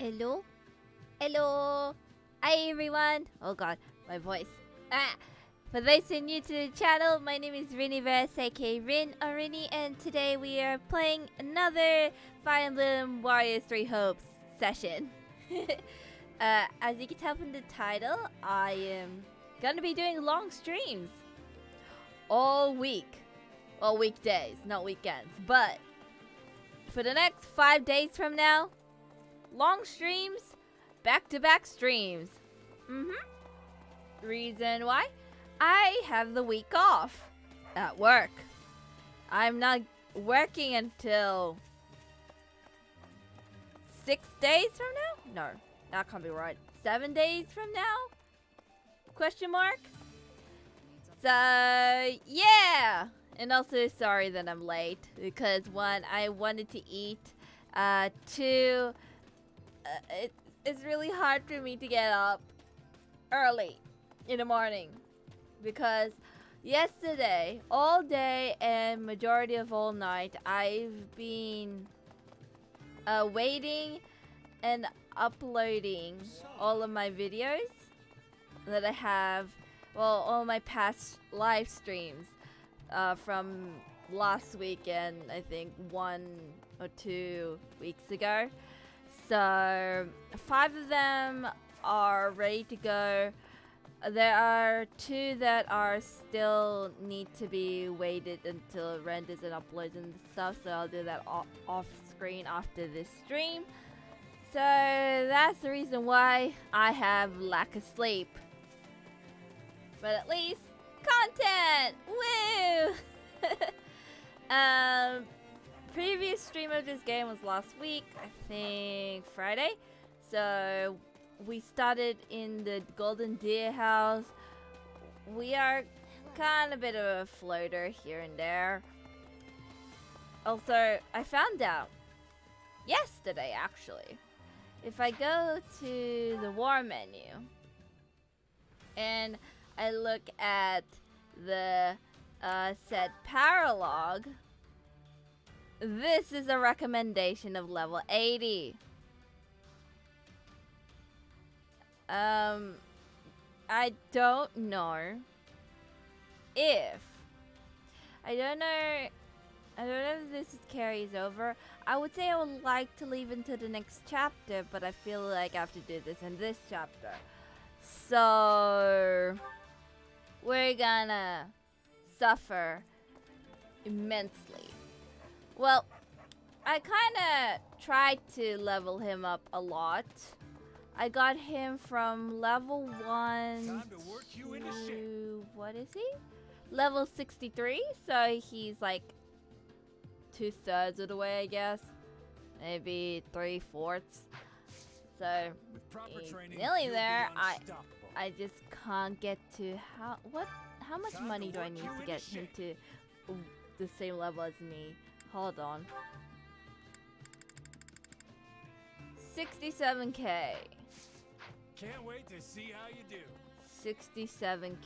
Hello? Hello? Hi everyone! Oh god, my voice. For those who are new to the channel, my name is Riniverse, aka Rin or Rini, and today we are playing another Fire Emblem Warriors 3 Hopes session. As you can tell from the title, I am gonna be doing long streams all week. Well, weekdays, not weekends, but for the next 5 days from now, long streams, back-to-back streams. Reason why? I have the week off at work. I'm not working until 6 days from now? No, that can't be right. 7 days from now? Question mark? So, yeah! And also, sorry that I'm late, because one, I wanted to eat, two, it's really hard for me to get up early in the morning, because yesterday, all day and majority of all night, I've been waiting and uploading all of my videos that I have, well, all my past live streams from last weekend, I think 1 or 2 weeks ago. So 5 of them are ready to go. There are 2 that are still need to be waited until it renders and uploads and stuff, so I'll do that off screen after this stream. So that's the reason why I have lack of sleep. But at least content! Woo! Previous stream of this game was last week, I think Friday. So we started in the Golden Deer house. We are kind of a bit of a floater here and there. Also, I found out yesterday actually, if I go to the war menu and I look at the set paralog, this is a recommendation of level 80. I don't know if this carries over. I would say I would like to leave into the next chapter, but I feel like I have to do this in this chapter. So we're gonna suffer immensely. Well, I kinda tried to level him up a lot. I got him from level 1 to, what is he? Level 63, so he's like 2/3 of the way, I guess. Maybe 3/4. So he's nearly there. I just can't get to how much money do I need to get him to the same level as me? Hold on. 67k. Can't wait to see how you do. 67k.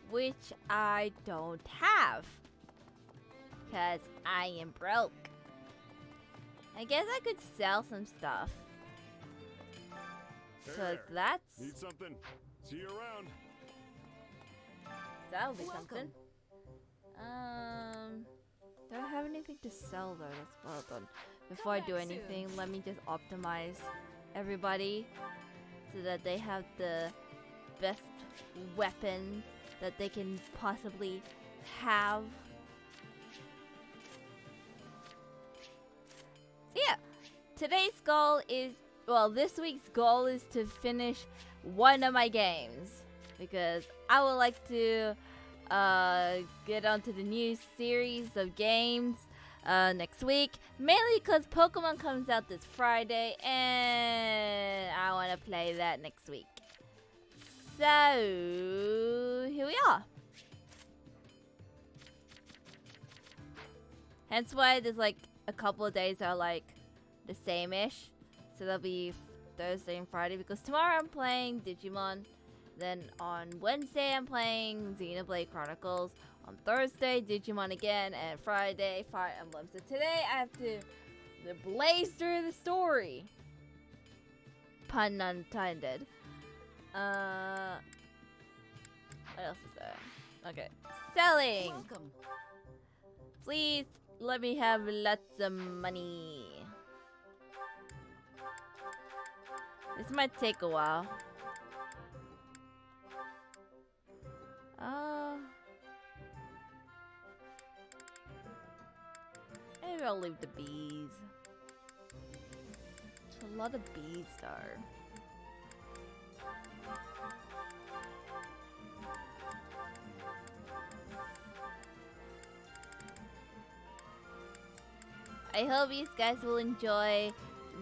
Which I don't have. Because I am broke. I guess I could sell some stuff. Cause that's... Need something? See you around. That'll be something. Do I have anything to sell though? That's well done. Before I do anything, let me just optimize everybody so that they have the best weapon that they can possibly have. Yeah, today's goal is, well, this week's goal is to finish one of my games, because I would like to get onto the new series of games next week, mainly because Pokemon comes out this Friday and I want to play that next week. So here we are. Hence why there's like a couple of days that are like the same-ish. So that'll be Thursday and Friday, because tomorrow I'm playing Digimon. Then on Wednesday I'm playing Xenoblade Chronicles. On Thursday, Digimon again. And Friday, Fire Emblem. So today I have to That blaze through the story. Pun unintended. What else is there? Okay. Selling! Welcome. Please let me have lots of money. This might take a while. Maybe I'll leave the bees. There's a lot of bees there. I hope you guys will enjoy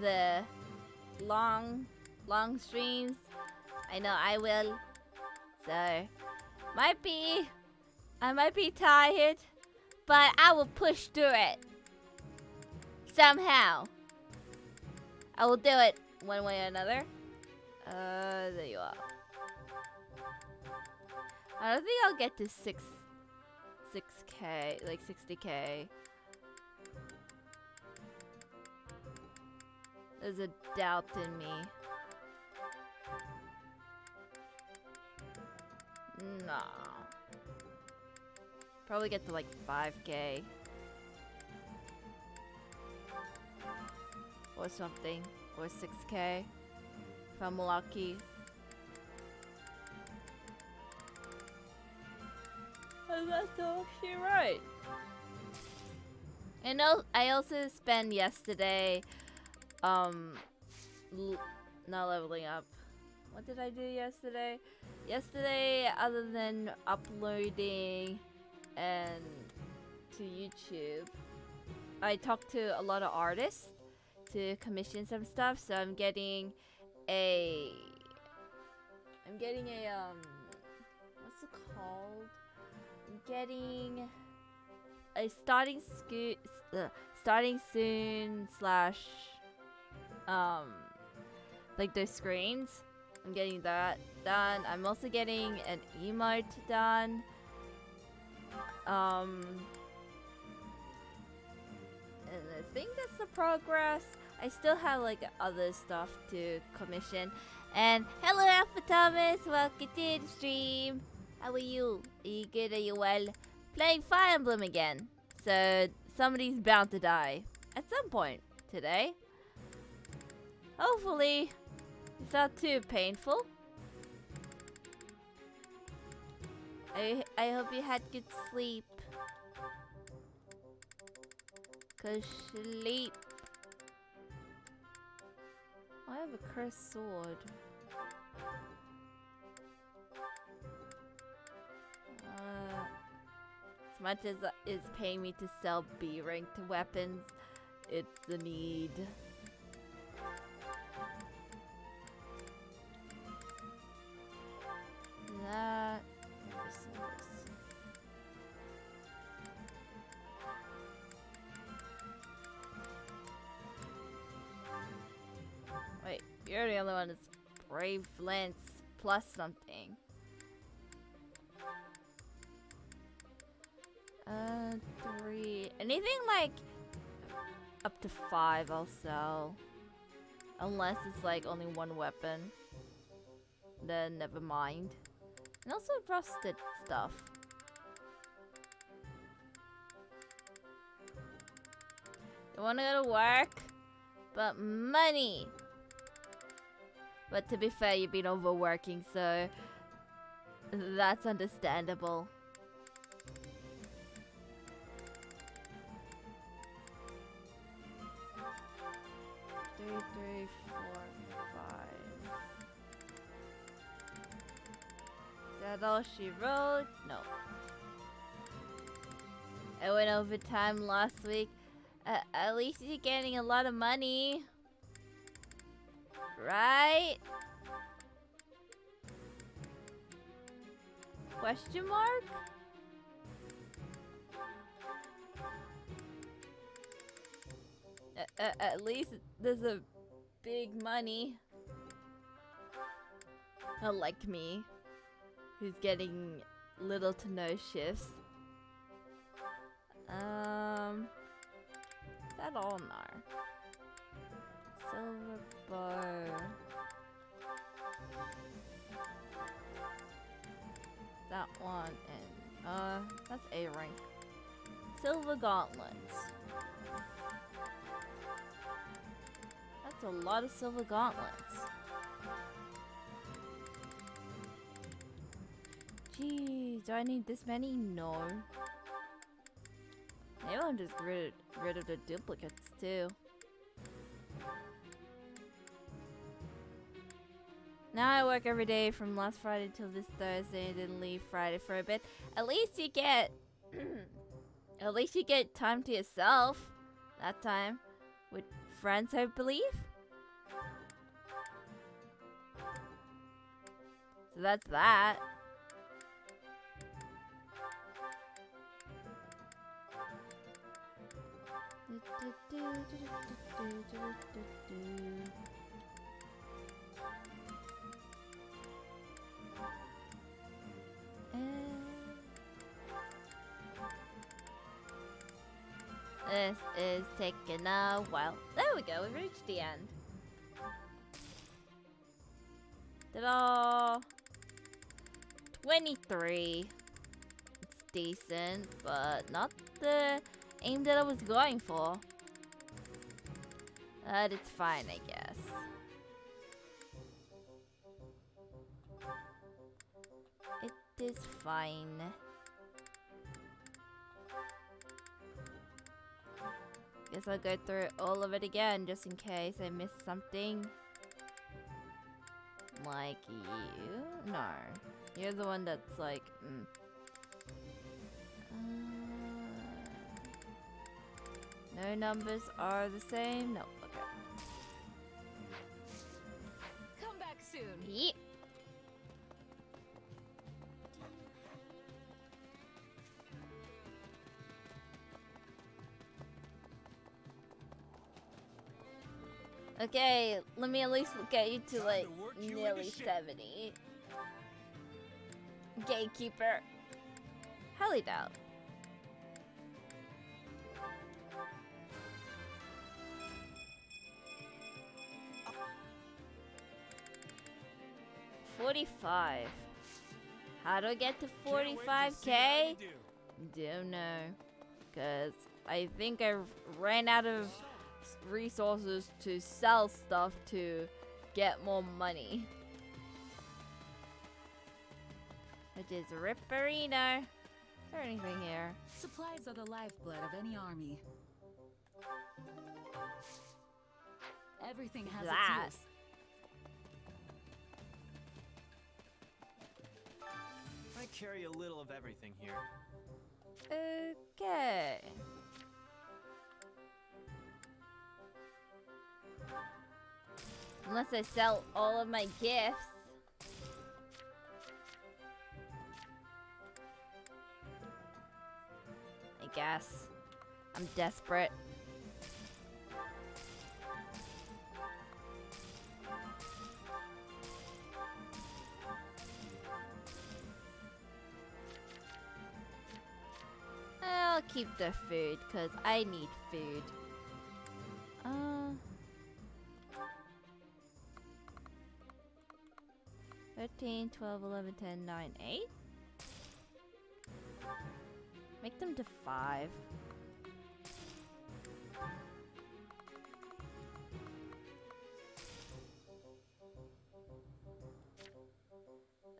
the long streams. I know I will. So, I might be tired, but I will push through it. Somehow. I will do it one way or another. There you are. I don't think I'll get to 6K, like 60K. There's a doubt in me. Nah. Probably get to like 5K. Or something. Or 6K. If I'm lucky. And that's actually right. And I also spent yesterday not leveling up. What did I do yesterday? Yesterday, other than uploading and to YouTube, I talked to a lot of artists to commission some stuff. So I'm getting a what's it called? I'm getting a starting soon / like the screens. I'm getting that done. I'm also getting an emote done. And I think that's the progress. I still have like other stuff to commission. And hello Alpha Thomas, welcome to the stream. How are you? Are you good? Are you well? Playing Fire Emblem again. So somebody's bound to die at some point today. Hopefully it's not too painful. I hope you had good sleep. 'Cause sleep. I have a cursed sword. As much as it's paying me to sell B-ranked weapons, it's the need. That. This and this. Wait, you're the only one that's Brave Lance plus something. 3. Anything like up to 5 I'll sell. Unless it's like only one weapon. Then never mind. And also rusted stuff. I wanna go to work, but money. But to be fair, you've been overworking, so that's understandable. 3, 4, 5. Is that all she wrote? No. I went overtime last week. At least you're getting a lot of money. Right? Question mark? At least there's a big money. Not like me, who's getting little to no shifts. Is that that all? No. Silver bow. That one and that's A rank. Silver gauntlets. That's a lot of silver gauntlets. Gee, do I need this many? No. Maybe I'm just rid of the duplicates too. Now I work every day from last Friday till this Thursday and then leave Friday for a bit. At least you get at least you get time to yourself. That time with friends, I believe. So that's that. This is taking a while. There we go, we reached the end. Ta-da! 23. It's decent, but not the aim that I was going for. But it's fine, I guess. It is fine. Guess I'll go through all of it again just in case I missed something. Like you? No. You're the one that's like, no numbers are the same? No, okay. Come back soon. Yep. Okay, let me at least get you to like nearly 70. Gatekeeper. Highly doubt. $45. How do I get to 45K? Don't know. Cause I think I ran out of resources to sell stuff to get more money. Which is Ripperino. Is there anything here? Supplies are the lifeblood of any army. Everything has That. its use. I carry a little of everything here. Okay. Unless I sell all of my gifts. I guess. I'm desperate. I'll keep the food, because I need food. 13, 12, 11, 10, 9, 8. Make them to 5.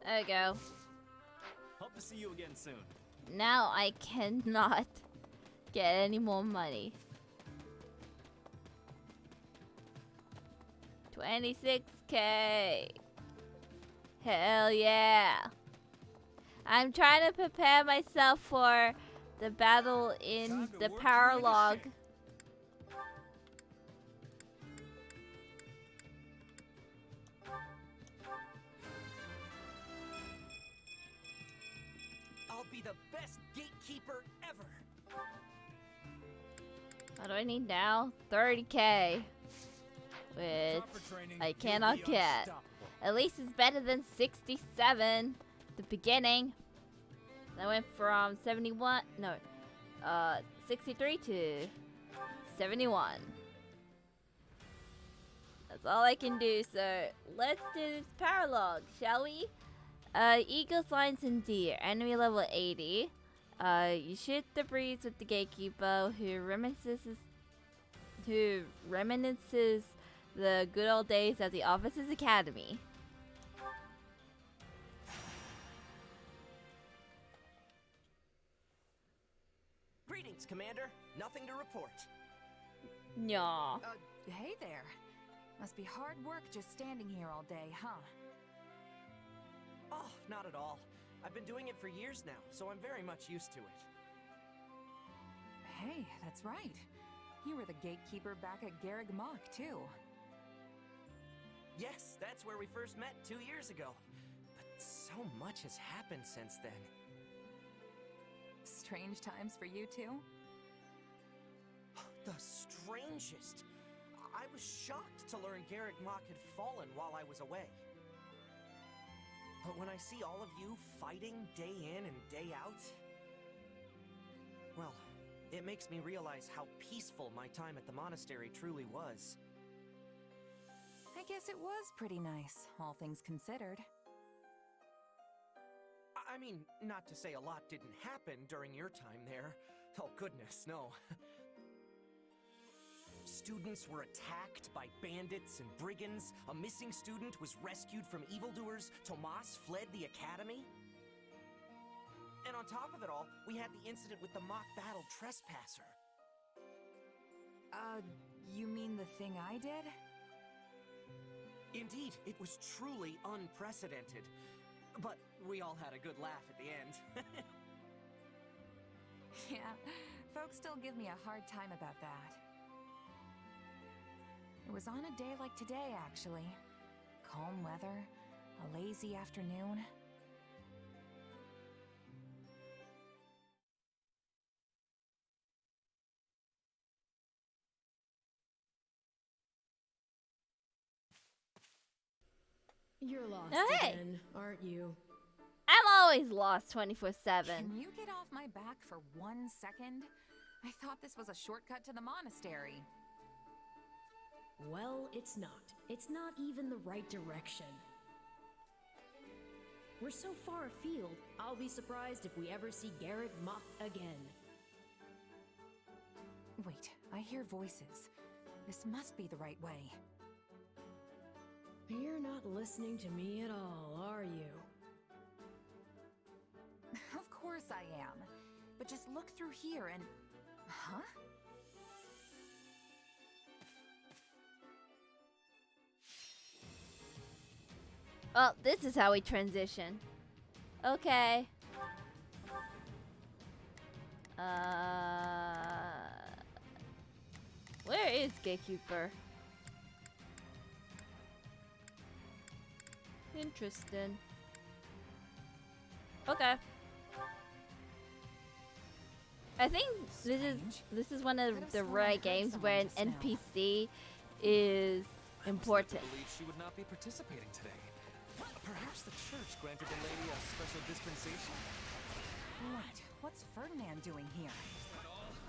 There we go. Hope to see you again soon. Now I cannot get any more money. 26K. Hell yeah. I'm trying to prepare myself for the battle in the power log. I'll be the best gatekeeper ever. What do I need now? 30K. Which I cannot get. At least it's better than 67. The beginning. I went from 71, no, 63 to 71. That's all I can do, so let's do this paralogue, shall we? Eagles, lions, and deer. Enemy level 80. You shoot the breeze with the gatekeeper who reminisces the good old days at the Officers Academy. Greetings, Commander. Nothing to report. Yeah. Hey there. Must be hard work just standing here all day, huh? Oh, not at all. I've been doing it for years now, so I'm very much used to it. Hey, that's right. You were the gatekeeper back at Garreg Mach, too. Yes, that's where we first met 2 years ago. But so much has happened since then. Strange times for you, too? The strangest. I was shocked to learn Garreg Mach had fallen while I was away. But when I see all of you fighting day in and day out, well, it makes me realize how peaceful my time at the monastery truly was. I guess it was pretty nice, all things considered. I mean, not to say a lot didn't happen during your time there. Oh goodness, no. Students were attacked by bandits and brigands. A missing student was rescued from evildoers. Tomas fled the academy. And on top of it all, we had the incident with the mock battle trespasser. You mean the thing I did? Indeed, it was truly unprecedented. But we all had a good laugh at the end. Yeah, folks still give me a hard time about that. It was on a day like today, actually. Calm weather, a lazy afternoon. You're lost Oh, hey. again, aren't you? I'm always lost 24/7. Can you get off my back for 1 second? I thought this was a shortcut to the monastery. Well, it's not. It's not even the right direction. We're so far afield, I'll be surprised if we ever see Garreg Mach again. Wait, I hear voices. This must be the right way. You're not listening to me at all, are you? Of course I am. But just look through here and... Huh? Oh, this is how we transition. Okay. Where is Gatekeeper? Interesting. Okay. I think this is one of the rare games where an NPC is important. I believe she would not be participating today. Perhaps the church granted the lady a special dispensation? Right, what's Ferdinand doing here?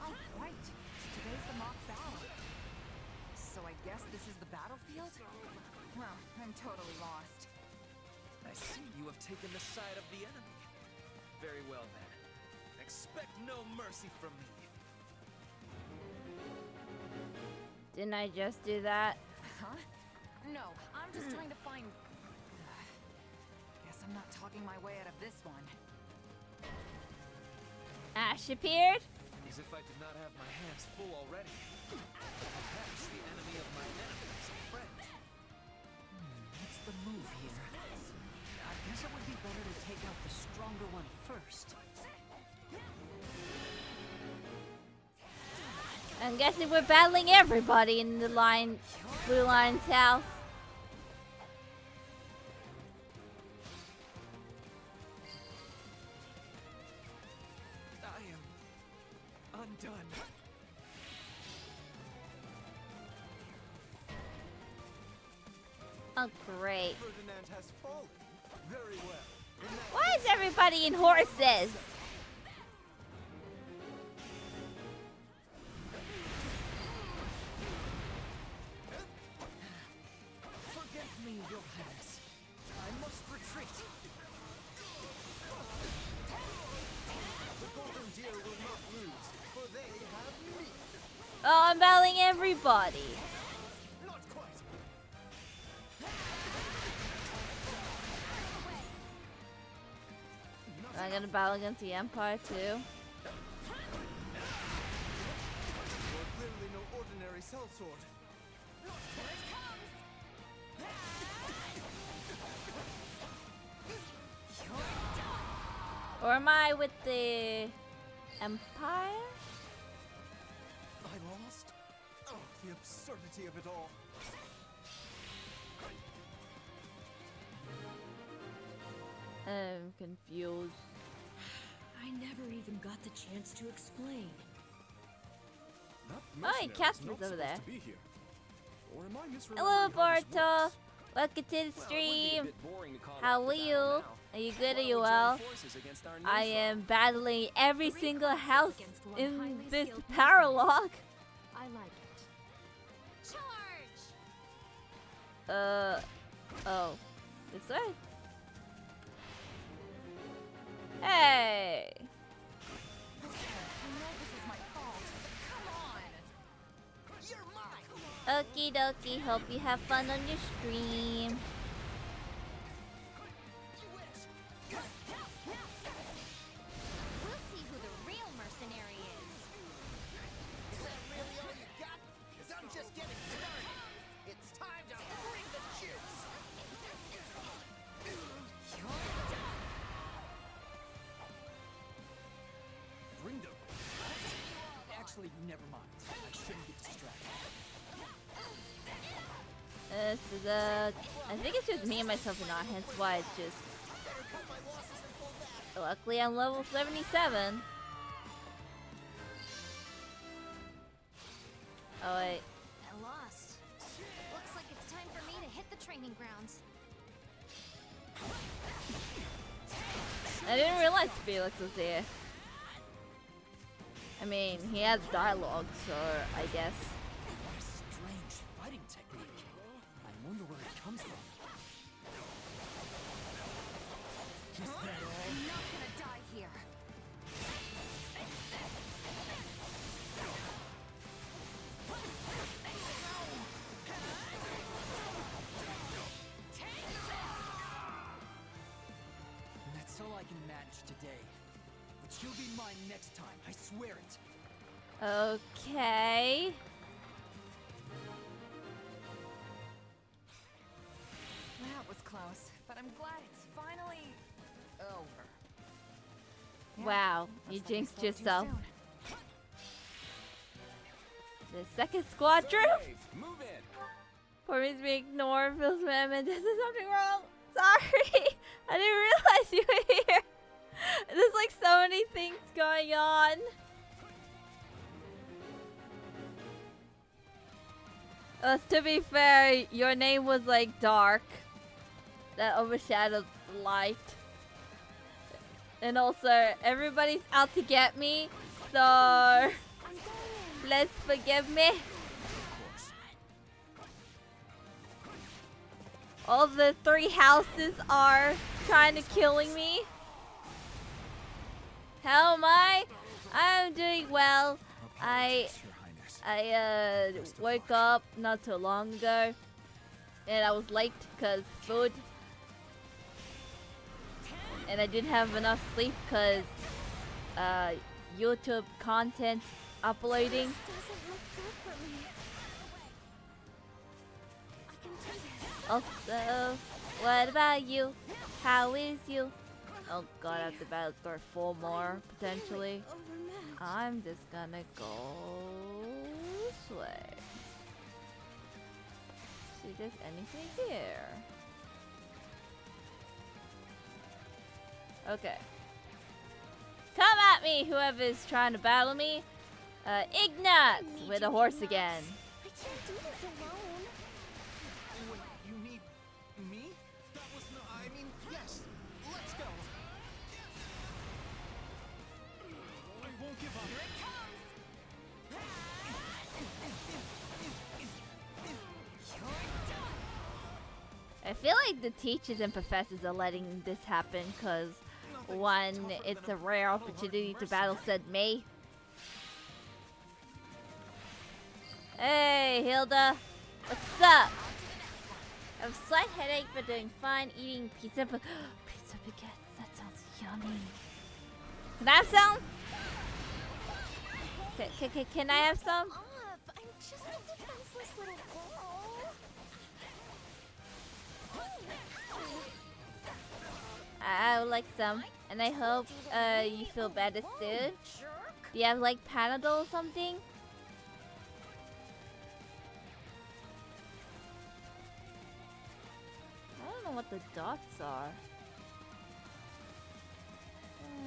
Oh, right. Today's the mock battle. So I guess this is the battlefield? Well, I'm totally lost. I see you have taken the side of the enemy. Very well then. Expect no mercy from me. Didn't I just do that? Huh? No, I'm just trying to find... Guess I'm not talking my way out of this one. Ash appeared? As if I did not have my hands full already. Perhaps the enemy of my enemy is a friend. What's the move here? I guess it would be better to take out the stronger one first. I'm guessing we're battling everybody in the Blue Lion's house. I am undone. Oh, great. Ferdinand has fallen. Very well. Why is everybody in horses? battling everybody. Not quite. I'm gonna battle against the Empire too. You're clearly no ordinary sellsword. Or am I with the Empire? I lost? Oh, the absurdity of it all. I'm confused. I never even got the chance to explain. That Oh, hey, mercenary's Casper's not over supposed there. to be here. Or am I misremembering Hello, how this Barto. works? Welcome to the Well, it would be a stream. bit boring to call How off are the you? battle now. Are you good? Are Why you don't we join well? forces against our new I foe? am battling every Three single classes house against one in highly this skilled paralog. I like it. Charge! Oh. This way? Hey! I know this is my fault, but come on! You're mine! Okie dokie, hope you have fun on your stream. We'll see who the real mercenary is. Is that really all you got? 'Cause I'm just getting started. It's time to bring the juice. Bring them. Actually, never mind. I shouldn't get distracted. This is I think it's just me and myself and not, hence why it's just. Luckily, I'm level 77. Oh, wait. I lost. Looks like it's time for me to hit the training grounds. I didn't realize Felix was here. I mean, he has dialogue, so I guess. What a strange fighting technique. I wonder where it comes from. Is that all? I'm not gonna die here. That's all I can manage today. But you'll be mine next time, I swear it. Okay. That was close, but I'm glad it's finally over. Yeah, Wow, looks you like I jinxed spoke too yourself. soon. The second squadron? Hey, move in. For me to be ignored feels bad and this is something wrong. Sorry. I didn't realize you were here. There's like so many things going on. To be fair, your name was like dark. That overshadowed the light. And also, everybody's out to get me. So, please forgive me. All the 3 houses are trying to killing me. How am I? I'm doing well. I woke up not too long ago, and I was late because food, and I didn't have enough sleep because YouTube content uploading. Doesn't look good for me. I can do this. Also, what about you? How is you? Oh god, I have to battle through 4 more, potentially. Overmatched. I'm just gonna go this way. See if there's anything here. Okay. Come at me, whoever's trying to battle me. Ignatz Need with you, a horse Ignatz. again. I can't do this alone. Wait, you need me? That was not. I mean, yes. Let's go. I won't give up. Here it comes. I feel like the teachers and professors are letting this happen because, one, it's a rare opportunity to battle said May. Hey, Hilda. What's up? I have a slight headache, but doing fine eating pizza. Pizza baguettes. That sounds yummy. Can I have some? Can I have some? Off. I'm just a defenseless little girl. I would like some, and I hope you feel better soon. Do you have like Panadol or something? I don't know what the dots are.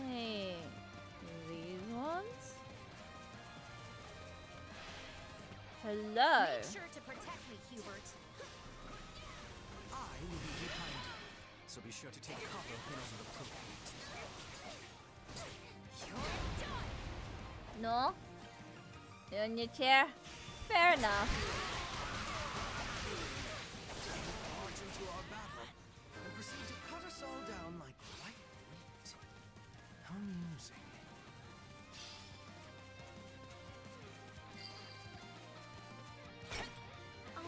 Hey, these ones? Hello. Make sure to protect me, Hubert. I will be behind you, so be sure to take cover whenever appropriate. No? You're in your chair? Fair enough. March into our battle and proceed to cut us all down like white meat. Amusing.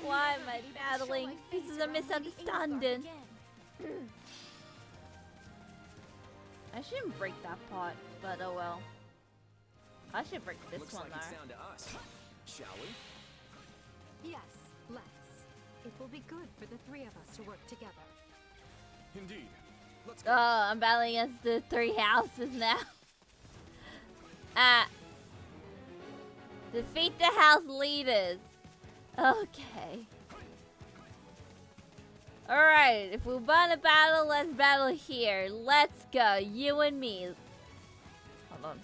Why am I battling? This is a misunderstanding. I shouldn't break that pot, but oh well. I should break this Looks one like it's though. down to us. Shall we? Yes, let's. It will be good for the three of us to work together. Indeed. Let's Oh, go. I'm battling against the three houses now. Defeat the house leaders. Okay. Alright, if we want to battle, let's battle here. Let's go, you and me. Hold on.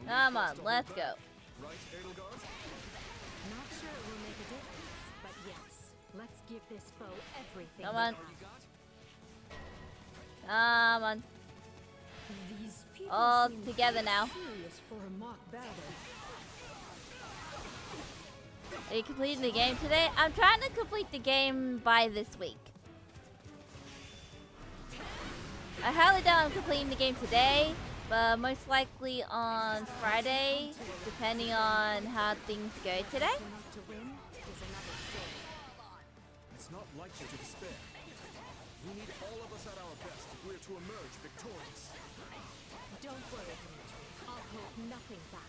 Come on, let's go. Right, Edelgard? Not sure it will make a difference, but yes, let's give this foe everything. Come on. All you got? Come on. These people All seem together now. serious for a mock battle. Are you completing the game today? I'm trying to complete the game by this week. I highly doubt I'm completing the game today, but most likely on Friday, depending on how things go today. Enough to win is another story. It's not like you to despair. We need all of us at our best if we're to emerge victorious. Don't worry, Dimitri. I'll hold nothing back.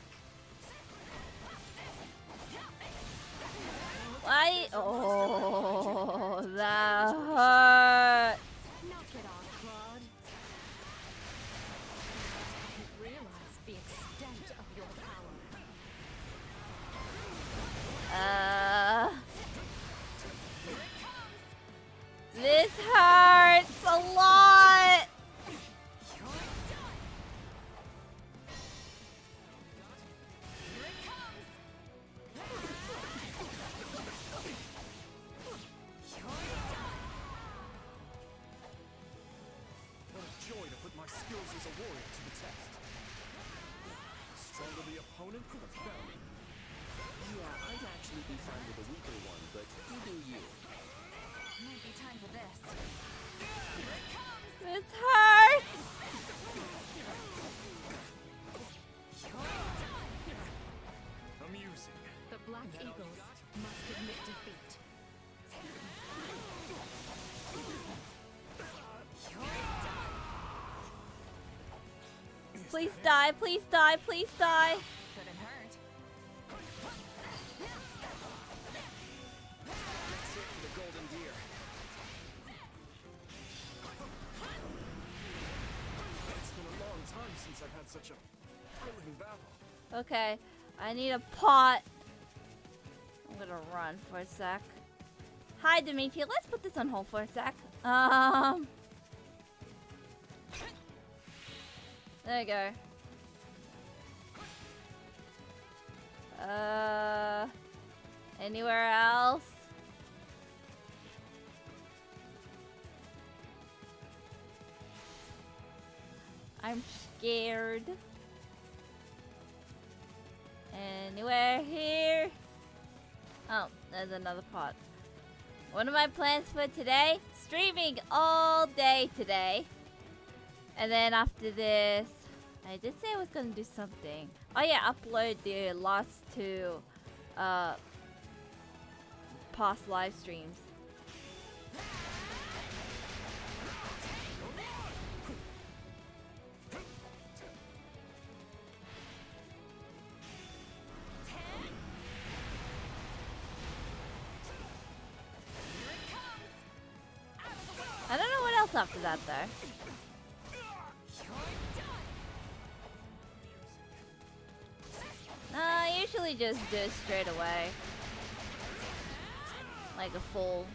Why? Oh, that hurt. Knock it off, Claude. I realize the extent of your power. This hurts a lot. What a joy to put my skills as a warrior to the test. The stronger the opponent, the better. Yeah, I'd actually be fine with a weaker one, but you do you. Might be time for this. This hurts. Amusing. The Black Eagles must admit defeat. Please die, please die, please die. Couldn't hurt. That's it for the golden deer. It's been a long time since I've had such a thrilling battle. Okay, I need a pot. I'm gonna run for a sec. Hi, Dimitri. Let's put this on hold for a sec. There you go. Anywhere else? I'm scared. Anywhere here? Oh, there's another pot. What are my plans for today? Streaming all day today. And then after this, I did say I was gonna do something. Oh yeah, upload the last two past live streams. I don't know what else after that though. No, I usually just do it straight away. Like a full.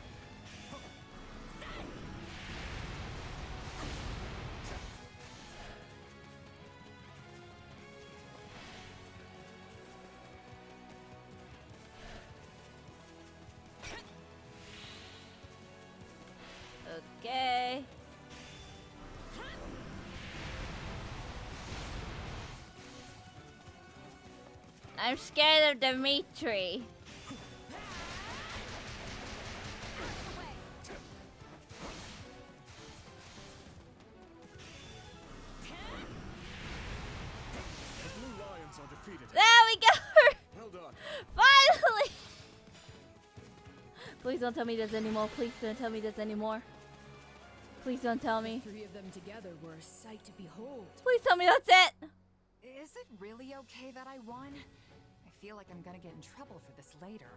Okay. I'm scared of Dimitri. The Blue Lions are defeated. There we go! Well done. Finally! Please don't tell me there's any more. Please don't tell me there's any more. Please don't tell me. The three of them together were a sight to behold. Please tell me that's it! Is it really okay that I won? I feel like I'm gonna get in trouble for this later.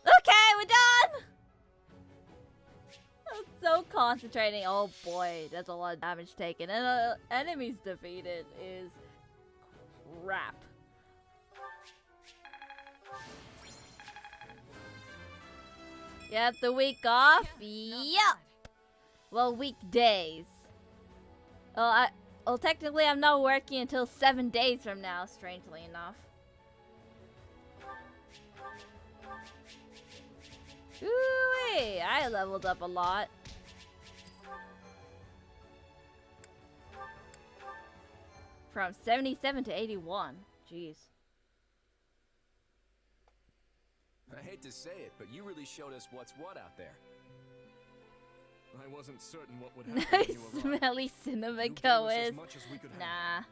Okay, we're done! I'm so concentrating. Oh boy, that's a lot of damage taken. And enemies defeated is crap. You have the week off? Yep! Well, weekdays. Well, technically I'm not working until 7 days from now, strangely enough. Ooh-wee, I leveled up a lot. From 77 to 81. Jeez. I hate to say it, but you really showed us what's what out there. I wasn't certain what would happen when Nice you arrived. smelly cinema You gave us as goers. much as we could handle. Nah.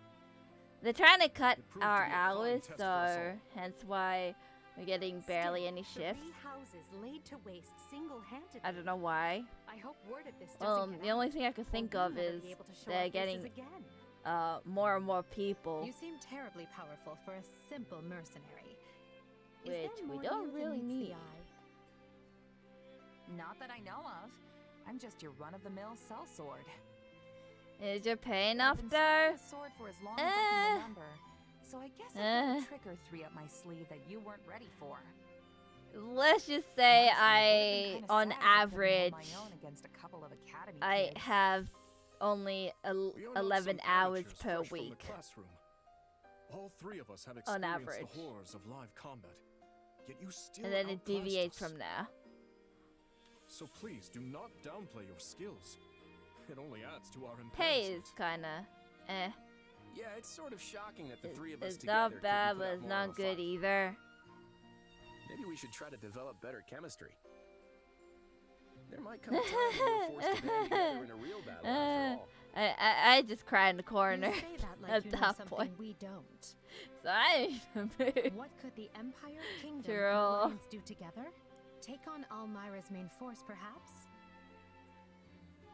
They're trying to cut It proved our to be a fine hours, test for us so all. hence why we're getting barely any shifts. 3 houses laid to waste single-handedly. I don't know why. I hope word of this Well, doesn't get the only out, thing I could or think we'll of never is be able to show they're our faces getting again. more and more people, You seem terribly powerful for a simple mercenary. Is which there we more don't to you than really meets the need. eye? Not that I know of. I'm just your run-of-the-mill sellsword. Is your pay I've enough been though? selling a sword for as long as I can Eh. remember, so I guess I've got Eh. a trick or 3 up my sleeve that you weren't ready for. Let's just say Honestly, it would've been kinda on sad defending on average, my own against a couple of academy I kids. have only We are not 11 some hours amateurs per fresh from the week. classroom. All 3 of us have On experienced average. the horrors of live combat. Yet you still And then it outclassed deviates us. from there. So please do not downplay your skills. It only adds to our Pay is embarrassment. kinda eh. Yeah, it's sort of shocking that the three of us It's together not bad, couldn't put but out it's more not of a good fight. either. Maybe we should try to develop better chemistry. There might come a time when we're forced to band together in a real battle after all. I just cry in the corner You say that like at you know that something point. we don't. So I need to move. What could the Empire, Kingdom, True. and Alliance do together? Take on Almyra's main force, perhaps?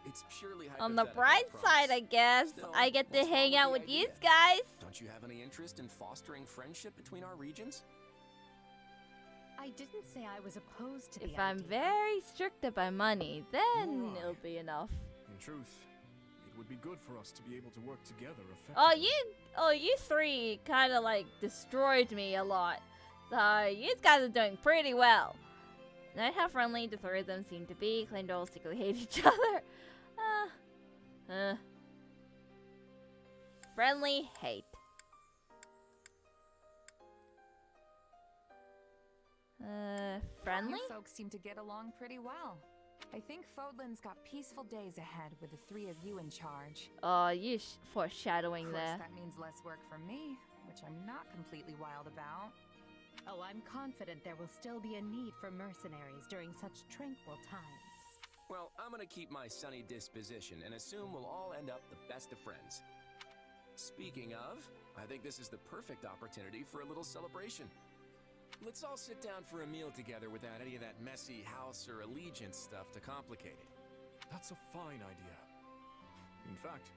It's purely On the hypothetical, bright I side, I promise. guess, Still, I get to what's wrong hang with out the with you idea? guys. Don't you have any interest in fostering friendship between our regions? I didn't say I was opposed to the If I'm idea. very strict about money, then Nor I. it'll be enough. In truth, it would be good for us to be able to work together effectively. Oh, you three kind of like destroyed me a lot. So you guys are doing pretty well. Note how friendly the three of them seem to be. Claimed to all secretly hate each other. Friendly hate. Friendly? You folks seem to get along pretty well. I think Fodlan's got peaceful days ahead with the 3 of you in charge. Oh, you foreshadowing Of course, there. that means less work for me, which I'm not completely wild about. Oh, I'm confident there will still be a need for mercenaries during such tranquil times. Well, I'm gonna keep my sunny disposition and assume we'll all end up the best of friends. Speaking of, I think this is the perfect opportunity for a little celebration. Let's all sit down for a meal together without any of that messy house or allegiance stuff to complicate it. That's a fine idea. In fact,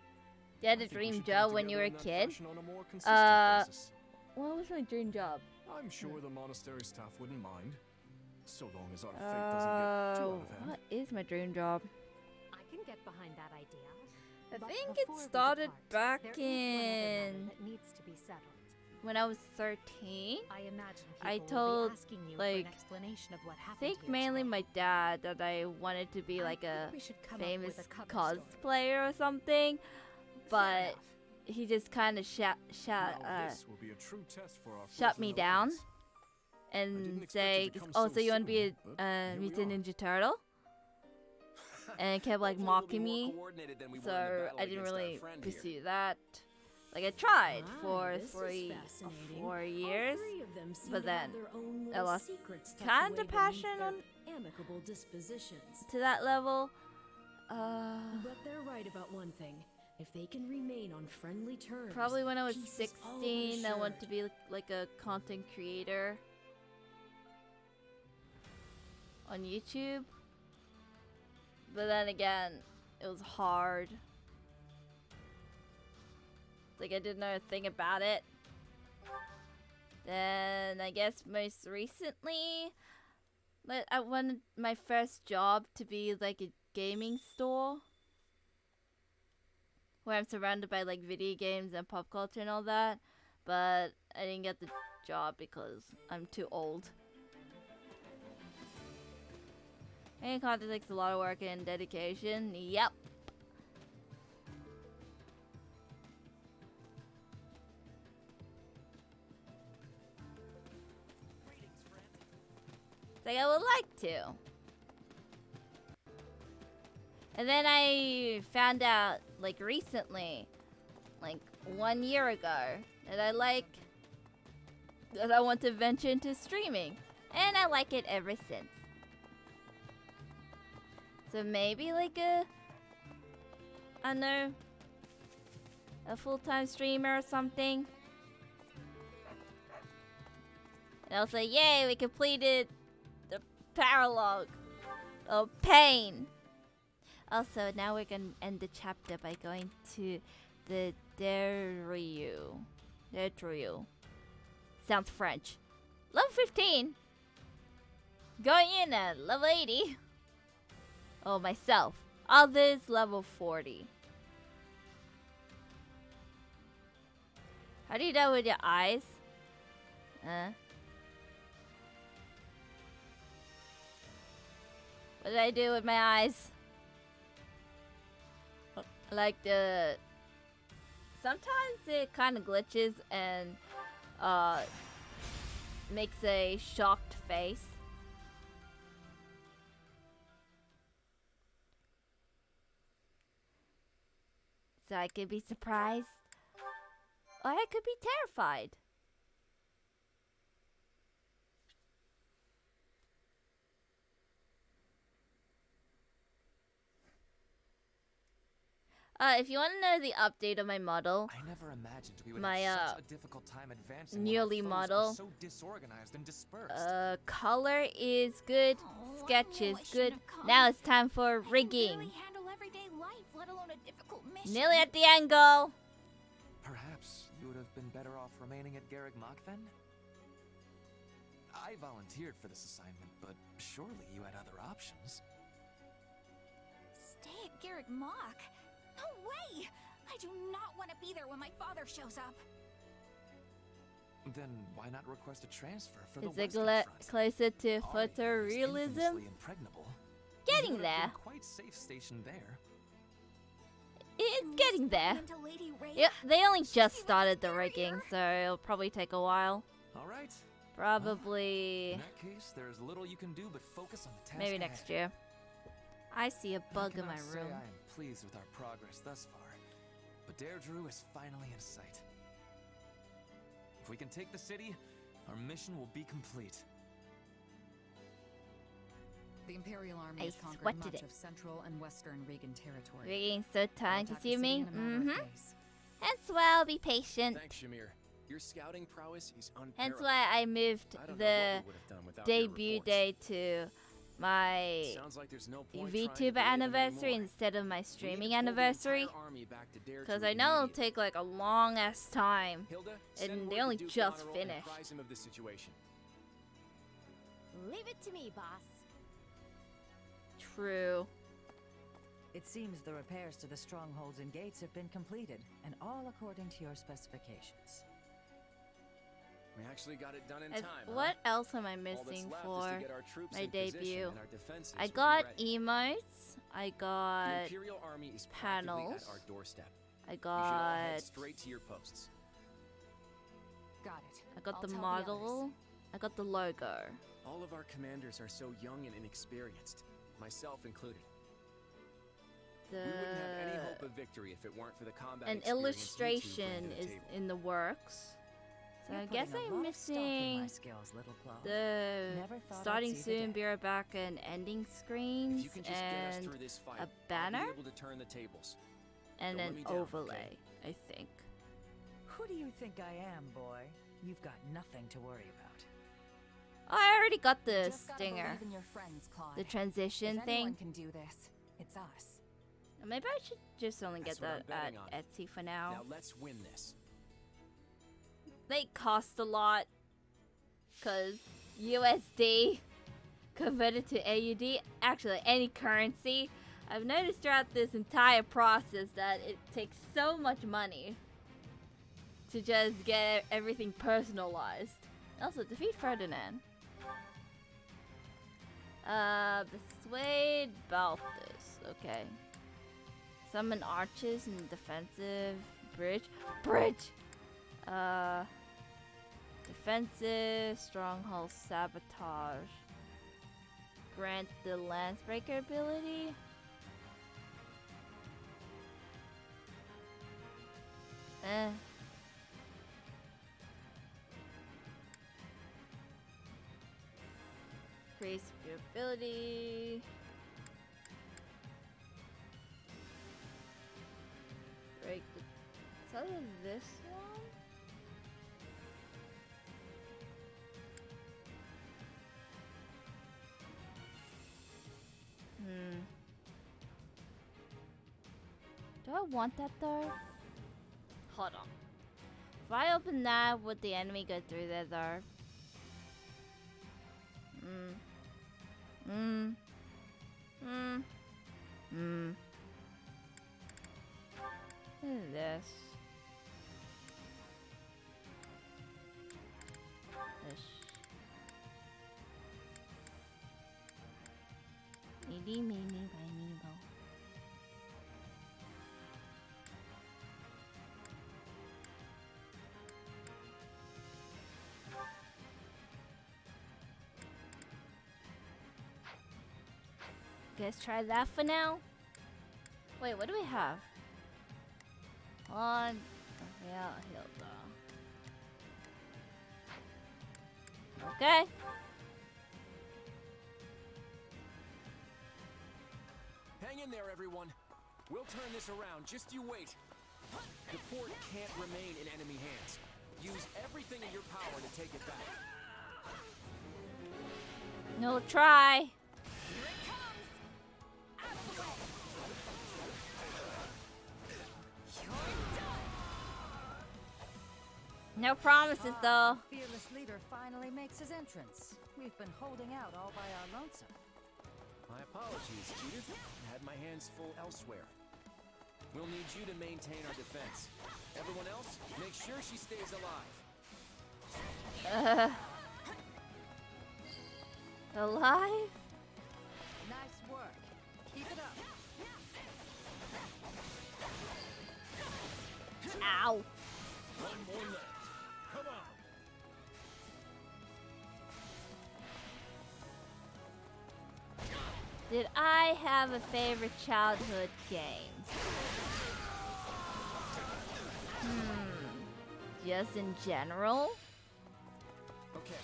You had I a think we dream should come job when you together were a in that kid? fashion on a more consistent basis. What was my dream job? I'm sure the monastery staff wouldn't mind, so long as our fate doesn't get too out of hand. What is my dream job? I can get behind that idea. I But think before it we started depart, back there is one other matter in that needs to be settled. when I was 13. I imagine I people will told, be asking you like, for an explanation of what I happened think here mainly today. my dad that I wanted to be I like a think we should come up famous with a cover story. cosplayer or something, but enough. he just kind of Now this will be a true test for our shut frozen me down eloquence. and didn't expect say, it to come "Oh, so so you want to be soon, but a here we mutant are." Ninja Turtle?" And kept like Hopefully we'll be mocking more me, coordinated than we were in the so battle I didn't against our really friend here. pursue that. Like I tried for this is fascinating. 4 All years, three of them seem but to have then their own I little lost secrets tucked kind away of beneath passion their on amicable dispositions. to that level. But they're right about one thing. If they can remain on friendly terms, Probably when I was peace is all but 16, I wanted assured. to be like a content creator on YouTube. But then again, it was hard. Like I didn't know a thing about it. Then I guess most recently, I wanted my first job to be like a gaming store where I'm surrounded by like video games and pop culture and all that, but I didn't get the job because I'm too old. And content takes a lot of work and dedication. Yep. Like I would like to. And then I found out, like recently, like 1 year ago, that I want to venture into streaming. And I like it ever since. So maybe like I don't know, a full-time streamer or something. And I'll say, yay, we completed the paralogue of pain. Also, now we're gonna end the chapter by going to the Derryu. Sounds French. Level 15. Going in at level 80. Oh, myself. Others level 40. How do you know with your eyes? What did I do with my eyes? Like sometimes it kind of glitches and makes a shocked face. So I could be surprised, or I could be terrified. If you want to know the update of my model, I never imagined we would my have such a difficult time advancing when nearly our foes model, are so disorganized and dispersed. color is good, Oh, sketch I knew is I shouldn't good. have come. Now it's time for I can rigging. barely handle everyday life, let alone a difficult mission. Nearly at the end goal. Perhaps you would have been better off remaining at Garrick Mach then? I volunteered for this assignment, but surely you had other options. Stay at Garrick Mach? No way! I do not want to be there when my father shows up. Then why not request a transfer for Is the it Western Front? closer to Ari is photorealism? infamously impregnable. Getting You would have there. been quite safe stationed there. It's getting there. Into Lady Ray. Yep, they only She just looks started the scarier. rigging, so it'll probably take a while. All right. Probably In that case, there's little you can do but focus on the task maybe ahead. next year. I see a bug in my I cannot say room. I am pleased with our progress thus far, but Deirdre is finally in sight. If we can take the city, our mission will be complete. The Imperial Army I has conquered sweated much it. of Central and Western Regan territory. Rigging so time They'll attack the city consuming. in a matter of days. Hence why I'll be patient. Thanks, Shamir. Your scouting prowess is unparalleled. Hence why I moved I don't know the what we would have done without your debut reports. day to my Sounds like there's no point trying to VTuber delay them anniversary anymore. instead of my We need to streaming pull the anniversary. entire army back to Dare Because to I know it'll immediately. take like a long ass time. Hilda, send And word they to only Duke just Honorable and finished. apprise him of the situation. Leave it to me, boss. True. It seems the repairs to the strongholds and gates have been completed, and all according to your specifications. We actually got it done in As- time. what else am I All that's missing left is for to get our troops my in position debut? and our defenses I will be got ready. emotes. I The got Imperial Army is practically panels. at our doorstep. I You should all head got straight to your posts. Got it. I got I'll the tell model. I got the logo. All of our commanders are so young and inexperienced, myself included. The We wouldn't have any hope of victory if it weren't for the combat an experience you two bring illustration to the is table. in the works. So You're I guess putting a I'm lot of stock in my missing skills, little Claude. the Never thought I'd starting see the soon, day. be right back, and ending If screens you can just get us and through this fight, a banner I'll be able to turn the tables. and Don't let an me down, okay? overlay, I think. Who do you think I am, boy? You've got nothing to worry about. Oh, I already got the Just gotta stinger. believe in your friends, Claude. The transition if anyone thing. can do this, it's us. Maybe I should just only That's get what that I'm at betting on. Etsy for now. Now let's win this. They cost a lot. Because USD converted to AUD, actually any currency, I've noticed throughout this entire process that it takes so much money to just get everything personalized. Also, defeat Ferdinand. Persuade Balthus. Okay. Summon archers and defensive. Bridge. Defensive. Stronghold sabotage. Grant the Lancebreaker ability. Increase your ability. Break the. Is that this one? Do I want that though? Hold on. If I open that, would the enemy go through there though? What is this? Eeny, meeny, miny, mo. Guys, try that for now. Wait, what do we have? On, yeah, Hilda. Okay. Hang in there, everyone. We'll turn this around. Just you wait. The fort can't remain in enemy hands. Use everything in your power to take it back. No try. No promises though. The fearless leader finally makes his entrance. We've been holding out all by our lonesome. My apologies, Judith. I had my hands full elsewhere. We'll need you to maintain our defense. Everyone else, make sure she stays alive. Alive? Nice work. Keep it up. Ow. One more left. Come on. Did I have a favorite childhood game? Just in general? Okay,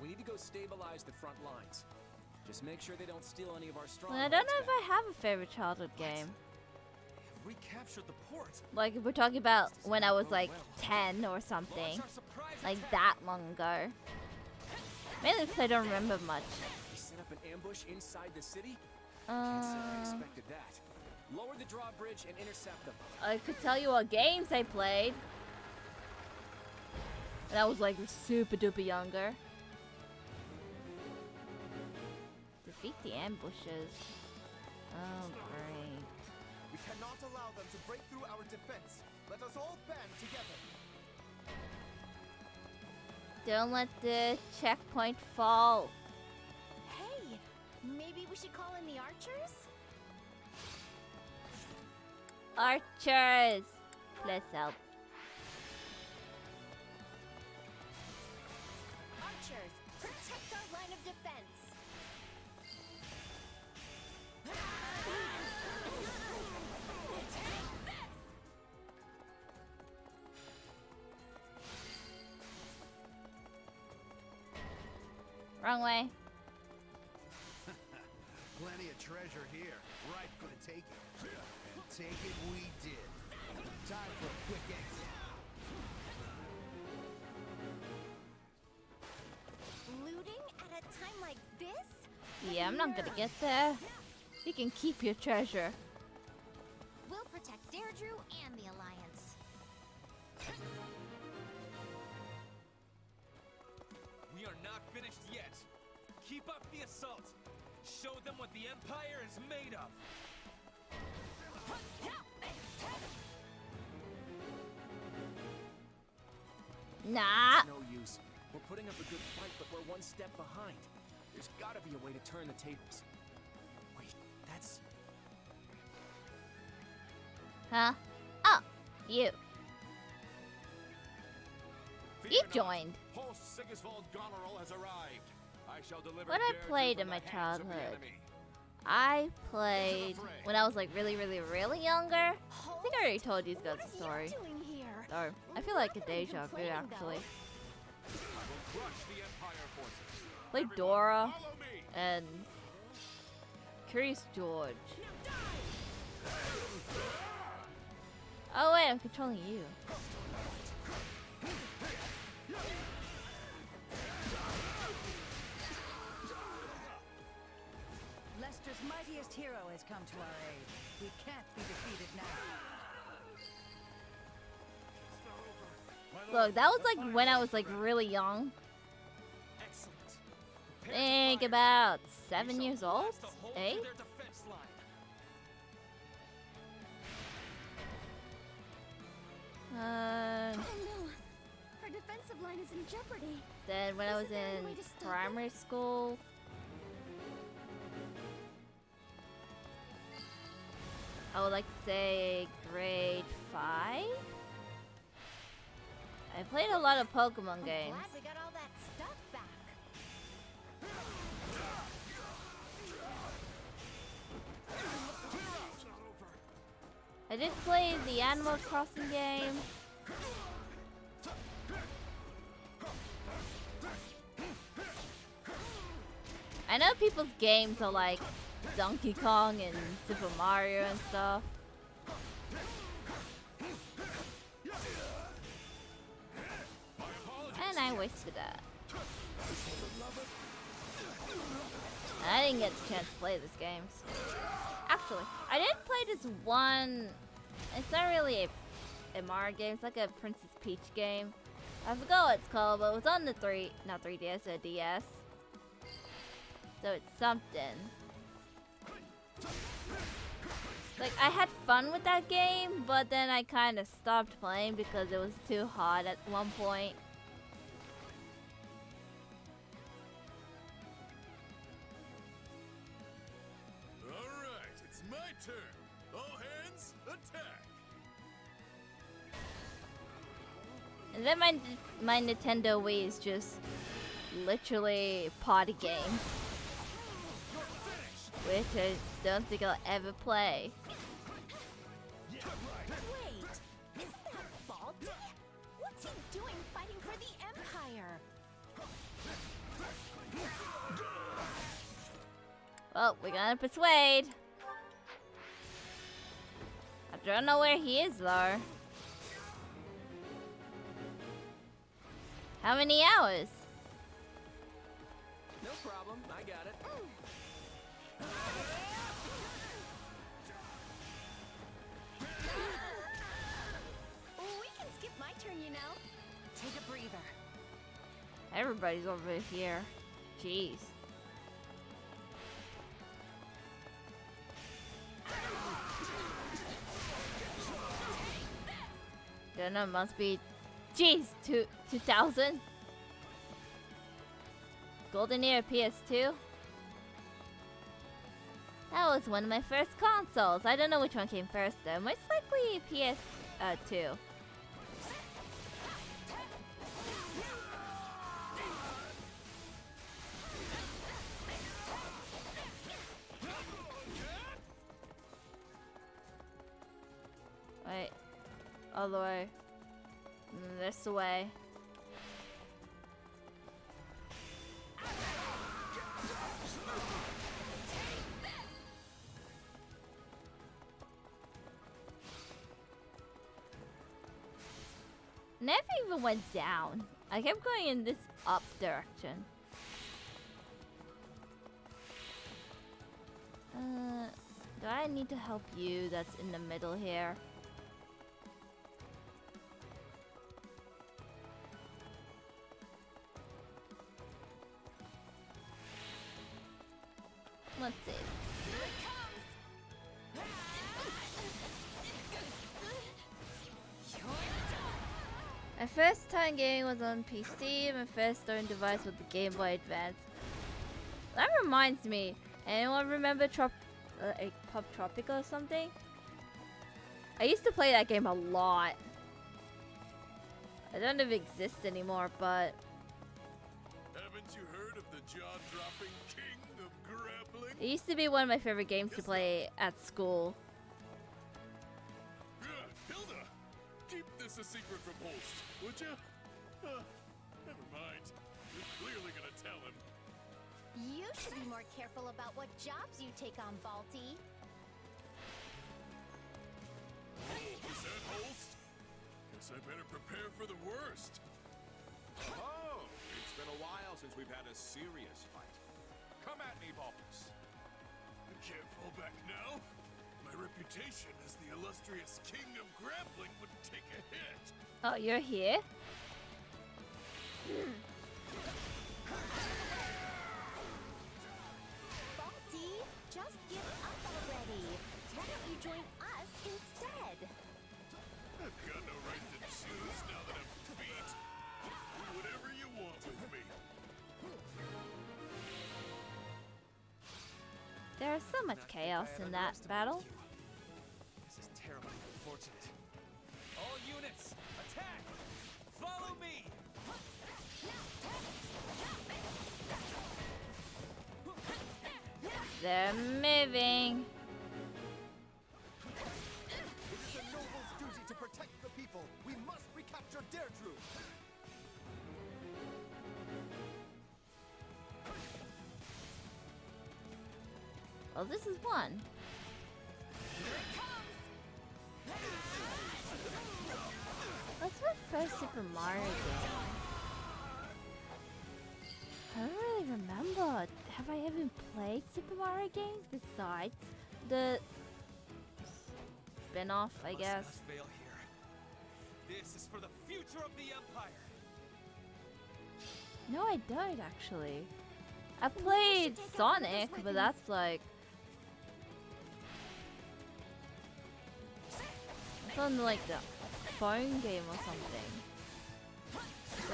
we need to go stabilize the front lines. Just make sure they don't steal any of our I strongholds. don't know if back. I have a favorite childhood game. Have recaptured the port. Like if we're talking about when I was like 10 or something. Like that long ago. Mainly because I don't remember much. We set up an ambush inside the city? Can't say I expected that. Lower the drawbridge and intercept them. I could tell you what games I played. And I was like super duper younger. Defeat the ambushes. Oh great. We cannot allow them to break through our defense. Let us all band together. Don't let the checkpoint fall. Hey, maybe we should call in the archers? Archers! Please help. Archers, protect our line of defense. Wrong way. Plenty of treasure here, ripe for the taking. And take it we did. Time for a quick exit. Looting at a time like this? Yeah, I'm not gonna get there. You can keep your treasure. We'll protect Deirdre and the Alliance. We are not finished yet. Keep up the assault. Show them what the Empire is made of. Nah. It's no use. We're putting up a good fight, but we're one step behind. There's gotta be a way to turn the tables. Wait, that's... Huh? Oh, you. You joined. Host Sigismund Goneril has arrived. I shall deliver What I Deirdre played from in my the hands of the childhood. enemy. I played when I was like really younger. I think I already told you guys the story. Doing here? Or I feel like a deja vu actually. I will crush the Empire forces. Played Everyone, Dora follow me. and Curious George. Oh wait, I'm controlling you. Lester's mightiest hero has come to our aid. We can't be defeated now. Look, that was like when I was like really young. Excellent. Think about 7 years old? 8? Their defense line. Oh no! Our defensive line is in jeopardy. Then when I was Isn't there any in way to stop primary school, I would like to say grade 5. I played a lot of Pokemon games. Glad we got all that stuff back. I did play the Animal Crossing game. I know people's games are like Donkey Kong and Super Mario and stuff. And I wasted that. I didn't get the chance to play these games. Actually, I did play this one. It's not really a Mario game. It's like a Princess Peach game. I forgot what it's called, but it was on the not 3DS, a DS. So it's something. Like I had fun with that game, but then I kind of stopped playing because it was too hard at one point. Alright, it's my turn. All hands, attack! And then my Nintendo Wii is just literally party game, which I don't think I'll ever play. Wait, isn't that Balti? What's he doing fighting for the Empire? Well, we're gonna persuade. I don't know where he is though. How many hours? No problem, I got it. We can skip my turn, you know. Take a breather. Everybody's over here. Jeez. Don't know, must be... Jeez, 2000? Golden Era PS2? That was one of my first consoles. I don't know which one came first though. Most likely PS2. Wait. All the way. This way. Never even went down. I kept going in this up direction. Do I need to help you that's in the middle here? Let's see. My first time gaming was on PC. My first own device was the Game Boy Advance. That reminds me. Anyone remember Pop Tropica or something? I used to play that game a lot. I don't know if it exists anymore, but... Haven't you heard of the jaw-dropping king of grappling? It used to be one of my favorite games to play at school. Hilda, keep this a secret from Holst, would you? Never mind. You're clearly gonna tell him. You should be more careful about what jobs you take on, Balti. Is that Holst? Guess I better prepare for the worst. Oh, it's been a while since we've had a serious fight. Come at me, Baltus. I can't fall back now. My reputation as the illustrious king of grappling would take a hit. Oh, you're here? Balti, just give up already. Why don't you join us instead? I've got no right to choose now that I'm beat. Do whatever you want with me. There is so much chaos in that battle. This is terribly unfortunate. All units, attack! Follow me! They're moving. It is a noble's duty to protect the people. We must recapture Deirdre. Oh, this is one. What's my first Super Mario game? I don't really remember. Have I even played Super Mario games besides the spin-off, I guess? Must not fail here. This is for the future of the Empire. No, I don't actually. I played Sonic, but that's like... It's on like the phone game or something.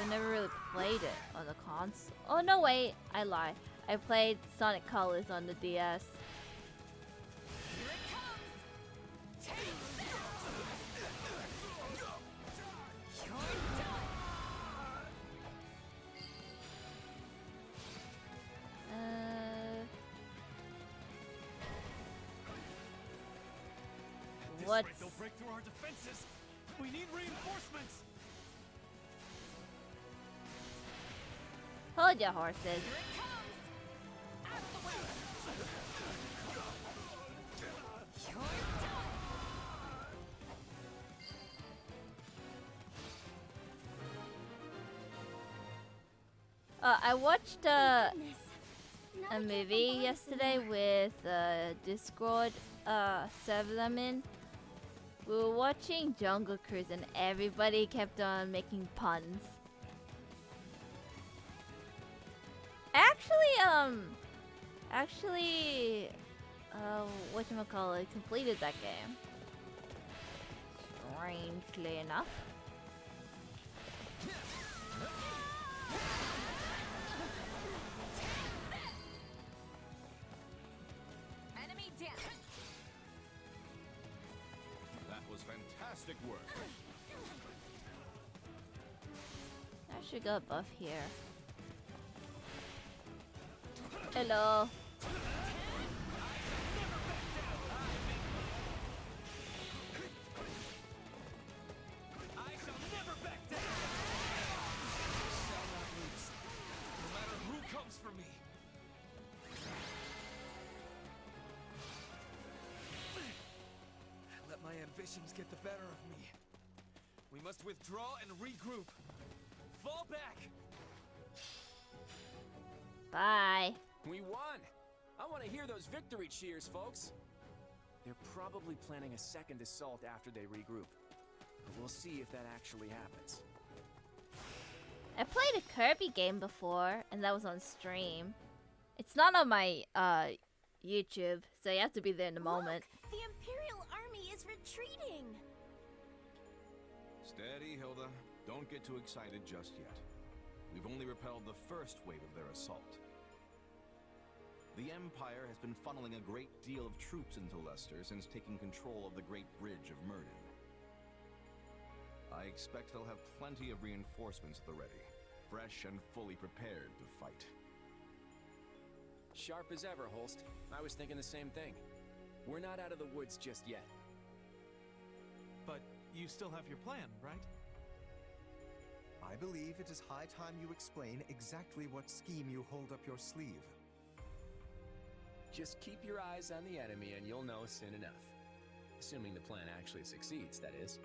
I never really played it on the console. Oh no, wait, I lie. I played Sonic Colors on the DS. What? They'll break through our defenses. We need reinforcements. Hold your horses. I watched a movie yesterday with Discord server I'm in. We were watching Jungle Cruise and everybody kept on making puns. Actually, whatchamacallit, completed that game. Strangely enough. Enemy down. That was fantastic work. I should go above here. Hello. I shall never back down. Shall not lose, no matter who comes for me. Let my ambitions get the better of me. We must withdraw and regroup. Fall back. Bye. We won! I want to hear those victory cheers, folks. They're probably planning a second assault after they regroup. But we'll see if that actually happens. I played a Kirby game before, and that was on stream. It's not on my YouTube, so you have to be there in the moment. The Imperial army is retreating. Steady, Hilda. Don't get too excited just yet. We've only repelled the first wave of their assault. The Empire has been funneling a great deal of troops into Leicester since taking control of the Great Bridge of Murden. I expect they'll have plenty of reinforcements at the ready, fresh and fully prepared to fight. Sharp as ever, Holst. I was thinking the same thing. We're not out of the woods just yet. But you still have your plan, right? I believe it is high time you explain exactly what scheme you hold up your sleeve. Just keep your eyes on the enemy and you'll know soon enough. Assuming the plan actually succeeds, that is.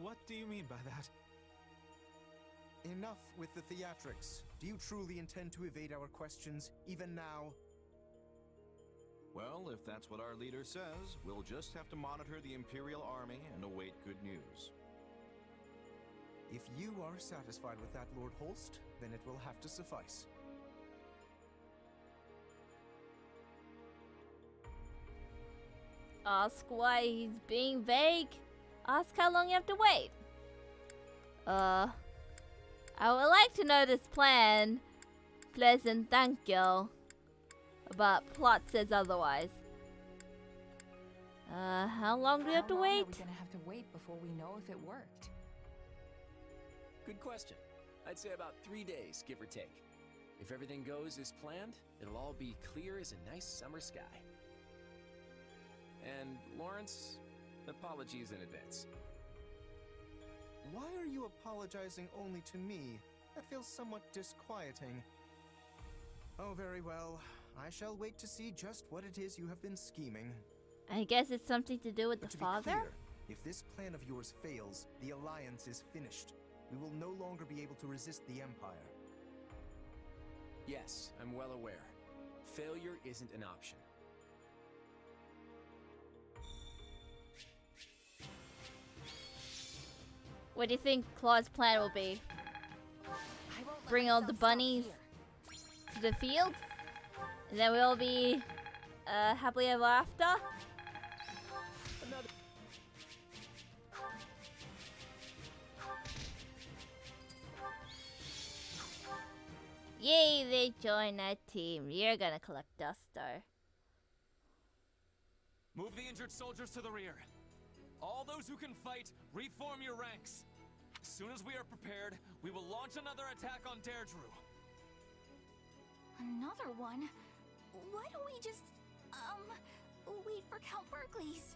What do you mean by that? Enough with the theatrics. Do you truly intend to evade our questions, even now? Well, if that's what our leader says, we'll just have to monitor the Imperial Army and await good news. If you are satisfied with that, Lord Holst, then it will have to suffice. Ask why he's being vague. Ask how long you have to wait. I would like to know this plan. Pleasant, thank you. But plot says otherwise. How long do we have to wait? How long are we gonna have to wait before we know if it worked? Good question. I'd say about 3 days, give or take. If everything goes as planned, it'll all be clear as a nice summer sky. And Lawrence, apologies in advance. Why are you apologizing only to me? That feels somewhat disquieting. Oh, very well. I shall wait to see just what it is you have been scheming. I guess it's something to do with the father? Clear, if this plan of yours fails, the Alliance is finished. We will no longer be able to resist the Empire. Yes, I'm well aware. Failure isn't an option. What do you think Claude's plan will be? Bring all the bunnies to the field? And then we'll be happily ever after? Yay, they joined our team. You're gonna collect dust, though. Move the injured soldiers to the rear. All those who can fight, reform your ranks. As soon as we are prepared, we will launch another attack on Deirdre. Another one? Why don't we just, wait for Count Berkeley's?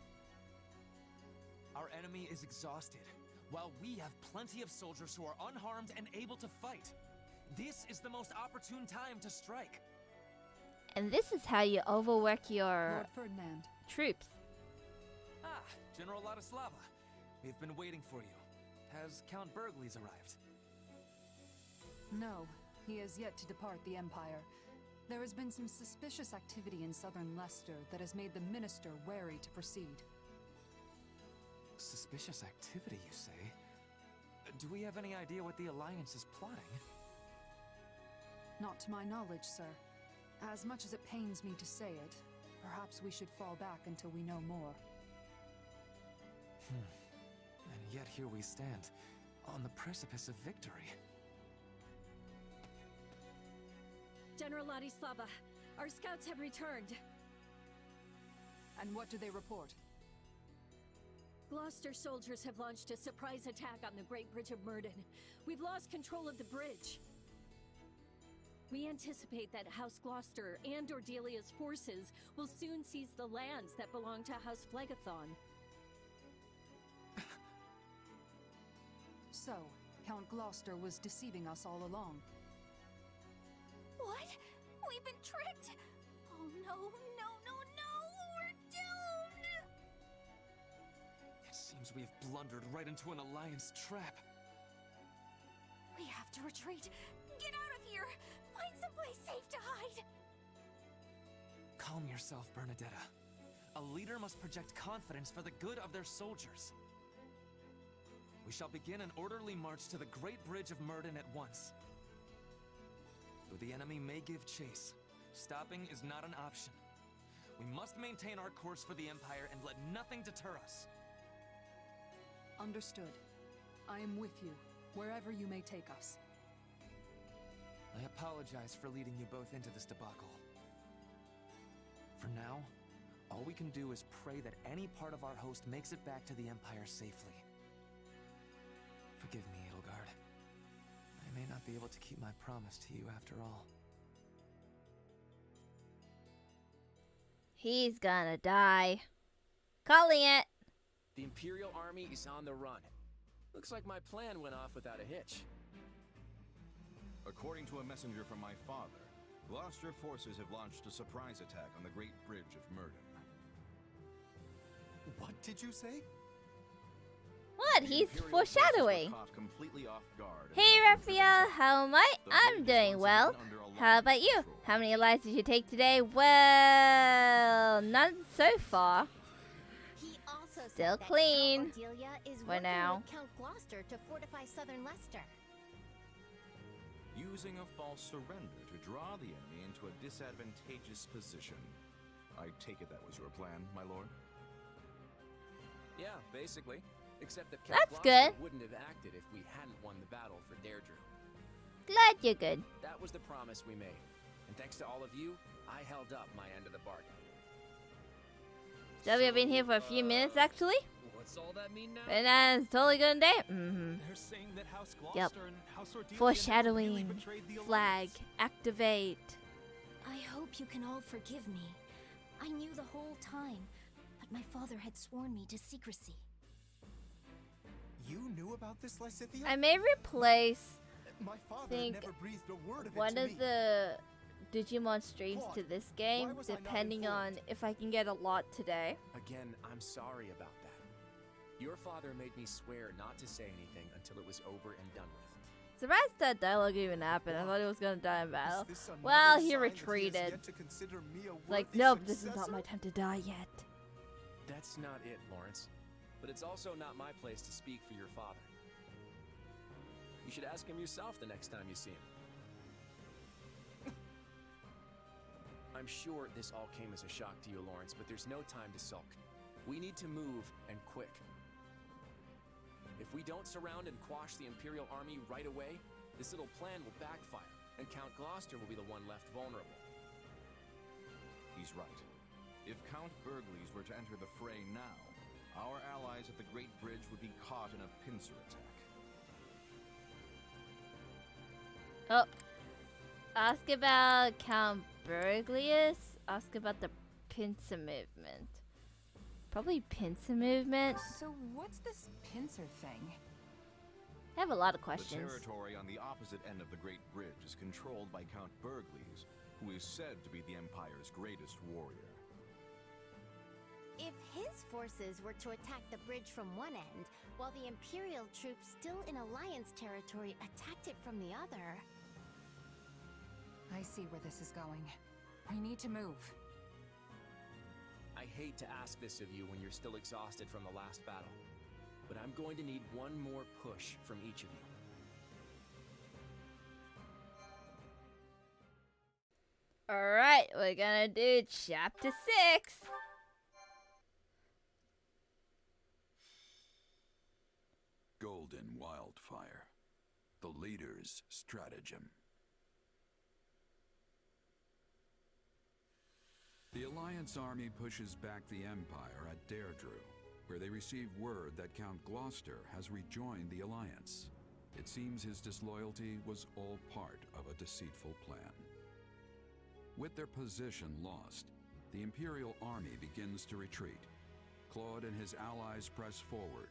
Our enemy is exhausted, while we have plenty of soldiers who are unharmed and able to fight. This is the most opportune time to strike. And this is how you overwork your Lord Ferdinand. Troops. Ah, General Ladislava. We've been waiting for you. Has Count Berkeley's arrived? No, he has yet to depart the Empire. There has been some suspicious activity in southern Leicester that has made the Minister wary to proceed. Suspicious activity, you say? Do we have any idea what the Alliance is plotting? Not to my knowledge, sir. As much as it pains me to say it, perhaps we should fall back until we know more. And yet here we stand, on the precipice of victory. General Ladislava, our scouts have returned. And what do they report? Gloucester soldiers have launched a surprise attack on the Great Bridge of Murden. We've lost control of the bridge. We anticipate that House Gloucester and Ordelia's forces will soon seize the lands that belong to House Phlegathon. So, Count Gloucester was deceiving us all along. What? We've been tricked? Oh no, no, no, no! We're doomed! It seems we have blundered right into an Alliance trap. We have to retreat. Get out of here! Find someplace safe to hide! Calm yourself, Bernadetta. A leader must project confidence for the good of their soldiers. We shall begin an orderly march to the Great Bridge of Murden at once. Though the enemy may give chase, stopping is not an option. We must maintain our course for the Empire and let nothing deter us. Understood. I am with you, wherever you may take us. I apologize for leading you both into this debacle. For now, all we can do is pray that any part of our host makes it back to the Empire safely. Forgive me, Edelgard. I may not be able to keep my promise to you after all. He's gonna die. Calling it. The Imperial Army is on the run. Looks like my plan went off without a hitch. According to a messenger from my father, Gloucester forces have launched a surprise attack on the Great Bridge of Murden. What did you say? What? He's foreshadowing. Caught completely off guard. Hey Raphael, how am I? I'm doing well. How about you? How many lives did you take today? Well, none so far. He also Still said that clean. Count Cordelia is For working now. with Count Gloucester to fortify southern Leicester. Using a false surrender to draw the enemy into a disadvantageous position. I take it that was your plan, my lord? Yeah, basically. Except that Count That's Gloucester good. wouldn't have acted if we hadn't won the battle for Deirdre. Glad you're good. That was the promise we made. And thanks to all of you, I held up my end of the bargain. So we've been here for a few minutes actually. What's all that mean now? And it's totally good day. Mm-hmm. They're saying that House Yep. Gloucester and House Ordelia really Foreshadowing. betrayed the Flag. Alliance. Activate. I hope you can all forgive me. I knew the whole time, but my father had sworn me to secrecy. You knew about this, Lysithea? I may replace My father think never breathed a word of it one to of me. the Digimon streams Claude, to this game, why was I not depending on informed? if I can get a lot today. Again, I'm sorry about that. Your father made me swear not to say anything until it was over and done with. Surprised that dialogue even happened. I thought he was gonna die in battle. Is this another Well, he sign that has retreated. yet to consider me a Like, worthy nope, this is not successor? my time to die yet. That's not it, Lawrence. But it's also not my place to speak for your father. You should ask him yourself the next time you see him. I'm sure this all came as a shock to you, Lawrence, but there's no time to sulk. We need to move, and quick. If we don't surround and quash the Imperial Army right away, this little plan will backfire, and Count Gloucester will be the one left vulnerable. He's right. If Count Burgleys were to enter the fray now, our allies at the Great Bridge would be caught in a pincer attack. Oh. Ask about Count Burglius. Ask about the pincer movement. Probably pincer movement. So what's this pincer thing? I have a lot of The questions. territory on the opposite end of the Great Bridge is controlled by Count Burgleys, who is said to be the Empire's greatest warrior. If his forces were to attack the bridge from one end, while the Imperial troops still in Alliance territory attacked it from the other... I see where this is going. We need to move. I hate to ask this of you when you're still exhausted from the last battle, but I'm going to need one more push from each of you. Alright, we're gonna do chapter 6. Golden Wildfire. The Leader's Stratagem. The Alliance army pushes back the Empire at Deirdre, where they receive word that Count Gloucester has rejoined the Alliance. It seems his disloyalty was all part of a deceitful plan. With their position lost, the Imperial army begins to retreat. Claude and his allies press forward,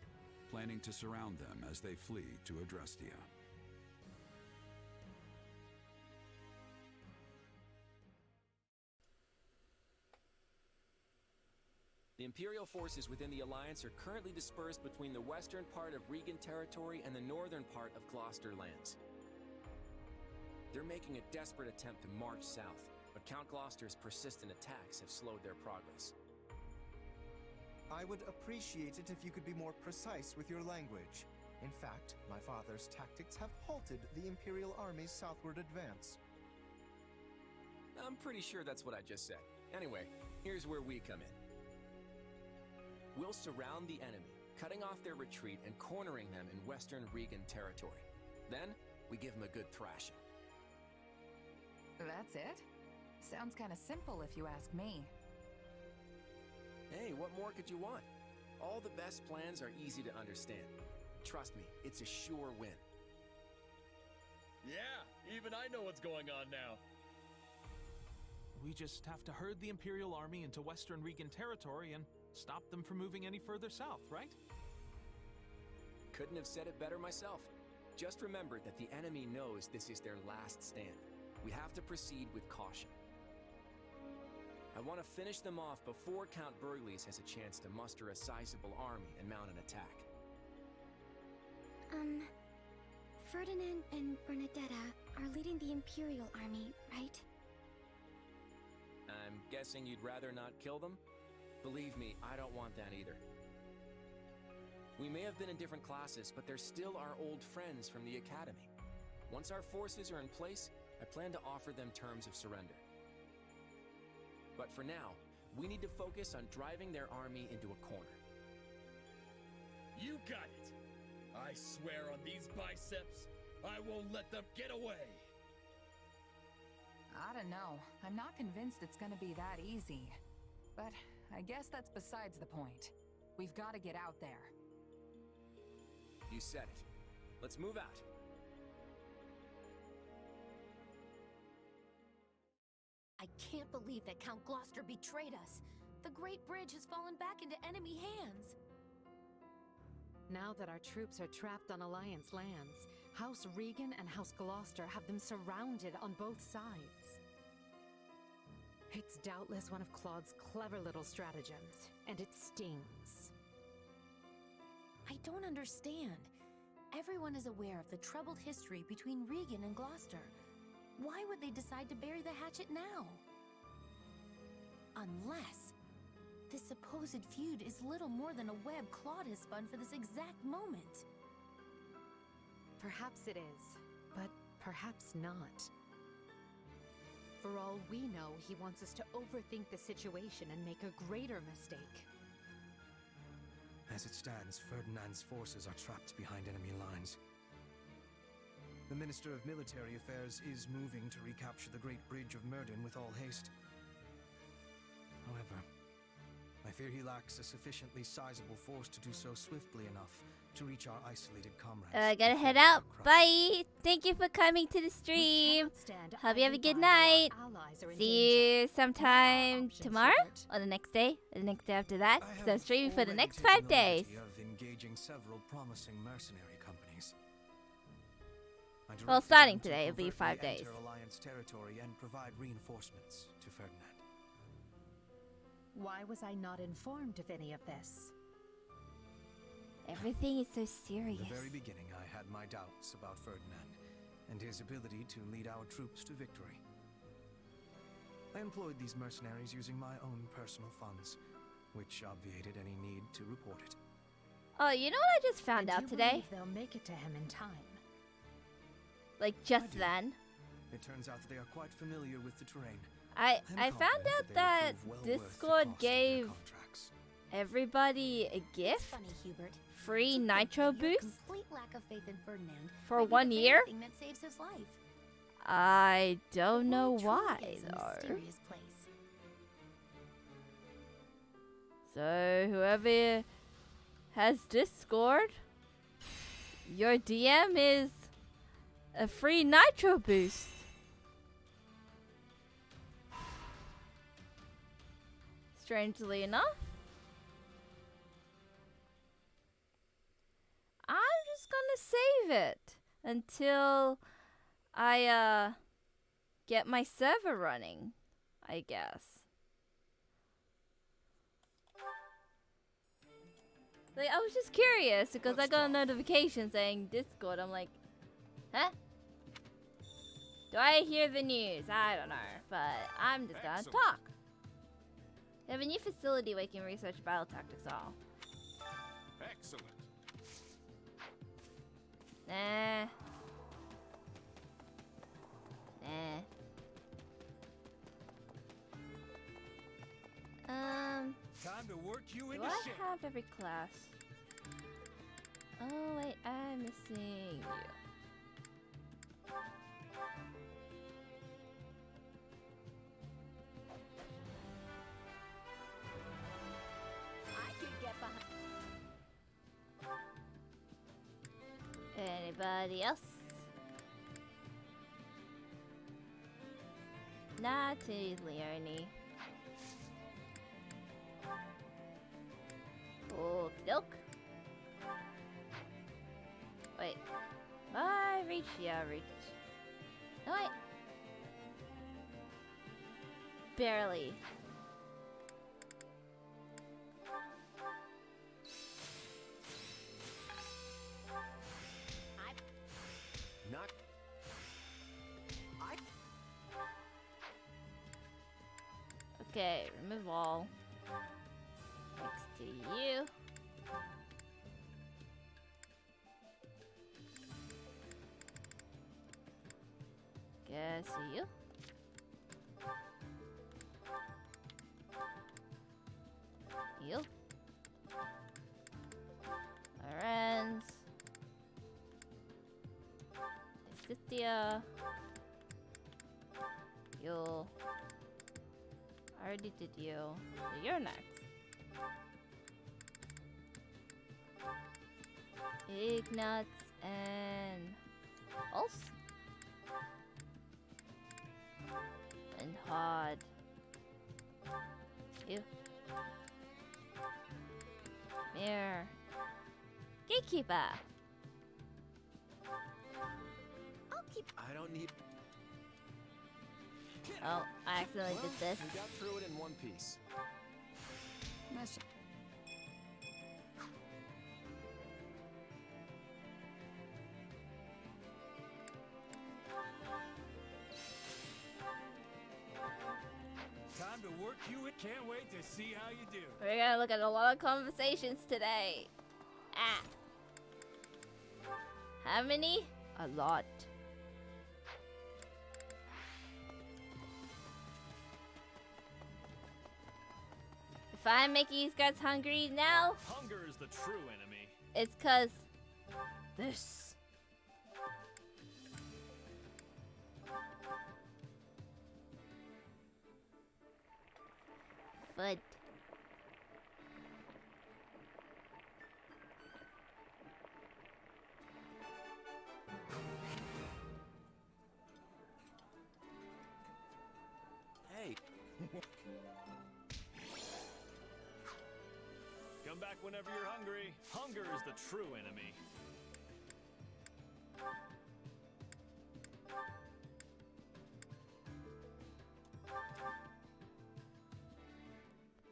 planning to surround them as they flee to Adrestia. The Imperial forces within the Alliance are currently dispersed between the western part of Regan territory and the northern part of Gloucester lands. They're making a desperate attempt to march south, but Count Gloucester's persistent attacks have slowed their progress. I would appreciate it if you could be more precise with your language. In fact, my father's tactics have halted the Imperial Army's southward advance. I'm pretty sure that's what I just said. Anyway, here's where we come in. We'll surround the enemy, cutting off their retreat and cornering them in western Regan territory. Then, we give them a good thrashing. That's it? Sounds kind of simple if you ask me. Hey, what more could you want? All the best plans are easy to understand. Trust me, it's a sure win. Yeah, even I know what's going on now. We just have to herd the Imperial army into western Regan territory and stop them from moving any further south, right? Couldn't have said it better myself. Just remember that the enemy knows this is their last stand. We have to proceed with caution. I want to finish them off before Count Burgles has a chance to muster a sizable army and mount an attack. Ferdinand and Bernadetta are leading the Imperial army, right? I'm guessing you'd rather not kill them? Believe me, I don't want that either. We may have been in different classes, but they're still our old friends from the Academy. Once our forces are in place, I plan to offer them terms of surrender. But for now, we need to focus on driving their army into a corner. You got it! I swear on these biceps, I won't let them get away! I don't know. I'm not convinced it's gonna be that easy. But I guess that's besides the point. We've got to get out there. You said it. Let's move out. I can't believe that Count Gloucester betrayed us. The Great Bridge has fallen back into enemy hands. Now that our troops are trapped on Alliance lands, House Regan and House Gloucester have them surrounded on both sides. It's doubtless one of Claude's clever little stratagems, and it stings. I don't understand. Everyone is aware of the troubled history between Regan and Gloucester. Why would they decide to bury the hatchet now? Unless this supposed feud is little more than a web Claude has spun for this exact moment. Perhaps it is, but perhaps not. For all we know, he wants us to overthink the situation and make a greater mistake. As it stands, Ferdinand's forces are trapped behind enemy lines. The Minister of Military Affairs is moving to recapture the Great Bridge of Murden with all haste. However, I fear he lacks a sufficiently sizable force to do so swiftly enough to reach our isolated comrades. Gotta head out. Bye. Thank you for coming to the stream. Hope you have a good night. See you sometime tomorrow or the next day or the next day after that. So I'm streaming for the next 5 days. Of engaging several promising mercenary companies. Well, starting today, it'll be 5 days. Enter Alliance territory and provide reinforcements to Ferdinand. Why was I not informed of any of this? Everything is so serious. From the very beginning, I had my doubts about Ferdinand and his ability to lead our troops to victory. I employed these mercenaries using my own personal funds, which obviated any need to report it. Oh, you know what I just found out today? They'll make it to him in time. Like just then. It turns out that they are quite familiar with the terrain. I found out that Discord gave everybody a gift. Funny, Hubert. Free nitro boost Complete lack of faith in Ferdinand for 1 year. That saves his life. I don't know why Is a though. mysterious place. So whoever has Discord, your DM is a free nitro boost. Strangely enough. I'm just gonna save it until I get my server running, I guess. Like, I was just curious because I got a notification saying Discord. I'm like, huh? Do I hear the news? I don't know, but I'm just gonna talk. They have a new facility where you can research battle tactics all. Excellent. Nah. Nah. Time to work you Do into I shape. have every class? Oh wait, I'm missing you. I could get behind. Anybody else? Not Leone. Oh, milk. Wait. I reach. Yeah, reach. No, wait. Barely. Not. Okay, remove all. Next to you. Guess you. You. Lorenz. Cynthia. You. I already did you. So you're next. Ignatz and Pulse. And Hod. You. Mirror. Gatekeeper. I'll keep. I don't need. Oh, I accidentally did this. We got through it in one piece. Time to work you. Can't wait to see how you do. We're gonna look at a lot of conversations today. Ah. How many? A lot. If I'm making you guys hungry now, Hunger is the true enemy. it's cause this. Food. Hey. Come back whenever you're hungry. Hunger is the true enemy.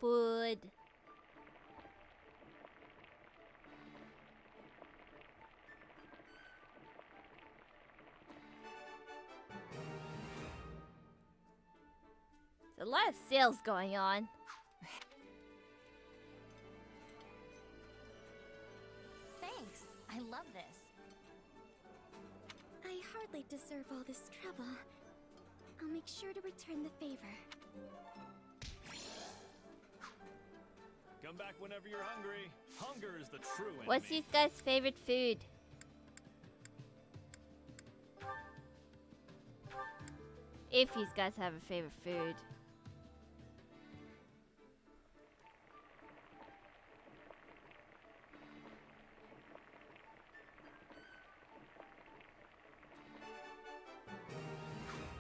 Food. There's a lot of sales going on. Thanks. I love this. I hardly deserve all this trouble. I'll make sure to return the favor. Come back whenever you're hungry. Hunger is the true enemy. What's you guys' favorite food? If you guys have a favorite food.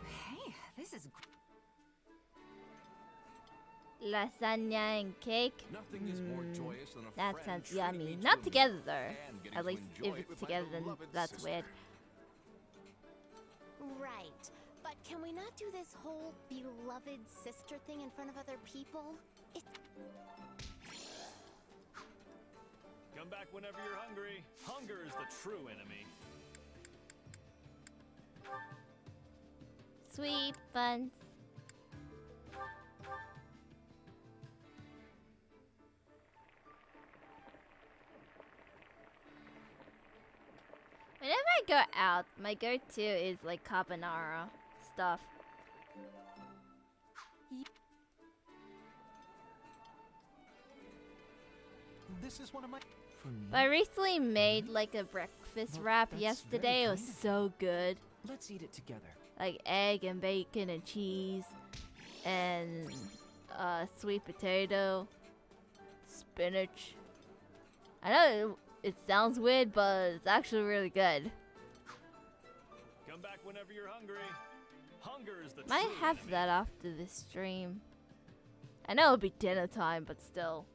Hey, this is Lasagna and cake. Nothing is more joyous than a That friend sounds treating yummy. me to Not a together meal though. and getting At to least enjoy if it it's with my together, then beloved that's sister. weird. Right. But can we not do this whole beloved sister thing in front of other people? It's... Come back whenever you're hungry. Hunger is the true enemy. Sweet buns. Whenever I go out, my go-to is like carbonara stuff. This is one of my. For me. But I recently made like a breakfast Well, wrap that's yesterday. It very was kind of so good. Let's eat it together. Like egg and bacon and cheese and sweet potato, spinach. I know it sounds weird, but it's actually really good. Come back whenever you're hungry. Hunger is the Might true have enemy. that after this stream. I know it'll be dinner time, but still.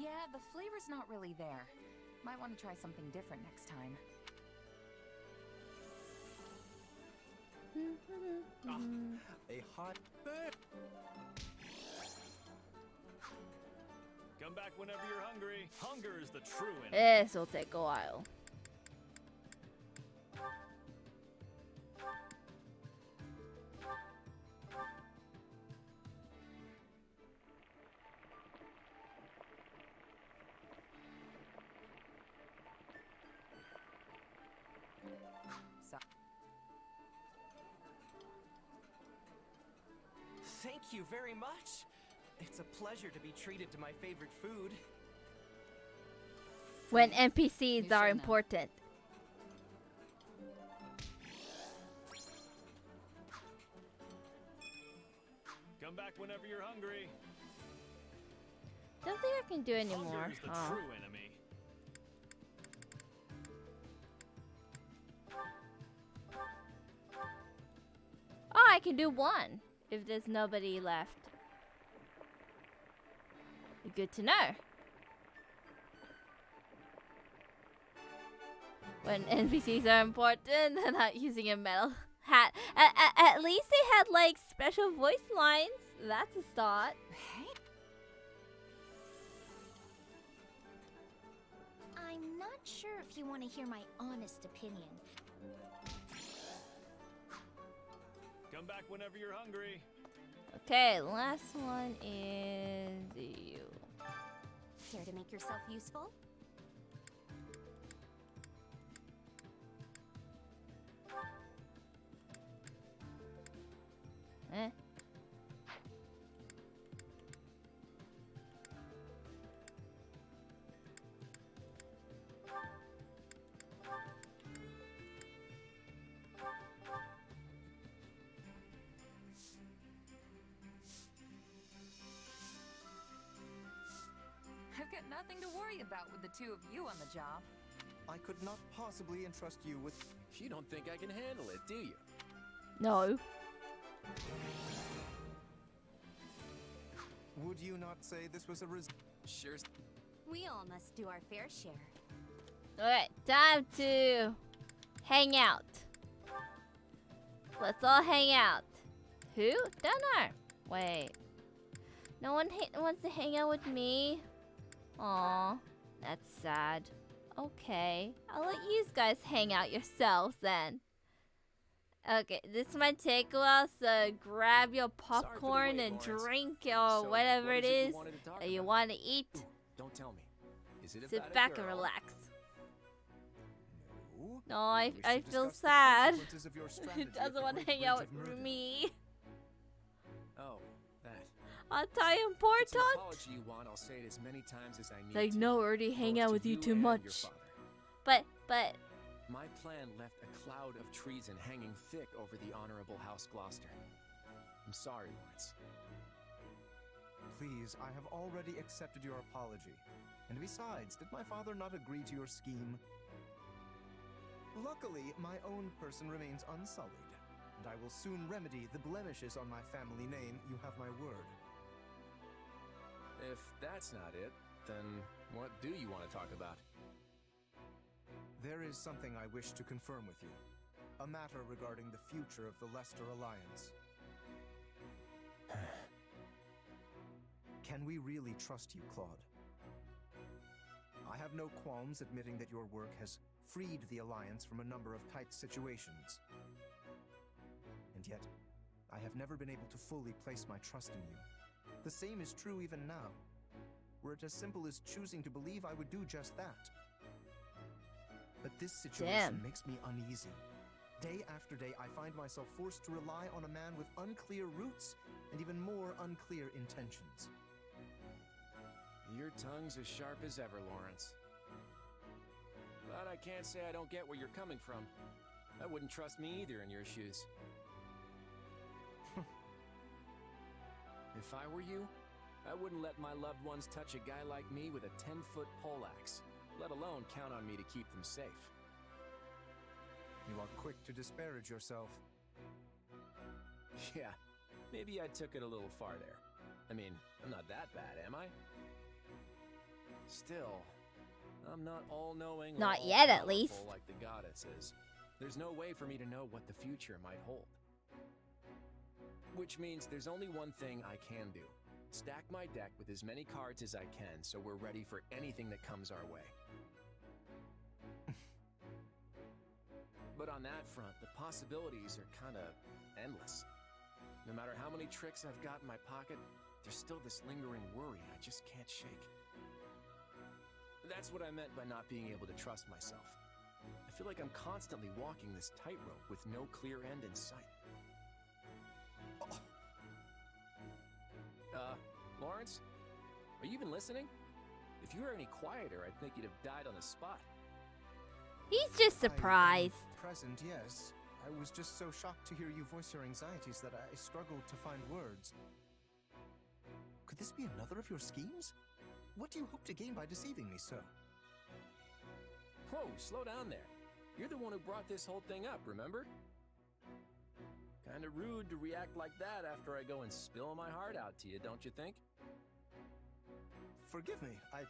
Yeah, the flavor's not really there. Might want to try something different next time. A hot Come back whenever you're hungry. Hunger is the true enemy. This will take a while. So Thank you very much. It's a pleasure to be treated to my favorite food. When NPCs You are should know. important. Come back whenever you're hungry. Don't think I can do anymore. Hunger is the Aw. true enemy. Oh, I can do one if there's nobody left. Good to know. When NPCs are important, they're not using a metal hat. At least they had like special voice lines. That's a start. hey, I'm not sure if you want to hear my honest opinion. Come back whenever you're hungry. Okay, last one is you. Care to make yourself useful? Eh? I've got nothing to worry about with the two of you on the job. I could not possibly entrust you with... You don't think I can handle it, do you? No. Would you not say this was a Sure. We all must do our fair share. Alright, time to hang out. Let's all hang out. Who? Don't know. Wait. No one wants to hang out with me? Aw, that's sad. Okay, I'll let you guys hang out yourselves then. Okay, this might take a while, so grab your popcorn and drink or whatever it is that you want to eat. Don't tell me. Is it Sit back and relax. No, I feel discuss the sad. consequences of your He strategy at doesn't the want to Great hang out Bridge of with Murder. me. Oh, that. I'll tell you It's an important. apology you want. I'll say it as many times as I need. Like, to. no, I already hang Both out to with you too and your much. father. But My plan left a cloud of treason hanging thick over the Honorable House Gloucester. I'm sorry, Lawrence. Please, I have already accepted your apology. And besides, did my father not agree to your scheme? Luckily, my own person remains unsullied, and I will soon remedy the blemishes on my family name. You have my word. If that's not it, then what do you want to talk about? There is something I wish to confirm with you. A matter regarding the future of the Leicester Alliance. Can we really trust you, Claude? I have no qualms admitting that your work has freed the Alliance from a number of tight situations. And yet, I have never been able to fully place my trust in you. The same is true even now. Were it as simple as choosing to believe, I would do just that. But this situation makes me uneasy. Day after day, I find myself forced to rely on a man with unclear roots and even more unclear intentions. Your tongue's as sharp as ever, Lawrence. But I can't say I don't get where you're coming from. I wouldn't trust me either in your shoes. If I were you, I wouldn't let my loved ones touch a guy like me with a 10-foot poleaxe, let alone count on me to keep them safe. You are quick to disparage yourself. Yeah, maybe I took it a little far there. I mean, I'm not that bad, am I? Still, I'm not all-knowing. Not yet, at all-powerful least. Like the goddess is. There's no way for me to know what the future might hold. Which means there's only one thing I can do. Stack my deck with as many cards as I can so we're ready for anything that comes our way. But on that front, the possibilities are kinda endless. No matter how many tricks I've got in my pocket, there's still this lingering worry I just can't shake. That's what I meant by not being able to trust myself. I feel like I'm constantly walking this tightrope with no clear end in sight. Lawrence? Are you even listening? If you were any quieter, I'd think you'd have died on the spot. he's just surprised. Present, yes. I was just so shocked to hear you voice your anxieties that I struggled to find words. Could this be another of your schemes? What do you hope to gain by deceiving me so? Whoa, slow down there. You're the one who brought this whole thing up, remember? Kinda rude to react like that after I go and spill my heart out to you, don't you think? Forgive me, I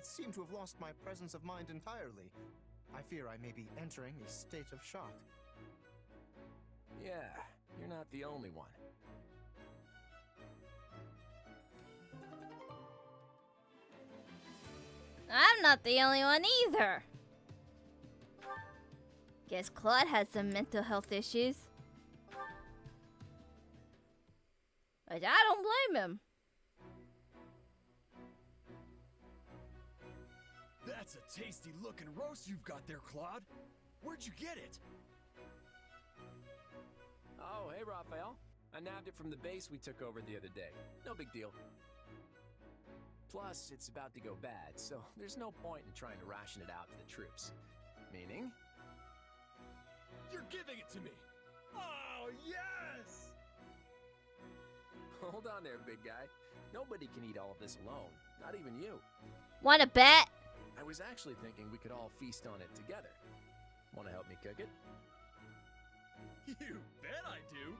seem to have lost my presence of mind entirely. I fear I may be entering a state of shock. Yeah, you're not the only one. I'm not the only one either. Guess Claude has some mental health issues. But I don't blame him. That's a tasty looking roast you've got there, Claude. Where'd you get it? Oh, hey, Raphael. I nabbed it from the base we took over the other day. No big deal. Plus, it's about to go bad, so there's no point in trying to ration it out to the troops. Meaning? You're giving it to me! Oh, yes! Hold on there, big guy. Nobody can eat all of this alone. Not even you. Wanna bet? I was actually thinking we could all feast on it together. Want to help me cook it? You bet I do.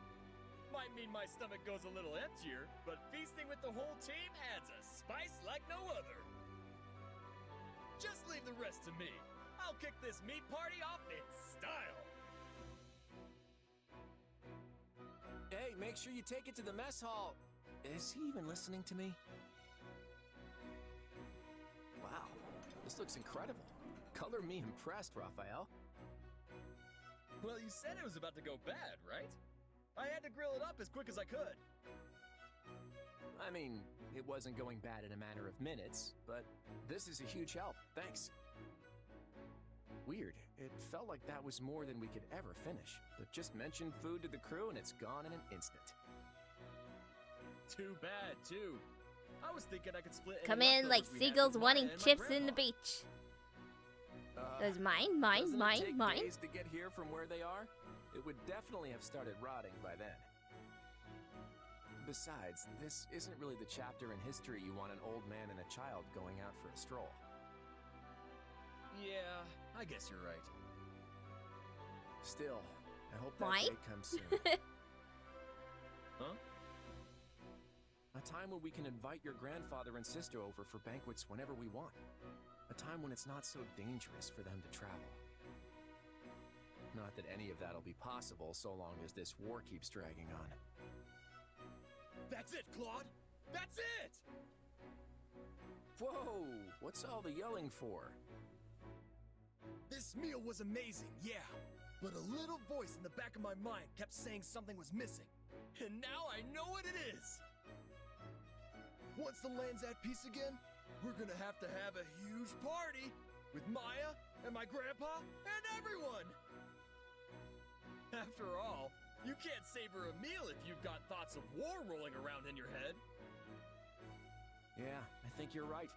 Might mean my stomach goes a little emptier, but feasting with the whole team adds a spice like no other. Just leave the rest to me. I'll kick this meat party off in style. Hey, make sure you take it to the mess hall. Is he even listening to me? Wow, this looks incredible. Color me impressed, Raphael. Well, you said it was about to go bad, right? I had to grill it up as quick as I could. I mean, it wasn't going bad in a matter of minutes, but this is a huge help. Thanks. Weird. It felt like that was more than we could ever finish. But just mention food to the crew and it's gone in an instant. Too bad, too. I was thinking I could split any Come in like leftovers we had seagulls with wanting Maya and my chips in the grandpa. beach. There's mine, mine, Doesn't mine, it take mine. days to get here from where they are? It would definitely have started rotting by then. Besides, this isn't really the chapter in history you want an old man and a child going out for a stroll. Yeah, I guess you're right. Still, I hope that Why? day comes soon. Huh? A time when we can invite your grandfather and sister over for banquets whenever we want. A time when it's not so dangerous for them to travel. Not that any of that'll be possible so long as this war keeps dragging on. That's it, Claude! That's it! Whoa! What's all the yelling for? This meal was amazing, yeah. But a little voice in the back of my mind kept saying something was missing. And now I know what it is! Once the land's at peace again, we're gonna have a huge party! With Maya, and my grandpa, and everyone! After all, you can't savor a meal if you've got thoughts of war rolling around in your head. Yeah, I think you're right.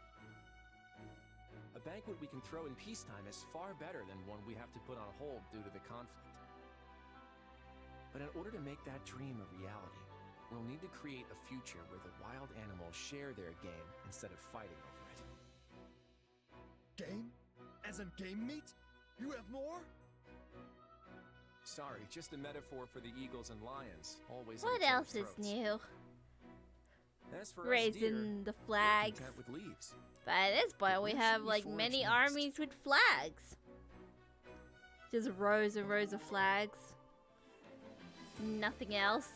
A banquet we can throw in peacetime is far better than one we have to put on hold due to the conflict. But in order to make that dream a reality, we'll need to create a future where the wild animals share their game instead of fighting over it. Game? As in game meat? You have more? Sorry, just a metaphor for the eagles and lions, always What at each else other's is throats. new? As for us Raising deer, the we're flags. content with leaves. But at this point, we Where have should we like forage many next? armies with flags. Just rows and rows of flags. Nothing else.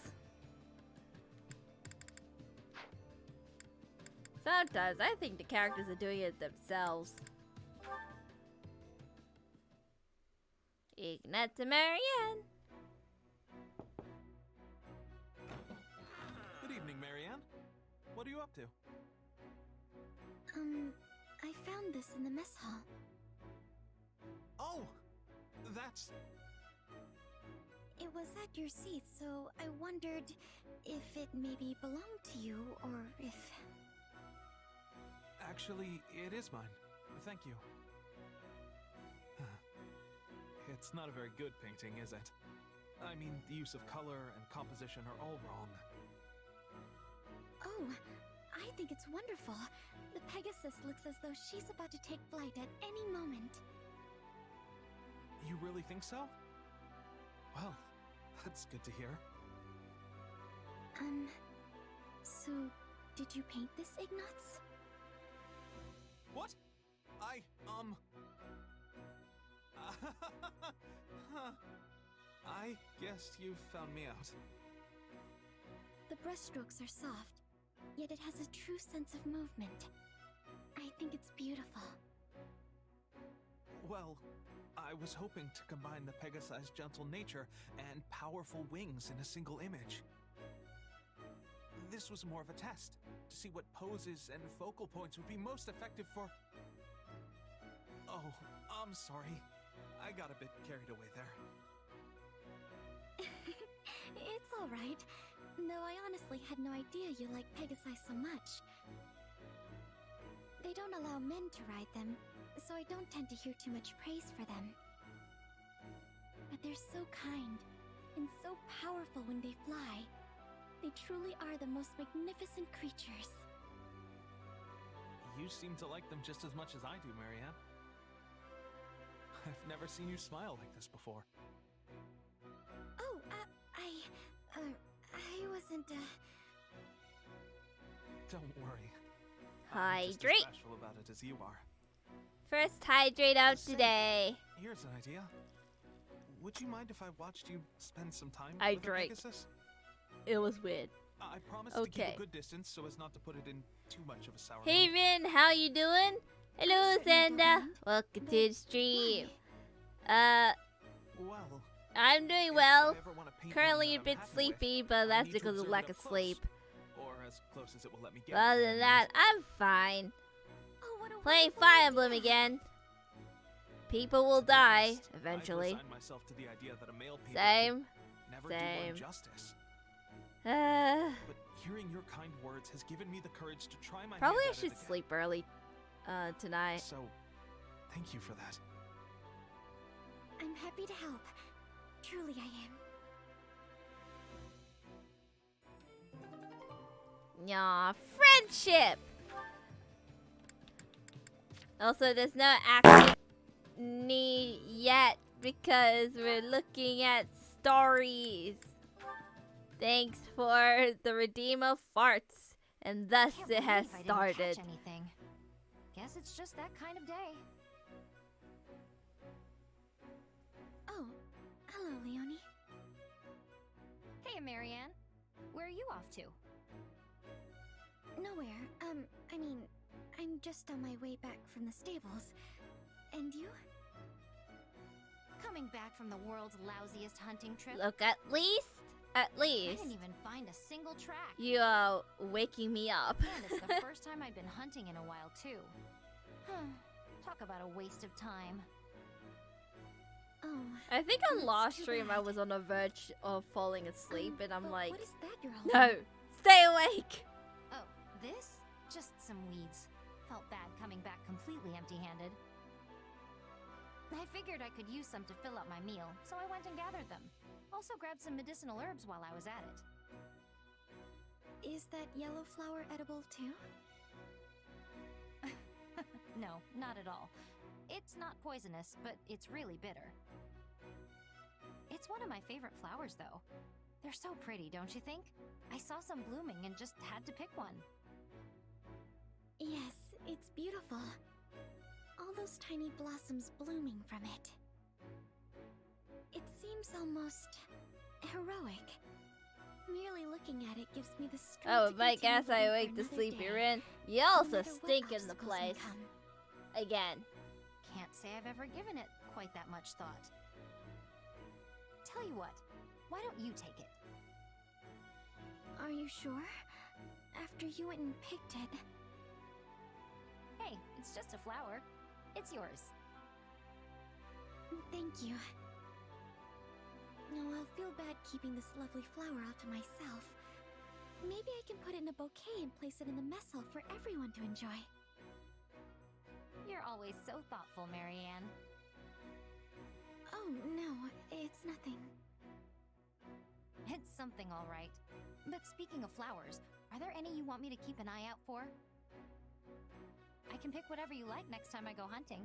Sometimes I think the characters are doing it themselves. Ignat to Marianne. Good evening, Marianne. What are you up to? I found this in the mess hall. Oh, that's... It was at your seat, so I wondered if it maybe belonged to you, or if... Actually, it is mine. Thank you. It's not a very good painting, is it? I mean, the use of color and composition are all wrong. Oh, I think it's wonderful. The Pegasus looks as though she's about to take flight at any moment. You really think so? Well, that's good to hear. So, did you paint this, Ignatz? What? I guess you found me out. The brushstrokes are soft, yet it has a true sense of movement. I think it's beautiful. Well, I was hoping to combine the Pegasus' gentle nature and powerful wings in a single image. This was more of a test, to see what poses and focal points would be most effective for... Oh, I'm sorry. I got a bit carried away there. It's alright, though I honestly had no idea you like Pegasi so much. They don't allow men to ride them, so I don't tend to hear too much praise for them. But they're so kind, and so powerful when they fly. They truly are the most magnificent creatures. You seem to like them just as much as I do, Marianne. I've never seen you smile like this before. Oh, I wasn't, Don't worry. I'm just as Hydrate. bashful about it as you are. First hydrate out Say, today. Here's an idea. Would you mind if I watched you spend some time I with a drank. Pegasus? It was weird. I promise to keep Okay. a good distance so as not to put it in too much of a sour Hey mood. Rin, how you doing? Hello, Xanda. Welcome to the stream. Well, I'm doing if well. I ever wanna paint Currently a one that I'm bit happy sleepy, with, but I that's need to because of observe lack it of up close, sleep. or as close as it will let me get. But other than that, I'm fine. Oh, what a Playing wonderful Fire Emblem idea. again. People will To be die honest, eventually. I've resigned myself to the idea that a male painter Same. could never do Same. one justice. Uh, But hearing your kind words has given me the courage to try my probably I hand at should it again. sleep early tonight. So, thank you for that. I'm happy to help. Truly I am. Aw, friendship! Also, there's no action need yet because we're looking at stories. Thanks for the Redeemer farts. And thus Can't it has believe I didn't started. catch anything. Guess it's just that kind of day. Oh, hello, Leonie. Hey, Marianne. Where are you off to? Nowhere. I mean, I'm just on my way back from the stables. And you? Coming back from the world's lousiest hunting trip. Look, at least, I didn't even find a single track. you are waking me up. And it's the first time I've been hunting in a while, too. Talk about a waste of time. Oh. I think on that's last too stream I bad. was on the verge of falling asleep and I'm but like, what is that you're holding? no, stay awake. Oh, this? Just some weeds. Felt bad coming back completely empty-handed. I figured I could use some to fill up my meal, so I went and gathered them. Also grabbed some medicinal herbs while I was at it. Is that yellow flower edible too? No, not at all. It's not poisonous, but it's really bitter. It's one of my favorite flowers, though. They're so pretty, don't you think? I saw some blooming and just had to pick one. Yes, it's beautiful. All those tiny blossoms blooming from it. It seems almost heroic. Merely looking at it gives me the strength Oh, to my continue guess I living wake for to another sleep day, you're in. You no also matter what stink in the obstacles may place. come. Again. Can't say I've ever given it quite that much thought. Tell you what, why don't you take it? Are you sure? After you went and picked it. Hey, it's just a flower. It's yours. Thank you. No, I'll feel bad keeping this lovely flower all to myself. Maybe I can put it in a bouquet and place it in the mess hall for everyone to enjoy. You're always so thoughtful, Marianne. Oh, no, it's nothing. It's something, all right. But speaking of flowers, are there any you want me to keep an eye out for? I can pick whatever you like next time I go hunting.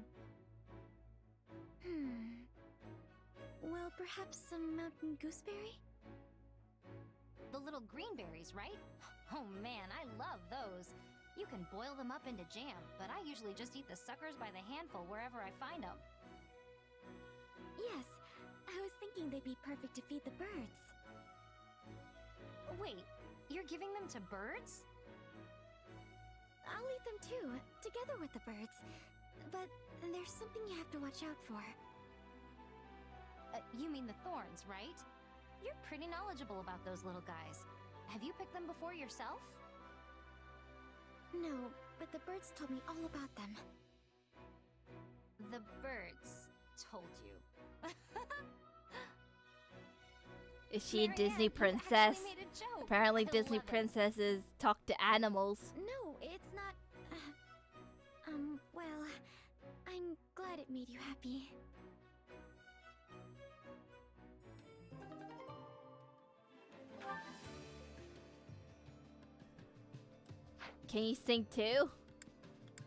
Well, perhaps some mountain gooseberry? The little green berries, right? Oh man, I love those. You can boil them up into jam, but I usually just eat the suckers by the handful wherever I find them. Yes, I was thinking they'd be perfect to feed the birds. Wait, you're giving them to birds? I'll eat them too, together with the birds. But there's something you have to watch out for. You mean the thorns, right? You're pretty knowledgeable about those little guys. Have you picked them before yourself? No, but the birds told me all about them. The birds told you. Is she a Marianne, Disney you princess? actually made a joke. Apparently I Disney love it. princesses talk to animals. No, it's not... well... I'm glad it made you happy. Can you sing too?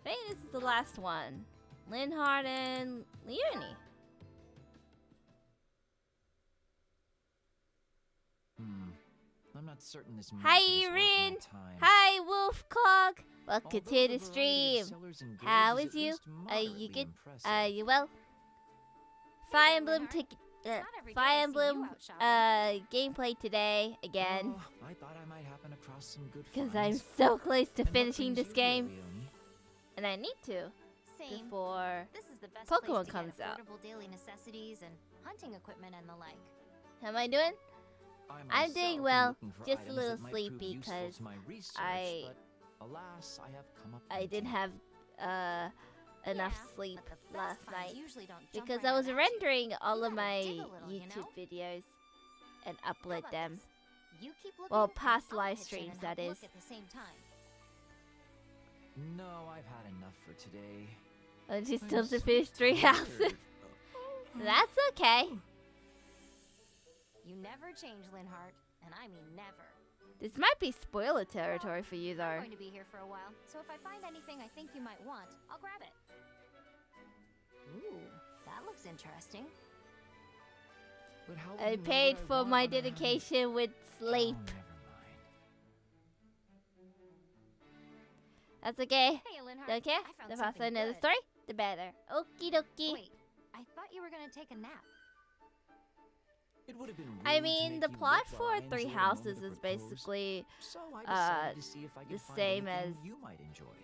I think this is the last one. Linhardt and Leonie. I'm not certain this Hi, market is worth my Rin. time. Hi, Wolfcog. Welcome Although to the the variety stream. of sellers and How goods is at you? least Are you moderately good? impressive. Are you well? Fire Emblem Fire Emblem gameplay today again. Oh, I thought I might happen across some good Because I'm finds. so close to And what finishing brings this you here, game. Leonie? And I need to Same. before This is the best Pokemon place to comes get out. affordable daily necessities and hunting equipment and the like. How am I doing? I'm myself doing am well. looking for Just a items little that might prove sleepy useful because to my research, I but alas, I have come up I didn't have enough Yeah, sleep but the best last finds night usually don't jump because right I was out at you. rendering all of gotta my dig a little, you YouTube know? videos and How upload about them. this? You keep looking, Well, and past I'll live pitch in streams, and that help is. look at the same time. No, I've had enough for today. And she I'm still to so finish 3 houses. tired. That's okay. You never change, Linhardt, and I mean never. This might be spoiler territory for you, though. I'm going to be here for a while, so if I find anything I think you might want, I'll grab it. Ooh, that looks interesting. But how will I you know paid what I for want my when I haven't- dedication with sleep. Oh, never mind. That's okay. Hey, Linhardt. Okay? I found The faster I something know the good. story, the better. Okie dokie. Wait, I thought you were gonna take a nap. It would have been I rude to mean, make the you plot look while I for Three enjoyed a Houses moment of is repose. basically So I decided to see if I the could find same anything as you might enjoy.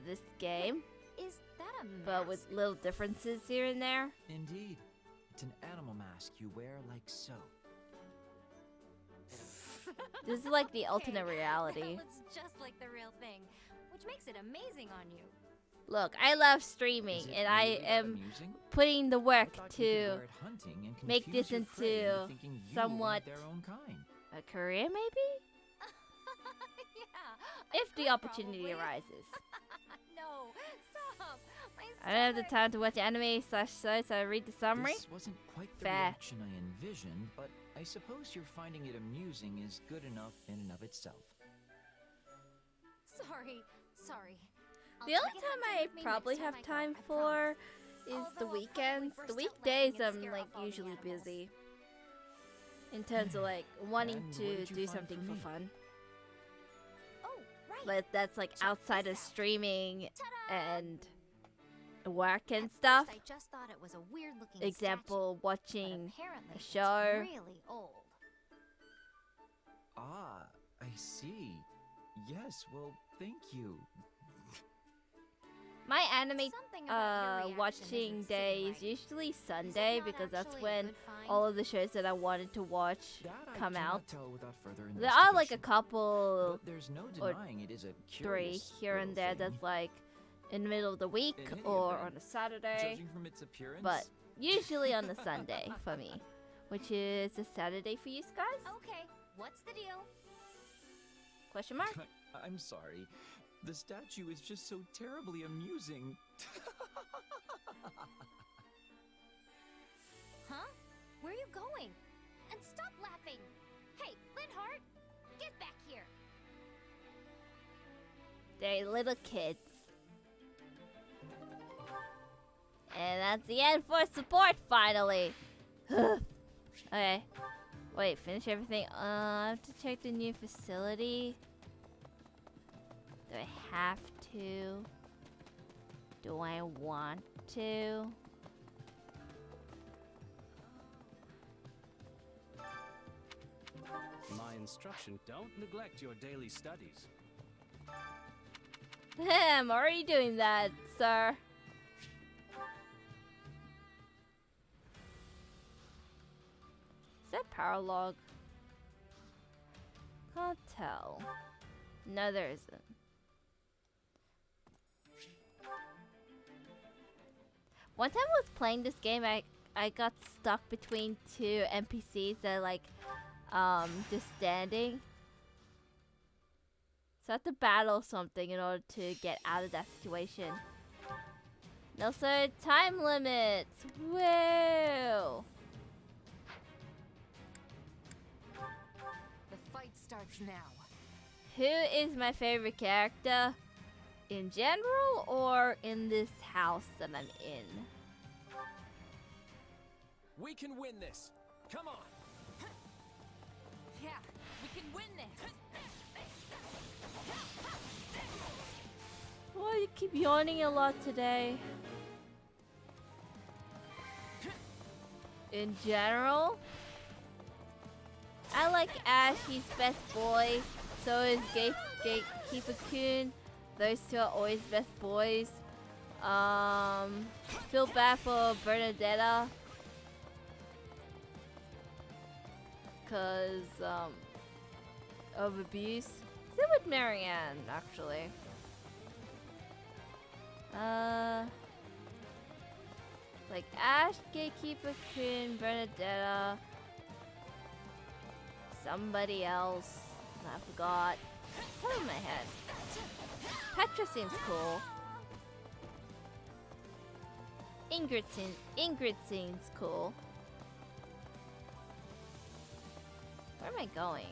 this game, Is that a mask? but with little differences here and there. Indeed. It's an animal mask you wear like so. This is like the alternate Okay, reality. That looks just like the real thing, which makes it amazing on you. Look, I love streaming, Is it and I really that am amusing? putting the I work thought you could to wear it hunting and make confuse this your prey into into thinking you were somewhat their own kind. a career, maybe? Yeah. If the could opportunity probably. arises. No, stop. My I don't have the stomach. time to watch anime / so I read the summary. This wasn't quite the Fair. reaction I envisioned, but I suppose you're finding it amusing is good enough in and of itself. Sorry. I'll The only take it time hunting I with me probably next have I go, time I for promise. is the Although I'll probably weekends. burst The out weekdays laughing and I'm scare like off all the usually animals. busy. In terms of like wanting And what to did you do find something for for me? fun. Oh, right. Like that's like Check outside this of out. streaming Ta-da! and work and At stuff. first, I just thought it was a weird-looking Example, statue, but watching apparently a it's show. really old. Ah, I see. Yes, well, thank you. My anime Something about your reaction watching isn't day sitting is right. usually Is it Sunday not because that's actually a when good find? all of the shows that I wanted to watch That I come cannot out. tell without further There are like a investigation. couple, But there's no or denying it is a 3 curious here and little there thing. that's like in the middle of the week In any or event, on a Saturday, Judging from its appearance, but usually on the Sunday for me, which is a Saturday for you guys? Okay, what's the deal? Question mark? I'm sorry. The statue is just so terribly amusing. Huh? Where are you going? And stop laughing! Hey, Linhardt, get back here! They're little kids. And that's the end for support finally. Okay. Wait, finish everything. I have to check the new facility. Do I have to? Do I want to? My instruction, don't neglect your daily studies. I'm already doing that, sir. Is that power log? Can't tell. No, there isn't. One time I was playing this game, I got stuck between 2 NPCs that are like, just standing. So I have to battle something in order to get out of that situation. And also, time limits! Woo! The fight starts now. Who is my favorite character? in general or in this house that I'm in? We can win this. Come on. Yeah, we can win this. Why you keep yawning a lot today? In general, I like Ash, he's best boy. So is Gatekeeper-kun. Those two are always best boys. Feel bad for Bernadetta. Cause of abuse. Same with Marianne, actually. Like Ash, Gatekeeper-kun, Bernadetta. Somebody else. I forgot. Top of my head. Petra seems cool. Ingrid seems cool. Where am I going?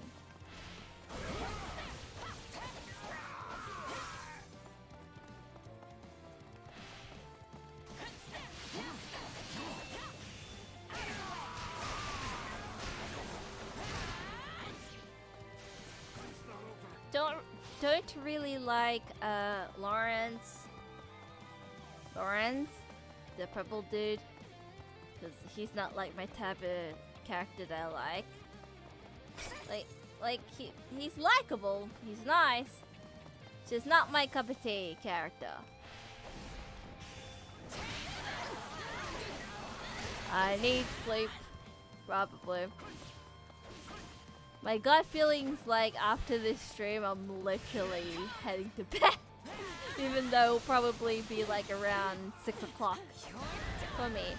Don't really like Lawrence, the purple dude, because he's not like my type of character that I like. Like he's likable, he's nice, just not my cup of tea character. I need sleep, probably. My gut feelings like after this stream I'm literally heading to bed. Even though it'll probably be like around 6 o'clock for me.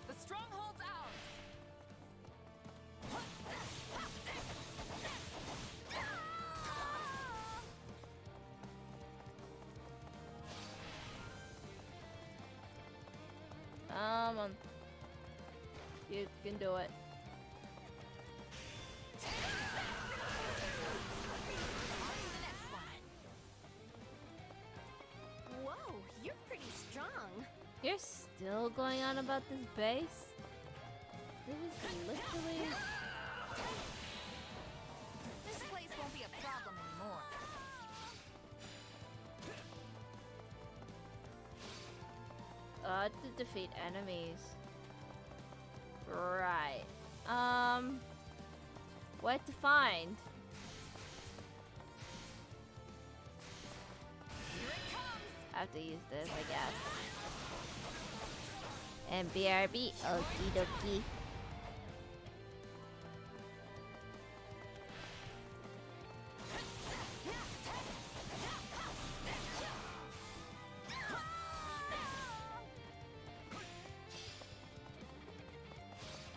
The stronghold's ours. You can do it. Whoa, you're pretty strong. You're still going on about this base? This is literally... This place won't be a problem anymore. To defeat enemies. Right. What to find? I have to use this, I guess. And BRB, okie dokie.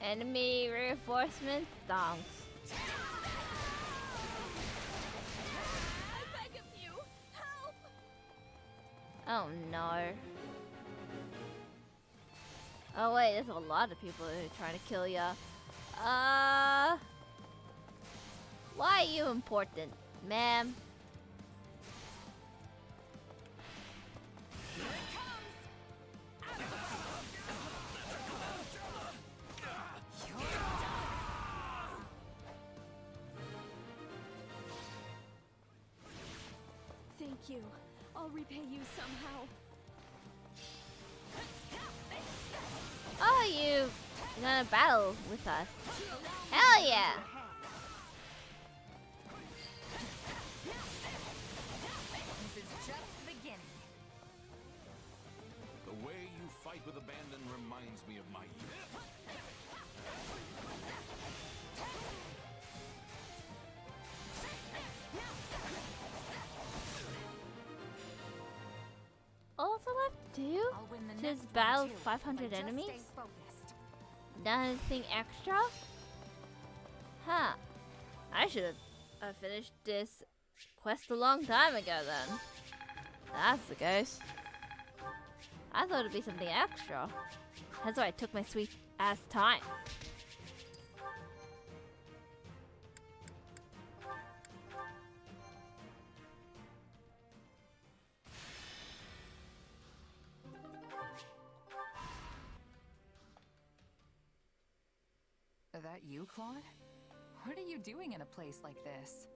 Enemy reinforcements, donks. I beg of you, help! Oh no. Oh wait, there's a lot of people who are trying to kill ya. Why are you important, ma'am? Thank you. I'll repay you somehow. Oh, you're gonna battle with us. Hell yeah! This is just the beginning. The way you fight with abandon reminds me of my youth. Also left two? I'll win the To next one battle too, 500 if I just enemies? stay focused. Nothing extra? Huh. I should have finished this quest a long time ago then. That's the case. I thought it'd be something extra. That's why I took my sweet ass time. that you, Claude? What are you doing in a place like this?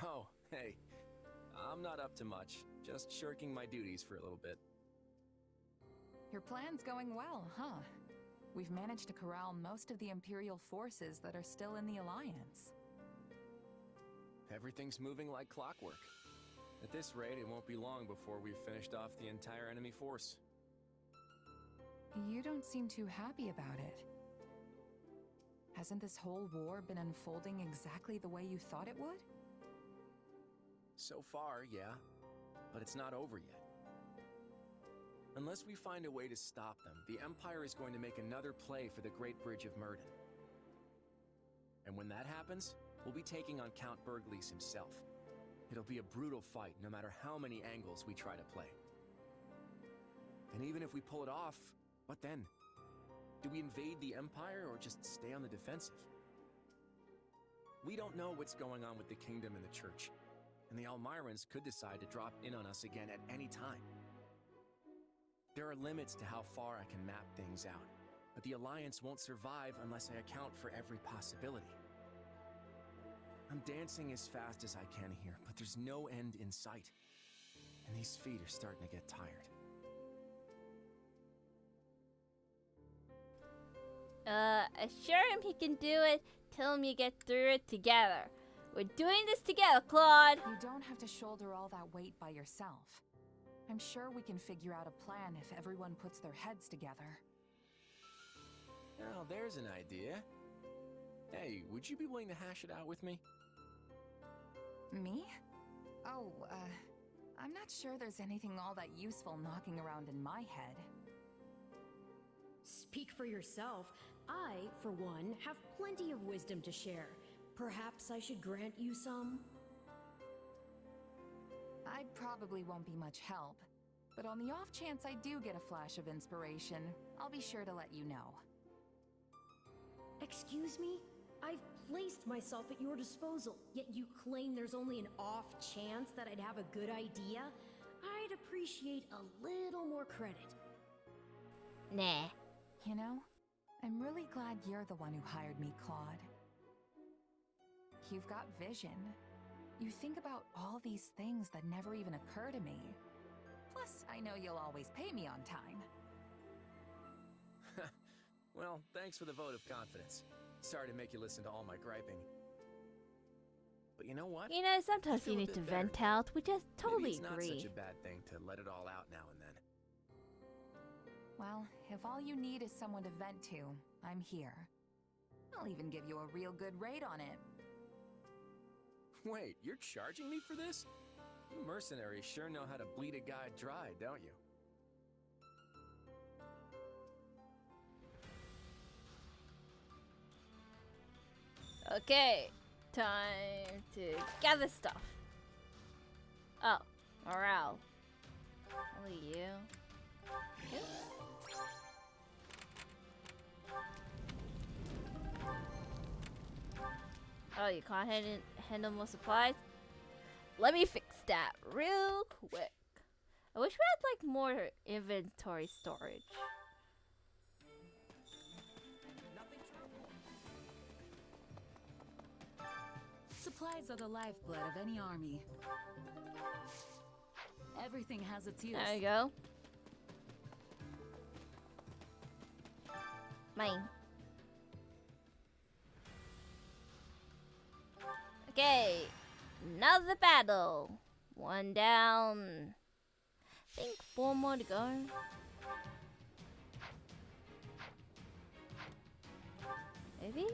Oh, hey. I'm not up to much. Just shirking my duties for a little bit. Your plan's going well, huh? We've managed to corral most of the Imperial forces that are still in the Alliance. Everything's moving like clockwork. At this rate, it won't be long before we've finished off the entire enemy force. You don't seem too happy about it. Hasn't this whole war been unfolding exactly the way you thought it would? So far, yeah. But it's not over yet. Unless we find a way to stop them, the Empire is going to make another play for the Great Bridge of Murden. And when that happens, we'll be taking on Count Berglies himself. It'll be a brutal fight, no matter how many angles we try to play. And even if we pull it off, what then? Do we invade the Empire or just stay on the defensive? We don't know what's going on with the Kingdom and the Church, and the Almirans could decide to drop in on us again at any time. There are limits to how far I can map things out, but the Alliance won't survive unless I account for every possibility. I'm dancing as fast as I can here, but there's no end in sight, and these feet are starting to get tired. Assure him he can do it. Tell him you get through it together. We're doing this together, Claude. You don't have to shoulder all that weight by yourself. I'm sure we can figure out a plan if everyone puts their heads together. Now, there's an idea. Hey, would you be willing to hash it out with me? Me? Oh, I'm not sure there's anything all that useful knocking around in my head. Speak for yourself. I, for one, have plenty of wisdom to share. Perhaps I should grant you some? I probably won't be much help, but on the off chance I do get a flash of inspiration, I'll be sure to let you know. Excuse me? I've placed myself at your disposal, yet you claim there's only an off chance that I'd have a good idea? I'd appreciate a little more credit. Nah. You know, I'm really glad you're the one who hired me, Claude. You've got vision. You think about all these things that never even occur to me. Plus, I know you'll always pay me on time. Well, thanks for the vote of confidence. Sorry to make you listen to all my griping. But you know what? You know, sometimes you need to vent out. We just totally Maybe it's not agree. such a bad thing to let it all out now and then. Well, if all you need is someone to vent to, I'm here. I'll even give you a real good rate on it. Wait, you're charging me for this? You mercenaries sure know how to bleed a guy dry, don't you? Okay, time to gather stuff. Oh, morale. Only you. Yep. Oh, you can't handle more supplies? Let me fix that real quick. I wish we had like more inventory storage. Supplies are the lifeblood of any army. Everything has its use. There you go. Mine. Okay, another battle. One down. I think 4 more to go. Maybe?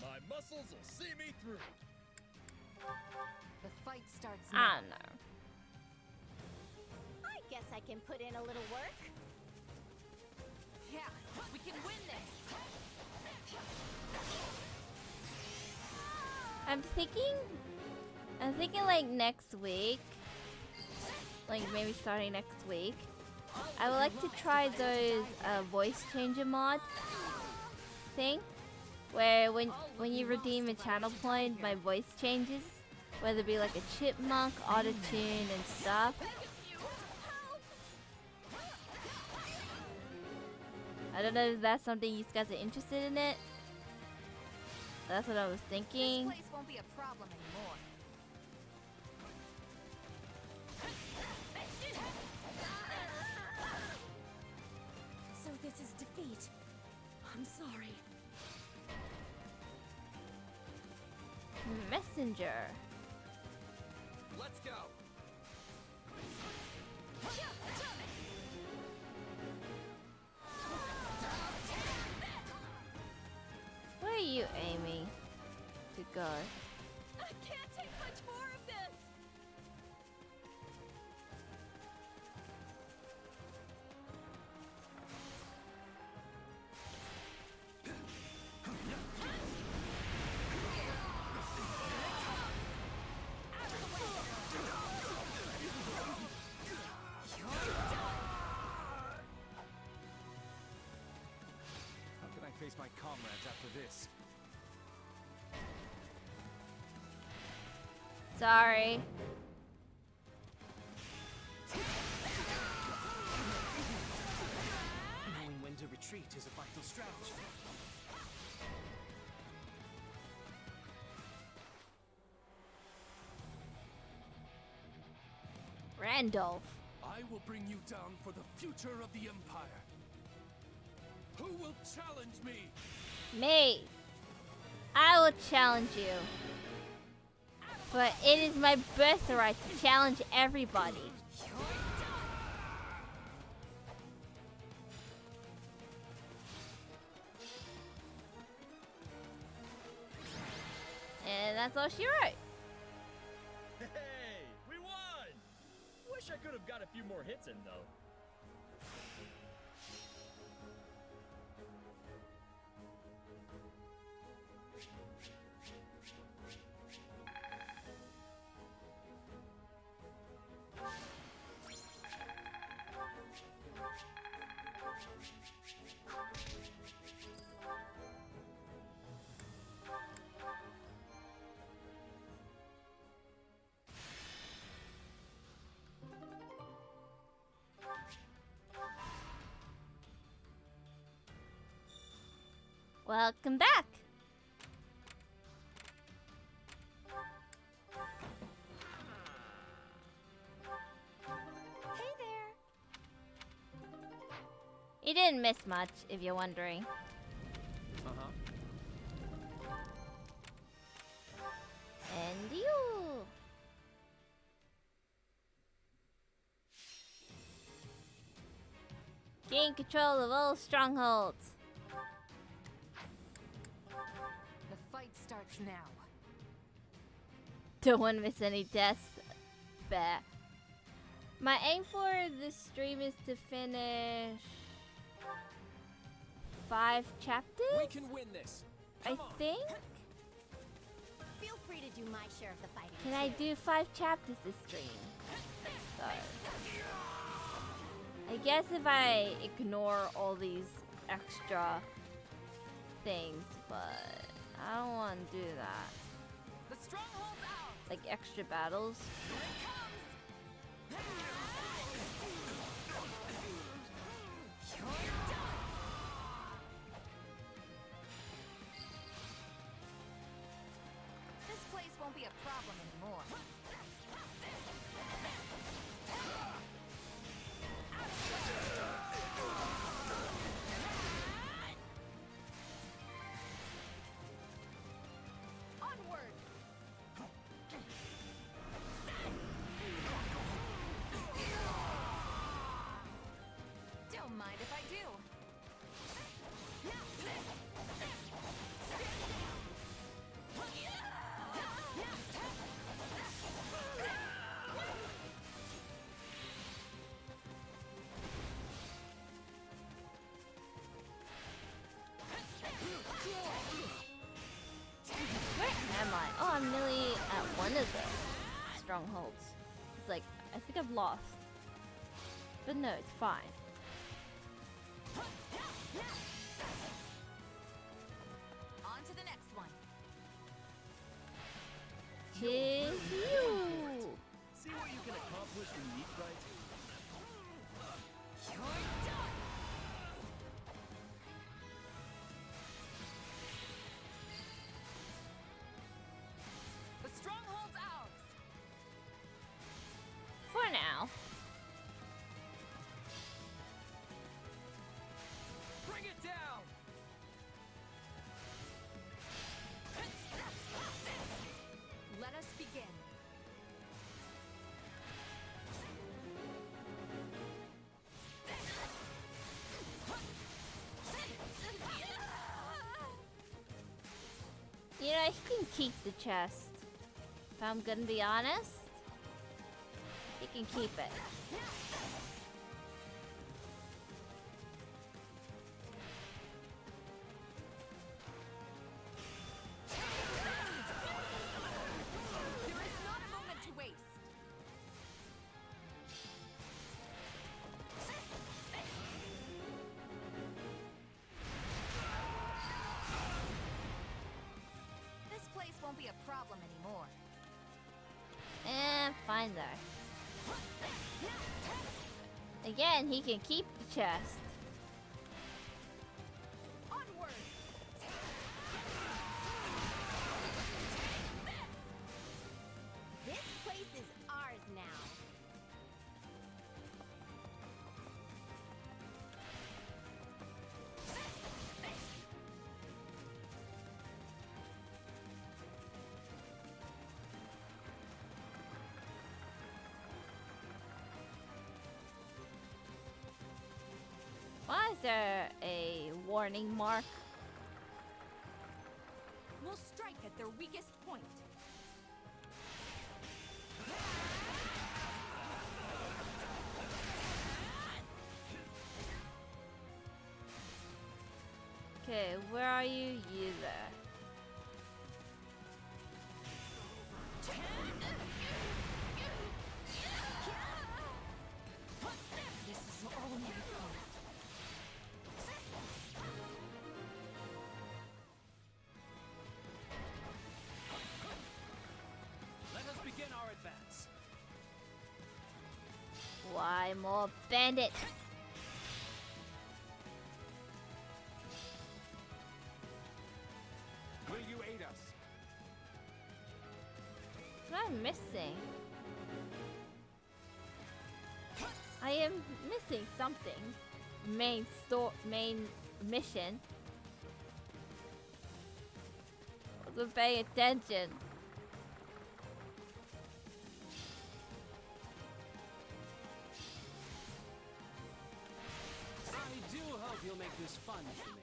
My muscles will see me through. The fight starts I now. don't know. I guess I can put in a little work. Yeah, we can win this. I'm thinking like next week, like maybe starting next week, I would like to try those voice changer mod thing, where when you redeem a channel point, my voice changes, whether it be like a chipmunk, auto-tune, and stuff. I don't know if that's something you guys are interested in it. That's what I was thinking. This place won't be a problem anymore. So this is defeat. I'm sorry. Messenger. Let's go. Where are you aiming to go? I can't take much more of this. How can I face my comrades after this? Sorry. Knowing when to retreat is a vital strategy. Randolph. I will bring you down for the future of the Empire. Who will challenge me? Me. I will challenge you. But it is my birthright to challenge everybody. And that's all she wrote. Hey, we won! Wish I could have got a few more hits in, though. Welcome back. Hey there. You didn't miss much, if you're wondering. And you. Gain control of all strongholds. The fight starts now. Don't want to miss any deaths. Fair. My aim for this stream is to finish 5 chapters. We can win this. I think. Feel free to do my share of the fighting. Can I do 5 chapters this stream? So, I guess if I ignore all these extra things, but I don't want to do that. The stronghold's out. Like extra battles. This place won't be a problem anymore. Onward. Don't mind if I do. Where am I? Oh, I'm nearly at one of the strongholds. It's like, I think I've lost. But no, it's fine. On to the next one. Cheers you! See what you can accomplish when you eat right? he can keep the chest. If I'm gonna be honest, he can keep it. There is not a moment to waste. This place won't be a problem anymore. Fine there. Again, he can keep the chest. Onward! This place is ours now. Why is there a warning mark? We'll strike at their weakest point. Okay, where are you? You there. This is all my fault. Let us begin our advance. Why more bandits? Will you aid us? What am I missing? I am missing something. Main mission. I wasn't paying attention. I do hope you'll make this fun for me.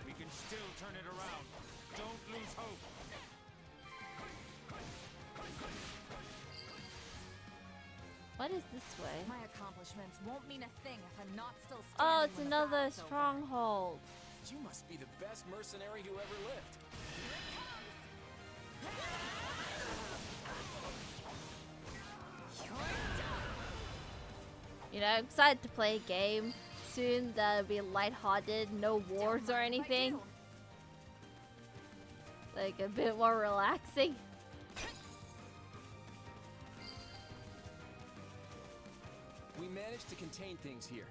We can still turn it around. Don't lose hope. What is this way? My accomplishments won't mean a thing if I'm not still standing. Oh, it's when the another battle's over. stronghold. You must be the best mercenary who ever lived. You know, I'm excited to play a game soon that'll be lighthearted, no wars or anything. Like a bit more relaxing. We managed to contain things here.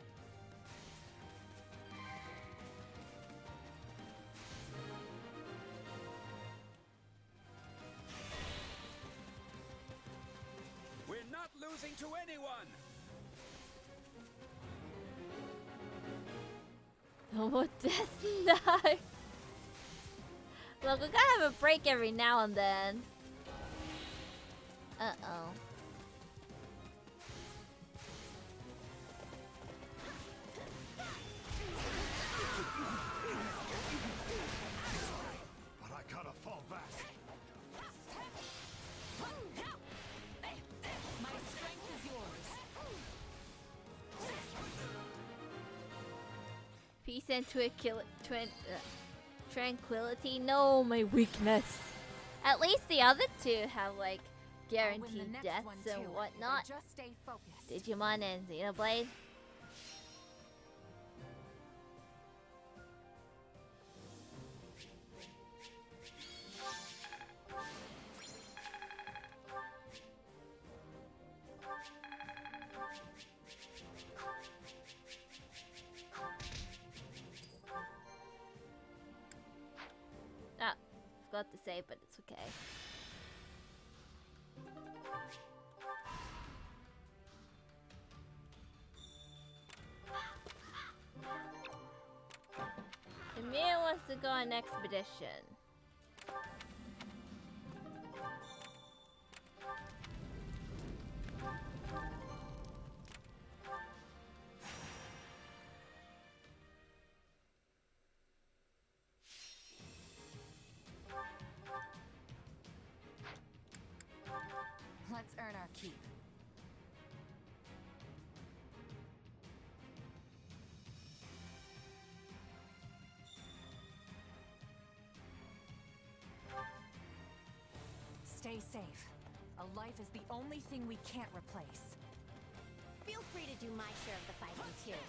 We're not losing to anyone. Oh, death no. Look, we gotta have a break every now and then. Uh-oh. But I gotta fall back. My strength is yours. Peace and tranquility. No, my weakness. At least the other two have like I'll win the guaranteed next deaths one, and too. whatnot. Just stay focused. Digimon and Xenoblade. Ah, forgot to say, but it's okay. Emir wants to go on expedition. Stay safe. A life is the only thing we can't replace. Feel free to do my share of the fighting too.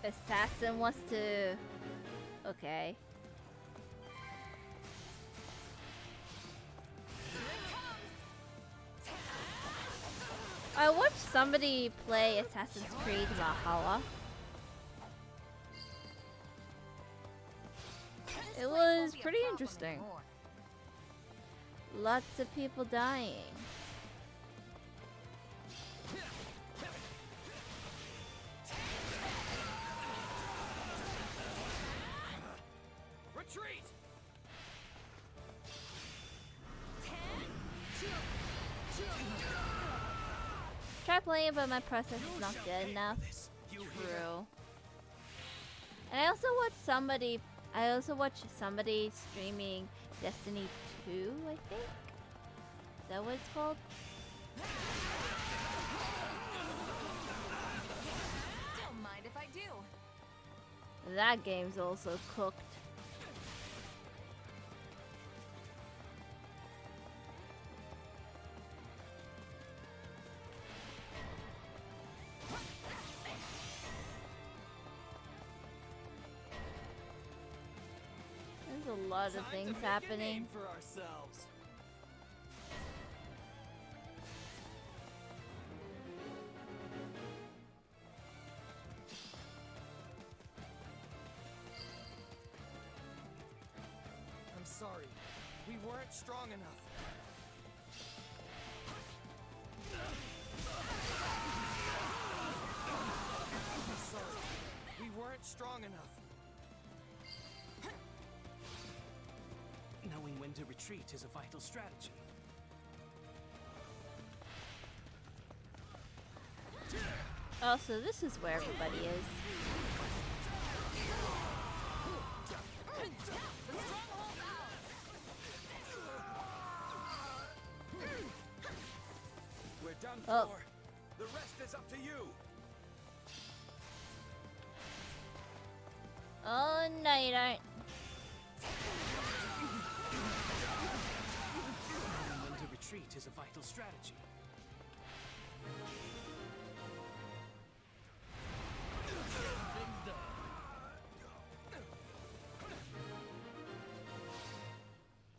Assassin wants to... Okay. I watched somebody play Assassin's Creed Valhalla. It was pretty interesting. Lots of people dying. Retreat! Try playing it, but my process is not good enough. True. And I also watched somebody streaming Destiny 2, I think. Is that what it's called? Don't mind if I do. That game's also cooked. There's a lot of things happening. For ourselves. I'm sorry. We weren't strong enough. I'm sorry. We weren't strong enough. Knowing when to retreat is a vital strategy. Oh, so this is where everybody is. We're done Oh. for. The rest is up to you. Oh, no you don't. Knowing when to retreat is a vital strategy.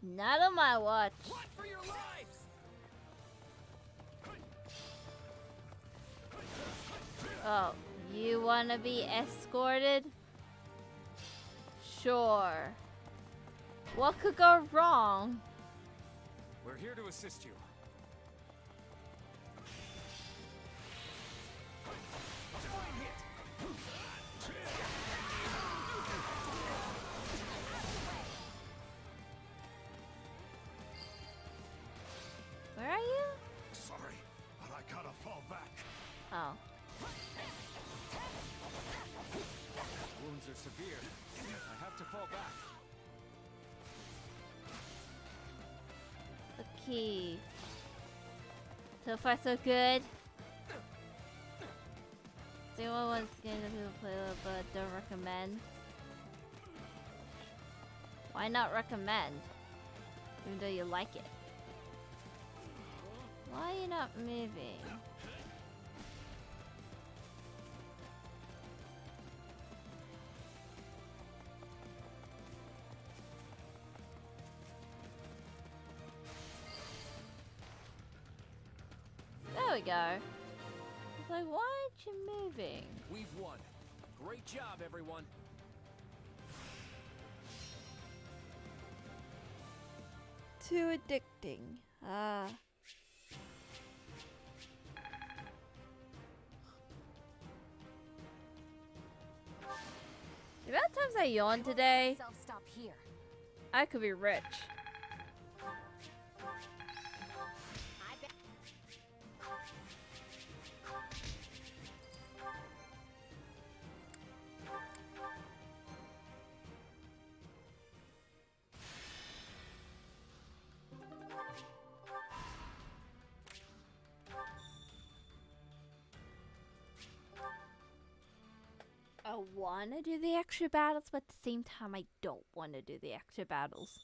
Not on my watch. What for your lives? Oh, you wanna be escorted? Sure. What could go wrong? We're here to assist you. Where are you? Sorry, but I gotta fall back. Oh. Wounds are severe. I have to fall back. Okay. So far, so good. So anyone wants games that people play with but don't recommend? Why not recommend? Even though you like it. Why are you not moving? There we go. It's like, why aren't you moving? We've won. Great job, everyone. Too addicting. Ah. The amount of times I yawned today, Stop here. I could be rich. I want to do the extra battles, but at the same time, I don't want to do the extra battles.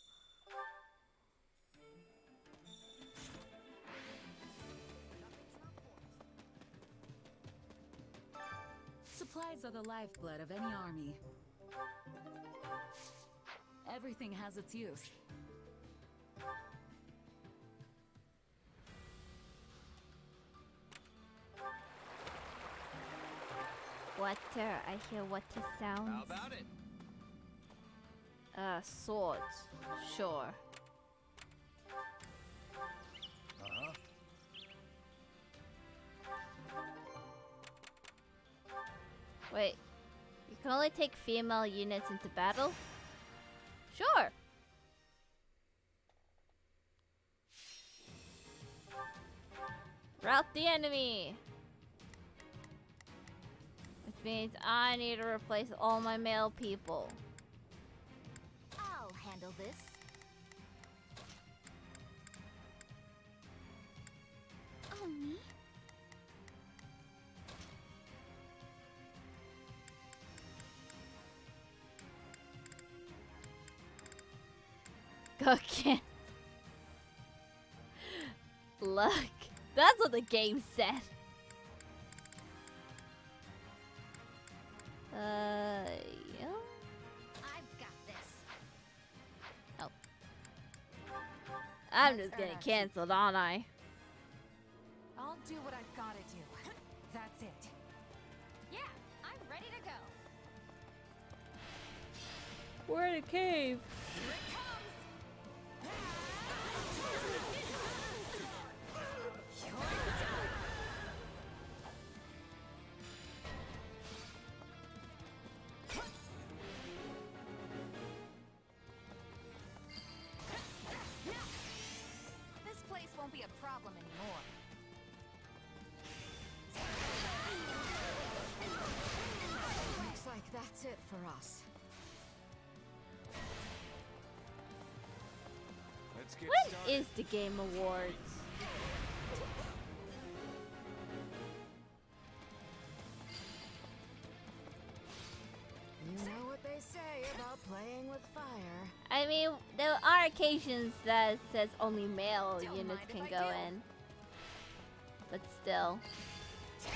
Supplies are the lifeblood of any army. Everything has its use. Water. I hear water sounds. How about it? Swords. Sure. Uh-huh. Wait. You can only take female units into battle? Sure. Rout the enemy. Which means I need to replace all my male people. I'll handle this. Oh, me? Okay. Look, that's what the game said. Yeah. I've got this. Oh. I'm just getting canceled, aren't I? I'll do what I've gotta do. That's it. Yeah, I'm ready to go. We're in a cave. Here it comes. This place won't be a problem anymore. Looks like that's it for us. Let's get When started. is the Game Awards? You know what they say about playing with fire. I mean, there are occasions that it says only male Don't units mind if can I go do. in. But still. Shall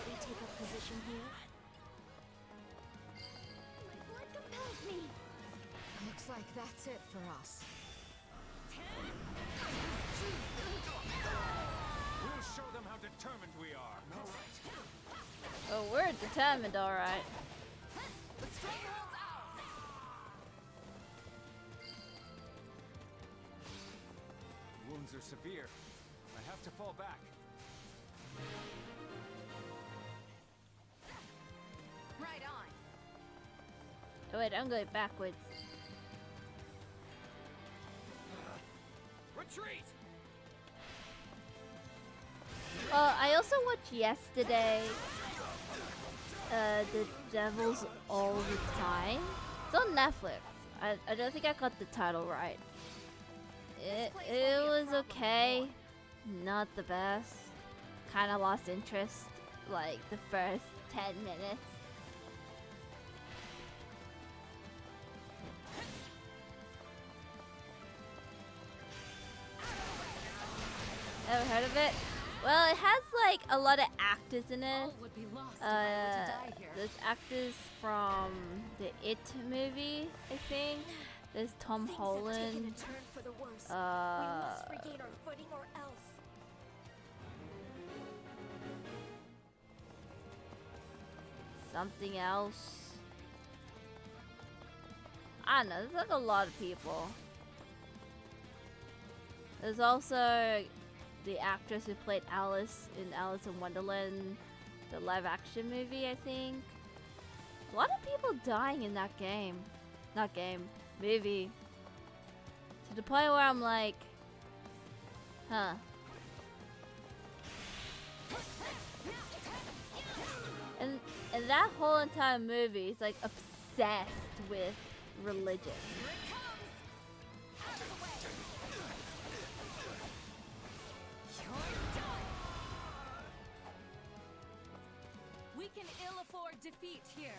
we take up position here? My blood compels me. Looks like that's it for us. We'll show them how determined we are. Oh, we're determined, alright. The stronghold's out! Wounds are severe. I have to fall back. Right on. Oh, wait, I'm going backwards. Retreat! I also watched yesterday The Devil's All the Time. It's on Netflix. I don't think I got the title right. It was okay. Not the best. Kinda lost interest like the first 10 minutes. Ever heard of it? Well, it has like a lot of actors in it. All would be lost if I were to die here. There's actors from the It movie, I think. There's Tom Things have taken Holland. a turn for the worse. We must regain our footing or else. Something else. I don't know. There's like a lot of people. There's also the actress who played Alice in Alice in Wonderland, the live action movie, I think. A lot of people dying in that game. Not game, movie. To the point where I'm like, huh. And that whole entire movie is like obsessed with religion. We can ill afford defeat here.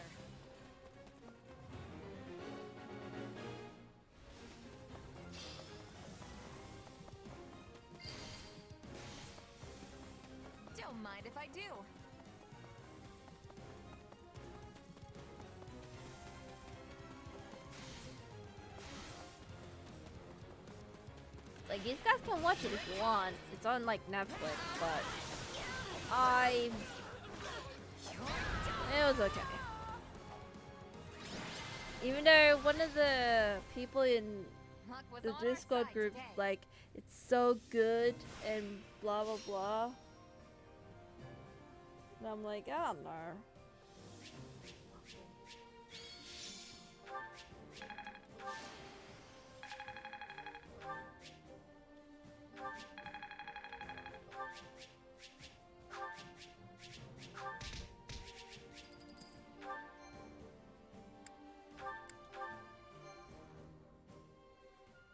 Don't mind if I do. Like, you guys can watch it if you want. It's on, like, Netflix, but it was okay. Even though one of the people in the Discord group, like, it's so good and blah blah blah. And I'm like, I don't know.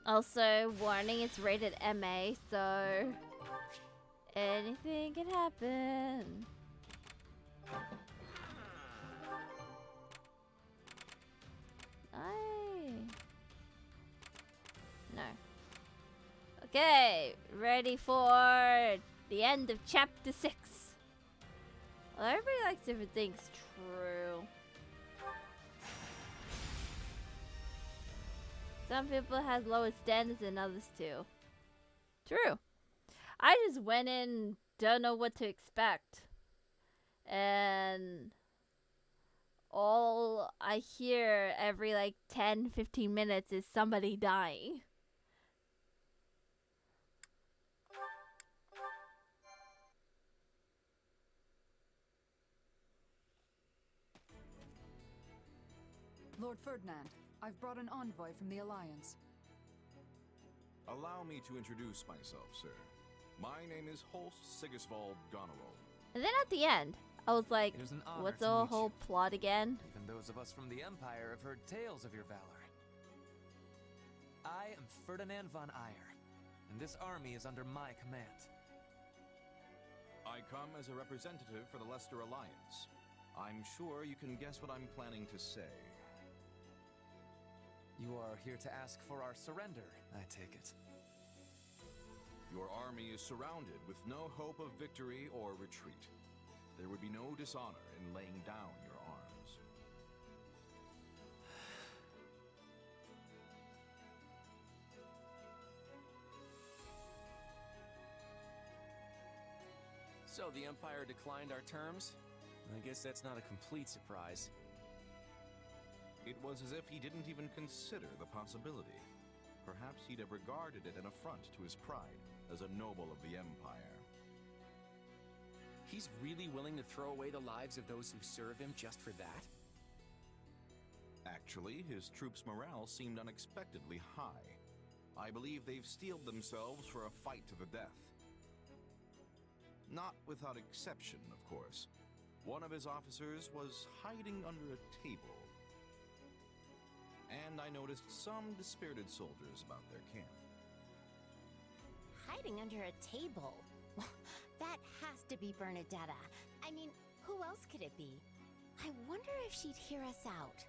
Also, warning, it's rated MA, so anything can happen. No. Okay, ready for the end of chapter 6. Well, everybody likes different things, true. Some people have lower standards than others too. True. I just went in, don't know what to expect. And all I hear every like 10-15 minutes is somebody dying. Lord Ferdinand, I've brought an envoy from the Alliance. Allow me to introduce myself, sir. My name is Holst Sigisvald Goneril. And then at the end, I was like, It is an honor what's to the meet whole plot again? Even those of us from the Empire have heard tales of your valor. I am Ferdinand von Eyre, and this army is under my command. I come as a representative for the Leicester Alliance. I'm sure you can guess what I'm planning to say. You are here to ask for our surrender, I take it. Your army is surrounded with no hope of victory or retreat. There would be no dishonor in laying down your arms. So the Empire declined our terms? I guess that's not a complete surprise. It was as if he didn't even consider the possibility. Perhaps he'd have regarded it an affront to his pride as a noble of the Empire. He's really willing to throw away the lives of those who serve him just for that? Actually, his troops' morale seemed unexpectedly high. I believe they've steeled themselves for a fight to the death. Not without exception, of course. One of his officers was hiding under a table. And I noticed some dispirited soldiers about their camp. Hiding under a table? That has to be Bernadetta. I mean, who else could it be? I wonder if she'd hear us out.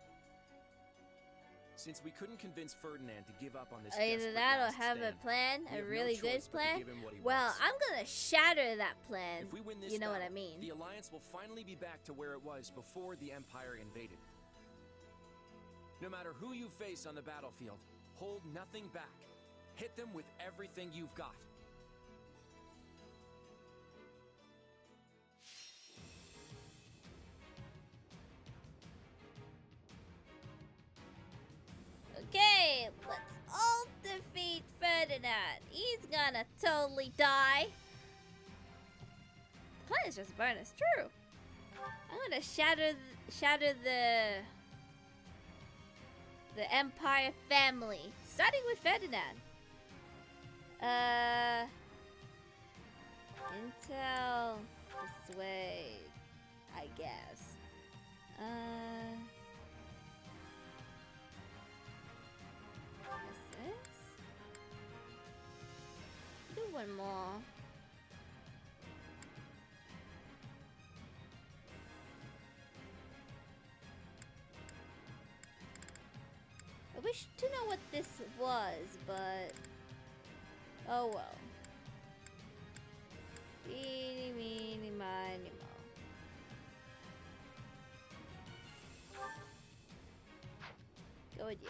Since we couldn't convince Ferdinand to give up on this Either that or have a plan, a really good plan. Well, I'm gonna shatter that plan. If we win this you know what I battle, mean. The Alliance will finally be back to where it was before the Empire invaded. No matter who you face on the battlefield, hold nothing back. Hit them with everything you've got. Okay, let's all defeat Ferdinand. He's gonna totally die. The plan is just burn, it's true. I'm gonna shatter the Empire family, starting with Ferdinand. Intel, persuade, I guess. What's this? Do one more. I wish to know what this was, but oh well. Eeny, meeny, miny, mo. Go with you.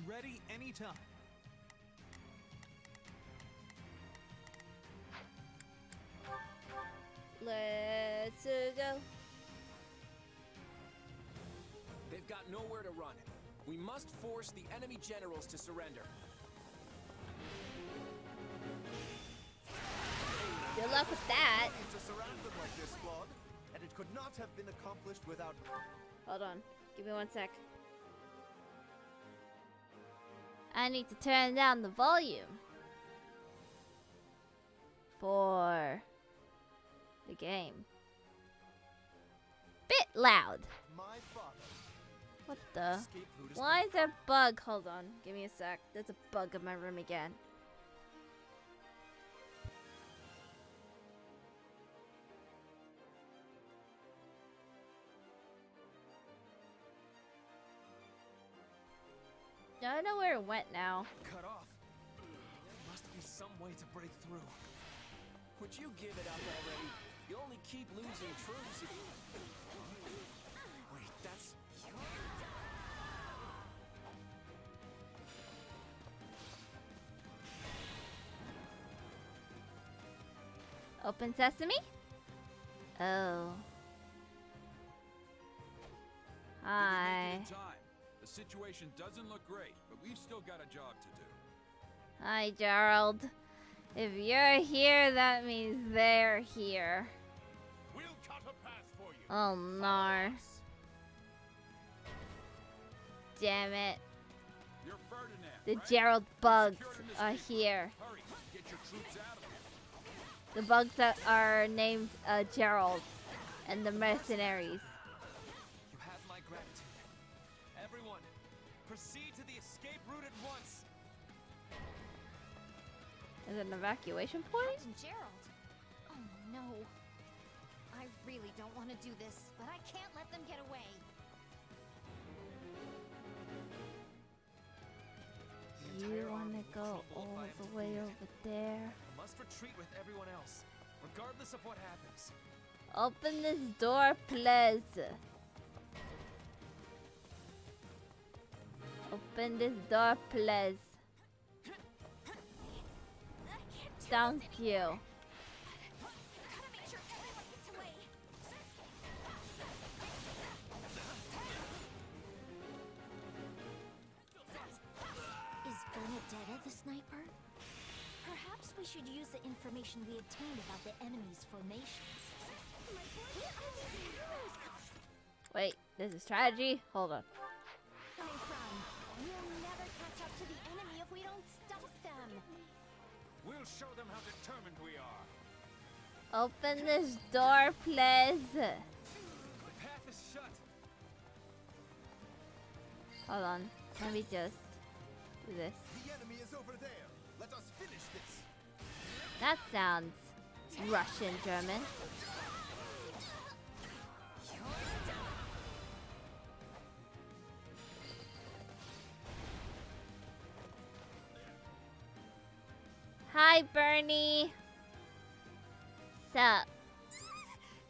ready anytime. Let's go. They've got nowhere to run. We must force the enemy generals to surrender. Good luck with that. To surround them like this, Claude, and it could not have been accomplished without. Hold on. Give me 1 sec. I need to turn down the volume for the game. Bit loud. My father. What the? Why is there a bug? Hold on. Give me a sec. There's a bug in my room again. I don't know where it went now. Cut off. Must be some way to break through. Would you give it up already? You only keep losing troops if you... Wait, that's... Open sesame? Oh. Hi. The situation doesn't look great, but we've still got a job to do. Hi, Gerald. If you're here, that means they're here. We'll cut a path for you. Oh, no. Damn it. You're Ferdinand, The right? Gerald bugs are here. Hurry, get your troops out of here. The bugs that are named Gerald and the mercenaries. You have my gratitude. Everyone, proceed to the escape route at once. Is it an evacuation point? Captain Gerald. Oh no. I really don't want to do this, but I can't let them get away. You want to go all the way over there? I must retreat with everyone else, regardless of what happens. Open this door, please. Open this door, please. Thank you. Is Bernadetta the sniper? Perhaps we should use the information we obtained about the enemy's formations. Wait, there's a strategy? Hold on. My friend, we'll never catch up to the enemy if we don't stop them. We'll show them how determined we are. Open this door, please. The path is shut. Hold on. Let me just do this. The enemy is over there. Let us finish this. That sounds Russian, German. Hi, Bernie. Sup?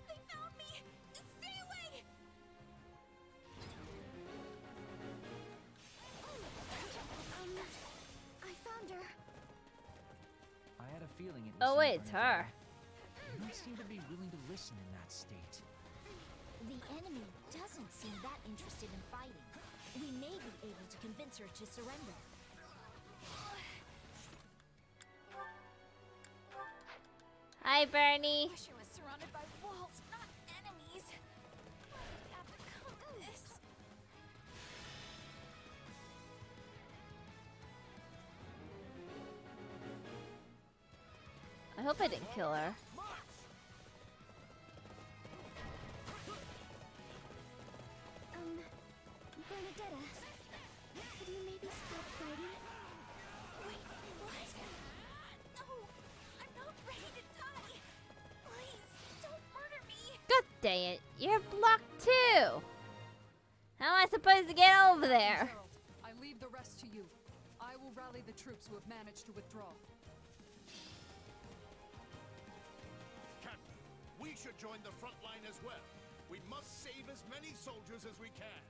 They found me! Stay away! I found her. I had a feeling it was Oh, you, wait, it's Bernadette. her. You don't seem to be willing to listen in that state. The enemy doesn't seem that interested in fighting. We may be able to convince her to surrender. Hi, Bernie. Wish I was surrounded by walls, not enemies. Why did it have to come to this? I hope I didn't kill her. Bernadetta, could you maybe stop fighting? Wait, what? No, I'm not ready to die. Please, don't murder me. God dang it. You're blocked too. How am I supposed to get over there? Gerald, I leave the rest to you. I will rally the troops who have managed to withdraw. Captain, we should join the front line as well. We must save as many soldiers as we can.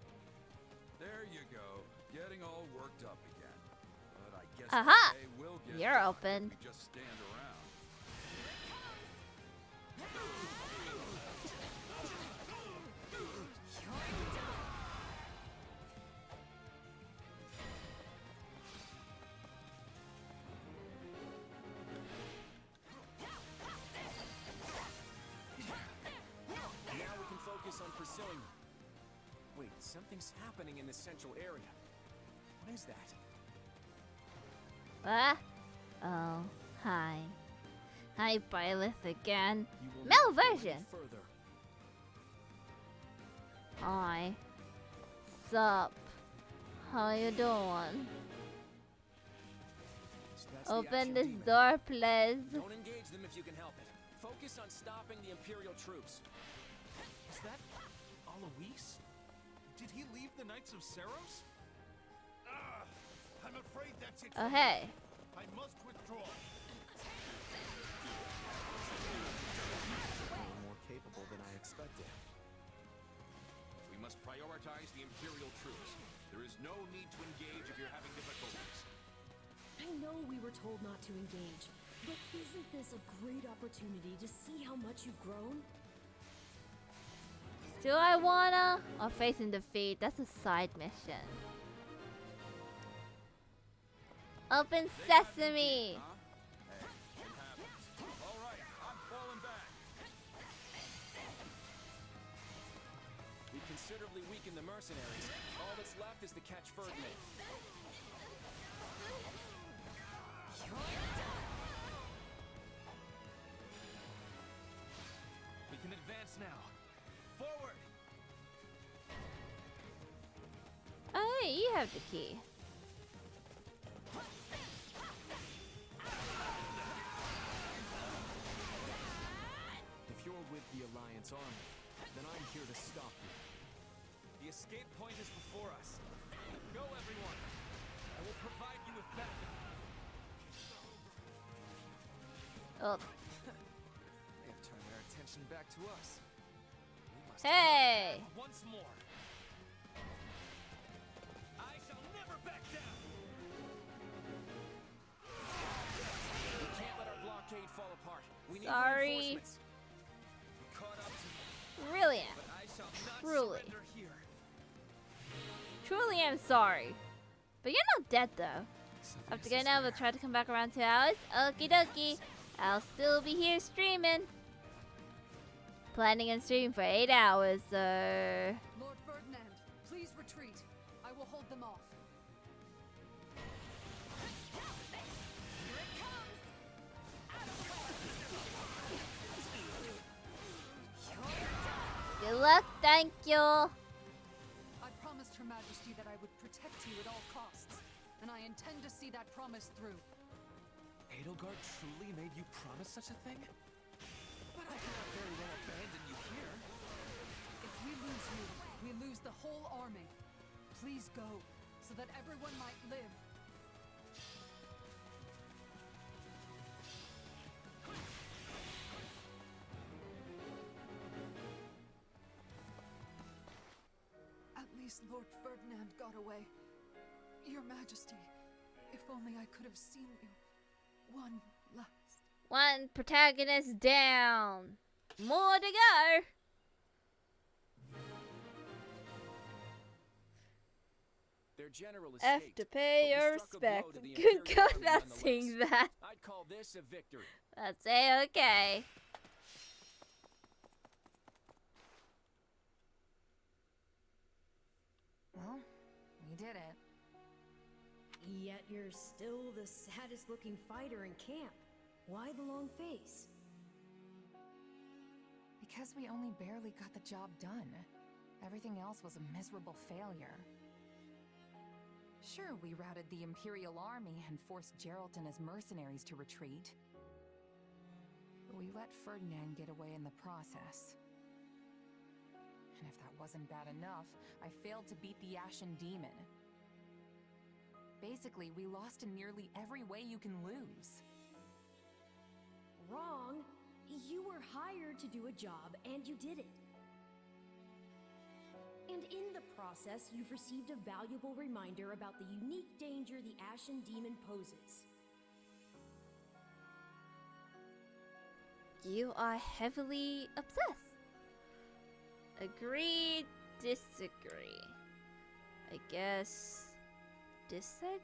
There you go. Getting all worked up again. But I guess Aha! the day will get You're dark open. if we just stand around. Now we can focus on pursuing them. Wait, something's happening in the central area. What is that? Ah? Oh, hi. Hi, Byleth again. You will Male not go any version. further. Hi. Sup? How you doing? So that's the Open action this demon. door, please. Don't engage them if you can help it. Focus on stopping the Imperial troops. Is that Alois? Did he leave the Knights of Saros? I'm afraid that's it. Oh, hey. I must withdraw. You're more capable than I expected. We must prioritize the Imperial troops. There is no need to engage if you're having difficulties. I know we were told not to engage, but isn't this a great opportunity to see how much you've grown? Do I wanna? Or facing defeat? That's a side mission. Open sesame! We've considerably weakened the mercenaries. All that's left is to catch Ferdinand. We can advance now. Forward! Oh, hey, you have the key. If you're with the Alliance army, then I'm here to stop you. The escape point is before us. Go, everyone! I will provide you with backup. Oh. They have turned their attention back to us. We must Hey! once more. I shall never back down. We can't let our blockade fall apart. We need Sorry. reinforcements. We caught up to you, Really am. but I shall not Truly. surrender here. Truly am sorry. But you're not dead though. I have to go now, but try to come back around 2 hours. Okie dokie. I'll still be here streaming. Planning on streaming for 8 hours, so... Lord Ferdinand, please retreat. I will hold them off. Good luck, thank you. I promised Her Majesty that I would protect you at all costs, and I intend to see that promise through. Edelgard truly made you promise such a thing? But I cannot very well abandon you here. If we lose you, we lose the whole army. Please go, so that everyone might live. At least Lord Ferdinand got away. Your Majesty, if only I could have seen you. One last. One protagonist down. More to go. Their general F escaped, to pay but we your struck a blow respect. to the Good Imperial God army about nonetheless. seeing that. I'd call this a victory. That's A-okay. Well, we did it. Yet you're still the saddest looking fighter in camp. Why the long face? Because we only barely got the job done. Everything else was a miserable failure. Sure, we routed the Imperial Army and forced Geralt and his mercenaries to retreat. But we let Ferdinand get away in the process. And if that wasn't bad enough, I failed to beat the Ashen Demon. Basically, we lost in nearly every way you can lose. Wrong. You were hired to do a job, and you did it. And in the process, you've received a valuable reminder about the unique danger the Ashen Demon poses. You are heavily obsessed. Agree, disagree. I guess disagree?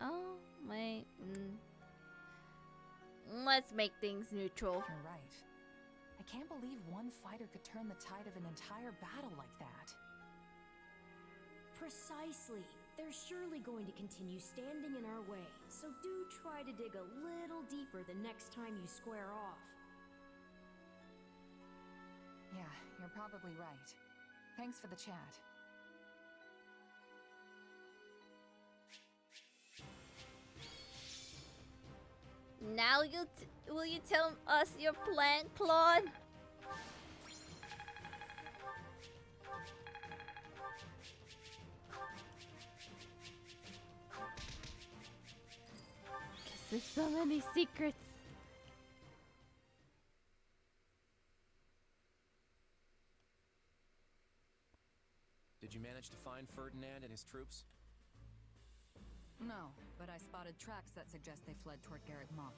Oh, wait. Let's make things neutral. You're right. I can't believe one fighter could turn the tide of an entire battle like that. Precisely. They're surely going to continue standing in our way, so do try to dig a little deeper the next time you square off. Yeah, you're probably right. Thanks for the chat. Now will you tell us your plan, Claude? There's so many secrets. Did you manage to find Ferdinand and his troops? No, but I spotted tracks that suggest they fled toward Garreg Mach.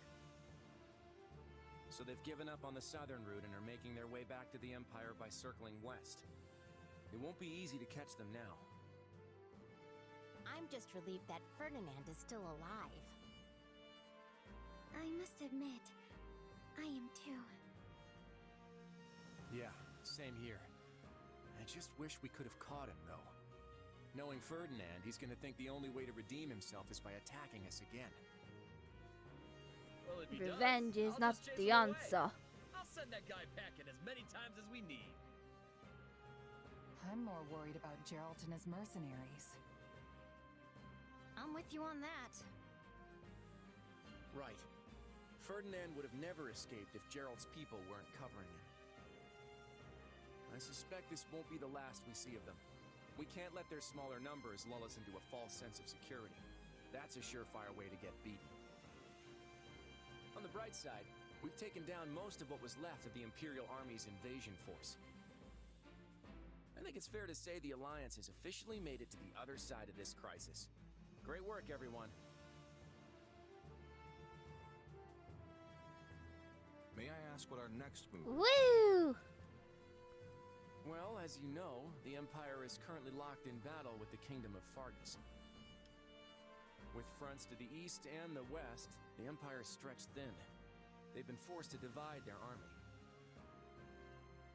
So they've given up on the southern route and are making their way back to the Empire by circling west. It won't be easy to catch them now. I'm just relieved that Ferdinand is still alive. I must admit, I am too. Yeah, same here. I just wish we could have caught him, though. Knowing Ferdinand, he's gonna think the only way to redeem himself is by attacking us again. Well, if he Revenge does, is not I'll just chase the him away. answer. I'll send that guy packing as many times as we need. I'm more worried about Geralt and his mercenaries. I'm with you on that. Right. Ferdinand would have never escaped if Geralt's people weren't covering him. I suspect this won't be the last we see of them. We can't let their smaller numbers lull us into a false sense of security. That's a surefire way to get beaten. On the bright side, we've taken down most of what was left of the Imperial Army's invasion force. I think it's fair to say the Alliance has officially made it to the other side of this crisis. Great work, everyone. May I ask what our next move is? Woo! Well, as you know, the Empire is currently locked in battle with the Kingdom of Fargus. With fronts to the east and the west, the Empire is stretched thin. They've been forced to divide their army.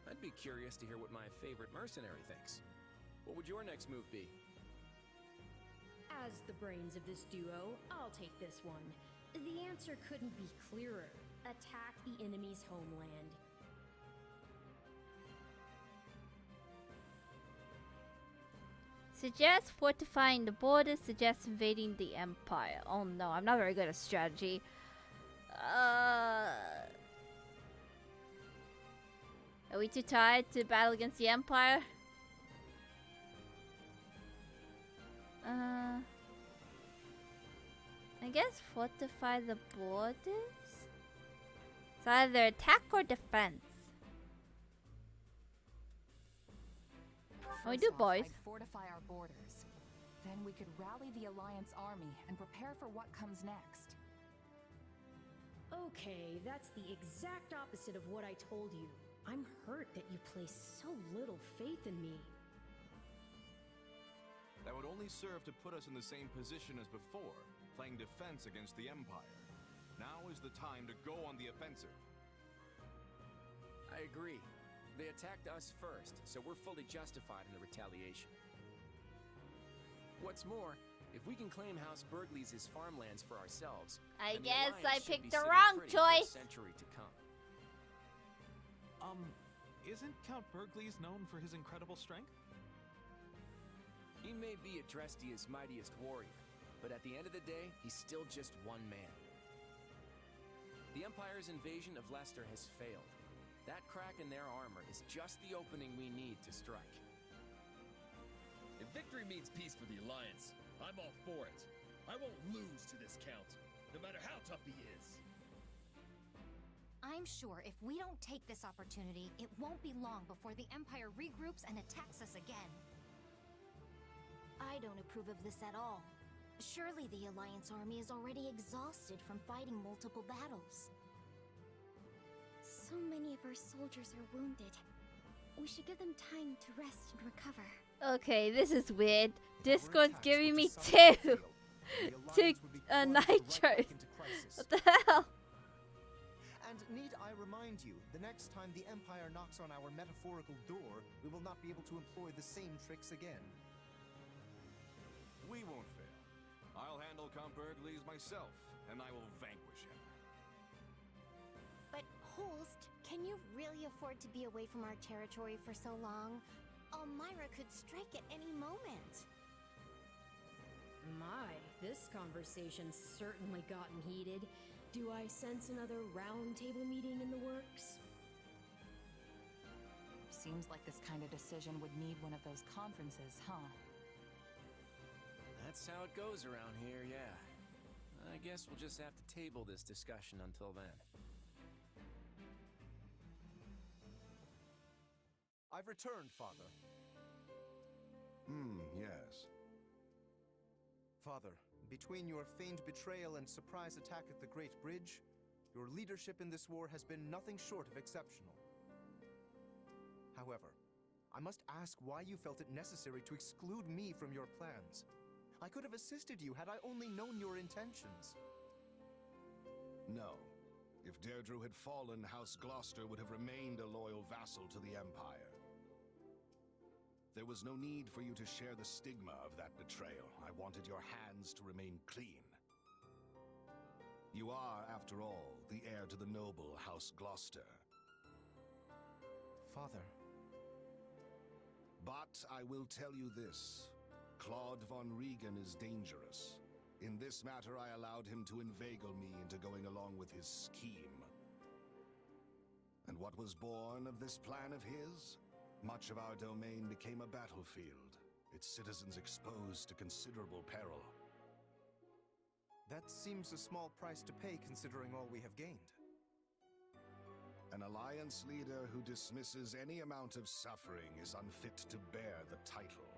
I'd be curious to hear what my favorite mercenary thinks. What would your next move be? As the brains of this duo, I'll take this one. The answer couldn't be clearer. Attack the enemy's homeland. Suggest fortifying the border, suggest invading the Empire. Oh no, I'm not very good at strategy. Are we too tired to battle against the Empire? I guess fortify the borders? It's either attack or defense. Oh, we do First off, both. I'd fortify our borders. Then we could rally the Alliance army and prepare for what comes next. Okay, that's the exact opposite of what I told you. I'm hurt that you place so little faith in me. That would only serve to put us in the same position as before, playing defense against the Empire. Now is the time to go on the offensive. I agree. They attacked us first, so we're fully justified in the retaliation. What's more, if we can claim House Burgleys' farmlands for ourselves, I then the guess I Alliance should picked be the sitting wrong pretty for a choice. century to come. Isn't Count Burgleys known for his incredible strength? He may be Adrestia's mightiest warrior, but at the end of the day, he's still just one man. The Empire's invasion of Leicester has failed. That crack in their armor is just the opening we need to strike. If victory means peace for the Alliance, I'm all for it. I won't lose to this Count, no matter how tough he is. I'm sure if we don't take this opportunity, it won't be long before the Empire regroups and attacks us again. I don't approve of this at all. Surely the Alliance army is already exhausted from fighting multiple battles. So many of our soldiers are wounded. We should give them time to rest and recover. Okay, this is weird. Discord's giving me two nitros. What the hell? And need I remind you, the next time the Empire knocks on our metaphorical door, we will not be able to employ the same tricks again. We won't fail. I'll handle Count Burgleys myself, and I will vanquish him. But Holst, can you really afford to be away from our territory for so long? Elmira could strike at any moment. My, this conversation's certainly gotten heated. Do I sense another round table meeting in the works? Seems like this kind of decision would need one of those conferences, huh? That's how it goes around here, yeah. I guess we'll just have to table this discussion until then. I've returned, Father. Yes. Father, between your feigned betrayal and surprise attack at the Great Bridge, your leadership in this war has been nothing short of exceptional. However, I must ask why you felt it necessary to exclude me from your plans. I could have assisted you had I only known your intentions. No. If Deirdre had fallen, House Gloucester would have remained a loyal vassal to the Empire. There was no need for you to share the stigma of that betrayal. I wanted your hands to remain clean. You are, after all, the heir to the noble House Gloucester. Father. But I will tell you this. Claude von Regan is dangerous. In this matter, I allowed him to inveigle me into going along with his scheme. And what was born of this plan of his? Much of our domain became a battlefield, its citizens exposed to considerable peril. That seems a small price to pay considering all we have gained. An alliance leader who dismisses any amount of suffering is unfit to bear the title.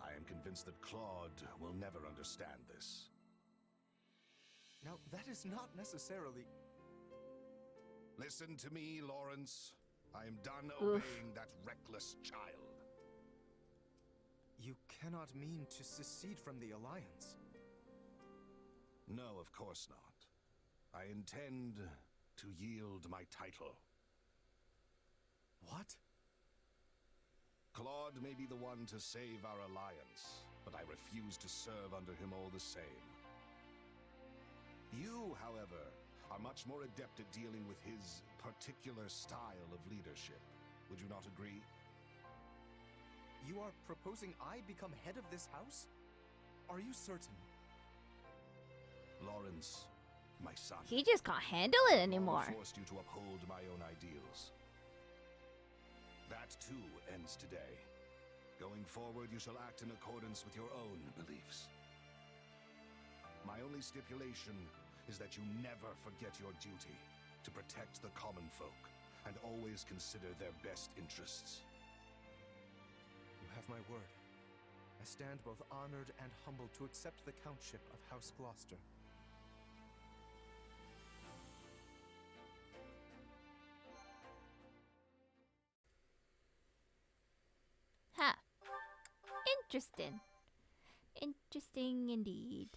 I am convinced that Claude will never understand this. Now, that is not necessarily... Listen to me, Lawrence. I am done obeying that reckless child. You cannot mean to secede from the Alliance. No, of course not. I intend to yield my title. What? Claude may be the one to save our alliance, but I refuse to serve under him all the same. You, however, are much more adept at dealing with his particular style of leadership. Would you not agree? You are proposing I become head of this house? Are you certain? Lawrence, my son. He just can't handle it anymore. I forced you to uphold my own ideals. That too ends today. Going forward, you shall act in accordance with your own beliefs. My only stipulation is that you never forget your duty to protect the common folk and always consider their best interests. You have my word. I stand both honored and humbled to accept the countship of House Gloucester. Ha. Interesting. Interesting indeed.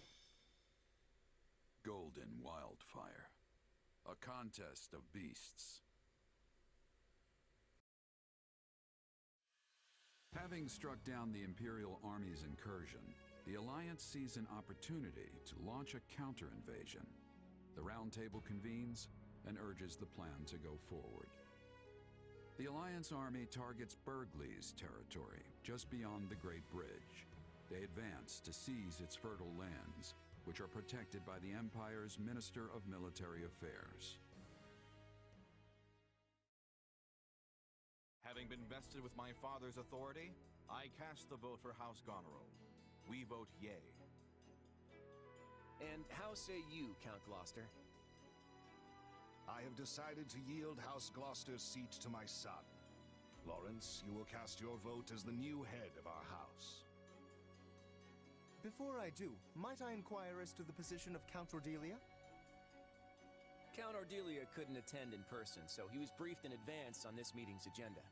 Golden Wildfire. A contest of beasts. Having struck down the Imperial Army's incursion, the Alliance sees an opportunity to launch a counter-invasion. The Round Table convenes and urges the plan to go forward. The Alliance army targets Burgleys territory, just beyond the Great Bridge. They advance to seize its fertile lands, which are protected by the Empire's Minister of Military Affairs. Having been vested with my father's authority, I cast the vote for House Goneril. We vote yay. And how say you, Count Gloucester? I have decided to yield House Gloucester's seat to my son. Lawrence, you will cast your vote as the new head of our house. Before I do, might I inquire as to the position of Count Ordelia? Count Ordelia couldn't attend in person, so he was briefed in advance on this meeting's agenda.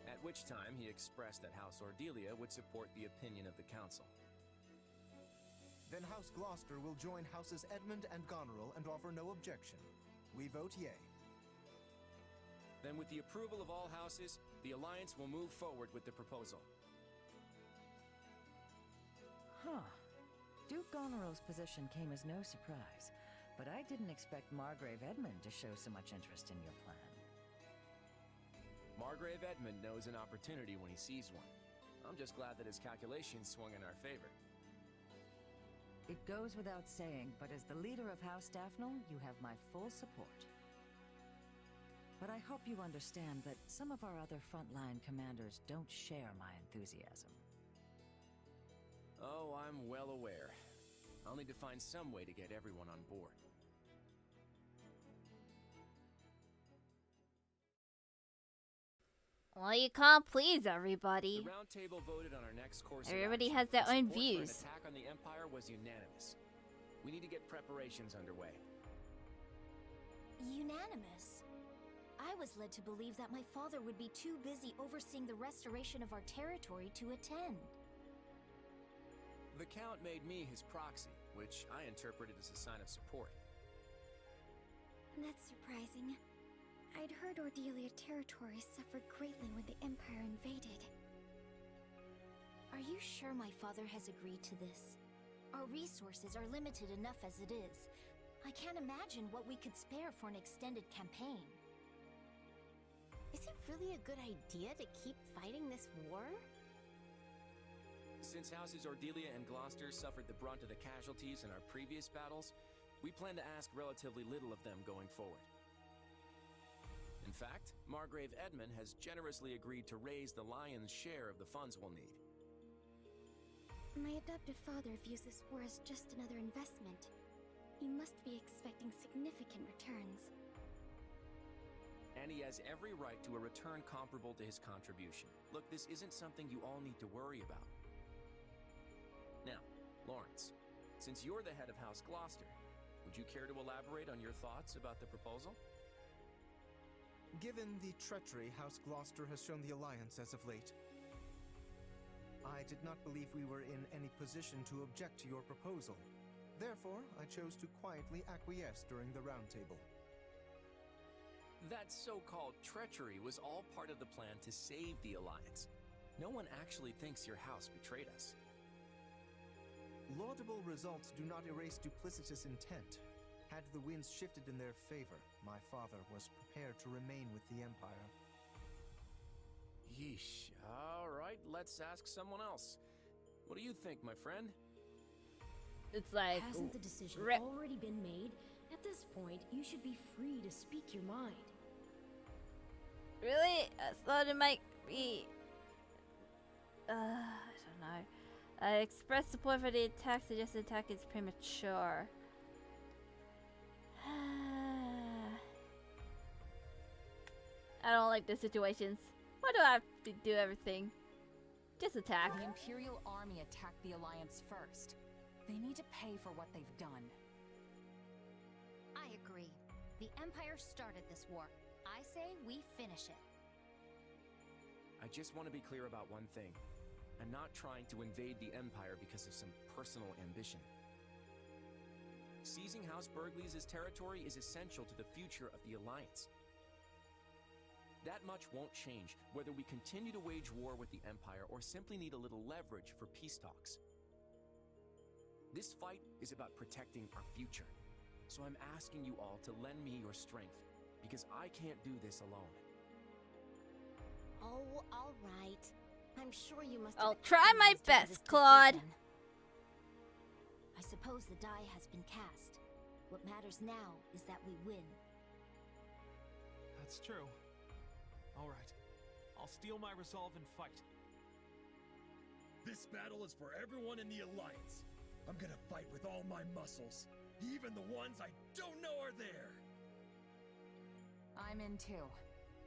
At which time he expressed that House Ordelia would support the opinion of the council. Then House Gloucester will join Houses Edmund and Goneril and offer no objection. We vote yay. Then with the approval of all houses, the Alliance will move forward with the proposal. Huh. Duke Goneril's position came as no surprise, but I didn't expect Margrave Edmund to show so much interest in your plan. Margrave Edmund knows an opportunity when he sees one. I'm just glad that his calculations swung in our favor. It goes without saying, but as the leader of House Daphne, you have my full support. But I hope you understand that some of our other frontline commanders don't share my enthusiasm. Oh, I'm well aware. I'll need to find some way to get everyone on board. Well, you can't please everybody. The round table voted on our next course. Everybody has their own Support views. for an attack on the Empire was unanimous. We need to get preparations underway. Unanimous? I was led to believe that my father would be too busy overseeing the restoration of our territory to attend. The Count made me his proxy, which I interpreted as a sign of support. That's surprising. I'd heard Ordelia territory suffered greatly when the Empire invaded. Are you sure my father has agreed to this? Our resources are limited enough as it is. I can't imagine what we could spare for an extended campaign. Is it really a good idea to keep fighting this war? Since Houses Ordelia and Gloucester suffered the brunt of the casualties in our previous battles, we plan to ask relatively little of them going forward. In fact, Margrave Edmund has generously agreed to raise the lion's share of the funds we'll need. My adoptive father views this war as just another investment. He must be expecting significant returns. And he has every right to a return comparable to his contribution. Look, this isn't something you all need to worry about. Now, Lawrence, since you're the head of House Gloucester, would you care to elaborate on your thoughts about the proposal? Given the treachery House Gloucester has shown the Alliance as of late, I did not believe we were in any position to object to your proposal. Therefore, I chose to quietly acquiesce during the roundtable. That so-called treachery was all part of the plan to save the Alliance. No one actually thinks your house betrayed us. Laudable results do not erase duplicitous intent. Had the winds shifted in their favor, my father was prepared to remain with the Empire. Yeesh. All right, let's ask someone else. What do you think, my friend? It's like... Hasn't the decision already been made? At this point, you should be free to speak your mind. Really? I thought it might be... I don't know. I expressed support for the attack, suggest the attack is premature. I don't like the situations. Why do I have to do everything? Just attack. The Imperial Army attacked the Alliance first. They need to pay for what they've done. I agree. The Empire started this war. I say we finish it. I just want to be clear about one thing. I'm not trying to invade the Empire because of some personal ambition. Seizing House Burgleys' territory is essential to the future of the Alliance. That much won't change, whether we continue to wage war with the Empire or simply need a little leverage for peace talks. This fight is about protecting our future. So I'm asking you all to lend me your strength, because I can't do this alone. Oh, all right. I'm sure you must. I'll try my best, Claude. I suppose the die has been cast. What matters now is that we win. That's true. All right. I'll steel my resolve and fight. This battle is for everyone in the Alliance. I'm gonna fight with all my muscles, even the ones I don't know are there. I'm in too.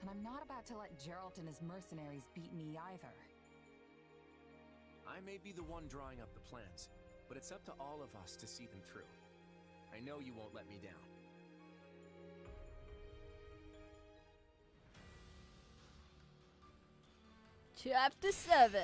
And I'm not about to let Geralt and his mercenaries beat me either. I may be the one drawing up the plans, but it's up to all of us to see them through. I know you won't let me down. Chapter 7.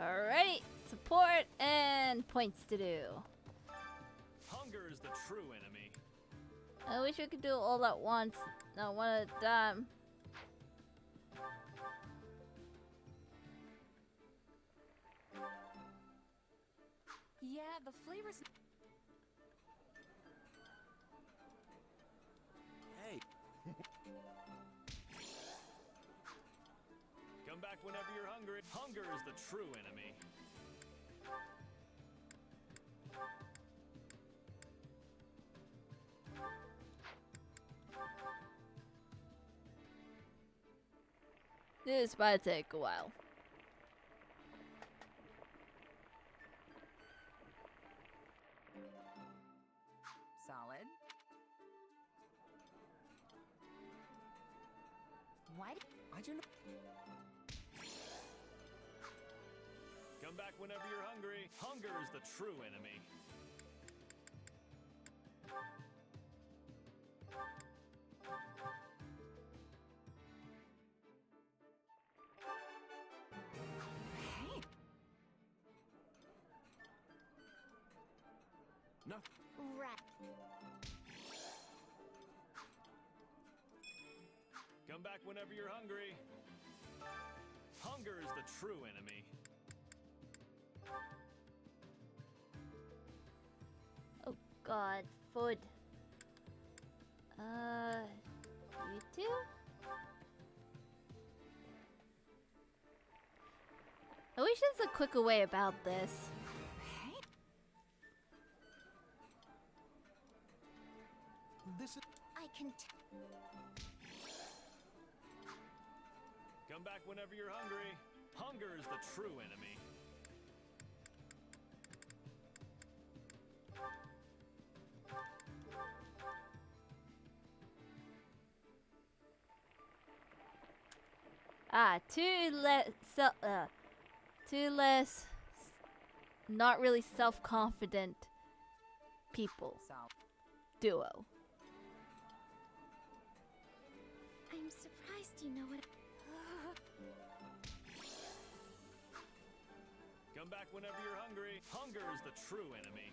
Alright, support and points to do. Hunger is the true enemy. I wish we could do it all at once, not one at a time. Yeah, the flavors. Hey. Come back whenever you're hungry. Hunger is the true enemy. This might take a while. Solid. Why? I do not. Come back whenever you're hungry. Hunger is the true enemy. No. Right. Come back whenever you're hungry. Hunger is the true enemy. Oh god, food. You too? I wish there's a quicker way about this. This is. I can. Come back whenever you're hungry. Hunger is the true enemy. Two less not really self-confident people. Duo. I'm surprised you know what. Come back whenever you're hungry. Hunger is the true enemy.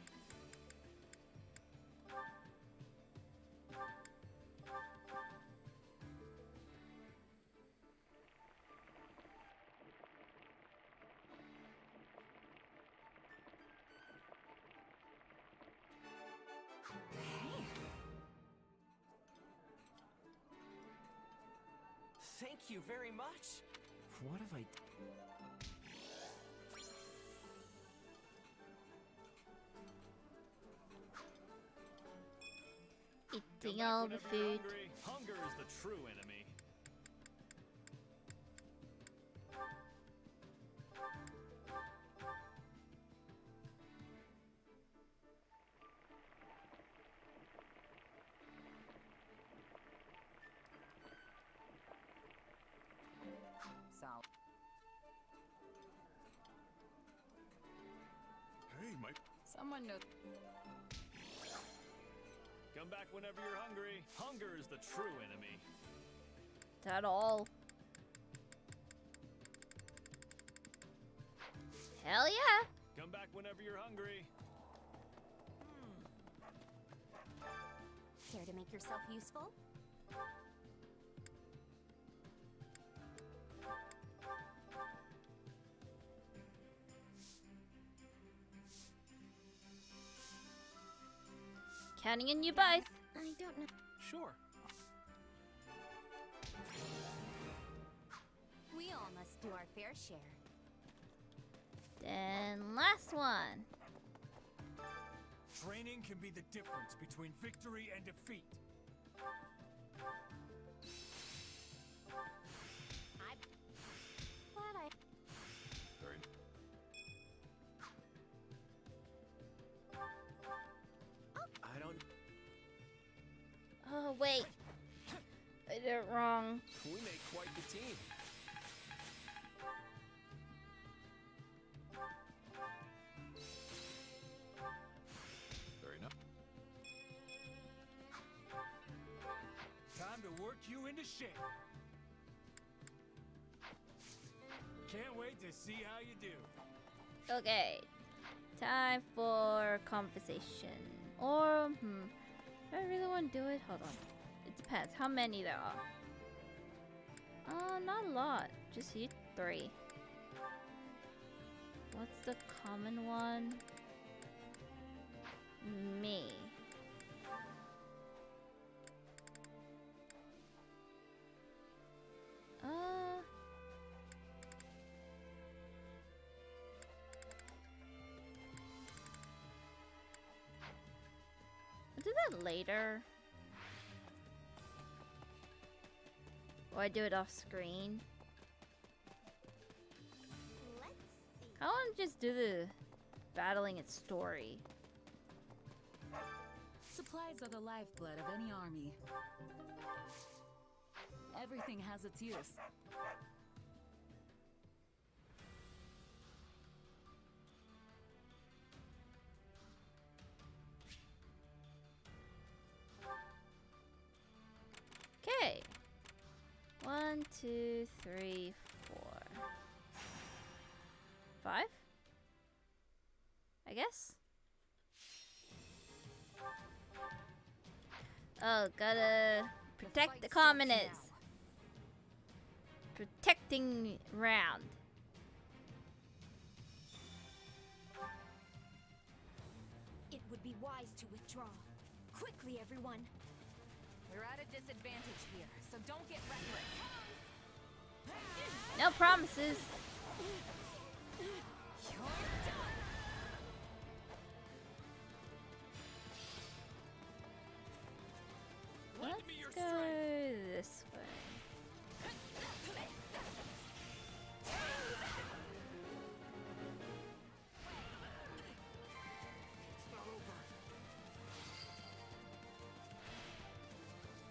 Thank you very much. What have I done? Eating all the food. Hunger is the true enemy. Solid. Hey, my. Someone knows. Come back whenever you're hungry. Hunger is the true enemy. That all. Hell yeah. Come back whenever you're hungry. Care to make yourself useful? Counting on you both. I don't know. Sure. We all must do our fair share. Then last one. Training can be the difference between victory and defeat. it wrong. We make quite the team. Very nice. Time to work you into shape. Can't wait to see how you do. Okay. Time for conversation. Or, do I really want to do it? Hold on. It depends how many there are. Not a lot. Just you 3. What's the common one? Me. I'll do that later. Or I do it off screen. I want to just do the battling its story. Supplies are the lifeblood of any army. Everything has its use. Okay. 1, 2, 3, 4, 5. I guess. Oh, gotta protect the commoners. Protecting round. It would be wise to withdraw. Quickly, everyone. We're at a disadvantage here, so don't get reckless. No promises. Let's go this way.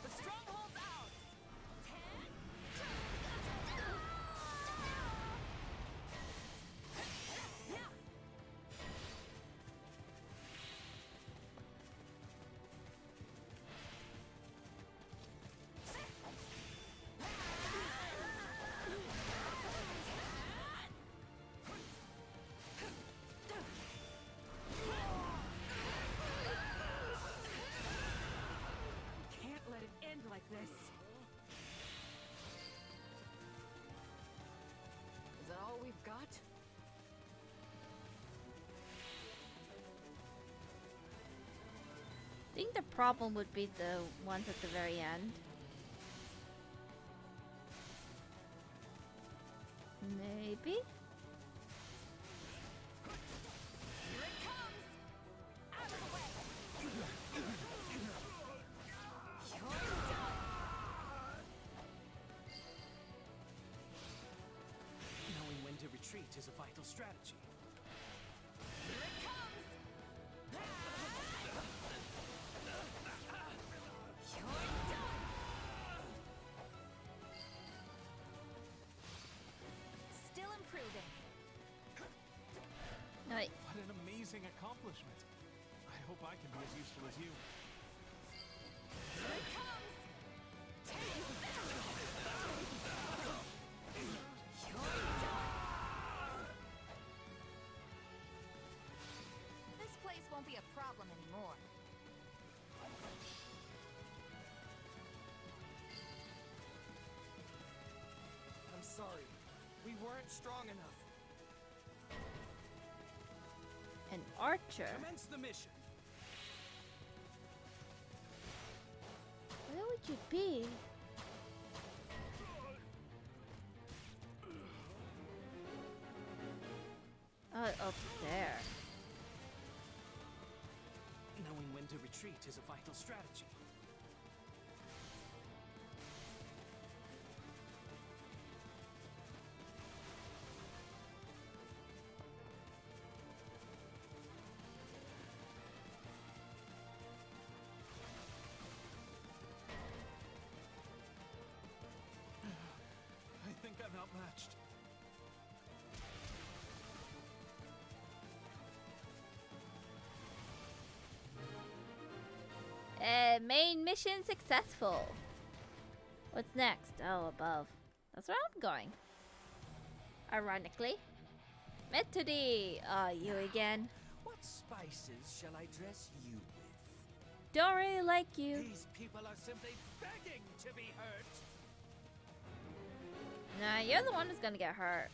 The stronghold's ours. Can't let it end like this. Is that all we've got? I think the problem would be the ones at the very end. Maybe? Knowing when to retreat is a vital strategy. Still improving. No, wait. What an amazing accomplishment. I hope I can be as useful as you. This place won't be a problem anymore. I'm sorry. We weren't strong enough. An archer. Commence the mission. Where would you be? Up there. Knowing when to retreat is a vital strategy. outmatched. Main mission successful. What's next? Oh, above. That's where I'm going. Ironically. Metody! Ah, you again. What spices shall I dress you with? Don't really like you. These people are simply begging to be hurt. Nah, you're the one who's gonna get hurt.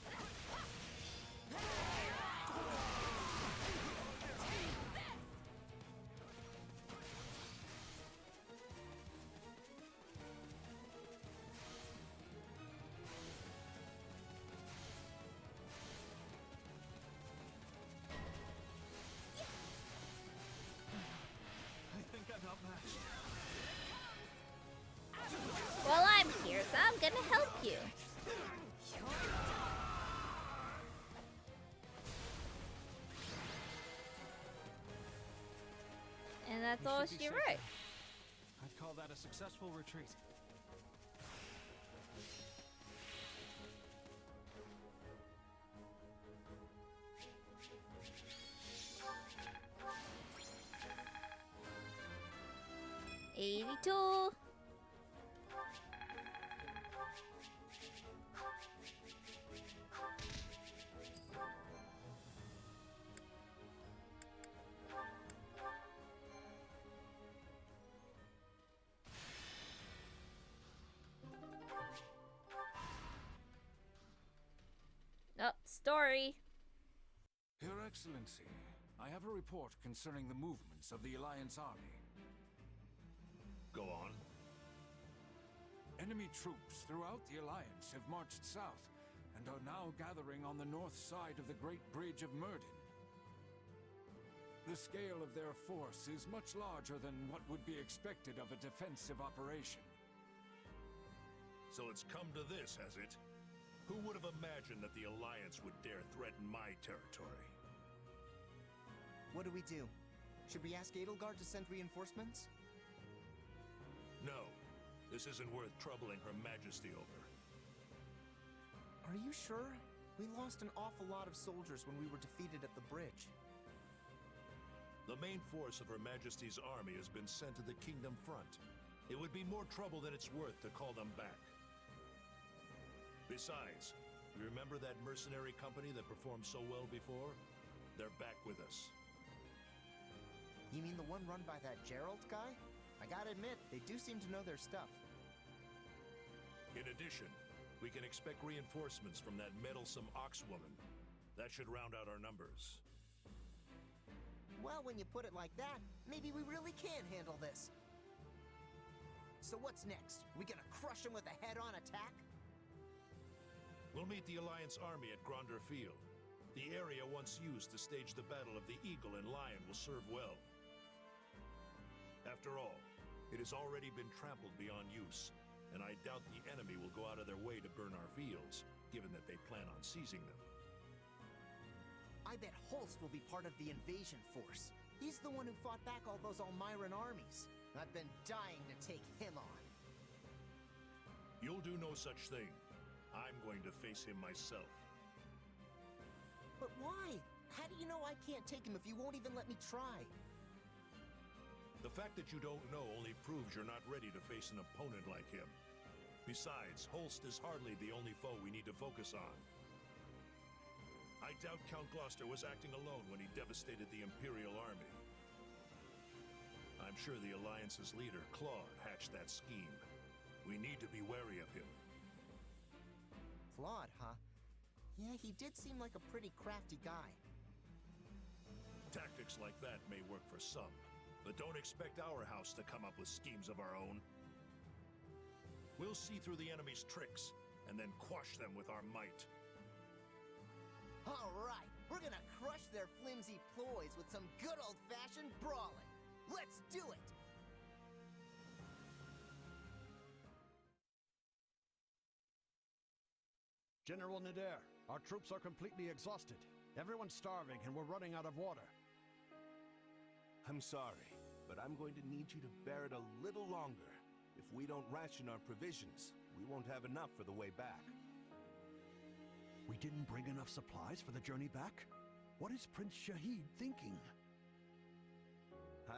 Well, I'm here, so I'm gonna help you. And that's all she wrote. I'd call that a successful retreat. $82. Oh, story. Your Excellency, I have a report concerning the movements of the Alliance army. Go on. Enemy troops throughout the Alliance have marched south and are now gathering on the north side of the Great Bridge of Murden. The scale of their force is much larger than what would be expected of a defensive operation. So it's come to this, has it? Who would have imagined that the Alliance would dare threaten my territory? What do we do? Should we ask Edelgard to send reinforcements? No. This isn't worth troubling Her Majesty over. Are you sure? We lost an awful lot of soldiers when we were defeated at the bridge. The main force of Her Majesty's army has been sent to the Kingdom front. It would be more trouble than it's worth to call them back. Besides, you remember that mercenary company that performed so well before? They're back with us. You mean the one run by that Gerald guy? I gotta admit, they do seem to know their stuff. In addition, we can expect reinforcements from that meddlesome ox woman. That should round out our numbers. Well, when you put it like that, maybe we really can handle this. So what's next? We gonna crush them with a head-on attack? We'll meet the Alliance army at Gronder Field. The area once used to stage the Battle of the Eagle and Lion will serve well. After all, it has already been trampled beyond use, and I doubt the enemy will go out of their way to burn our fields, given that they plan on seizing them. I bet Holst will be part of the invasion force. He's the one who fought back all those Almiran armies. I've been dying to take him on. You'll do no such thing. I'm going to face him myself. But why? How do you know I can't take him if you won't even let me try? The fact that you don't know only proves you're not ready to face an opponent like him. Besides, Holst is hardly the only foe we need to focus on. I doubt Count Gloucester was acting alone when he devastated the Imperial army. I'm sure the Alliance's leader, Claude, hatched that scheme. We need to be wary of him. Claude, huh? Yeah, he did seem like a pretty crafty guy. Tactics like that may work for some, but don't expect our house to come up with schemes of our own. We'll see through the enemy's tricks, and then quash them with our might. All right, we're gonna crush their flimsy ploys with some good old-fashioned brawling. Let's do it! General Nader, our troops are completely exhausted. Everyone's starving and we're running out of water. I'm sorry, but I'm going to need you to bear it a little longer. If we don't ration our provisions, we won't have enough for the way back. We didn't bring enough supplies for the journey back? What is Prince Shahid thinking?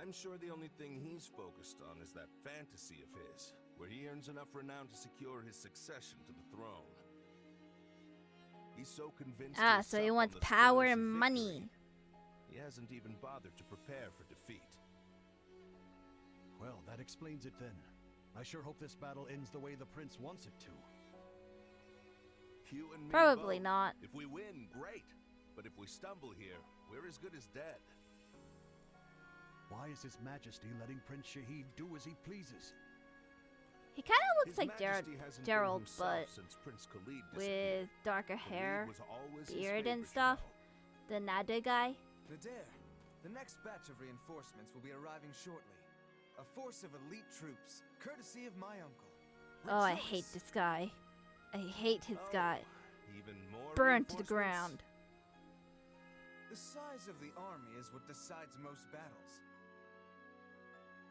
I'm sure the only thing he's focused on is that fantasy of his, where he earns enough renown to secure his succession to the throne. He's so convinced So he himself wants on the power spoils of and money. victory, he hasn't even bothered to prepare for defeat. Well, that explains it then. I sure hope this battle ends the way the prince wants it to. You and me Probably both. not. If we win, great. But if we stumble here, we're as good as dead. Why is His Majesty letting Prince Shahid do as he pleases? He kind of looks His like Majesty hasn't been Gerald, himself but since Prince Khalid with disappeared. darker Khalid hair, was always his beard, and favorite, stuff. you know. The Nada guy. Nadir, the next batch of reinforcements will be arriving shortly. A force of elite troops, courtesy of my uncle. Oh, I hate this guy. I hate his guy. Even more Burned to the reinforcements? ground. The size of the army is what decides most battles.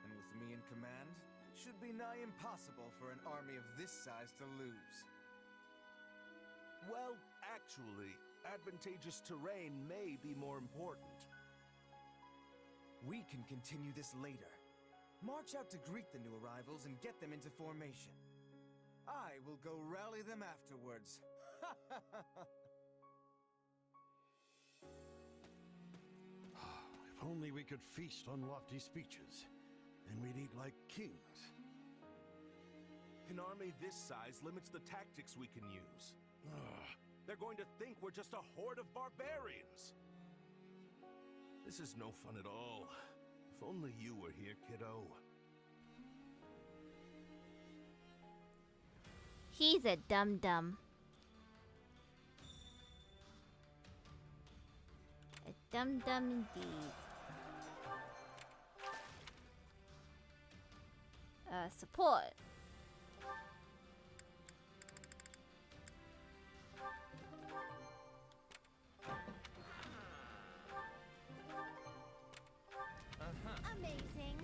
And with me in command, it should be nigh impossible for an army of this size to lose. Well, actually, advantageous terrain may be more important. We can continue this later. March out to greet the new arrivals and get them into formation. I will go rally them afterwards. If only we could feast on lofty speeches. Then we'd eat like kings. An army this size limits the tactics we can use. They're going to think we're just a horde of barbarians. This is no fun at all. If only you were here, kiddo. He's a dum-dum. A dum-dum indeed. Support. Amazing.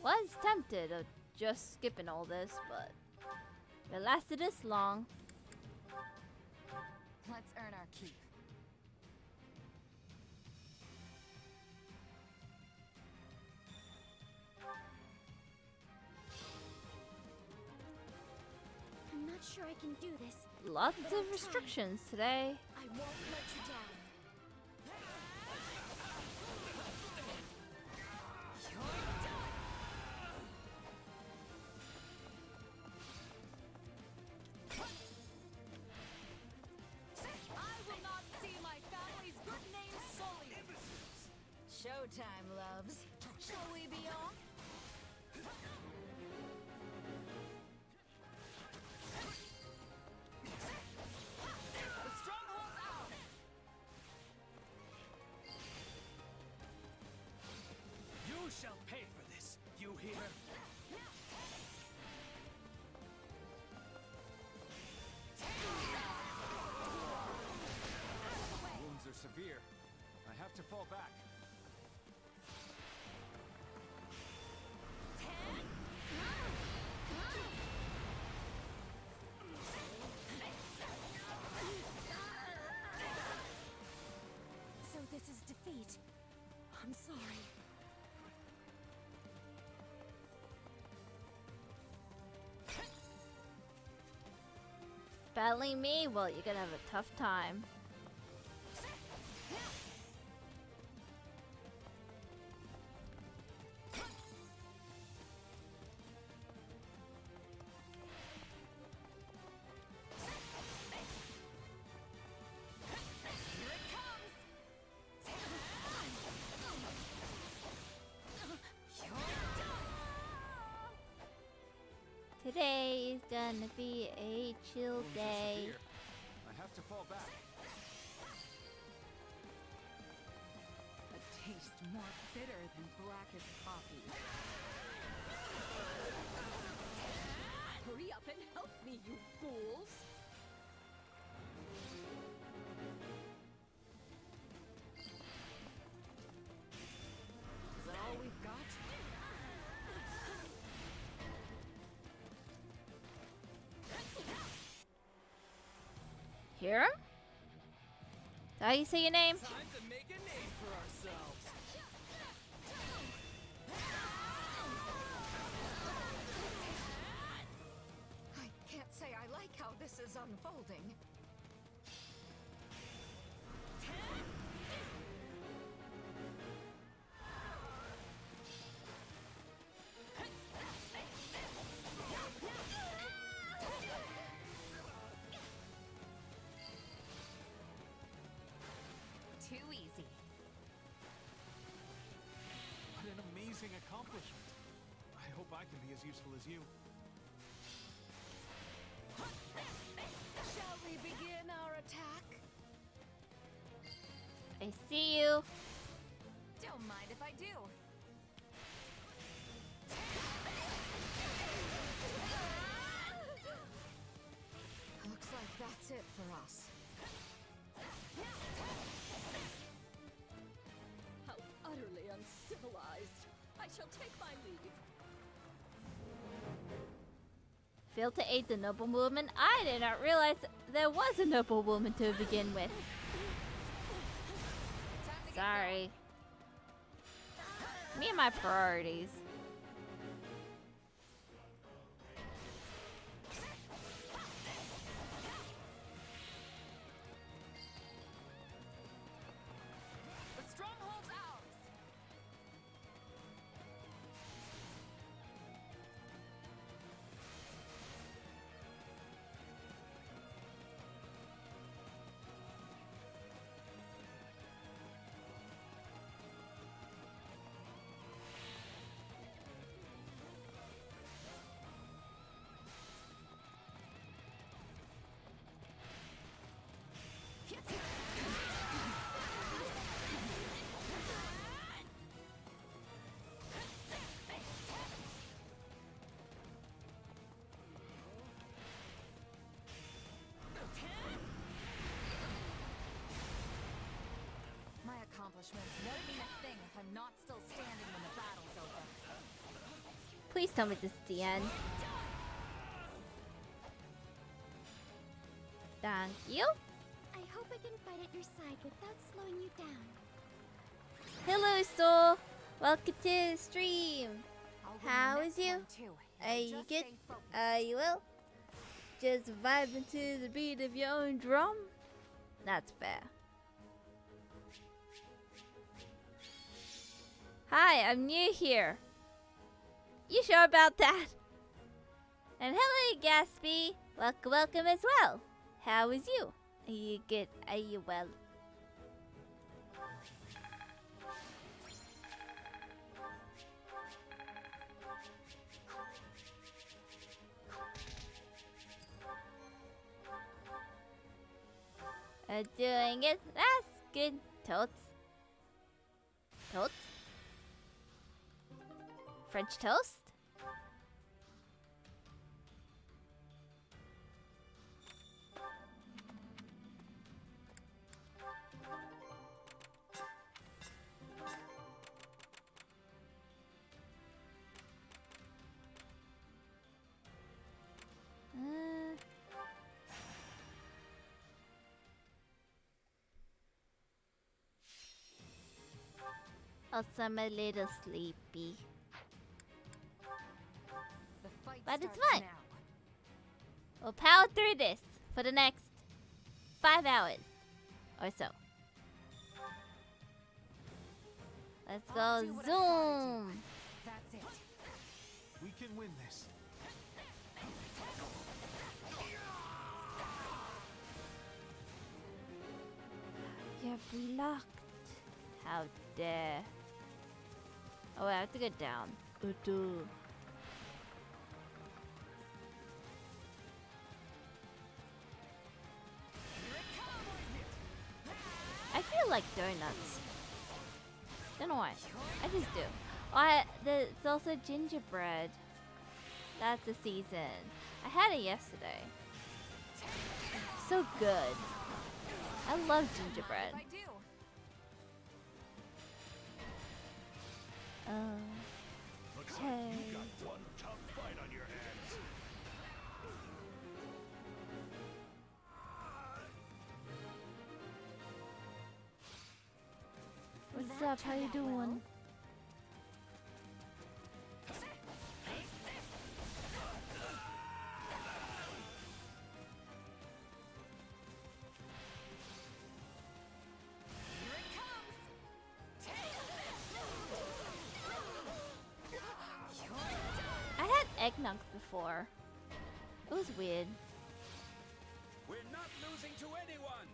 Was tempted of just skipping all this, but if it lasted this long. Let's earn our keep. I'm not sure I can do this. Lots of restrictions today. I won't let you down. I will not see my family's good name sullied. Showtime, loves. Shall we be off? The stronghold's ours. You shall pay for this, you hear? Wounds are severe. I have to fall back. So this is defeat. I'm sorry. Battling me? Well, you're gonna have a tough time. Today is gonna be a chill day. I have to fall back. A taste more bitter than blackest coffee. Hurry up and help me, you fools! Is that all we've got? Hear him? Is that how you say your name? Time to make a name for ourselves. I can't say I like how this is unfolding. Too easy. What an amazing accomplishment. I hope I can be as useful as you. Shall we begin our attack? I see you. Don't mind if I do. Looks like that's it for us. How utterly uncivilized. I shall take my leave. Failed to aid the noble movement? I did not realize there was a noble movement to begin with. Sorry. Me and my priorities. The stronghold's ours. My accomplishments won't mean a thing if I'm not still standing when the battle's over. Please tell me this is the end. Thank you. I hope I can fight at your side without slowing you down. Hello, Soul. Welcome to the stream. How is you? Are you good? Are you well? Just vibing to the beat of your own drum? That's fair. Hi, I'm new here. You sure about that? And hello, Gatsby. Welcome as well. How is you? Are you good? Are you well? Doing it. That's good. Totes. Totes? French toast? Also, I'm a little sleepy. But it's fine. We'll power through this for the next 5 hours or so. Let's go zoom. That's it. We can win this. You're blocked. How dare. Oh, I have to go down. I feel like donuts. Don't know why. I just do. There's also gingerbread. That's the season. I had it yesterday. So good. I love gingerbread. Looks like you got one tough fight on your hands. What's up? How you doing? I had eggnog before. It was weird. We're not losing to anyone!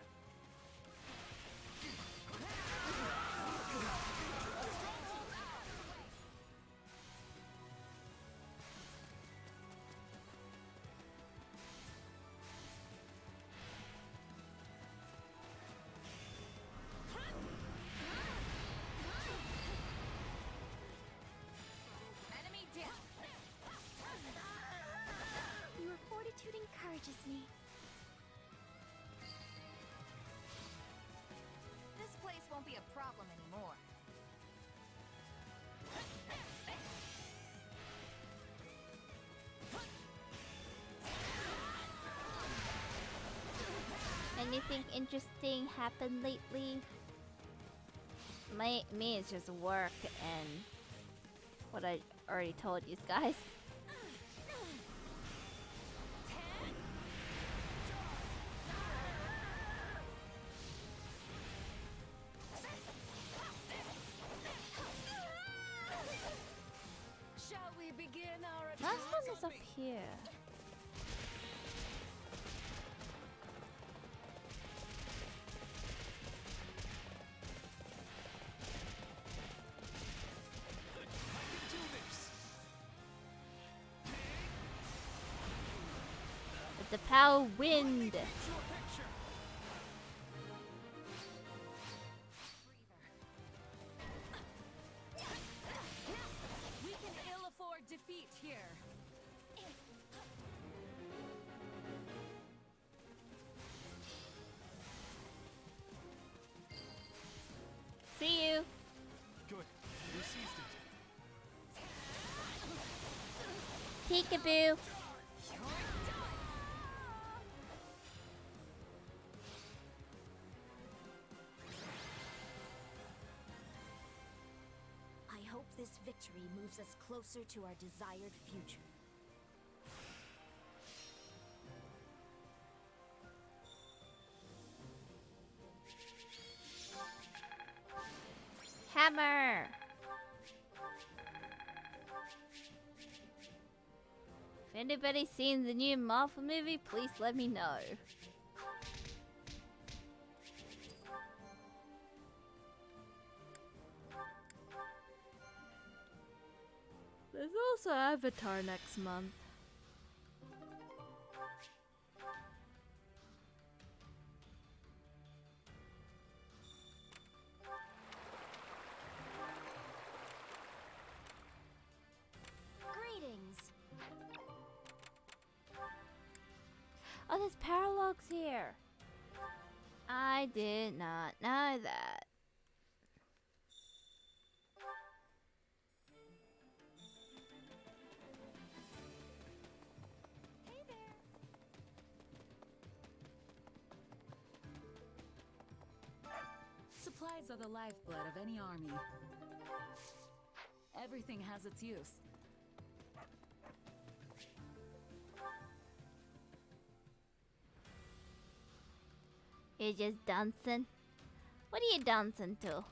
Enemy down. Your fortitude encourages me. This place won't be a problem anymore. Anything interesting happened lately? Me, it's just work and what I already told you guys. Shall we begin our Last one is up here. With the power wind. We can ill afford defeat here. See you. Good. We seized it. Peekaboo. I hope this victory moves us closer to our desired future. Hammer. If anybody's seen the new Marvel movie, please let me know. There's also Avatar next month. Greetings. Oh, there's Paralogs here. I did not know that. Hey there. Supplies are the lifeblood of any army. Everything has its use. You're just dancing? What are you dancing to?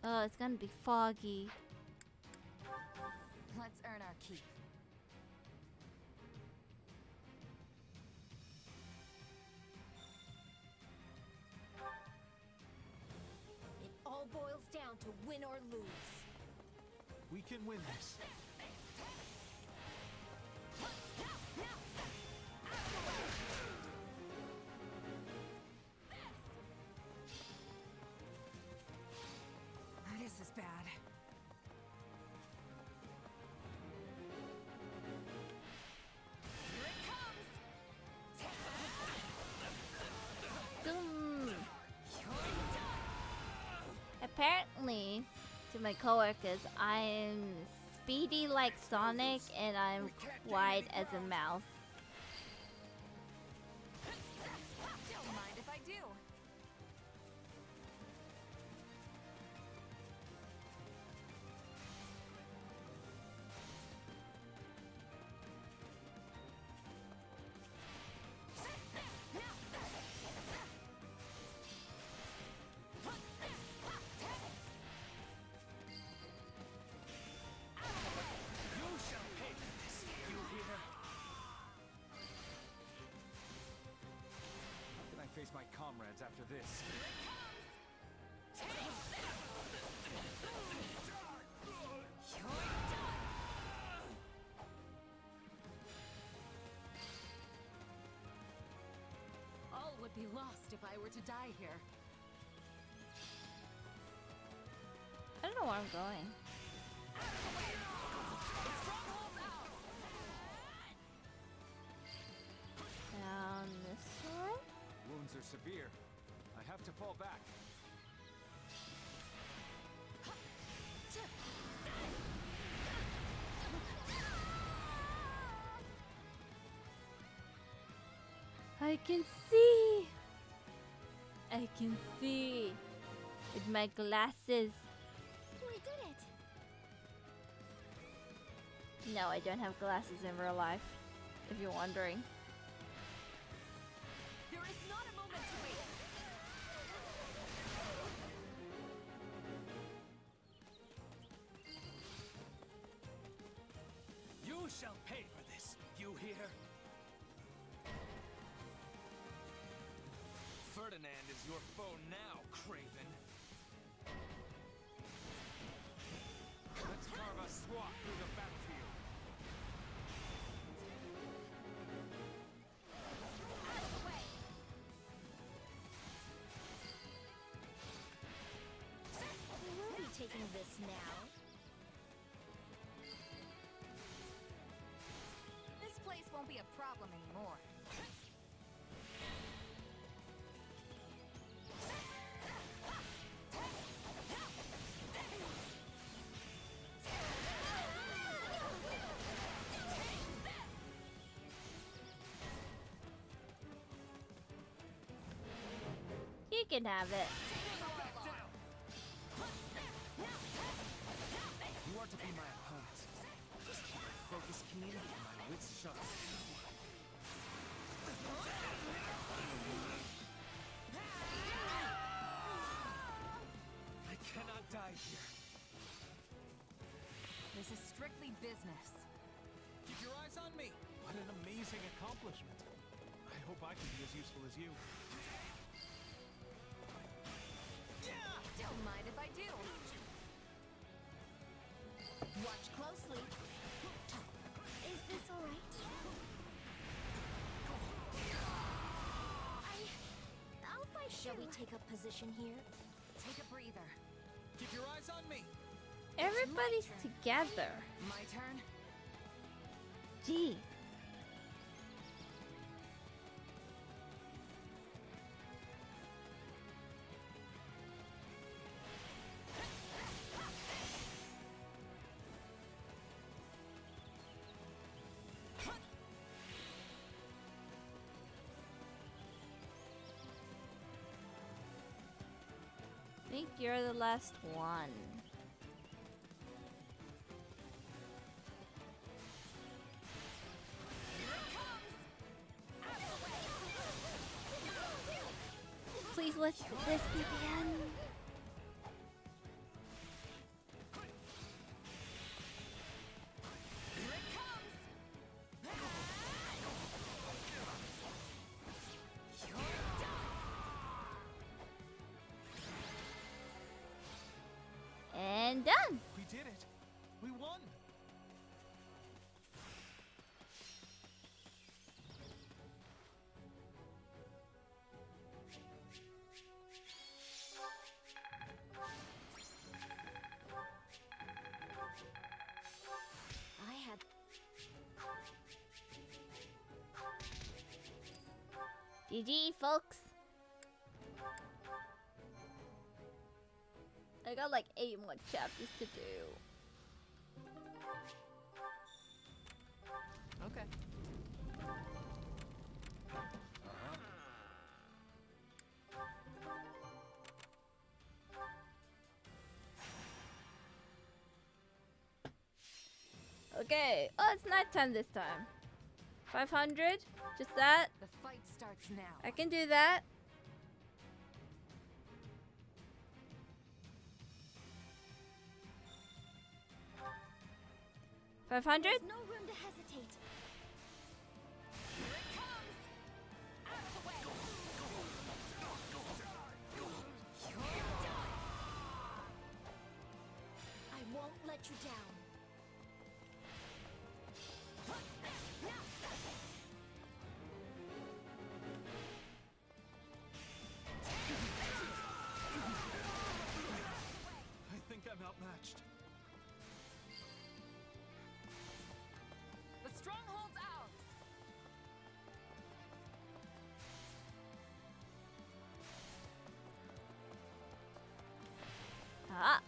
Oh, it's gonna be foggy. Let's earn our keep. to win or lose. We can win this. This is bad. Here it comes. Zoom. Apparently, to my coworkers, I'm speedy like Sonic and I'm quiet as a mouse. Don't mind if I do. You shall pay for this, you hear? How can I face my comrades after this? All would be lost if I were to die here. I don't know where I'm going. Down this way? Wounds are severe. I have to fall back. I can see! I can see! With my glasses. We did it! No, I don't have glasses in real life, if you're wondering. There is not a moment to waste. You shall pay for this, you hear? Ferdinand is your foe now, Craven. Let's carve a swath through the battlefield. We will be taking this now. This place won't be a problem anymore. You can have it. You are to be my opponent. Just keep my focus keen and my wits sharp. I cannot die here. This is strictly business. Keep your eyes on me. What an amazing accomplishment. I hope I can be as useful as you. Don't mind if I do. Watch closely. Is this alright? I'll fight. Shall we take up position here? Take a breather. Keep your eyes on me. Everybody's together. My turn. Jeez. I think you're the last one. Please let this be the end. GG, folks. I got like 8 more chapters to do. Okay. Okay. Oh, it's nighttime this time. 500? Just that? The fight starts now. I can do that. $500? There's no room to hesitate. Here it comes. Out of the way. I won't let you down. I think I'm outmatched. The stronghold's ours. Ah.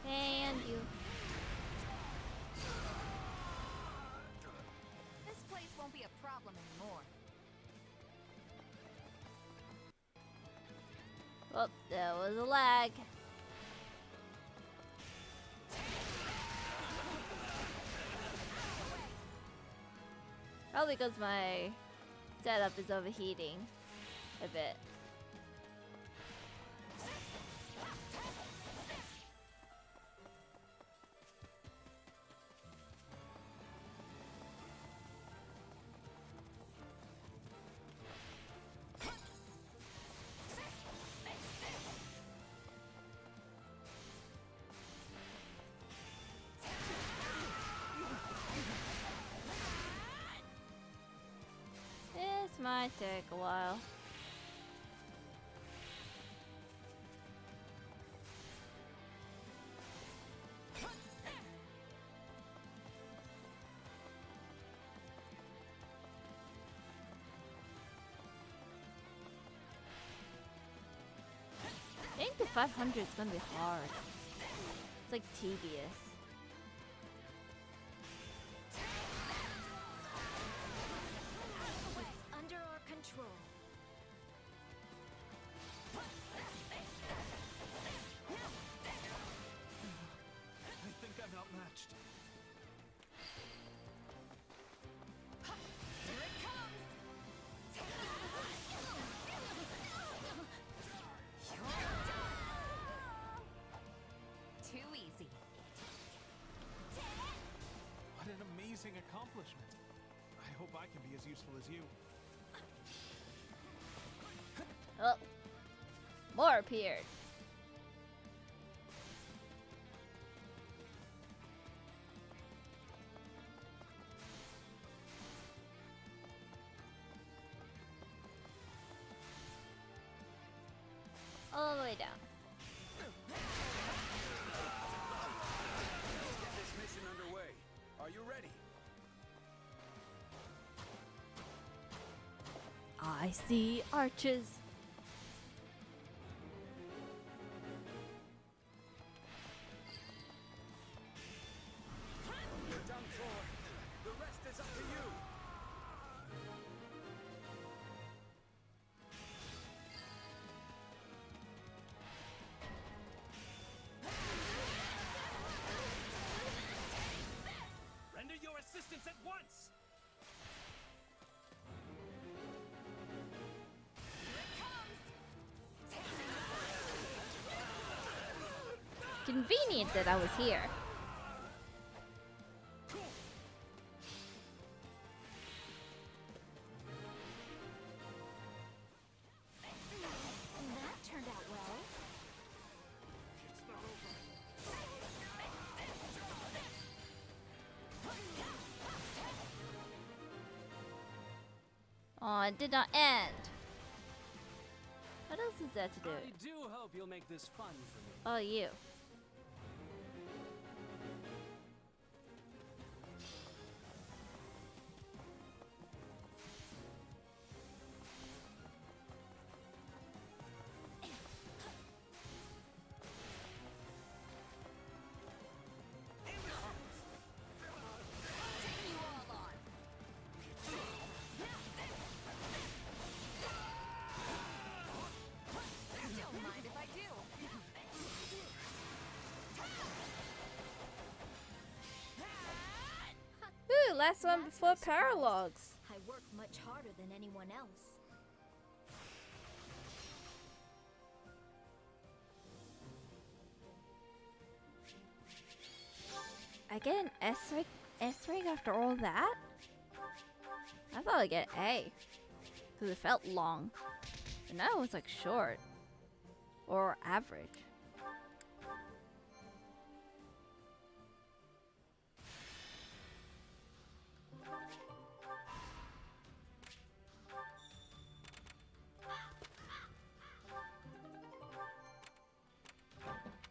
And you. This place won't be a problem anymore. Oh, there was a lag. Probably because my setup is overheating a bit. This might take a while. I think the 500 is gonna be hard. It's like tedious. It's under our control. I think I'm outmatched. Here it comes. Too easy. What an amazing accomplishment. I hope I can be as useful as you. Oh, more appeared. All the way down. Get this mission underway. Are you ready? I see arches. You're done for. The rest is up to you. Render your assistance at once! Convenient that I was here. That turned out well. It's not over. Oh, it did not end. What else is there to do? I do hope you'll make this fun for me. Oh, you. last one before Paralogs. I work much harder than anyone else. I get an S rank after all that? I thought I'd get A. Because it felt long. But now it's like short. Or average.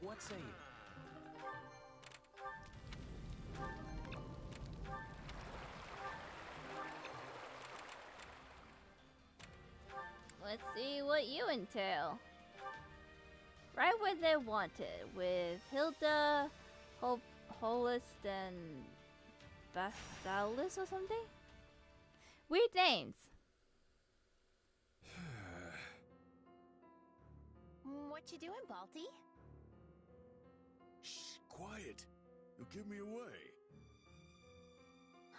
What say you? Let's see what you entail. Right where they wanted, with Hilda, Holist, and Basalis or something? Weird names. What you doing, Balti? Shh, quiet. You'll give me away.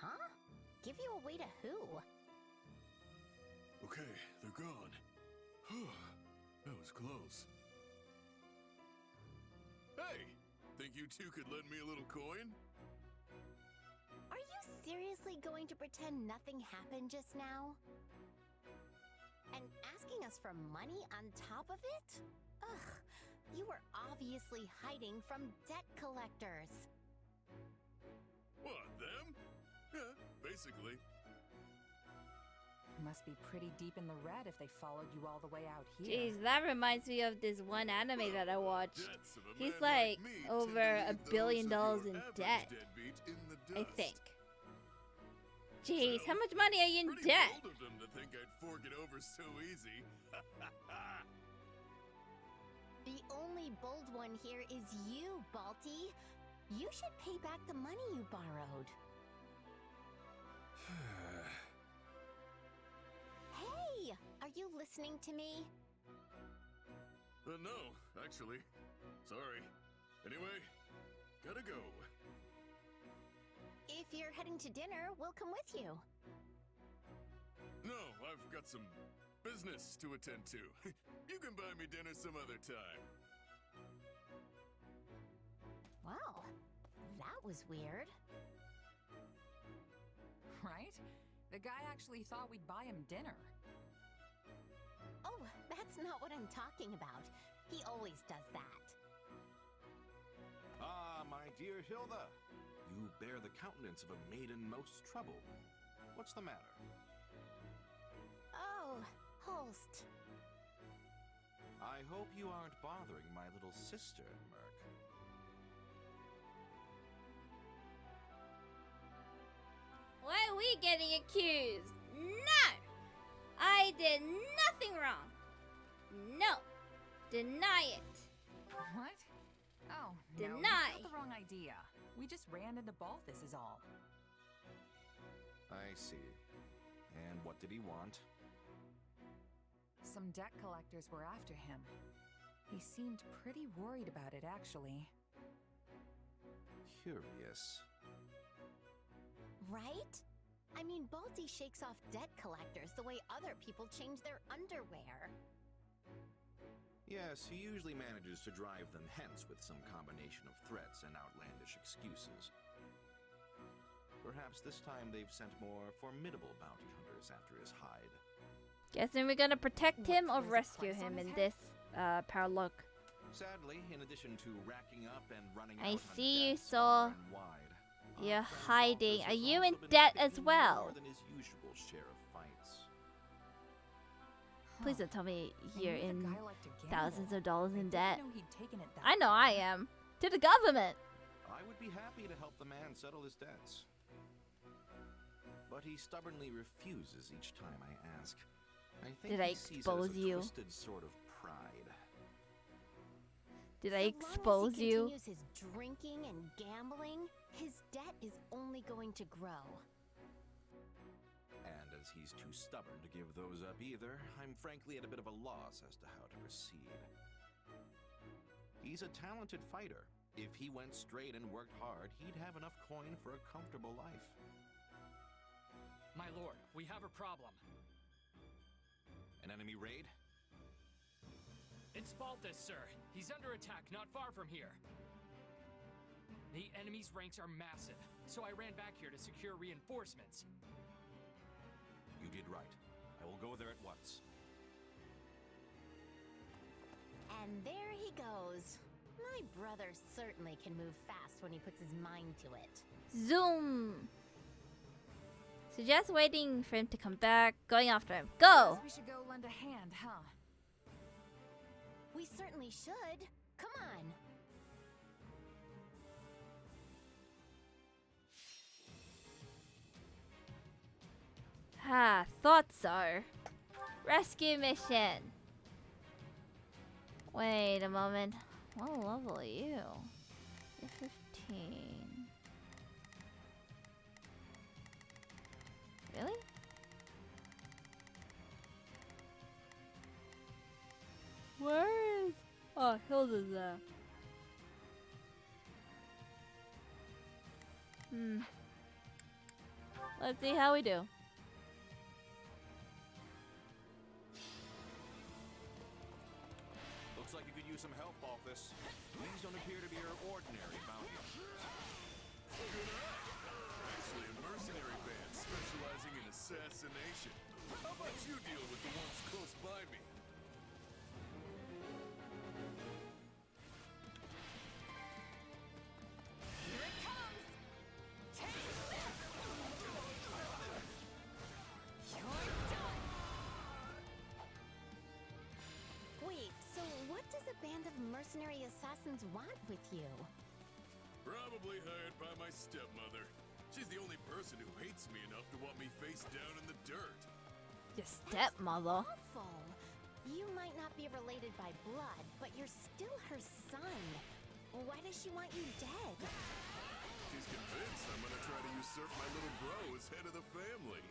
Huh? Give you away to who? Okay, they're gone. That was close. Hey! Think you two could lend me a little coin? Are you seriously going to pretend nothing happened just now? And asking us for money on top of it? Ugh, you were obviously hiding from debt collectors. What, them? Yeah, basically. Must be pretty deep in the red if they followed you all the way out here. Jeez, that reminds me of this one anime that I watched. He's like over $1 billion in debt, I think. Jeez, how much money are you in Pretty debt? bold of them to think I'd fork it over so easy. The only bold one here is you, Balti. You should pay back the money you borrowed. Hey! Are you listening to me? No, actually. Sorry. Anyway, gotta go. If you're heading to dinner, we'll come with you. No, I've got some business to attend to. You can buy me dinner some other time. Wow, that was weird. Right? The guy actually thought we'd buy him dinner. Oh, that's not what I'm talking about. He always does that. Ah, my dear Hilda. You bear the countenance of a maiden most troubled. What's the matter? Oh, Holst. I hope you aren't bothering my little sister, Merc. Why are we getting accused? No! I did nothing wrong. No. Deny it. What? Oh, Deny. no, that's not the wrong idea. We just ran into Balthus is all. I see. And what did he want? Some debt collectors were after him. He seemed pretty worried about it, actually. Curious. Right? I mean, Balti shakes off debt collectors the way other people change their underwear. Yes, he usually manages to drive them hence with some combination of threats and outlandish excuses. Perhaps this time they've sent more formidable bounty hunters after his hide. Guessing we're gonna protect him or rescue him in this paralogue. Sadly, in addition to racking up and running I out on see you, debts Saul. far and wide, You're our friend hiding. Balthus Are has you also in been debt picking as well? More than his usual share of fights. Please don't tell me you're knew the in guy liked to gamble. thousands of dollars in debt. Know he'd taken it that I know I am. To the government. I would be happy to help the man settle his debts. But he stubbornly refuses each time I ask. I think Did I he sees it expose as a you? twisted sort of pride. Did I expose As he you? continues his drinking and gambling, his debt is only going to grow. And as he's too stubborn to give those up either, I'm frankly at a bit of a loss as to how to proceed. He's a talented fighter. If he went straight and worked hard, he'd have enough coin for a comfortable life. My lord, we have a problem. An enemy raid? It's Balthus, sir. He's under attack not far from here. The enemy's ranks are massive, so I ran back here to secure reinforcements. You did right. I will go there at once. And there he goes. My brother certainly can move fast when he puts his mind to it. Zoom! Suggest waiting for him to come back, going after him. Go! We should go lend a hand, huh? We certainly should. Come on. Ha, thought so. Rescue mission. Wait a moment. What level are you? You're 15. Really? Where is... Oh, Hilda's there. Let's see how we do. Looks like you could use some help, Balthus. These don't appear to be your ordinary bounty hunters. Actually, a mercenary band specializing in assassination. How about you deal with the ones close by me? Here it comes! Take this! You're done! Wait, so what does a band of mercenary assassins want with you? Probably hired by my stepmother. She's the only person who hates me enough to want me face down in the dirt. Your stepmother. Awful. You might not be related by blood, but you're still her son. Why does she want you dead? She's convinced I'm gonna try to usurp my little bro as head of the family.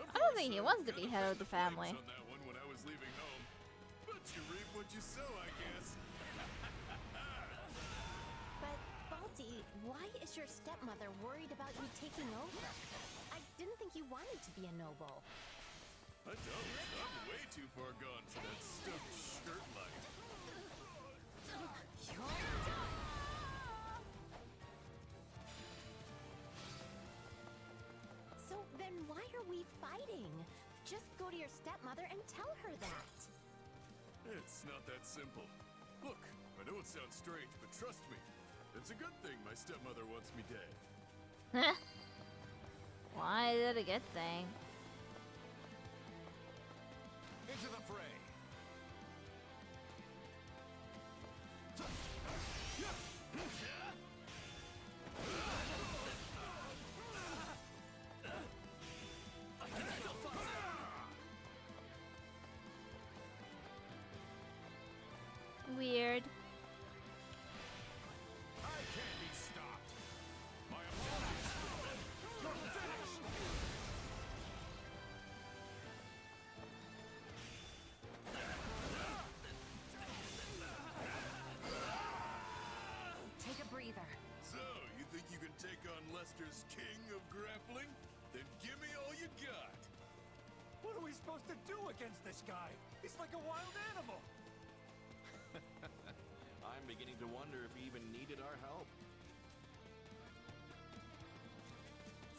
I don't think he wants to be head of the family. On that one when I was leaving home. But you reap what you sow, I guess. But, Balti, why is your stepmother worried about you taking over? I didn't think you wanted to be a noble. I don't. I'm way too far gone for that stuffed shirt life. You're done! So then why are we fighting? Just go to your stepmother and tell her that. It's not that simple. Look, I know it sounds strange, but trust me. It's a good thing my stepmother wants me dead. Why is it a good thing? Into the fray. Weird. I can't be stopped. My opponent is finished. Take a breather. So, you think you can take on Lester's king of grappling? Then give me all you got. What are we supposed to do against this guy? He's like a wild animal. I'm beginning to wonder if he even needed our help.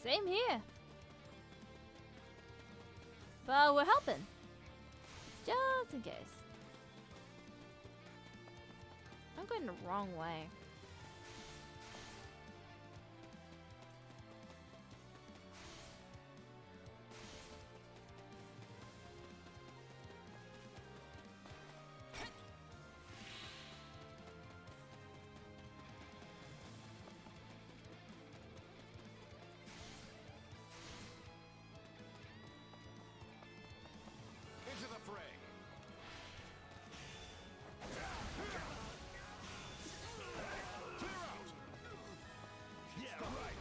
Same here. But we're helping. Just in case. I'm going the wrong way. Into the fray. Clear out. Yeah, right.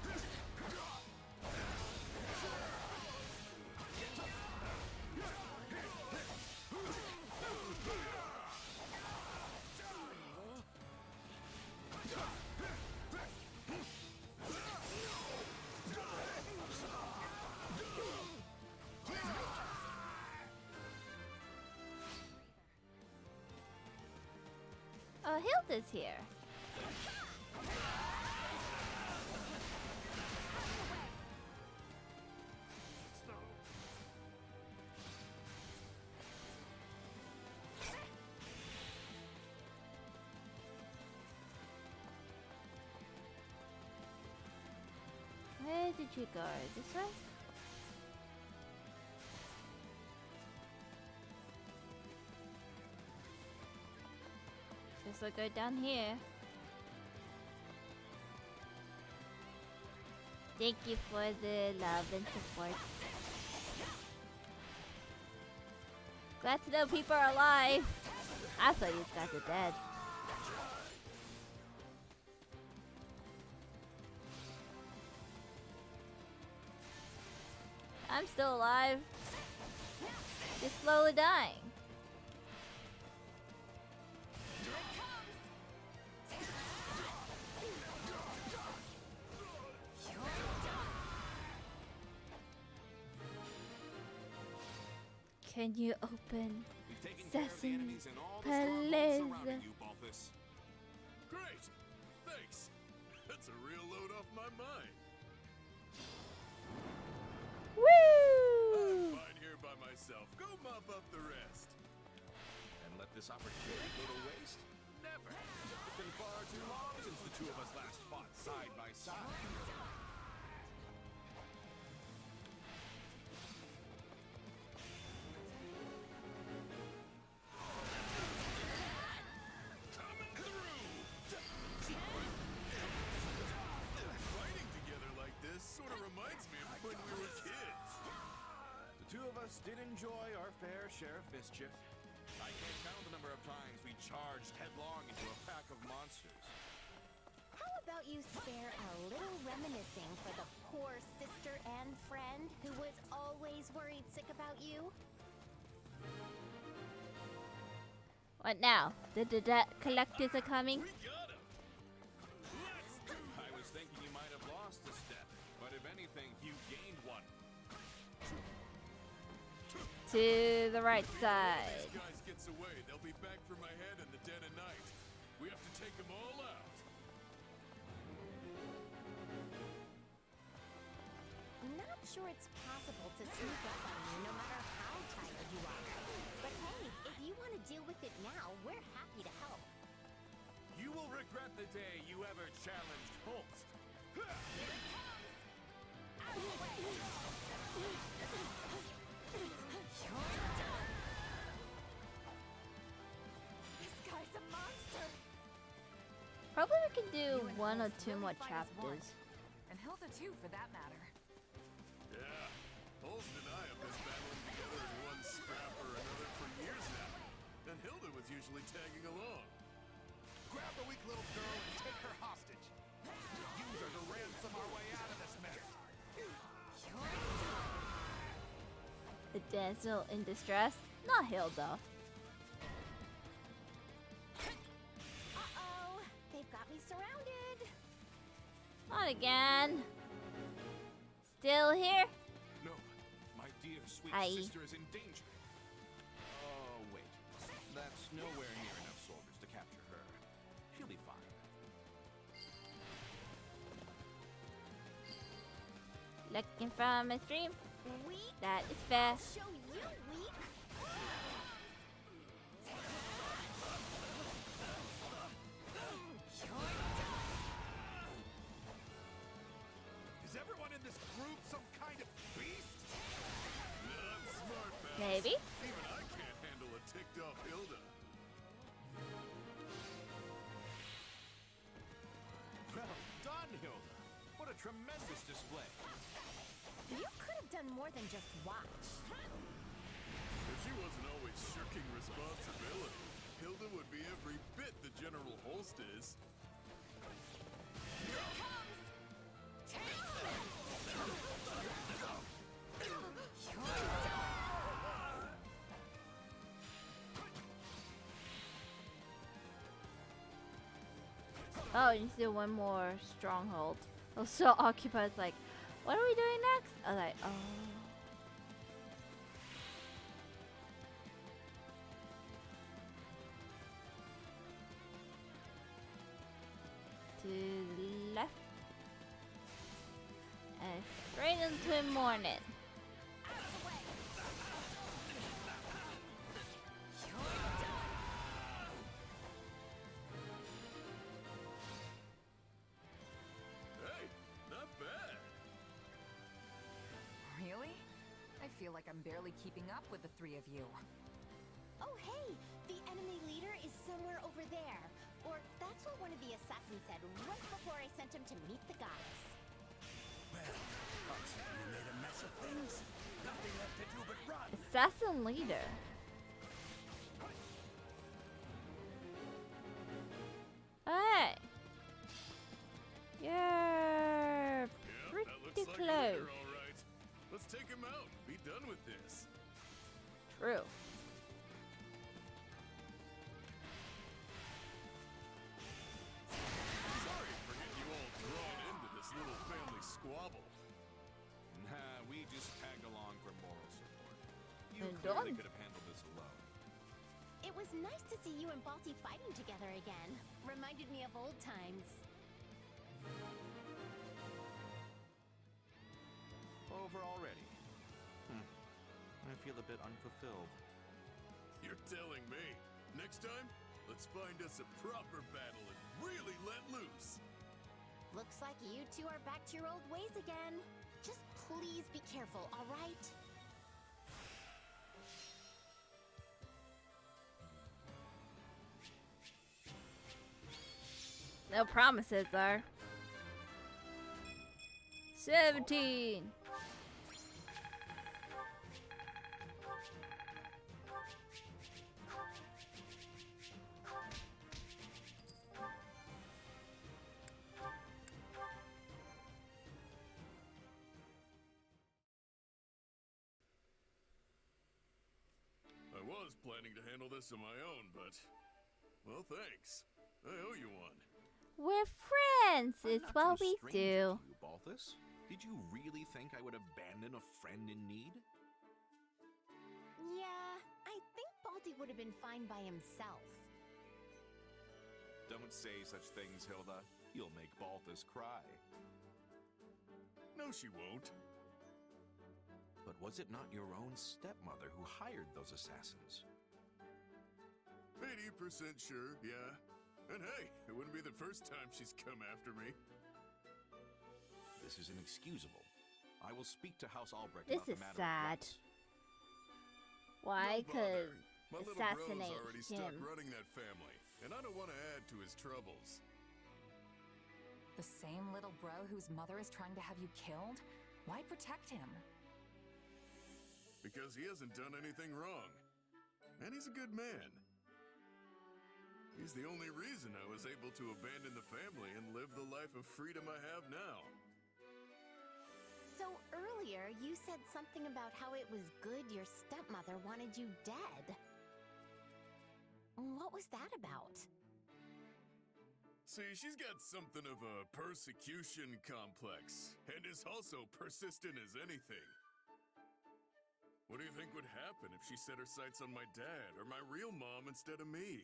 Hilda's here. Where did you go? This way? Guess I'll go down here. Thank you for the love and support. Glad to know people are alive. I thought you guys are dead. I'm still alive. Just slowly dying. Can you open Sesame Place? Great! Thanks! That's a real load off my mind. Woo! I'm fine here by myself. Go mop up the rest. And let this opportunity go to waste? Never. It's been far too long since the two of us last fought side by side. Coming through! Fighting together like this sort of reminds me of when we were kids. The two of us did enjoy our fair share of mischief. I can't count the number of times we charged headlong into a pack of monsters. How about you spare a little reminiscing for the poor sister and friend who was always worried sick about you? What now? The debt collectors are coming? I was thinking you might have lost a step, but if anything, you gained one. To the right side. These guys gets away, they'll be back for my head in the dead of night. We have to take them all out. Not sure it's possible to sneak up on you no matter how tired you are. But hey, if you want to deal with it now, we're happy to help. You will regret the day you ever challenged Holst. This guy's a monster. Probably we can do You and one or Holst two really more fight as one. chapters. And Hilda too, for that matter. Yeah, Holst and I have been battling together in one scrap or another for years now. And Hilda was usually tagging along. Grab the weak little girl and take her hostage. Use her to ransom our way out of this mess. The damsel in distress? Not Hilda. Uh-oh, they've got me surrounded. Not again. Still here? No, my dear sweet Aye. sister is in danger. Oh, wait. That's nowhere near enough soldiers to capture her. She'll be fine. Looking from a stream? Weak? That is fair. Show you weak? Is everyone in this group some kind of beast? Not smart, Max. Maybe. Even I can't handle a ticked-off Hilda. Well done, Hilda. What a tremendous display. You could have done more than just watch. If she wasn't always shirking responsibility, Hilda would be every bit the General Holst is. Oh, you see one more stronghold. I was so occupied, like, what are we doing next? I was like, oh. to the left. And straight into the morning. Hey, not bad. Really? I feel like I'm barely keeping up with the three of you. Oh, hey! The enemy leader is somewhere over there. Or that's what one of the assassins said right before I sent him to meet the goddess. Well, you made a mess of things. Nothing left to do but run. Assassin leader. Hey! You're pretty Like close. leader, all right. Let's take him out and be done with this. True. Sorry for getting you all drawn into this little family squabble. Nah, we just tagged along for moral support. You And clearly done. could have handled this alone. It was nice to see you and Balti fighting together again. Reminded me of old times. Over already. I feel a bit unfulfilled. You're telling me. Next time, let's find us a proper battle and really let loose. Looks like you two are back to your old ways again. Just please be careful, all right? No promises, though. 17. I was planning to handle this on my own, but... well, thanks. I owe you one. We're friends. I'm It's not what too we stranger do. to you, Balthus. Did you really think I would abandon a friend in need? Yeah, I think Balti would have been fine by himself. Don't say such things, Hilda. You'll make Balthus cry. No, she won't. But was it not your own stepmother who hired those assassins? 80% sure, yeah. And hey, it wouldn't be the first time she's come after me. This is inexcusable. I will speak to House Albrecht This about is the matter sad. at once. Why? Don't bother. Because My little bro's assassinate already stuck him. running that family, and I don't want to add to his troubles. The same little bro whose mother is trying to have you killed? Why protect him? Because he hasn't done anything wrong. And he's a good man. He's the only reason I was able to abandon the family and live the life of freedom I have now. So earlier, you said something about how it was good your stepmother wanted you dead. What was that about? See, she's got something of a persecution complex, and is also persistent as anything. What do you think would happen if she set her sights on my dad or my real mom instead of me?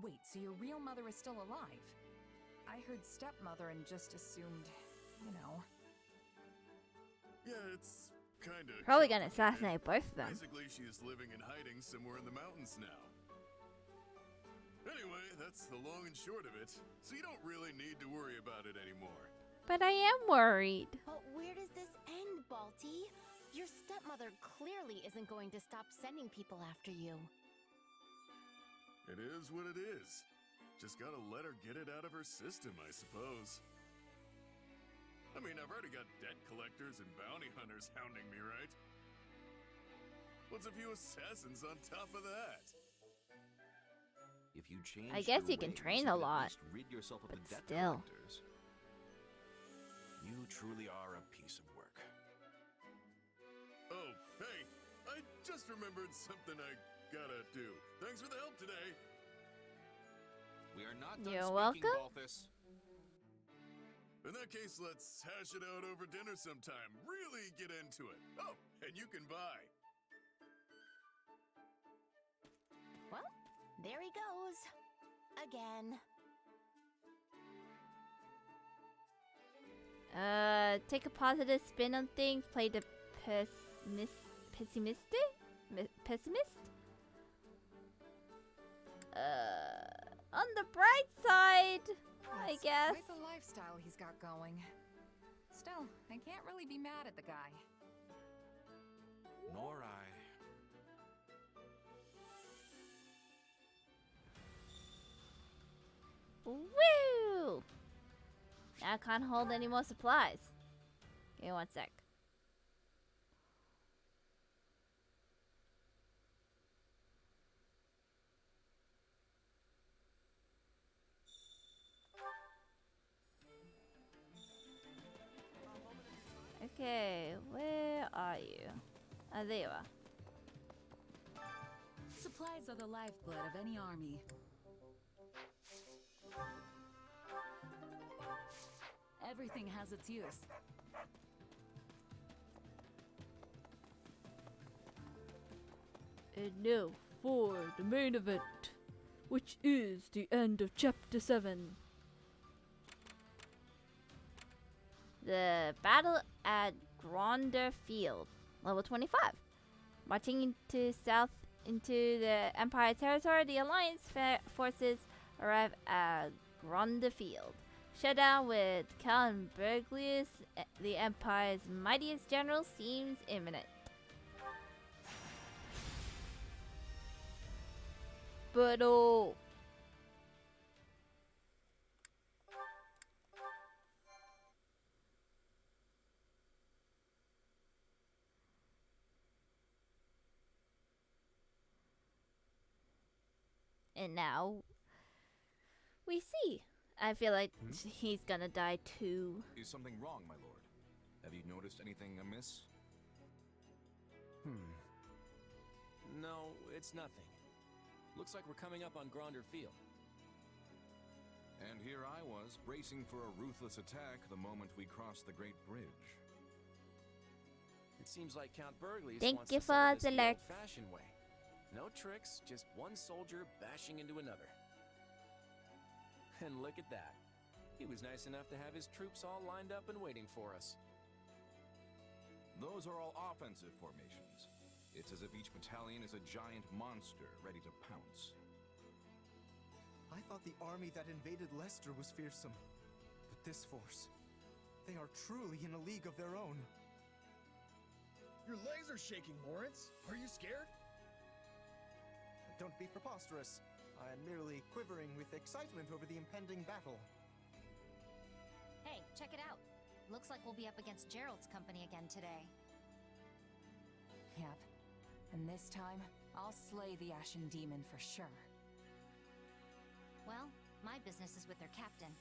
Wait, so your real mother is still alive? I heard stepmother and just assumed, you know. Yeah, it's kinda... Probably gonna assassinate both of them. Basically, she's living and hiding somewhere in the mountains now. Anyway, that's the long and short of it, so you don't really need to worry about it anymore. But I am worried. But where does this end, Balti? Your stepmother clearly isn't going to stop sending people after you. It is what it is. Just gotta let her get it out of her system, I suppose. I mean, I've already got debt collectors and bounty hunters hounding me, right? What's a few assassins on top of that? If you change I guess your you can ways, train you a could at lot, least rid yourself of but the debt still. collectors. You truly are a piece of work. Oh, hey, I just remembered something I gotta do. Thanks for the help today. We are not done You're speaking, welcome. Balthus. In that case, let's hash it out over dinner sometime. Really get into it. Oh, and you can buy. Well, there he goes. Again. Take a positive spin on things. Play the pessimist? On the bright side, I guess. Quite the lifestyle he's got going. Still, I can't really be mad at the guy. Nor I. Woo! Now I can't hold any more supplies. Give me one sec. Okay, where are you? Ah, there you are. Supplies are the lifeblood of any army. Everything has its use. And now for the main event, which is the end of Chapter 7. The battle at Gronder Field, level 25. Marching into the Empire territory, the Alliance forces arrive at Gronder Field. Showdown with Cal and Berglius, the Empire's mightiest general, seems imminent. But oh. And now we see. I feel like he's gonna die too. Is something wrong, my lord? Have you noticed anything amiss? No, it's nothing. Looks like we're coming up on Gronder Field. And here I was, bracing for a ruthless attack the moment we crossed the Great Bridge. It seems like Count Berglius Thank wants you to settle for this the the Lex. old-fashioned way. No tricks, just one soldier bashing into another. And look at that. He was nice enough to have his troops all lined up and waiting for us. Those are all offensive formations. It's as if each battalion is a giant monster ready to pounce. I thought the army that invaded Leicester was fearsome. But this force, they are truly in a league of their own. Your legs are shaking, Lawrence. Are you scared? Don't be preposterous. I am merely quivering with excitement over the impending battle. Hey, check it out. Looks like we'll be up against Gerald's company again today. Yep. And this time, I'll slay the Ashen Demon for sure. Well, my business is with their captain.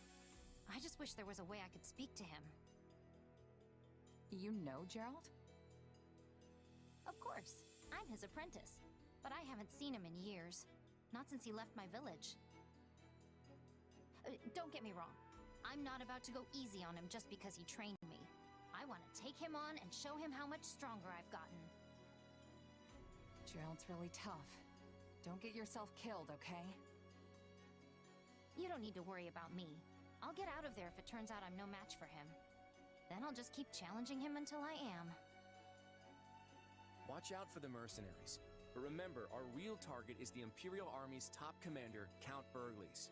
I just wish there was a way I could speak to him. You know Gerald? Of course. I'm his apprentice. But I haven't seen him in years. Not since he left my village. Don't get me wrong. I'm not about to go easy on him just because he trained me. I want to take him on and show him how much stronger I've gotten. Gerald's really tough. Don't get yourself killed, okay? You don't need to worry about me. I'll get out of there if it turns out I'm no match for him. Then I'll just keep challenging him until I am. Watch out for the mercenaries. But remember, our real target is the Imperial Army's top commander, Count Berglius.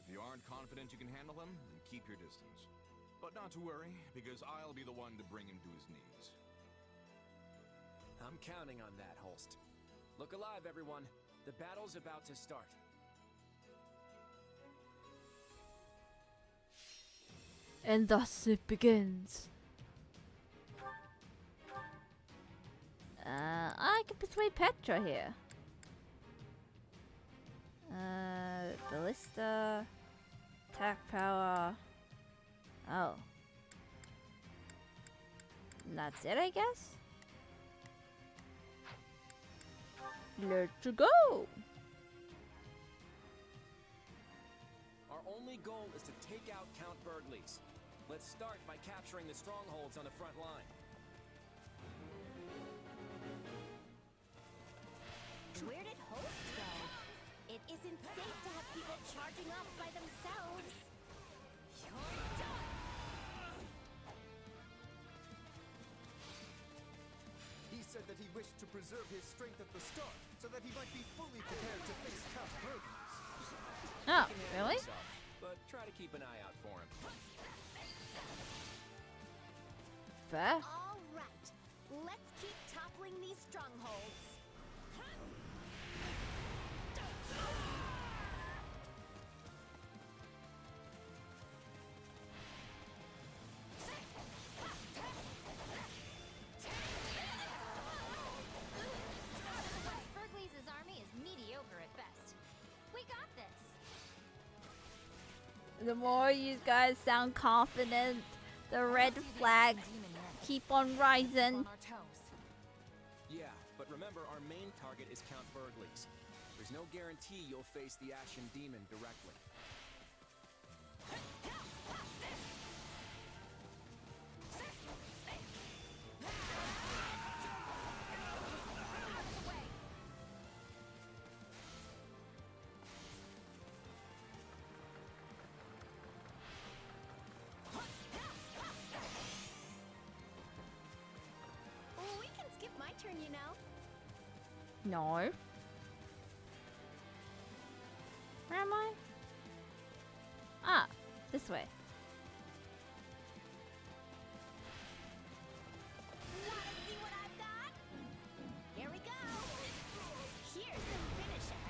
If you aren't confident you can handle him, then keep your distance. But not to worry, because I'll be the one to bring him to his knees. I'm counting on that, Holst. Look alive, everyone. The battle's about to start. And thus it begins. I can persuade Petra here. Ballista, attack power. Oh. And that's it, I guess? Let's go! Our only goal is to take out Count Berglius. Let's start by capturing the strongholds on the front line. Where did Host go? It isn't safe to have people charging off by themselves. You're done! wished to preserve his strength at the start, so that he might be fully prepared to face Count Burgers. Oh, He can handle really? himself, but try to keep an eye out for him. Fair. All right, let's keep toppling these strongholds. Burgley's army is mediocre at best. We got this. The more you guys sound confident, the red flags keep on rising. Yeah, but remember, our main target is Count Burgley's. There's no guarantee you'll face the Ashen Demon directly. We can skip my turn, you know. No. Where am I? Ah, this way. Wanna see what I've got? Here we go. Here's the finisher.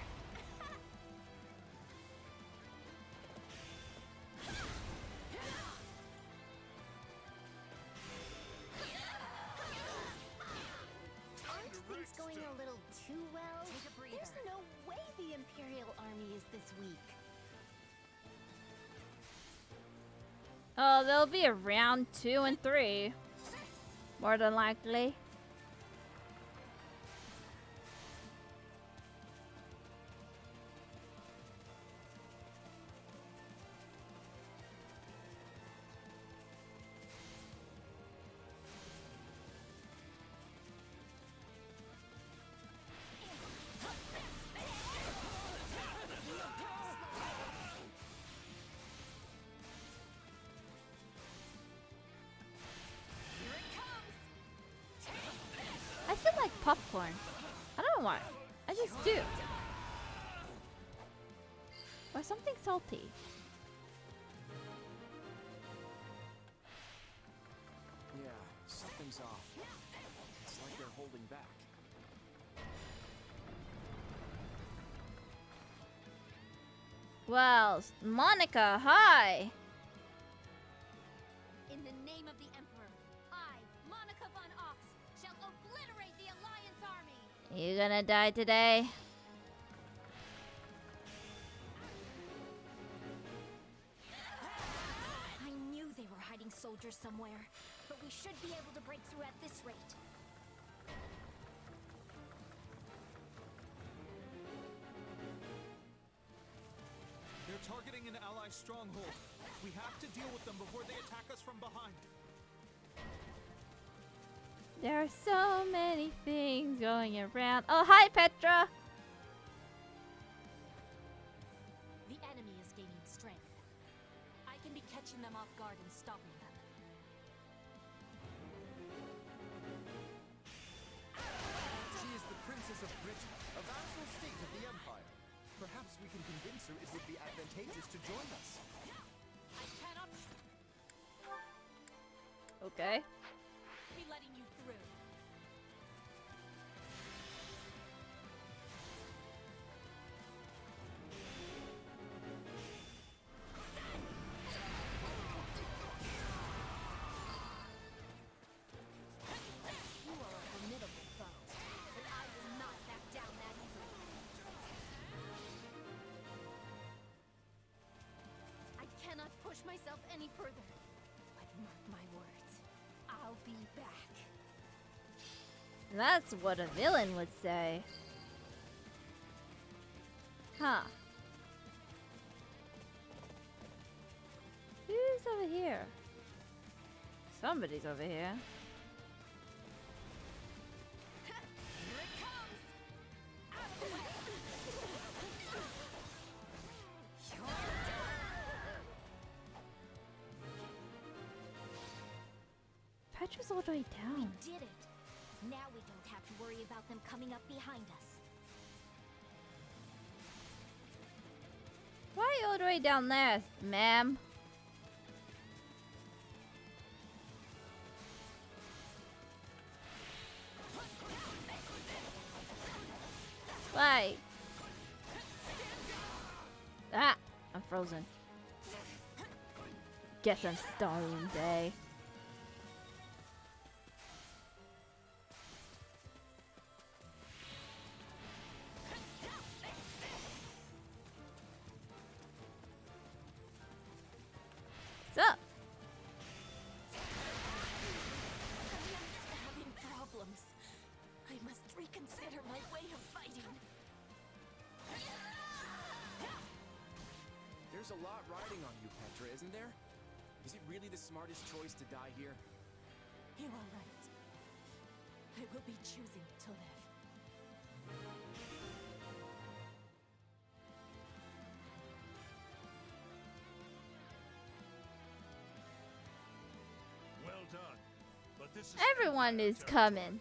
Aren't things going a little too well? Take a breather. There's no way the Imperial Army is this weak. Oh, they'll be around 2 and 3. More than likely. I feel like popcorn. I don't know why. I just do. Or something salty. Yeah, something's off. It's like they're holding back. Well, Monica, hi. In the name of the Emperor, I, Monica von Ox, shall obliterate the Alliance army. You gonna die today? I knew they were hiding soldiers somewhere, but we should be able to break through at this rate. They're targeting an ally stronghold. We have to deal with them before they attack us from behind. There are so many things going around. Oh, hi, Petra. The enemy is gaining strength. I can be catching them off guard and stopping them. She is the Princess of Britain, a vassal state of the Empire. Perhaps we can convince her it would be advantageous to join us. I cannot Okay. be letting you through. You are a formidable foe, but I will not back down that easily. I cannot push myself any further. But mark my words, I'll be back. That's what a villain would say. Huh. Who's over here? Somebody's over here. Here it comes! Out of the way! Petra's all the way down. We did it! Now we don't have to worry about them coming up behind us. Why are you all the way down there, ma'am? Why? Ah! I'm frozen. Guess I'm starving day. What's up? I'm having problems. I must reconsider my way of fighting. There's a lot riding on you, Petra, isn't there? Is it really the smartest choice to die here? You are right. I will be choosing to live. Well done. But this is Everyone is coming.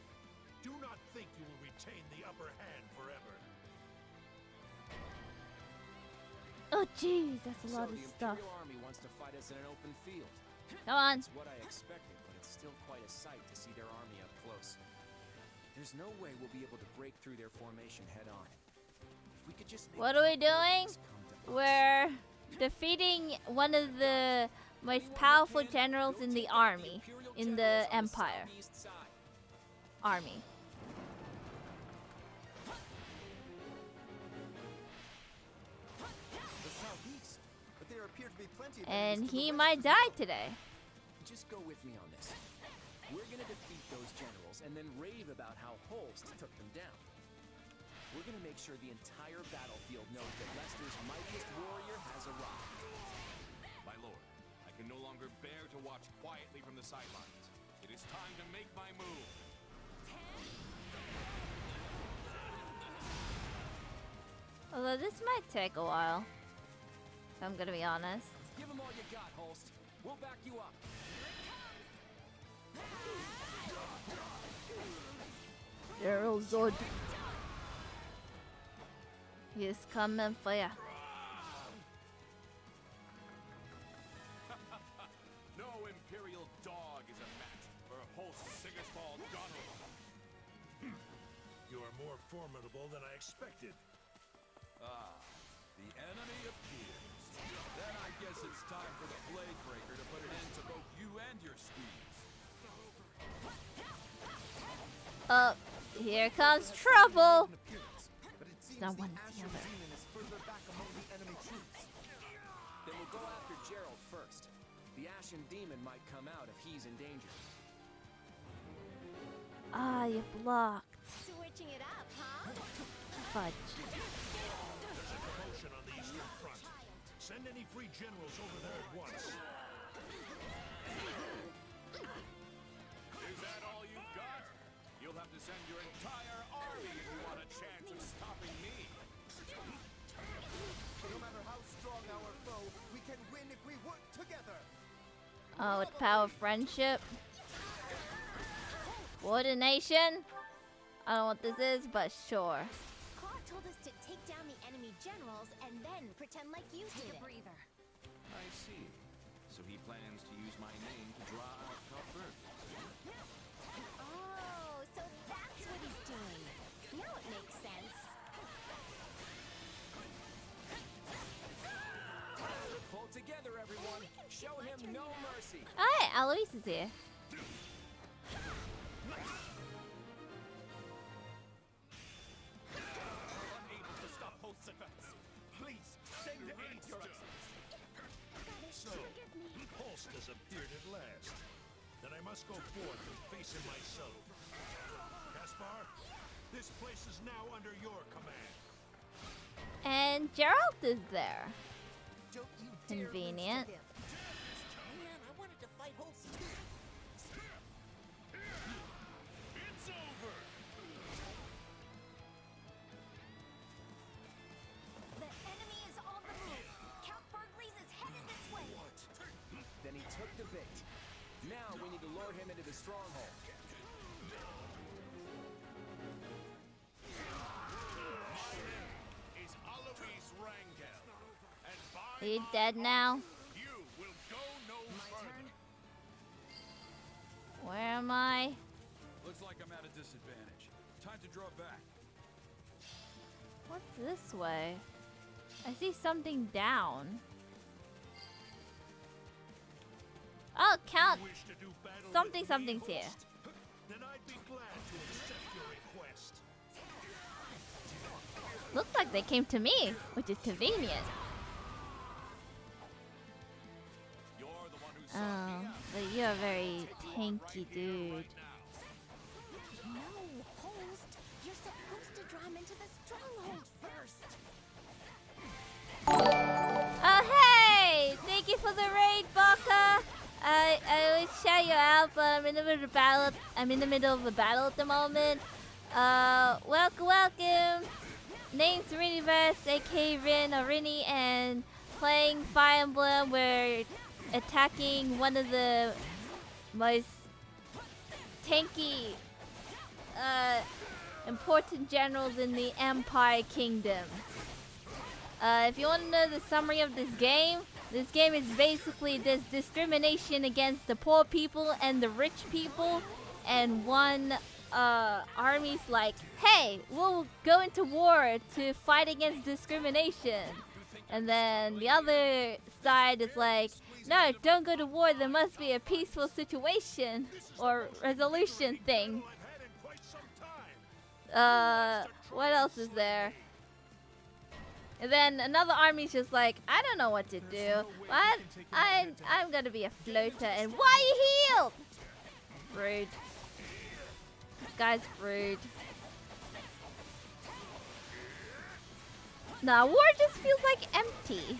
Do not think you will retain the upper hand forever. Oh jeez, that's a lot of the stuff. Imperial Army wants to fight us in an open field. Come on. It's what I expected, but it's still quite a sight to see their army up close. There's no way we'll be able to break through their formation head on. If we could just What are we doing? We're defeating one of the most powerful generals in the army, in the Empire army. The southeast, but there appear to be plenty of And enemies to the he west might of the die city. today. Just go with me on this. We're gonna defeat those generals and then rave about how Holst took them down. We're gonna make sure the entire battlefield knows that Lester's mightiest warrior has arrived. My lord, I can no longer bear to watch quietly from the sidelines. It is time to make my move. Although this might take a while, if I'm gonna be honest. Give them all you got, Holst. We'll back you up. Daryl Zod. He is coming for ya. No Imperial dog is a match for Holst Sigismund Gunner. You are more formidable than I expected. Ah, the enemy appears. Then I guess it's time for the Blade Breaker to put an end to both you and your schemes. Here comes trouble. But it seems Not the one is the Ashen other. Demon is further back among the enemy troops. Then we'll go after Gerald first. The Ashen Demon might come out if he's in danger. Ah, you blocked. Switching it up, huh? Fudge. There's a commotion on the eastern front. Send any free generals over there at once. Is that all you've got? You'll have to send your entire army if you want a chance of stopping me. No matter how strong our foe, we can win if we work together. Oh, with the power of friendship. Coordination. I don't know what this is, but sure. Claude told us to take down the enemy generals and then pretend like you did it. Breather. I see. So he plans to use my name to draw out Cuthbert. Oh, so that's what he's doing. Now it makes sense. Pull together, everyone. Show him no mercy. Alright, Alois is here. Unable to stop Holst's advance. Please, send aid, Your Excellency. So, Holst has appeared at last. Then I must go forth and face him myself. Caspar, this place is now under your command. And Gerald is there. Don't you dare Convenient. reach for him. Man, I wanted to fight Holst too. It's over! The enemy is on the move. Count Bergley's is headed this way. Then he took the bait. Now we need to lure him into the stronghold. Are you dead now? You will go no further. Where am I? Looks like I'm at a disadvantage. Time to draw back. What's this way? I see something down. Oh, count. Something's here. Then I'd be glad to accept your request. Looks like they came to me, which is convenient. Oh, but you're a very tanky dude. No, host. You're supposed to draw him into the stronghold first. Oh, hey! Thank you for the raid, Baka. I always shout you out, but I'm in the middle of battle. I'm in the middle of a battle at the moment. Welcome. Name's Riniverse, aka Rin or Rini, and playing Fire Emblem. We're attacking one of the most tanky, important generals in the Empire Kingdom. If you want to know the summary of this game is basically this discrimination against the poor people and the rich people, and one army's like, hey, we'll go into war to fight against discrimination, and then the other side is like, no, don't go to war, there must be a peaceful situation or resolution thing. What else is there? And then another army's just like, I don't know what to do. What? I'm gonna be a floater. And why you healed? Rude. This guy's rude. Nah, war just feels like empty.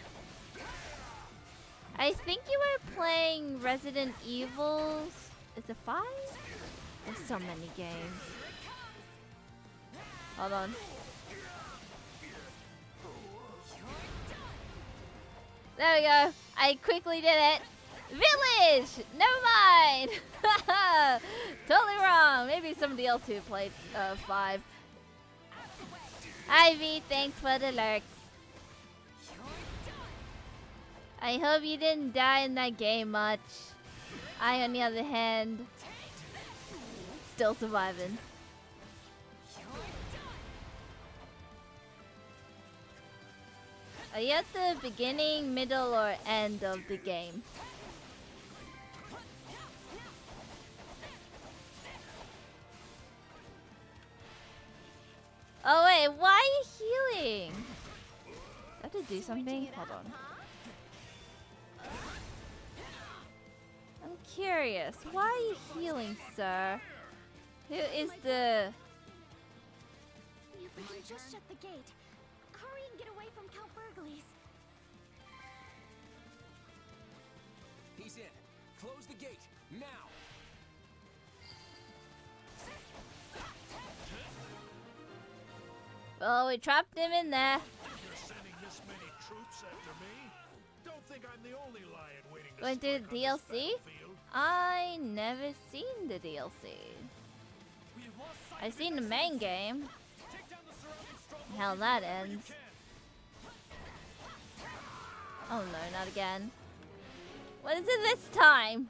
I think you were playing Resident Evil. Is it 5? There's so many games. Hold on. There we go. I quickly did it. Village! Never mind! Totally wrong. Maybe somebody else who played 5. Ivy, thanks for the lurks. I hope you didn't die in that game much. I, on the other hand, still surviving. Are you at the beginning, middle, or end of the game? Oh wait, why are you healing? Do I have to do something? Hold on. I'm curious. Why are you healing, sir? Who is the... If we can just shut the gate. Hurry and get away from Count Burgley's. He's in. Close the gate, now! Oh, we trapped him in there. You're sending this many troops after me? Don't think I'm the only lion waiting to Going through the DLC? I never seen the DLC. I seen the main game. How that ends. Oh no, not again. What is it this time?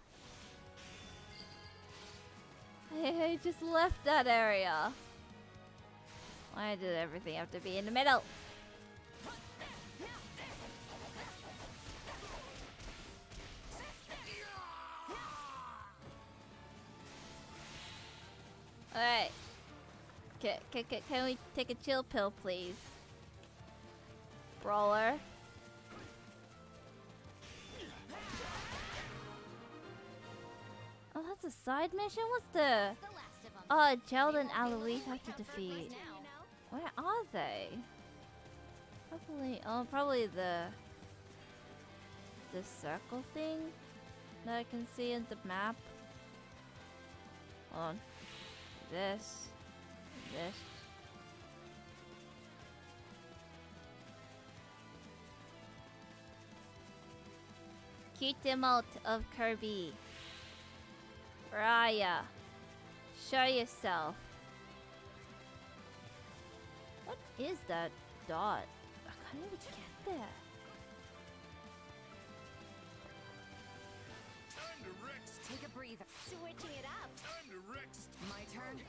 I just left that area. Why did everything have to be in the middle? Alright. Can we take a chill pill, please? Brawler. Oh, that's a side mission? What's the... Oh, Gerald and Aloise have to defeat. Where are they? Probably the circle thing that I can see in the map. Hold on. This. Cute emote of Kirby. Raya. Show yourself. What is that dot? I can't even get there. breather. Switching it up. Time to wreck. My turn.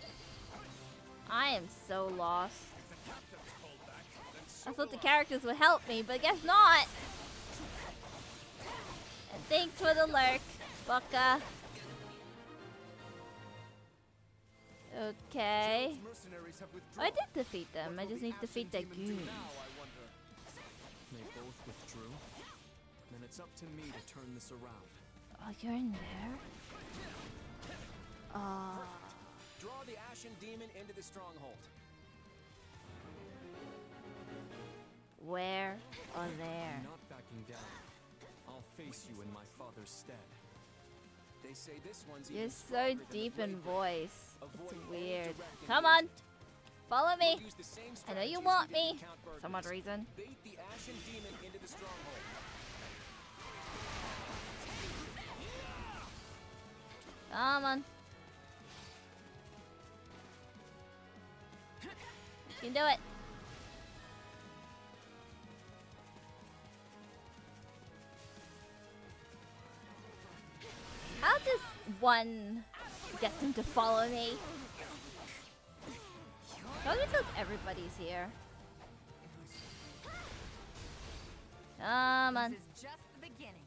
I am so lost. If the captain's called back, then I thought the characters would help me, but guess not. And thanks for the lurk, Bucka. Okay. Gerald's mercenaries have withdrawn. I did defeat them. I just need to defeat that goon. They both withdrew. Then it's up to me to turn this around. Oh, you're in there? Draw the Ashen Demon into the stronghold. Where? Oh, there. I'm not backing down. I'll face you in my father's stead. They say this one's You're even so stronger than deep the in Blade voice. Breaker. It's Avoid weird. all direct Come on. engagement. Follow me. We'll use the same I know you strategies want we did me. with Count Burglars. For some odd reason. Bait the Ashen Demon into the stronghold. Come on. You can do it. How does one get them to follow me? Probably because everybody's here. Come on. This is just the beginning.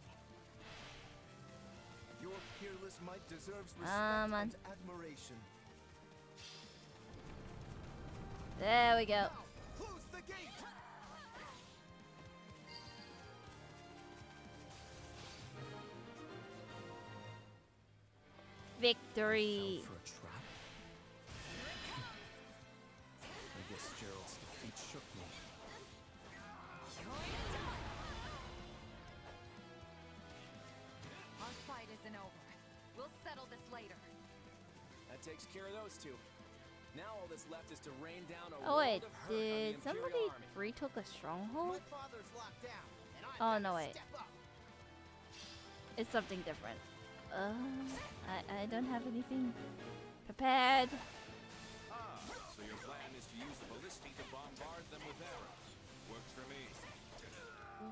Your peerless might deserves respect Come on. and admiration. There we go. Close the gate. Victory. For a trap? I guess Gerald's defeat shook me. Our fight isn't over. We'll settle this later. That takes care of those two. Now all that's left is to rain down a Oh wait, world of hurt on the did Imperial somebody Army. retook a stronghold? father's locked down, and Oh no wait, step up. it's something different. I don't have anything prepared. So your plan is to use the ballistae to bombard them with arrows. Works for me.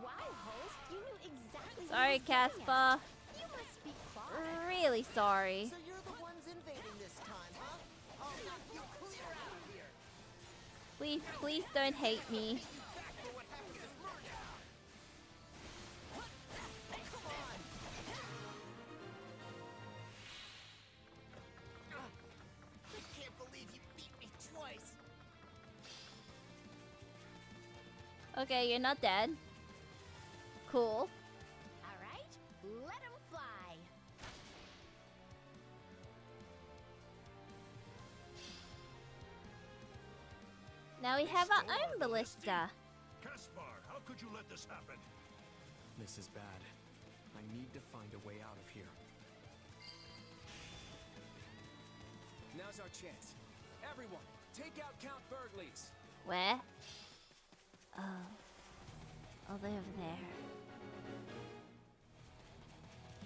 Wow, host, you knew exactly what Sorry, was getting Caspa. at. You must be Claude. Really sorry. So you're the ones invading this time, huh? I'll knock you clear out of here. Please, please don't hate me. Back for what happened to Murder. Come on. I can't believe you beat me twice. Okay, you're not dead. Cool. All right, let him fly. Now we have our own ballista. Caspar, how could you let this happen? This is bad. I need to find a way out of here. Now's our chance. Everyone, take out Count Burglars. Where? Oh. Oh, they're over there.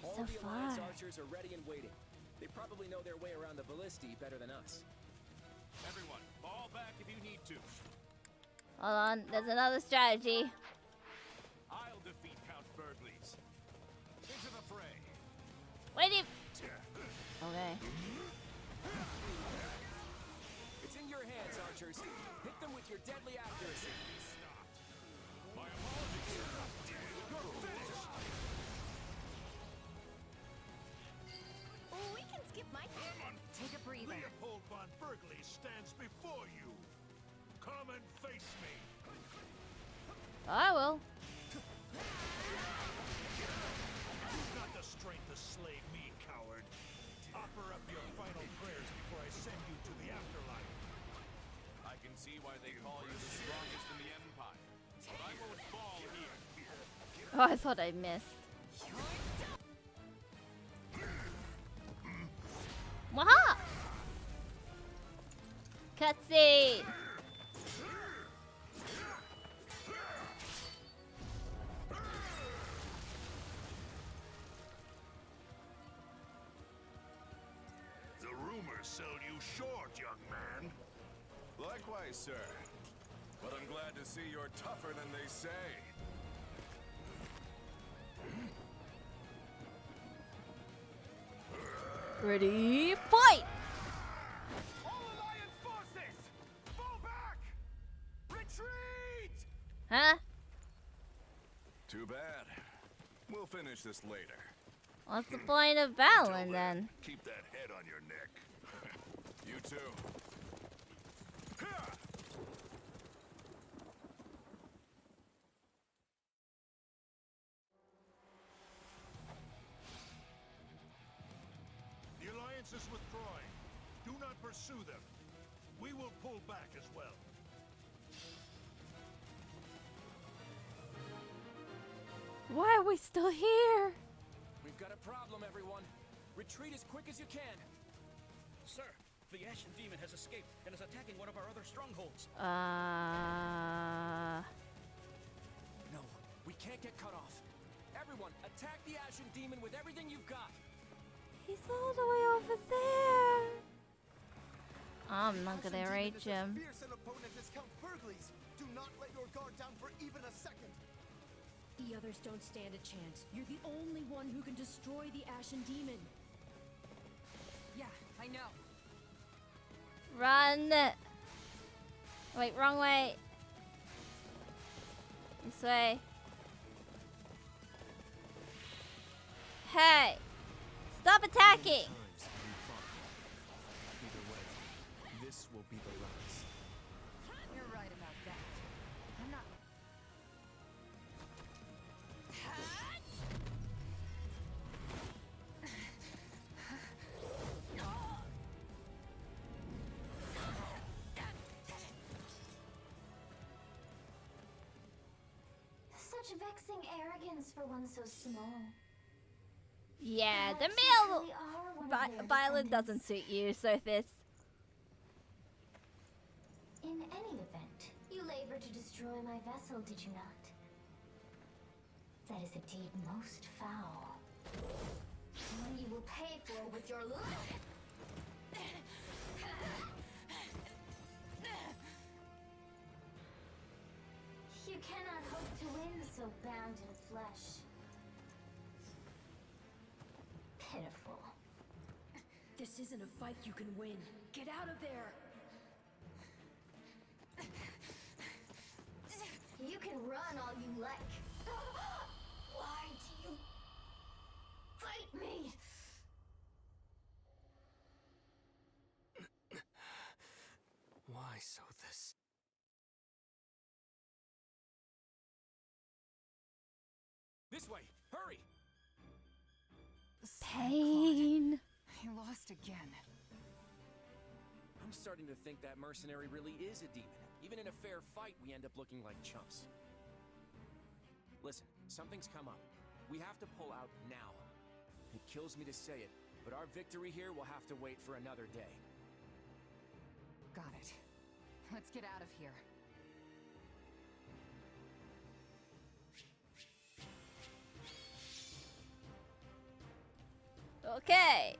All So the Alliance far. archers are ready and waiting. They probably know their way around the ballistae better than us. Everyone, fall back if you need to. Hold on, there's another strategy. I'll defeat Count Burglars. Into the fray. Wait if. Okay. It's in your hands, archers. Hit them with your deadly accuracy. My apologies. You're finished. We can skip my turn. Take a breather. Leopold von Burgley stands before you. Come and face me. I will. You've got the strength to slay me, coward. Offer up your final prayers before I send you to the afterlife. I can see why they call you the strongest in the Empire. But I won't fall here. Oh, I thought I missed. Waha! Cutscene! The rumors sell you short, young man. Likewise, sir. But I'm glad to see you're tougher than they say. Ready, fight! All Alliance forces! Fall back! Retreat! Huh? Too bad. We'll finish this later. What's the point of battling then? Keep that head on your neck. You too. The Alliance is withdrawing. Do not pursue them. We will pull back as well. Why are we still here? We've got a problem, everyone. Retreat as quick as you can. Sir, the Ashen Demon has escaped and is attacking one of our other strongholds. No, we can't get cut off. Everyone, attack the Ashen Demon with everything you've got. He's all the way over there. I'm not gonna reach him. Fierce an opponent as Count Burgleys. Do not let your guard down for even a second. The others don't stand a chance. You're the only one who can destroy the Ashen Demon. Yeah, I know. Run! Wait, wrong way. This way. Hey! Stop attacking! Either way, this will be the last. You're right about that. I'm not. Such vexing arrogance for one so small. Yeah, the Perhaps male you truly are one of their violin descendants. doesn't suit you, Sophis. In any event, you labor to destroy my vessel, did you not? That is a deed most foul. One you will pay for with your life. You cannot hope to win so bound in flesh. Pitiful. This isn't a fight you can win. Get out of there! You can run all you like. Why do you fight me? Why Sothis? This way, hurry! Pain. He lost again. I'm starting to think that mercenary really is a demon. Even in a fair fight, we end up looking like chumps. Listen, something's come up. We have to pull out now. It kills me to say it, but our victory here will have to wait for another day. Got it. Let's get out of here. Okay.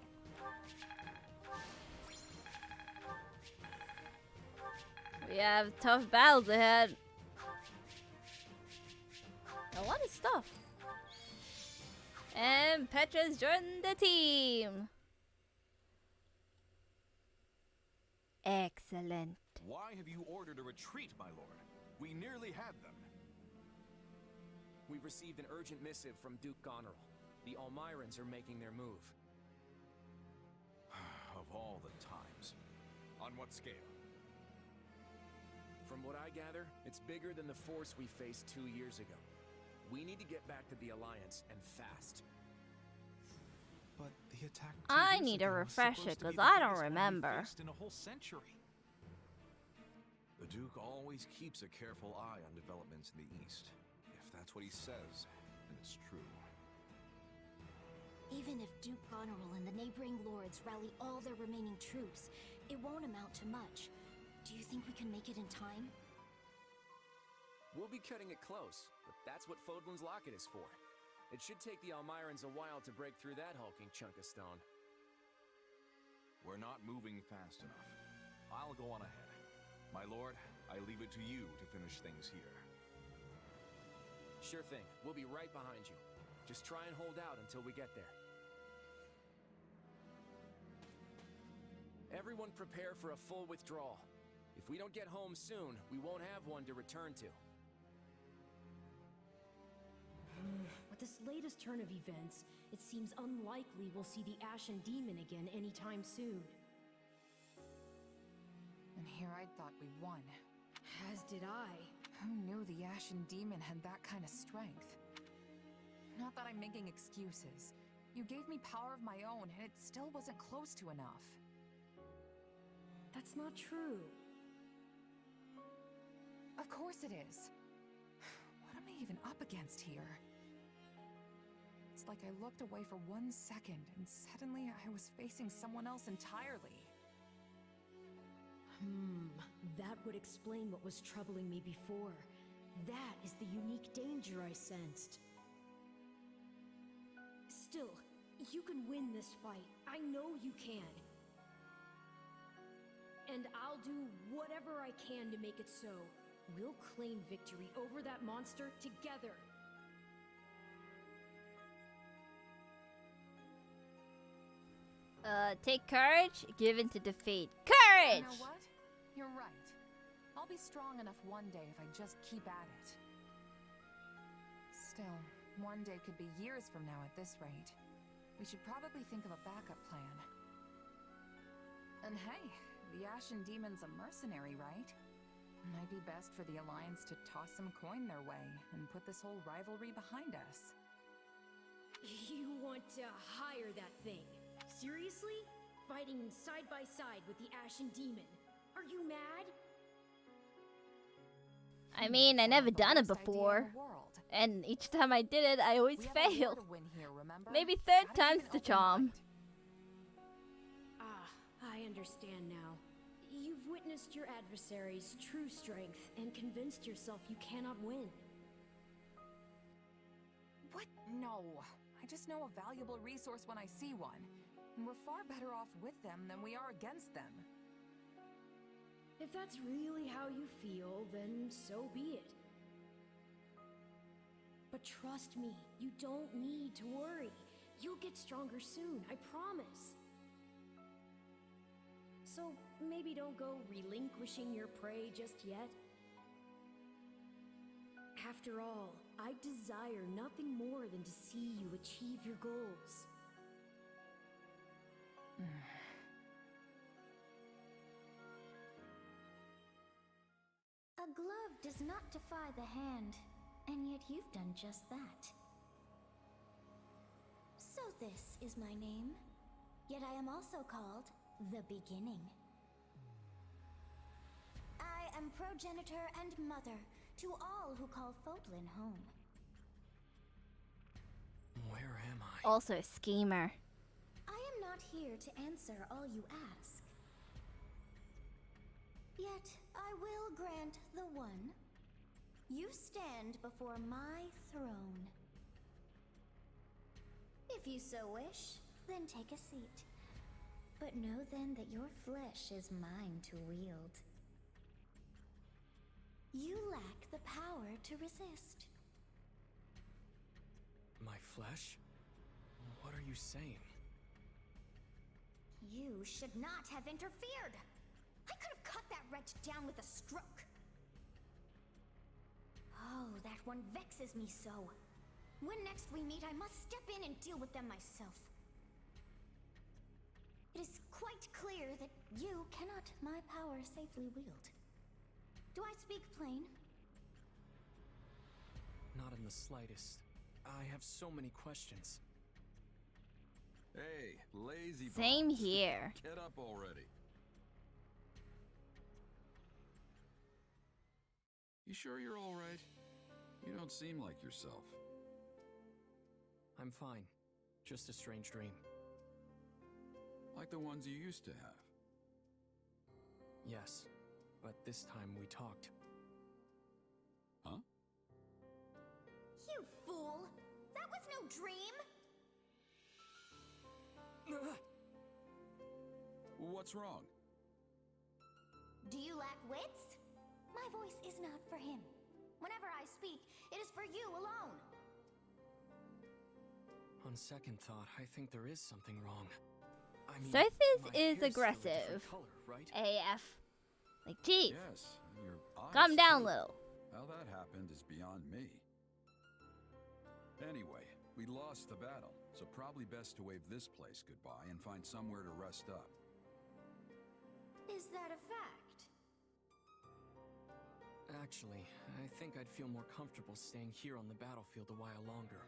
We have tough battles ahead. A lot of stuff. And Petra's joined the team. Excellent. Why have you ordered a retreat, my lord? We nearly had them. We've received an urgent missive from Duke Goneril. The Almirans are making their move. Of all the times. On what scale? From what I gather, it's bigger than the force we faced 2 years ago. We need to get back to the Alliance, and fast. But the attack. I need a refresher because I don't remember. In a whole century. The Duke always keeps a careful eye on developments in the East. If that's what he says, then it's true. Even if Duke Goneril and the neighboring lords rally all their remaining troops, it won't amount to much. Do you think we can make it in time? We'll be cutting it close, but that's what Fodlan's Locket is for. It should take the Almirans a while to break through that hulking chunk of stone. We're not moving fast enough. I'll go on ahead. My lord, I leave it to you to finish things here. Sure thing. We'll be right behind you. Just try and hold out until we get there. Everyone prepare for a full withdrawal. If we don't get home soon, we won't have one to return to. With this latest turn of events, it seems unlikely we'll see the Ashen Demon again anytime soon. And here I thought we won. As did I. Who knew the Ashen Demon had that kind of strength? Not that I'm making excuses. You gave me power of my own, and it still wasn't close to enough. That's not true. Of course it is. What am I even up against here? It's like I looked away for 1 second, and suddenly I was facing someone else entirely. That would explain what was troubling me before. That is the unique danger I sensed. Still, you can win this fight. I know you can. And I'll do whatever I can to make it so. We'll claim victory over that monster together. Take courage, give in to defeat. Courage! You know what? You're right. I'll be strong enough one day if I just keep at it. Still, one day could be years from now at this rate. We should probably think of a backup plan. And hey, the Ashen Demon's a mercenary, right? Might be best for the Alliance to toss some coin their way and put this whole rivalry behind us. You want to hire that thing? Seriously? Fighting side by side with the Ashen Demon? Are you mad? I mean, I never done it before. And each time I did it, I always failed. Maybe third time's the charm. I understand now. You've witnessed your adversary's true strength and convinced yourself you cannot win. What? No. I just know a valuable resource when I see one. And we're far better off with them than we are against them. If that's really how you feel, then so be it. But trust me, you don't need to worry. You'll get stronger soon, I promise. So maybe don't go relinquishing your prey just yet. After all, I desire nothing more than to see you achieve your goals. A glove does not defy the hand, and yet you've done just that. So this is my name, yet I am also called the Beginning. I am progenitor and mother to all who call Fodlan home. Where am I? Also a schemer. I am not here to answer all you ask. Yet, I will grant the one. You stand before my throne. If you so wish, then take a seat. But know then that your flesh is mine to wield. You lack the power to resist. My flesh? What are you saying? You should not have interfered! I could have cut that wretch down with a stroke! Oh, that one vexes me so. When next we meet, I must step in and deal with them myself. It is quite clear that you cannot my power safely wield. Do I speak plain? Not in the slightest. I have so many questions. Hey, lazy Same bones. here. Get up already. You sure you're all right? You don't seem like yourself. I'm fine. Just a strange dream. Like the ones you used to have. Yes, but this time we talked. Huh? You fool! That was no dream! What's wrong? Do you lack wits? My voice is not for him. Whenever I speak, it is for you alone. On second thought, I think there is something wrong. I mean, Surface my is hair's still a aggressive. different color, right? AF. Like, geez. Yes, and your eyes Calm down, too. little. How that happened is beyond me. Anyway, we lost the battle, so probably best to wave this place goodbye and find somewhere to rest up. Is that a fact? Actually, I think I'd feel more comfortable staying here on the battlefield a while longer.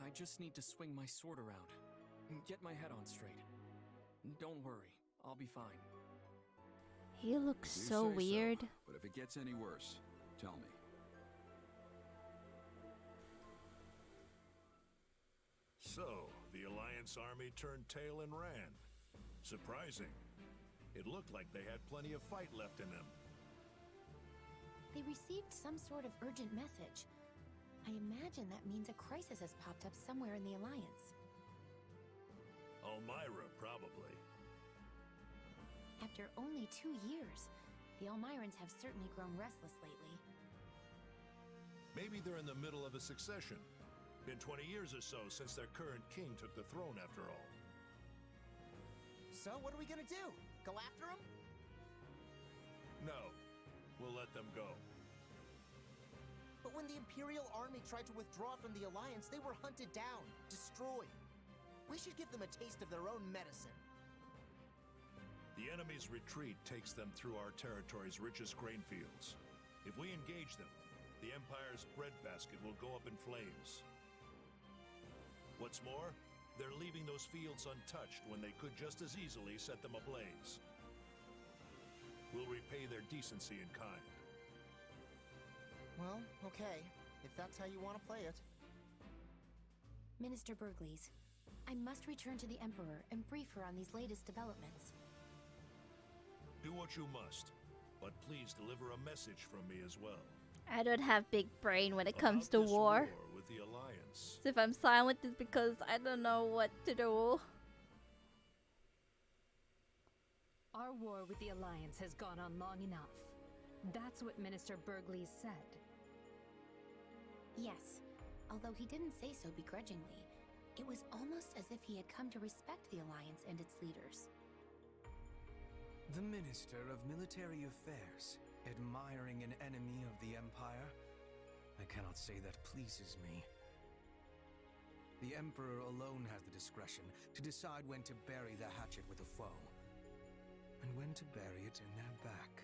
I just need to swing my sword around and get my head on straight. Don't worry, I'll be fine. He looks You so say weird. But if it gets any worse, tell me. So, the Alliance army turned tail and ran. Surprising. It looked like they had plenty of fight left in them. They received some sort of urgent message. I imagine that means a crisis has popped up somewhere in the Alliance. Elmira, probably. After only 2 years, the Elmirans have certainly grown restless lately. Maybe they're in the middle of a succession. Been 20 years or so since their current king took the throne, after all. So, what are we gonna do? Go after him? No. We'll let them go. But when the Imperial army tried to withdraw from the Alliance, they were hunted down, destroyed. We should give them a taste of their own medicine. The enemy's retreat takes them through our territory's richest grain fields. If we engage them, the Empire's breadbasket will go up in flames. What's more, they're leaving those fields untouched when they could just as easily set them ablaze. We'll repay their decency in kind. Well, okay. If that's how you want to play it. Minister Burgleys, I must return to the Emperor and brief her on these latest developments. Do what you must, but please deliver a message from me as well. I don't have big brain when it comes to About this war. with the Alliance. So if I'm silent, it's because I don't know what to do. Our war with the Alliance has gone on long enough. That's what Minister Burgleys said. Yes, although he didn't say so begrudgingly, it was almost as if he had come to respect the Alliance and its leaders. The Minister of Military Affairs, admiring an enemy of the Empire? I cannot say that pleases me. The Emperor alone has the discretion to decide when to bury the hatchet with a foe, and when to bury it in their back.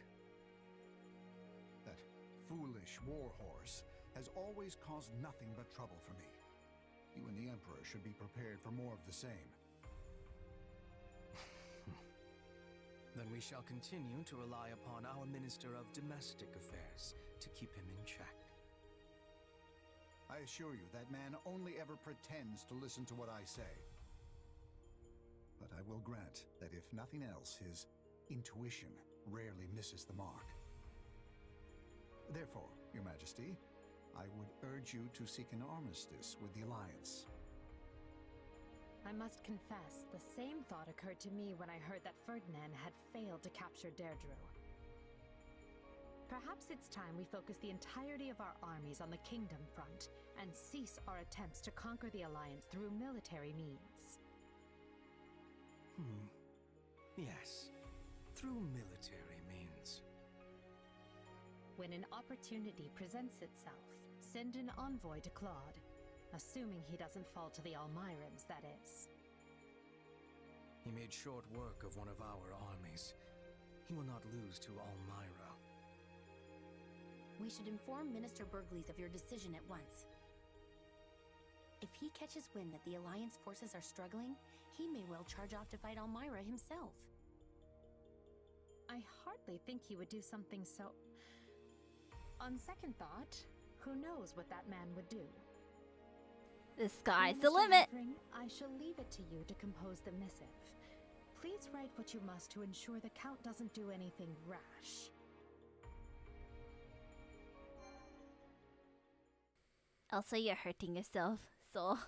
That foolish war horse has always caused nothing but trouble for me. You and the Emperor should be prepared for more of the same. Then we shall continue to rely upon our Minister of Domestic Affairs to keep him in check. I assure you, that man only ever pretends to listen to what I say. But I will grant that if nothing else, his intuition rarely misses the mark. Therefore, Your Majesty, I would urge you to seek an armistice with the Alliance. I must confess, the same thought occurred to me when I heard that Ferdinand had failed to capture Deirdre. Perhaps it's time we focus the entirety of our armies on the Kingdom front and cease our attempts to conquer the Alliance through military means. Yes, through military means. When an opportunity presents itself, send an envoy to Claude. Assuming he doesn't fall to the Elmirans, that is. He made short work of one of our armies. He will not lose to Elmira. We should inform Minister Burgleys of your decision at once. If he catches wind that the Alliance forces are struggling, he may well charge off to fight Elmira himself. I hardly think he would do something so... On second thought, who knows what that man would do? The sky's the Mr. limit. Havering, I shall leave it to you to compose the missive. Please write what you must to ensure the Count doesn't do anything rash. Also, you're hurting yourself, so...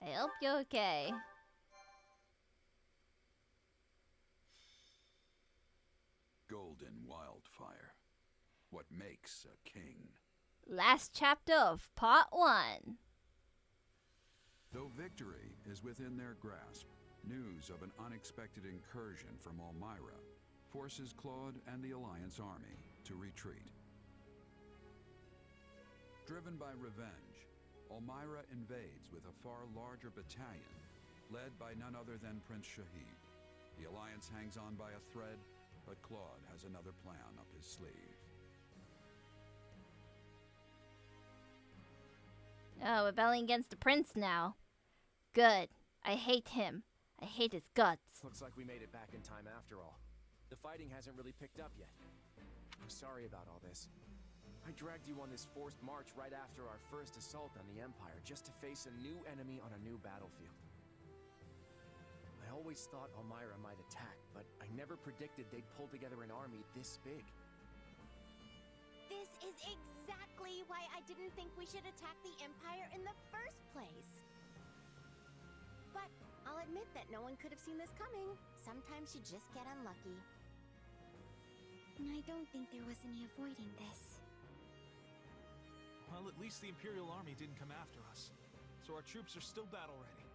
I hope you're okay. Golden wildfire. What makes a king? Last chapter of Part 1. Though victory is within their grasp, news of an unexpected incursion from Elmira forces Claude and the Alliance army to retreat. Driven by revenge, Elmira invades with a far larger battalion, led by none other than Prince Shahid. The Alliance hangs on by a thread, but Claude has another plan up his sleeve. Oh, rebelling against the prince now. Good. I hate him. I hate his guts. Looks like we made it back in time after all. The fighting hasn't really picked up yet. I'm sorry about all this. I dragged you on this forced march right after our first assault on the Empire just to face a new enemy on a new battlefield. I always thought Elmira might attack, but I never predicted they'd pull together an army this big. This is exactly why I didn't think we should attack the Empire in the first place. But I'll admit that no one could have seen this coming. Sometimes you just get unlucky. I don't think there was any avoiding this. Well, at least the Imperial Army didn't come after us, so our troops are still battle-ready.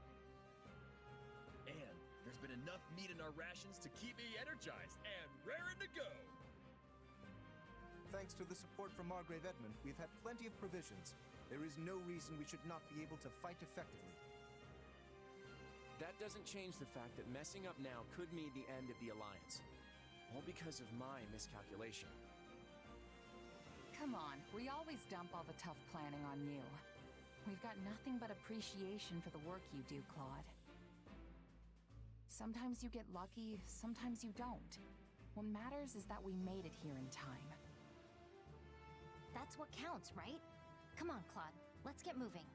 And there's been enough meat in our rations to keep me energized and raring to go! Thanks to the support from Margrave Edmund, we've had plenty of provisions. There is no reason we should not be able to fight effectively. That doesn't change the fact that messing up now could mean the end of the Alliance. All because of my miscalculation. Come on, we always dump all the tough planning on you. We've got nothing but appreciation for the work you do, Claude. Sometimes you get lucky, sometimes you don't. What matters is that we made it here in time. That's what counts, right? Come on, Claude. Let's get moving.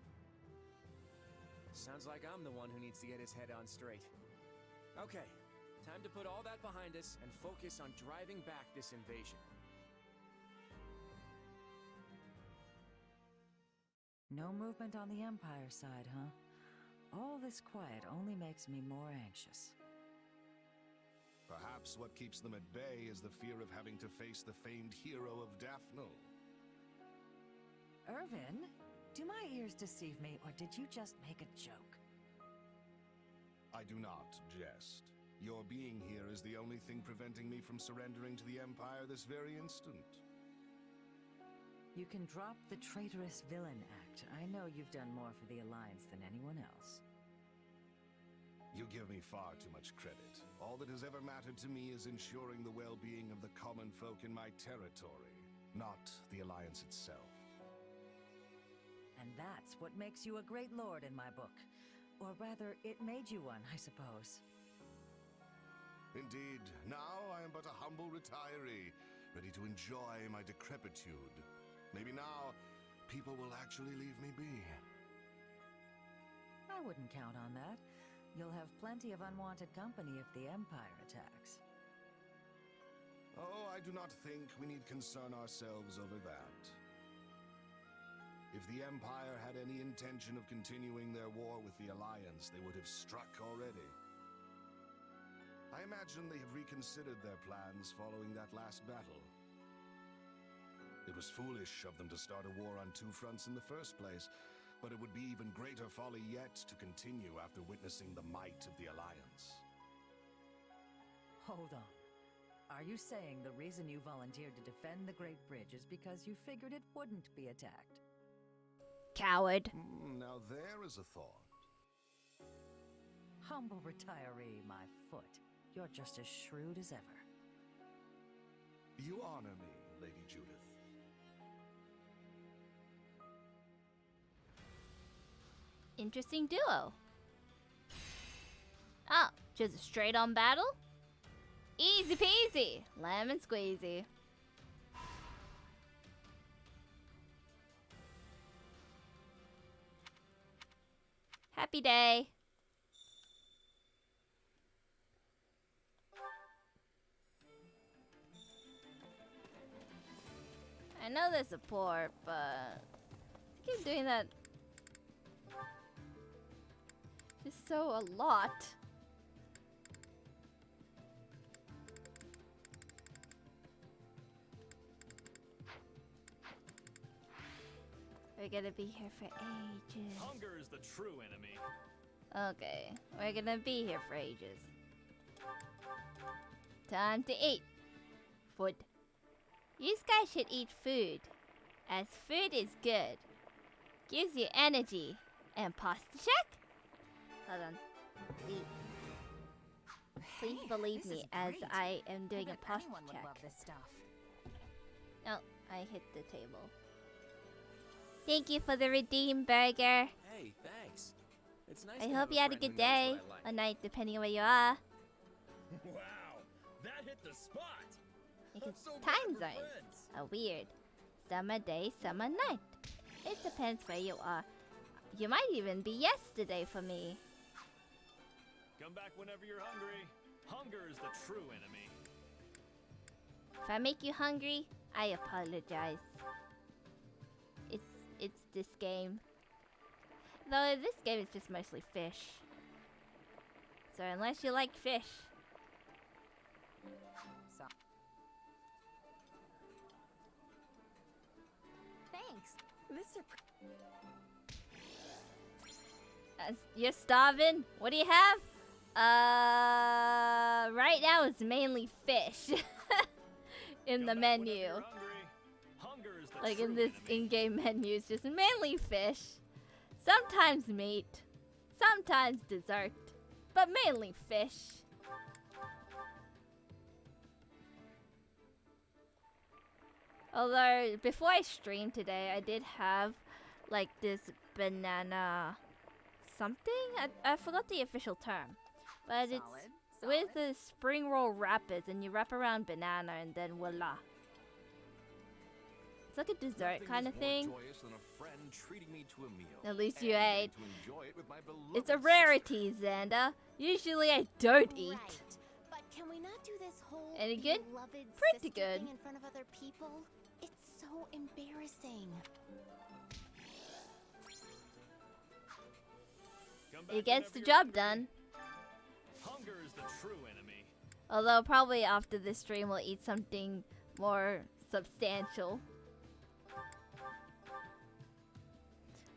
Sounds like I'm the one who needs to get his head on straight. Okay, time to put all that behind us and focus on driving back this invasion. No movement on the Empire side, huh? All this quiet only makes me more anxious. Perhaps what keeps them at bay is the fear of having to face the famed hero of Daphne. Irvin, do my ears deceive me, or did you just make a joke? I do not jest. Your being here is the only thing preventing me from surrendering to the Empire this very instant. You can drop the traitorous villain act. I know you've done more for the Alliance than anyone else. You give me far too much credit. All that has ever mattered to me is ensuring the well-being of the common folk in my territory, not the Alliance itself. And that's what makes you a great lord in my book. Or rather, it made you one, I suppose. Indeed, now I am but a humble retiree, ready to enjoy my decrepitude. Maybe now, people will actually leave me be. I wouldn't count on that. You'll have plenty of unwanted company if the Empire attacks. Oh, I do not think we need concern ourselves over that. If the Empire had any intention of continuing their war with the Alliance, they would have struck already. I imagine they have reconsidered their plans following that last battle. It was foolish of them to start a war on two fronts in the first place, but it would be even greater folly yet to continue after witnessing the might of the Alliance. Hold on. Are you saying the reason you volunteered to defend the Great Bridge is because you figured it wouldn't be attacked? Coward. Now there is a thought. Humble retiree, my foot. You're just as shrewd as ever. You honor me, Lady Judith. Interesting duo. Oh, just a straight on battle? Easy peasy. Lemon squeezy. Happy day. I know there's support, but I keep doing that just so a lot. We're gonna be here for ages. Hunger is the true enemy. Okay, we're gonna be here for ages. Time to eat. Food. You guys should eat food, as food is good. Gives you energy. And pasta check? Hold on. Eat. Please believe me, as I am doing a pasta check. Love this stuff. Oh, I hit the table. Thank you for the redeem burger. Hey, thanks. It's nice I to hope have you had a friend good who knows day what I like. or night, depending on where you are. Wow, that hit the spot. Because I'm so glad time we're zones friends. are weird. Summer day, summer night. It depends where you are. You might even be yesterday for me. Come back whenever you're hungry. Hunger is the true enemy. If I make you hungry, I apologize. It's this game. Though this game is just mostly fish. So unless you like fish. So. Thanks. This You're starving? What do you have? Right now it's mainly fish. In the menu. Like in this in-game menu, it's just mainly fish. Sometimes meat. Sometimes dessert. But mainly fish. Although, before I streamed today, I did have like this banana something? I forgot the official term. But it's with the spring roll wrappers, and you wrap around banana and then voila. It's like a dessert kind of thing. At least you ate. It's a rarity, Xander. Usually I don't eat. But can we not do this whole Any good? beloved Pretty sister good. thing in front of other people? It's so embarrassing. It gets the job done. Hunger is the true enemy. Although probably after this stream we'll eat something more substantial.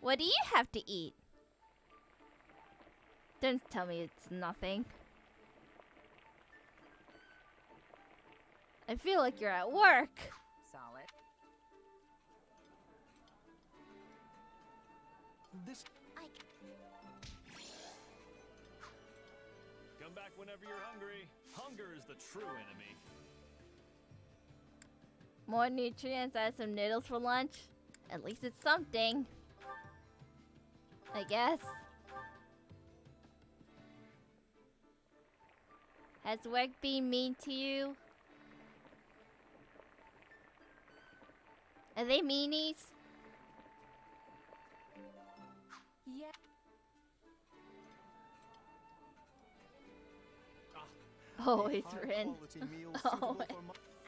What do you have to eat? Don't tell me it's nothing. I feel like you're at work. Solid. This. Come back whenever you're hungry. Hunger is the true enemy. More nutrients, I had some noodles for lunch. At least it's something. I guess. Has work been mean to you? Are they meanies? Yeah. Oh, it's Rin. Oh,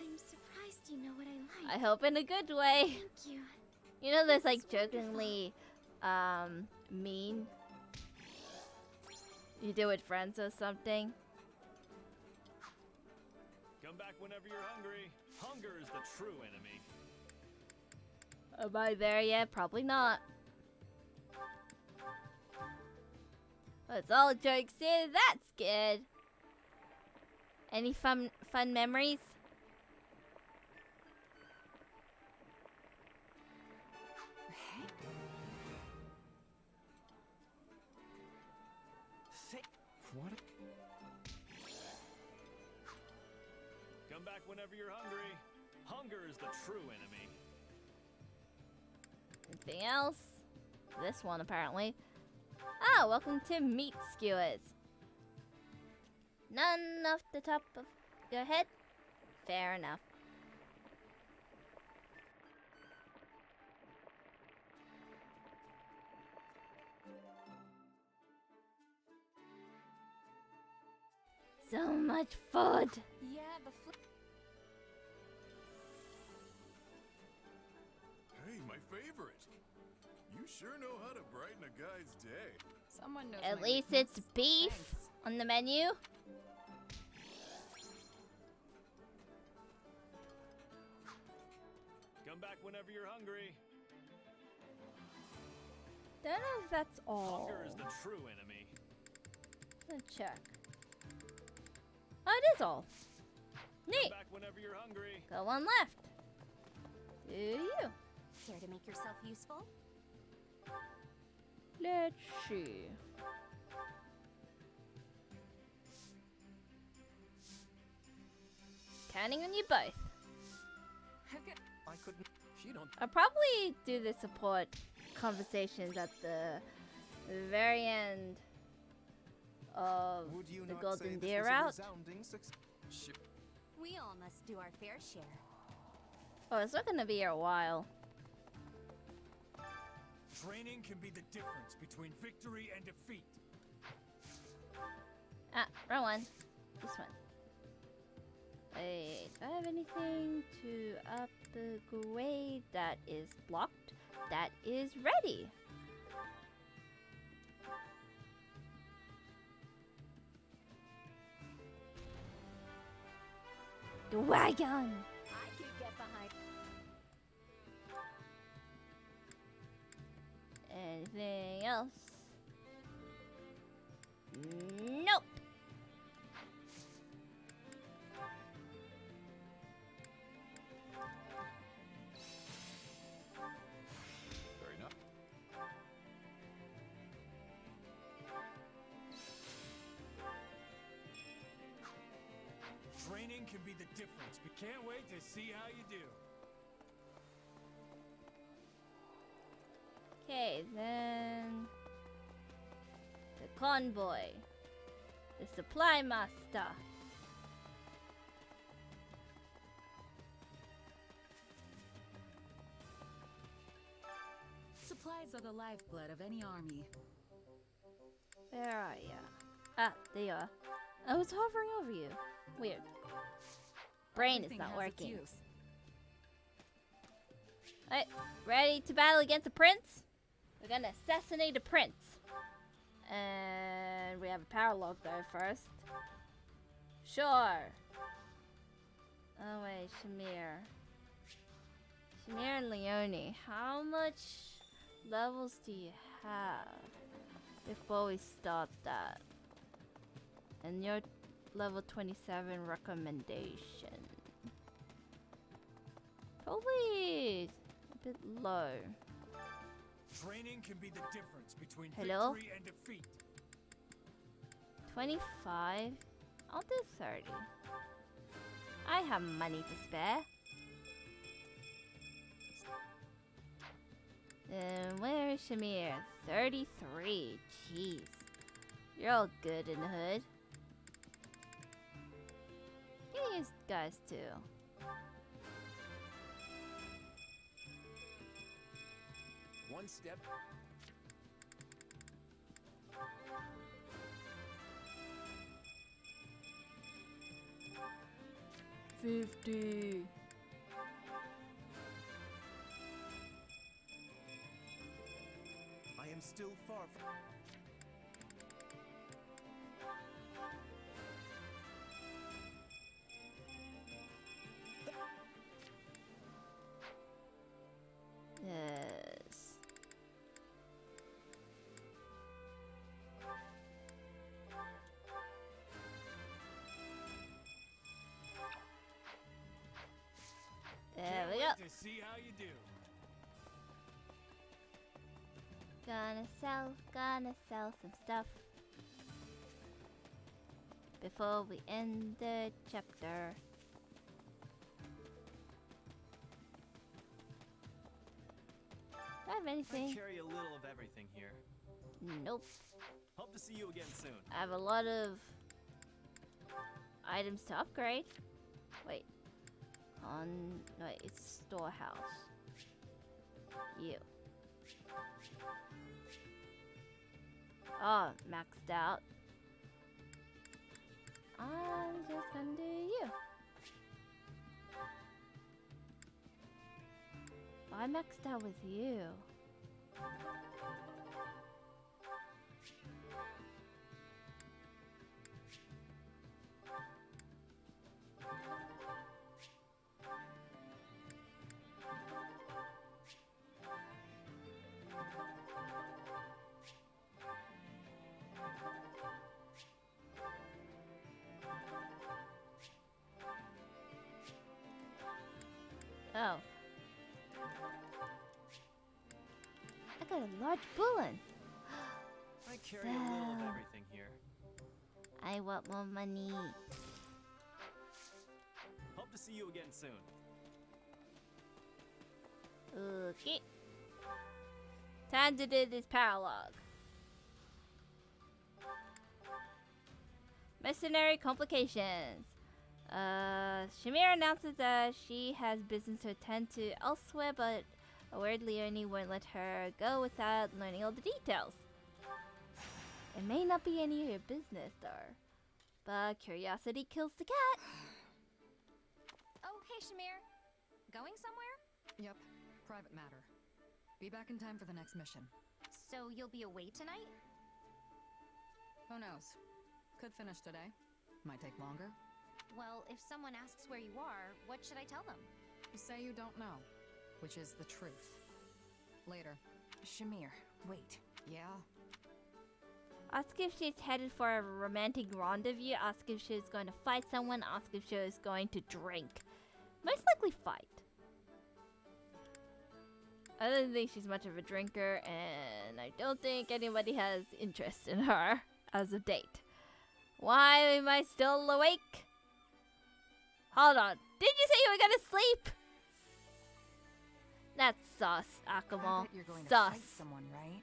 I'm surprised you know what I like. I hope in a good way. Thank you. You know, there's like jokingly, mean. You do with friends or something. Come back whenever you're hungry. Hunger is the true enemy. Am I there yet? Probably not. That's all jokes is. That's good. Any fun memories? What? Come back whenever you're hungry. Hunger is the true enemy. Anything else? This one, apparently. Ah, welcome to Meat Skewers. None off the top of your head? Fair enough. So much food. Yeah, the flip. Hey, my favorite. You sure know how to brighten a guy's day. Someone knows. At my least weakness. it's beef on the menu. Come back whenever you're hungry. Don't know if that's all. Hunger is the true enemy. Let's check. Oh, it is all. Neat. Come back whenever you're hungry. Got one left. Do you? Care to make yourself useful? Let's see. Counting on you both. I couldn't. If you don't. I'll probably do the support conversations at the very end of Would you the not Golden say Deer this was a route. resounding success? We all must do our fair share. Oh, it's not gonna be here a while. Training can be the difference between victory and defeat. Ah, wrong one. This one. Wait, do I have anything to upgrade? That is blocked. That is ready. The wagon. I could get behind. Anything else? Nope. Very nice. Training can be the difference, but can't wait to see how you do. Okay, then the convoy, the supply master. Supplies are the lifeblood of any army. Where are ya? Ah, there you are. I was hovering over you. Weird. Brain is Everything not has its working. use. Alright, ready to battle against a prince? We're gonna assassinate a prince. And we have a power log though first. Sure. Oh wait, Shamir. Shamir and Leone, how much levels do you have before we start that? And your level 27 recommendation. Probably a bit low. Training can be the difference between Hello? victory and defeat. 25? I'll do 30. I have money to spare. Then where is Shamir? 33. Jeez. You're all good in the hood. Yeah, you guys too. One step. $50. I am still far from. Yes. There Can't we wait go. to see how you do. Gonna sell some stuff before we end the chapter. Do I have anything? I carry a little of everything here. Nope. Hope to see you again soon. I have a lot of items to upgrade. Wait. No, it's storehouse. You. Oh, maxed out. I'm just gonna do you. I maxed out with you. got a large bullet. I carry a little of everything here. I want more money. Hope to see you again soon. Okay. Time to do this paralogue. Mercenary complications. Shamir announces that she has business to attend to elsewhere, but a weird Leonie won't let her go without learning all the details. It may not be any of your business, though, but curiosity kills the cat. Oh, hey, Shamir. Going somewhere? Yep. Private matter. Be back in time for the next mission. So you'll be away tonight? Who knows? Could finish today. Might take longer. Well, if someone asks where you are, what should I tell them? Say you don't know, which is the truth. Later. Shamir, wait. Yeah? Ask if she's headed for a romantic rendezvous. Ask if she's going to fight someone. Ask if she's going to drink. Most likely fight. I don't think she's much of a drinker, and I don't think anybody has interest in her as a date. Why am I still awake? Hold on. Did you say you were gonna sleep? That's sus, Akamo. You're going to Sus. fight someone, right?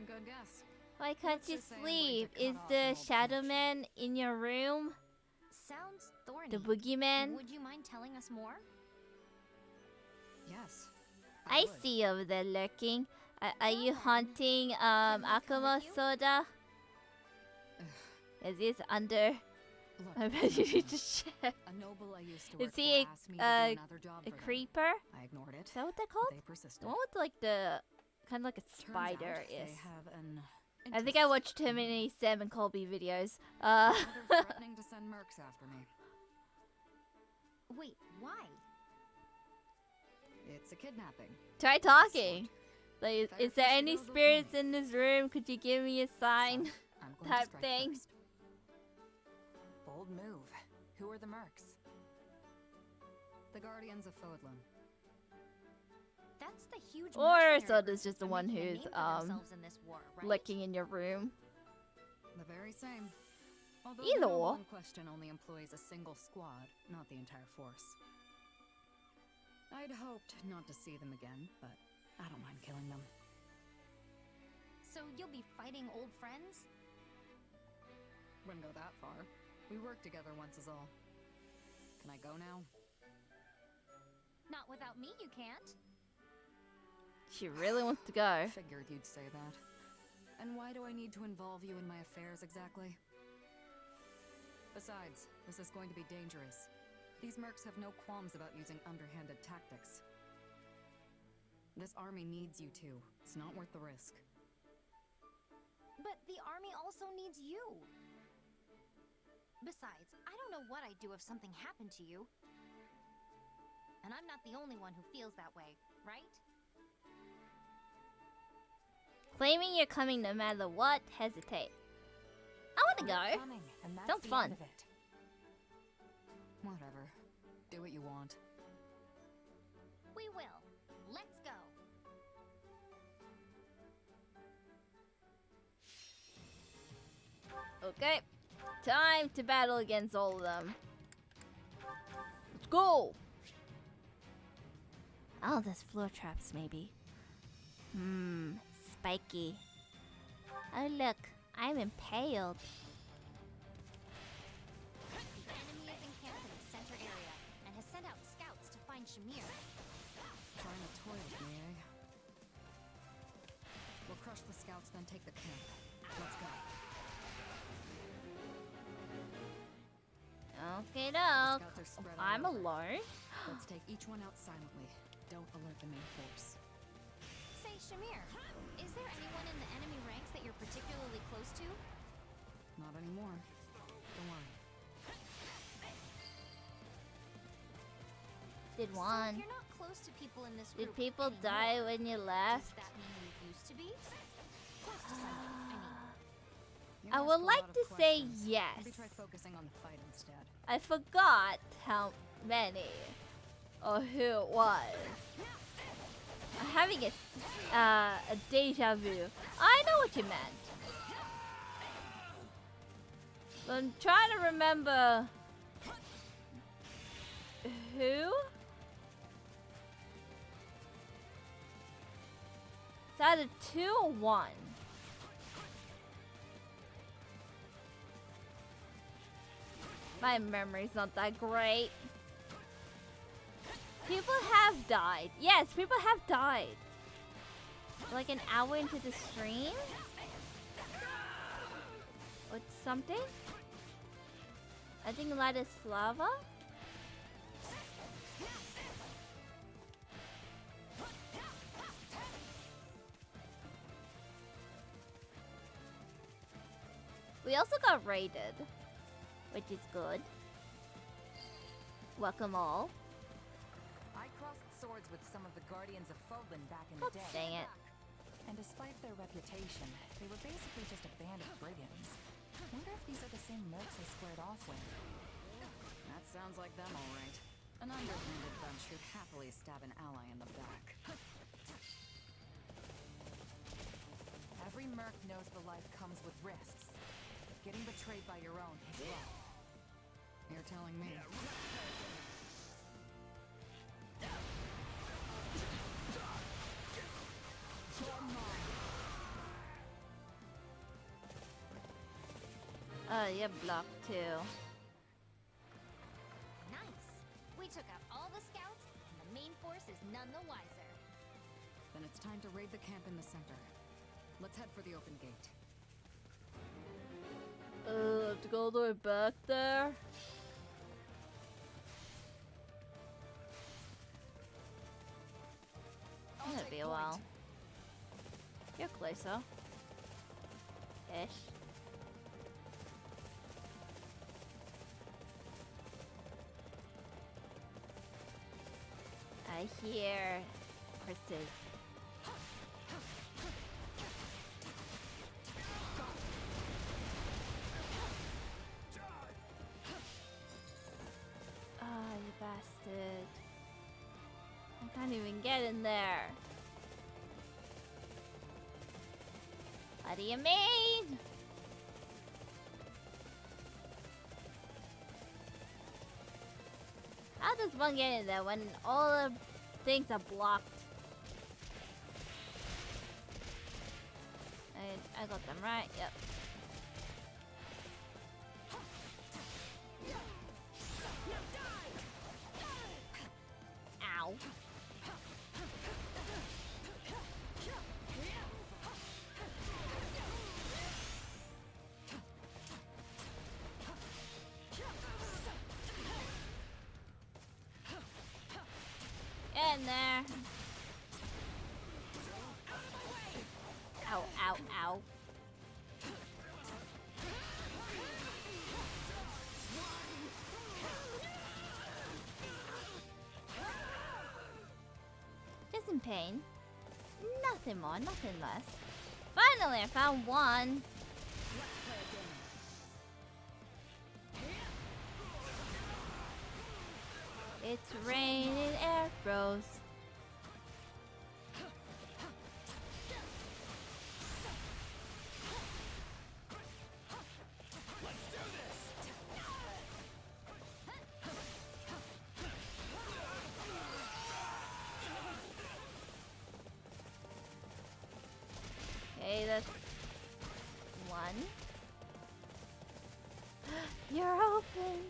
Good guess. Why can't Let's you just say I'm going sleep? to cut Is off the an old Shadow Man in your room? Sounds thorny. The boogeyman? Would you mind telling us more? Yes. I see you over there lurking. Are you haunting Akamo Soda? Is he under? I bet you need to check. A noble I used to work Is he for asked me to do another job a for them. creeper? I ignored it. Is that what they're called? They persisted. The one with like the kind of like a Turns out spider they is. have an I think I watched too many Sam and Colby videos. Now they're threatening to send mercs after me. Wait, why? It's a kidnapping. Try talking. Like, Fair is there fish any goes with spirits in this room? Could you give me a sign? I'm going to Type strike thing. first. Bold move. Who are the mercs? The Guardians of Fodlan. That's the huge Or mercenary Soda's group just the that are one making a who's name for themselves in this war, right? lurking in your room. The very same. Although Either the noble or. in question only employs a single squad, not the entire force. I'd hoped not to see them again, but I don't mind killing them. So you'll be fighting old friends? Wouldn't go that far. We worked together once is all. Can I go now? Not without me, you can't. She really wants to go. Figured you'd say that. And why do I need to involve you in my affairs exactly? Besides, this is going to be dangerous. These mercs have no qualms about using underhanded tactics. This army needs you two. It's not worth the risk. But the army also needs you. Besides, I don't know what I'd do if something happened to you. And I'm not the only one who feels that way, right? Claiming you're coming no matter what, hesitate. I want to go. Coming, and that's Sounds the fun. end of it. Whatever. Do what you want. We will. Let's go. Okay. Time to battle against all of them. Let's go! Oh, there's floor traps, maybe. Spiky. Oh, look. I'm impaled. The enemy is encamped in the center area and has sent out scouts to find Shamir. Trying to toy with me, eh? We'll crush the scouts, then take the camp. Let's go. Okay, doke. Scouts are spread all I'm over. alone. Let's take each one out silently. Don't alert the main force. Say, Shamir, is there anyone in the enemy ranks that you're particularly close to? Not anymore. Don't worry. Did So one. if you're not close to people in this group Did people anymore, die when you left? Does that mean you used to be? Close to somebody, I mean. You I ask would a like lot to of say questions. yes. Maybe try focusing on the fight instead. I forgot how many or who it was. I'm having a deja vu. I know what you meant. But I'm trying to remember who? It's either 2 or 1. My memory's not that great. People have died. Yes, people have died. Like an hour into the stream? Or something? I think Ladislava? We also got raided, which is good. Welcome all. I crossed swords with some of the Guardians of Fodlan back in the day. Dang it. And despite their reputation, they were basically just a band of brigands. Wonder if these are the same mercs I squared off with. That sounds like them, all right. An underhanded bunch who'd happily stab an ally in the back. Every merc knows the life comes with risks. Getting betrayed by your own is rough. You're telling me. You're blocked too. Nice. We took out all the scouts, and the main force is none the wiser. Then it's time to raid the camp in the center. Let's head for the open gate. Have to go all the way back there? It'll be a while. You're closer. Ish. I hear horses. Oh, you bastard. I can't even get in there. What do you mean? How does one get in there when all the things are blocked? I got them right, yep. Ow. Get in there. Ow, ow, ow. Just in pain. Nothing more, nothing less. Finally, I found one. It's raining arrows. Okay, that's one. You're open.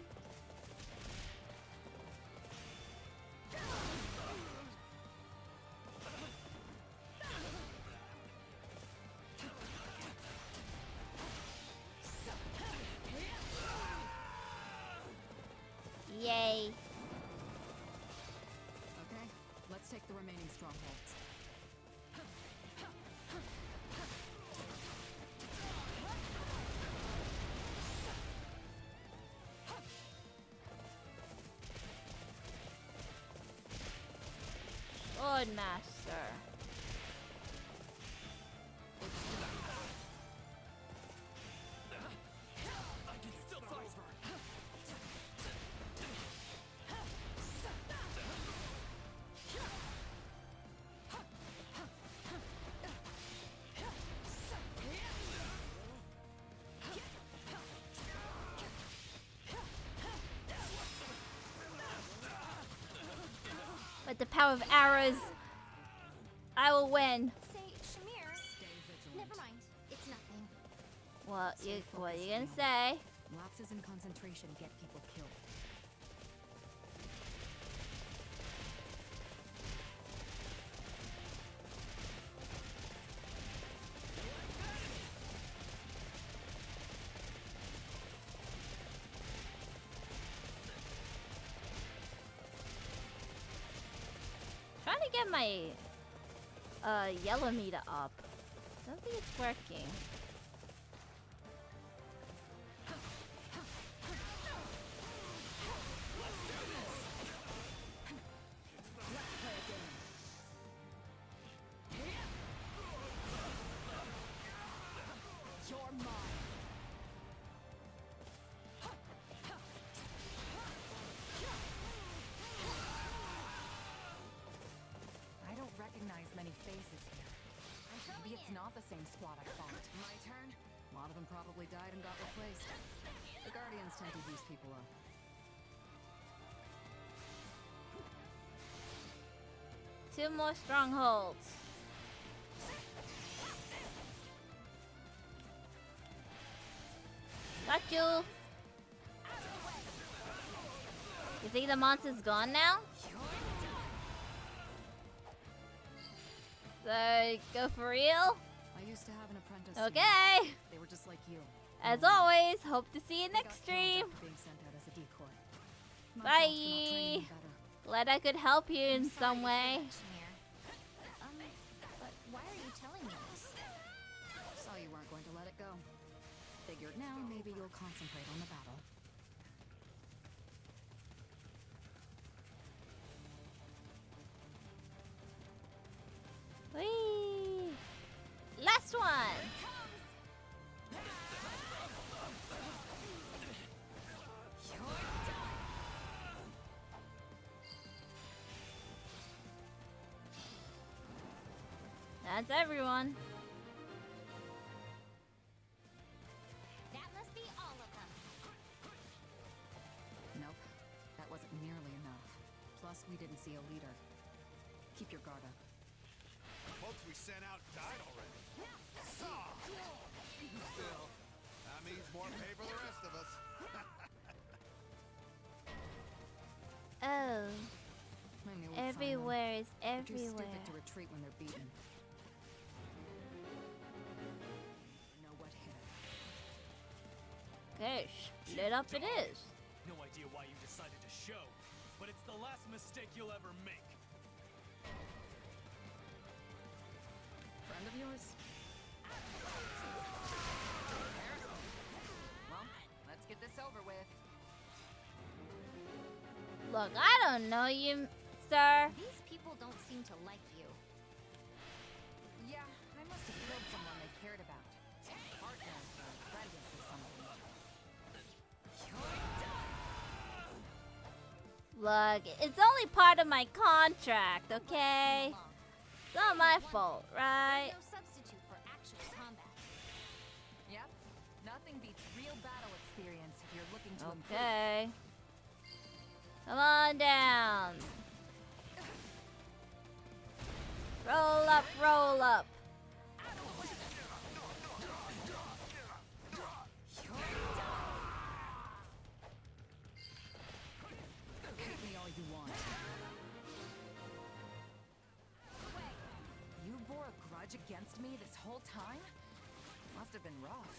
Yay. Okay, let's take the remaining strongholds. Sword Master. I can still fight. With the power of arrows, I will win. Say, Shamir. Never mind. It's nothing. What you gonna say? Lapses in concentration get people killed. Trying to get my yellow meter up. Don't think it's working. I don't recognize many faces here. Maybe it's not the same squad I fought. My turn? A lot of them probably died and got replaced. The Guardians tend to use people up. Two more strongholds. Got you. You think the monster's gone now? So, go for real? I used to have an apprentice. Okay. They were just like you. As always, hope to see you next stream. Being sent out as a decoy. Bye. Glad I could help you in some way. But why are you telling me this? Saw you weren't going to let it go. Figured now maybe you'll concentrate on the battle. Whee! Last one. That's everyone. That must be all of them. Nope. That wasn't nearly enough. Plus, we didn't see a leader. Keep your guard up. The folks we sent out died already. Saw! Still, that means more pay for the rest of us. Oh. I knew we'd find them. Everywhere is They're too everywhere. stupid to retreat when they're beaten. Know what hit it. Okay, split up it is. No idea why you decided to show, but it's the last mistake you'll ever make. Friend of yours? Well, let's get this over with. Look, I don't know you, sir. These people don't seem to like you. Yeah, I must have killed someone they cared about. Partner or apprentice or something. Look, it's only part of my contract, okay? It's not my fault, right? There's no substitute for actual combat. Yep, nothing beats real battle experience if you're looking to improve. Okay. Come on down. Roll up, roll up. Hate me all you want. You bore a grudge against me this whole time? Must have been rough.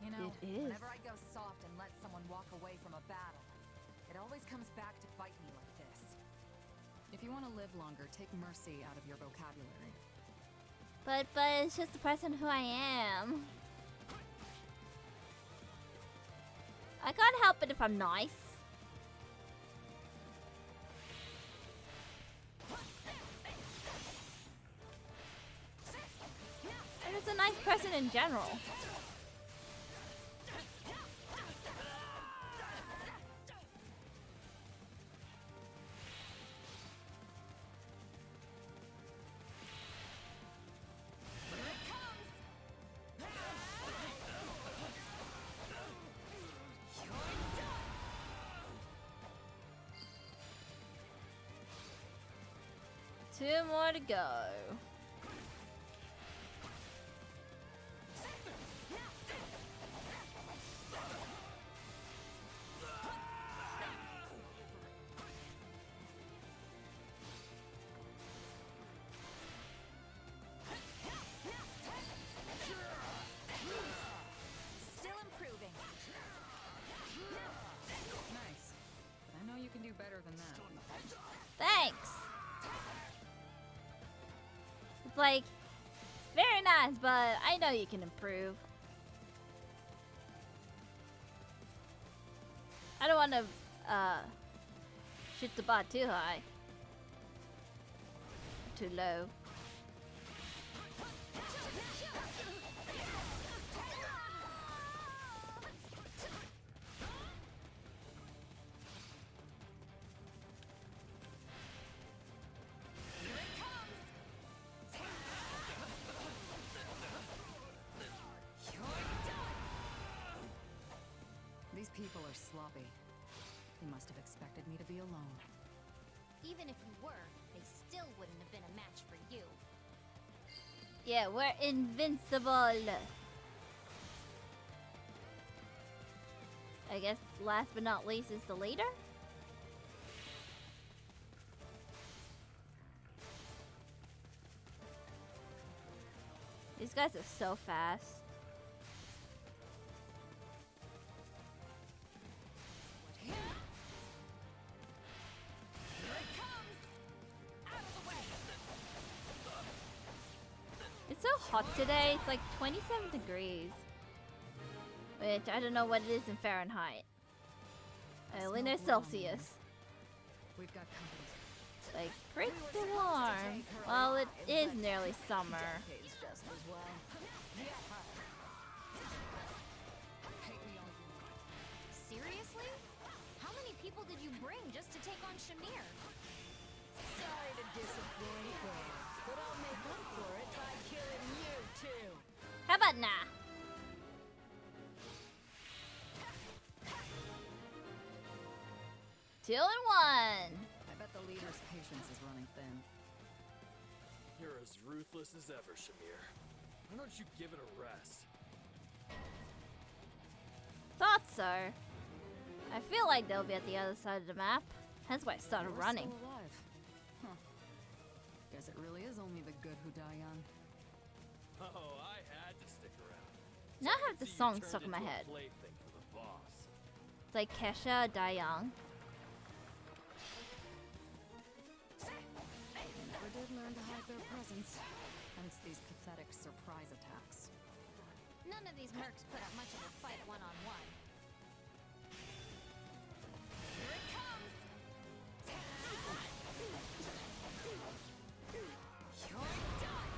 You know, It is. whenever I go soft and let someone walk away from a battle, it always comes back to bite me like this. If you want to live longer, take mercy out of your vocabulary. But it's just the person who I am. I can't help it if I'm nice. I'm just a nice person in general. 2 more to go. Still improving. Nice. But I know you can do better than that. Thanks. It's like, very nice, but I know you can improve. I don't want to shoot the bot too high. Too low. These people are sloppy. They must have expected me to be alone. Even if you were, they still wouldn't have been a match for you. Yeah, we're invincible. I guess last but not least is the leader. These guys are so fast. It's so hot today. It's like 27 degrees. Which I don't know what it is in Fahrenheit. I only know Celsius. We've got company. Like pretty warm. Well, it is nearly summer. Just as well. Seriously? How many people did you bring just to take on Shamir? Sorry to disappoint, but I'll make up for it by killing you too. How about nah? Two and one. I bet the leader's patience is running thin. You're as ruthless as ever, Shamir. Why don't you give it a rest? Thought so. I feel like they'll be at the other side of the map. Hence why I started You're running. still alive. Huh. Guess it really is only the good who die young. Oh, I had to stick around. Now I have the song stuck in my head. Plaything for the boss. It's like Kesha, Die Young. They never did learn to hide their presence. Hence these pathetic surprise attacks. None of these mercs put up much of a fight one-on-one. Here it comes! You're done!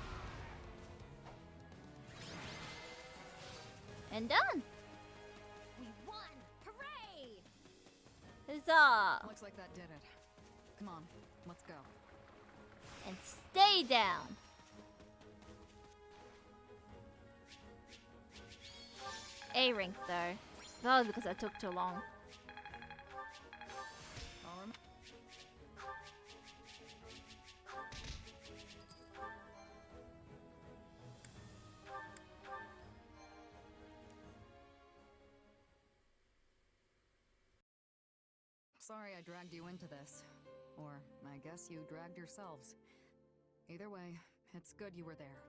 And done. We won! Hooray! Huzzah! Looks like that did it. Come on, let's go. And stay down. A rank though. That was because I took too long. Sorry I dragged you into this. Or, I guess you dragged yourselves. Either way, it's good you were there.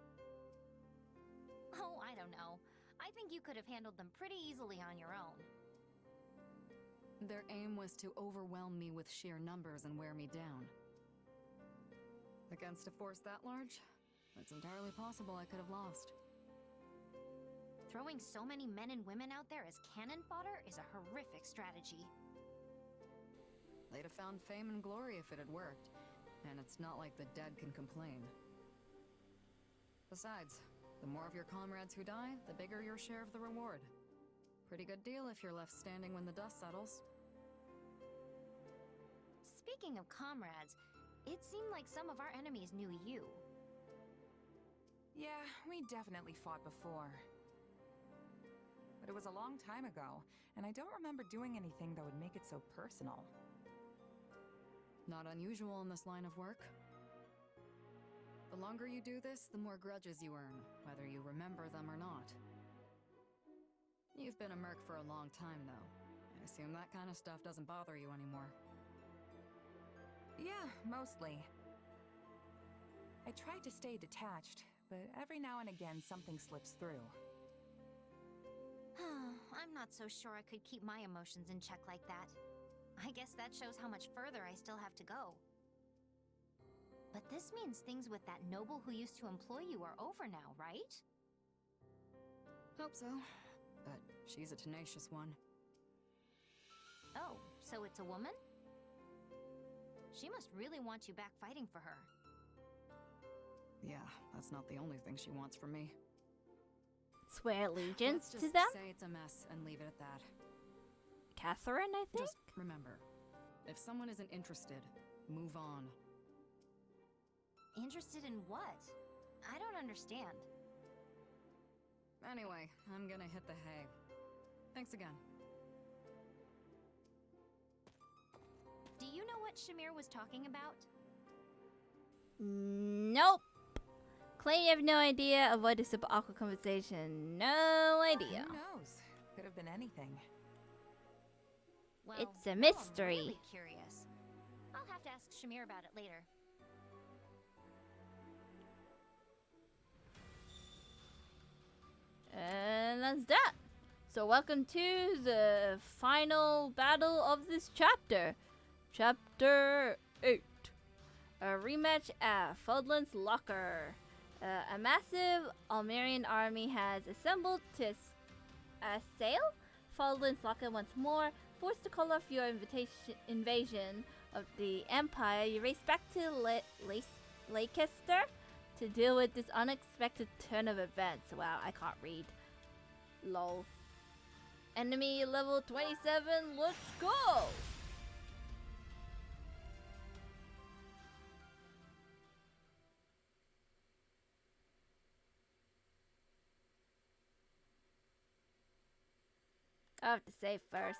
Oh, I don't know. I think you could have handled them pretty easily on your own. Their aim was to overwhelm me with sheer numbers and wear me down. Against a force that large, it's entirely possible I could have lost. Throwing so many men and women out there as cannon fodder is a horrific strategy. They'd have found fame and glory if it had worked, and it's not like the dead can complain. Besides, the more of your comrades who die, the bigger your share of the reward. Pretty good deal if you're left standing when the dust settles. Speaking of comrades, it seemed like some of our enemies knew you. Yeah, we definitely fought before. But it was a long time ago, and I don't remember doing anything that would make it so personal. Not unusual in this line of work. The longer you do this, the more grudges you earn, whether you remember them or not. You've been a merc for a long time, though. I assume that kind of stuff doesn't bother you anymore. Yeah, mostly. I tried to stay detached, but every now and again something slips through. I'm not so sure I could keep my emotions in check like that. I guess that shows how much further I still have to go. But this means things with that noble who used to employ you are over now, right? Hope so. But she's a tenacious one. Oh, so it's a woman? She must really want you back fighting for her. Yeah, that's not the only thing she wants from me. Swear allegiance Let's to just them? say it's a mess and leave it at that. Catherine, I think? Just remember, if someone isn't interested, move on. Interested in what? I don't understand. Anyway, I'm gonna hit the hay. Thanks again. Do you know what Shamir was talking about? Nope. Claim you have no idea. Avoid a super awkward conversation. No idea. Who knows? Could have been anything. Well, It's a now mystery. I'm really curious. I'll have to ask Shamir about it later. And that's that. So welcome to the final battle of this chapter. Chapter 8. A rematch at Fodlan's Locker. A massive Almerian army has assembled to assail Fodlan's Locker once more. Forced to call off your invasion of the Empire, you race back to Leicester to deal with this unexpected turn of events. Wow, I can't read. Lol. Enemy level 27, let's go! I have to save first.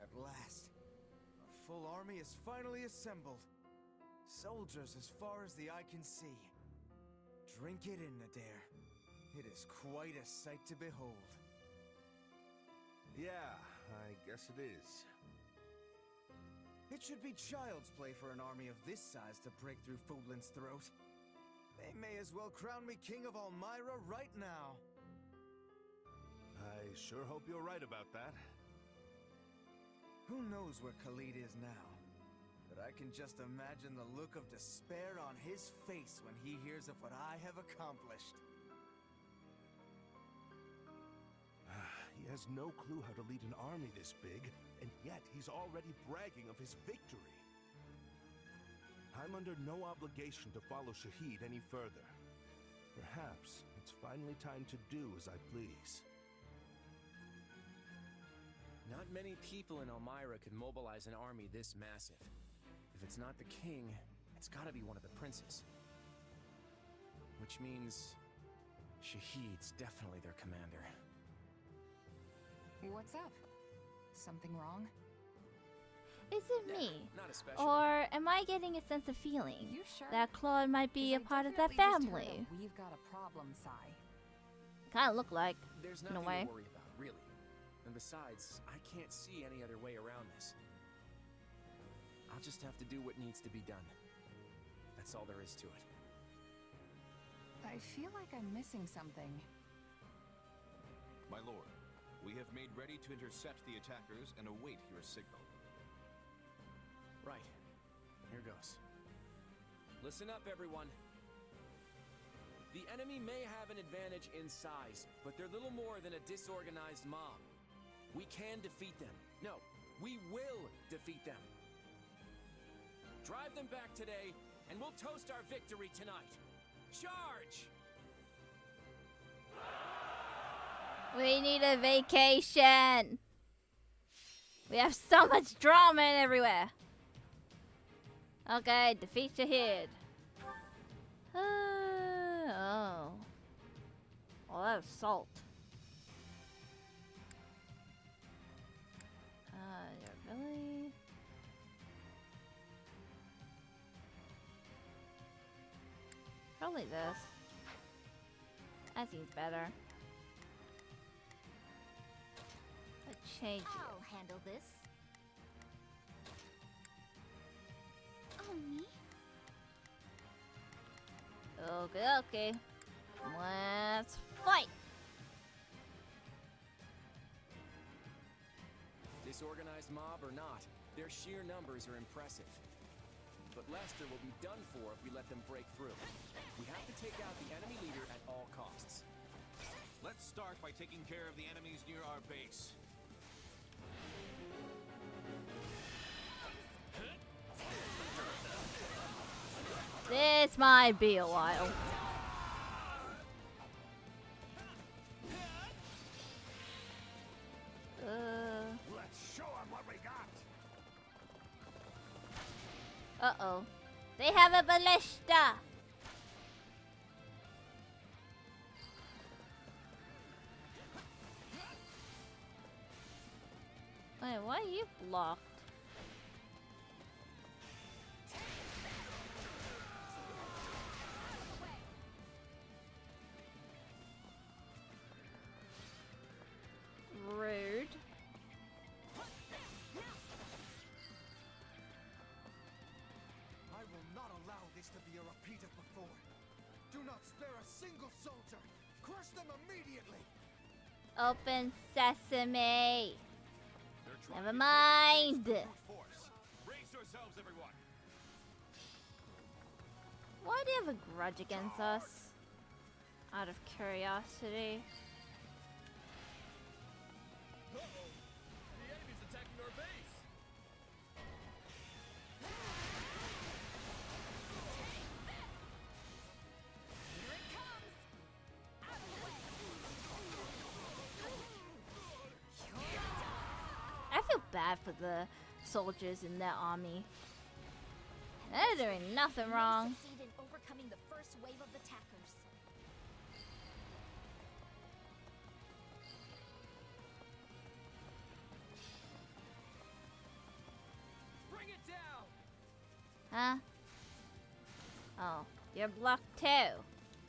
At last, a full army is finally assembled. Soldiers as far as the eye can see. Drink it in, Nadir. It is quite a sight to behold. Yeah, I guess it is. It should be child's play for an army of this size to break through Fodlan's throat. They may as well crown me king of Elmira right now. I sure hope you're right about that. Who knows where Khalid is now? But I can just imagine the look of despair on his face when he hears of what I have accomplished. He has no clue how to lead an army this big, and yet he's already bragging of his victory. I'm under no obligation to follow Shahid any further. Perhaps it's finally time to do as I please. Not many people in Elmira could mobilize an army this massive. If it's not the king, it's gotta be one of the princes. Which means Shahid's definitely their commander. What's up? Something wrong? Is it me? Not especially. Or am I getting a sense of feeling You sure? that Claude might be a part of that Definitely just heard family? a We've got a problem, Sai. Kind of look like, There's in nothing a way. to worry about, really. And besides, I can't see any other way around this. I'll just have to do what needs to be done. That's all there is to it. I feel like I'm missing something. My lord, we have made ready to intercept the attackers and await your signal. Right. Here goes. Listen up, everyone. The enemy may have an advantage in size, but they're little more than a disorganized mob. We can defeat them. No, we will defeat them. Drive them back today, and we'll toast our victory tonight. Charge! We need a vacation. We have so much drama everywhere. Okay, defeat Shahid. Oh. lot of salt. Your belly. Probably this. That seems better. Let's change I'll handle this. Oh, me? Okay, okay. Let's fight! Disorganized mob or not, their sheer numbers are impressive. But Lester will be done for if we let them break through. We have to take out the enemy leader at all costs. Let's start by taking care of the enemies near our base. This might be a while. Let's show 'em what we got. Uh-oh. They have a ballista! Wait, why are you blocked? Rude. I will not allow this to be a repeat of before. Do not spare a single soldier. Crush them immediately. Open sesame. Never mind. Brace yourselves, everyone. Why do you have a grudge against us? Out of curiosity. Uh-oh. The enemy's attacking our base. Here it comes! Out of the way! I feel bad for the soldiers in that army. They're doing nothing wrong. Succeed in overcoming the first wave of attackers. Bring it down! Huh? Oh, you're blocked too.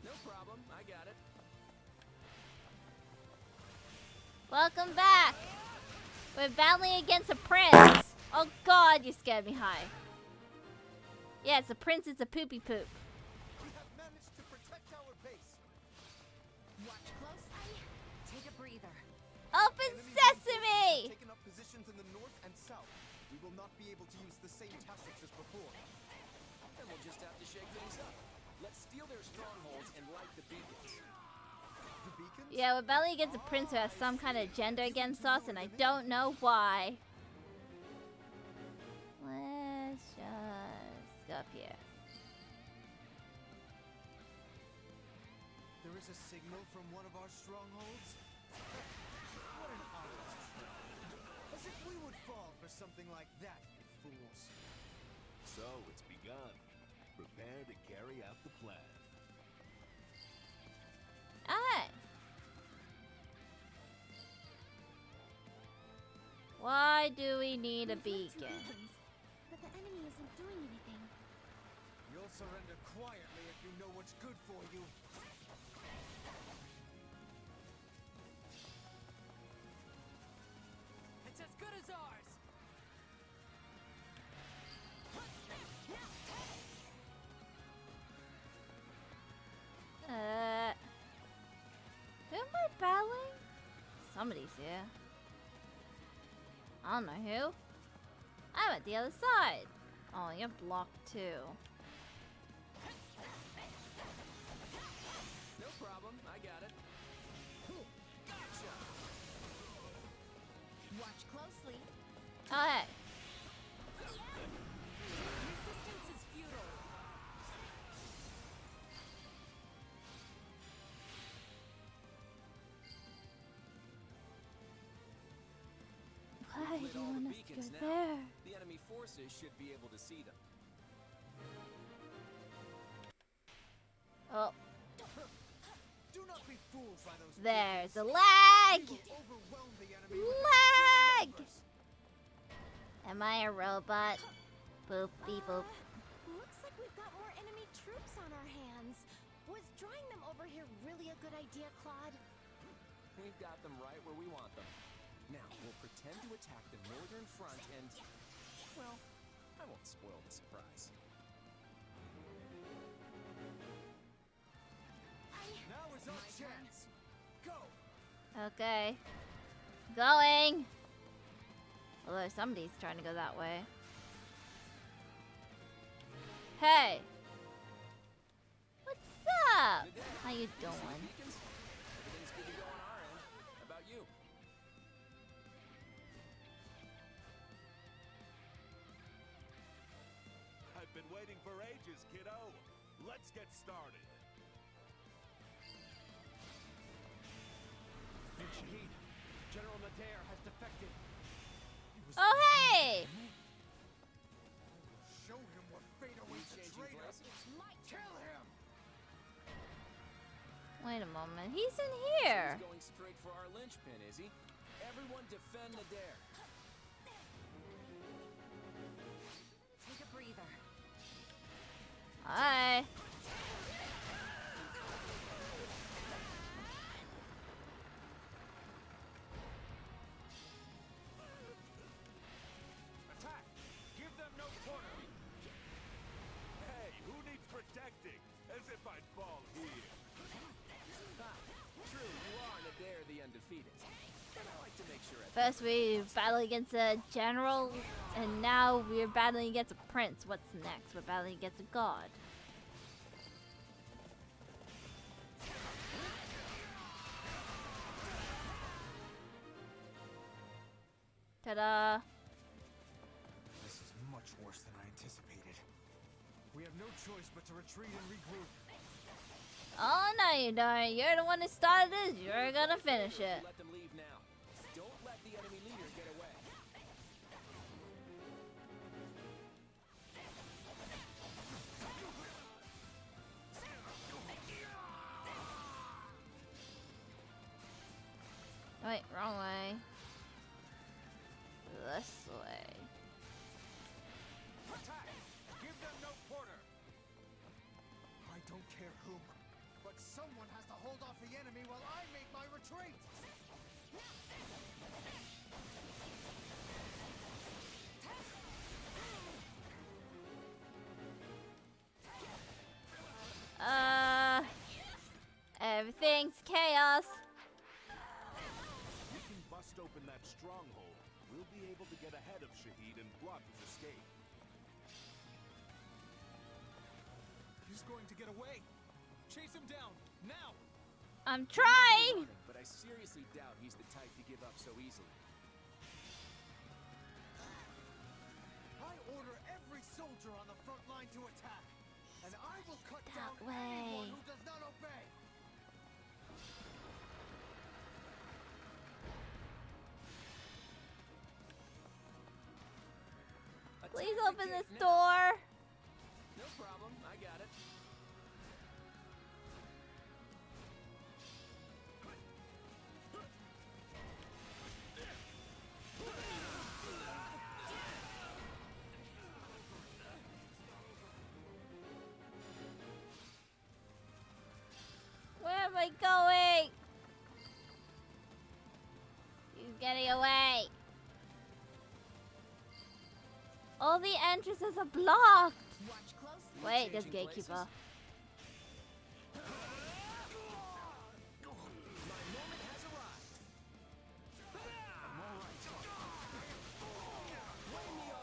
No problem, I got it. Welcome back. We're battling against a prince. Oh god, you scared me high. Yeah, it's a prince, it's a poopy poop. We have managed to protect our base. Watch closely. Take a breather. Open sesame! Taken up positions in the north and south. We will not be able to use the same tactics as before. Then we'll just have to shake things up. Let's steal their strongholds and light the beacons. The beacons? Yeah, we're battling against a prince who has some kind of agenda against us, and I don't know why. Let's just go up here. There is a signal from one of our strongholds? What an honest try. As if we would fall for something like that, you fools. So it's begun. Prepare to carry out the plan. Alright. Why do we need a beacon? But the enemy isn't doing anything. You'll surrender quietly if you know what's good for you. It's as good as ours! Who am I battling? Somebody's here. I don't know who. I'm at the other side. Oh, you're blocked too. No problem, I got it. Gotcha! Watch closely. Oh, hey. Resistance is futile. Why do Lit you all the want us beacons to now. go there? The enemy forces should be able to see them. Oh, Do not be be fooled by those. There's a lag! Overwhelm the enemy with Lag! numbers. Am I a robot? Boop, beep, boop. Looks like we've got more enemy troops on our hands. Was drawing them over here really a good idea, Claude? We've got them right where we want them. Now, we'll pretend to attack the northern front and... well, I won't spoil the surprise. Now is our chance. Go. Okay. Going! Although somebody's trying to go that way. Hey! What's up? How you doing? Everything's good to go on our end. How about you? I've been waiting for ages, kiddo. Let's get started. Shahid, General Nadir has defected. Oh, hey! Show him what fate awaits a traitor. Kill him. Wait a moment. He's in here. He's going straight for our linchpin, is he? Everyone defend the dare. Take a breather. Hi. Attack! Give them no quarter. Hey, who needs protecting? As if I'd fall here. True, you are Nadir the undefeated. But I like to make sure First we battle against a general, and now we're battling against a prince. What's next? We're battling against a god. Ta-da! This is much worse than I anticipated. We have no choice but to retreat and regroup. Oh no you don't. You're the one who started this. You're gonna finish it. let them leave now. Don't let the enemy leader get away. Wait, wrong way. This way. Attack! Give them no quarter. I don't care who, but someone has to hold off the enemy while I make my retreat. Everything's chaos. We can bust open that stronghold. We'll be able to get ahead of Shahid and block his escape. He's going to get away. Chase him down, now! I'm trying! But I seriously doubt he's the type to give up so easily. I order every soldier on the front line to attack, and I will cut down way. anyone who does not obey. Please open this door. No problem, I got it. Where am I going? He's getting away. All the entrances are blocked. Wait, there's gatekeeper.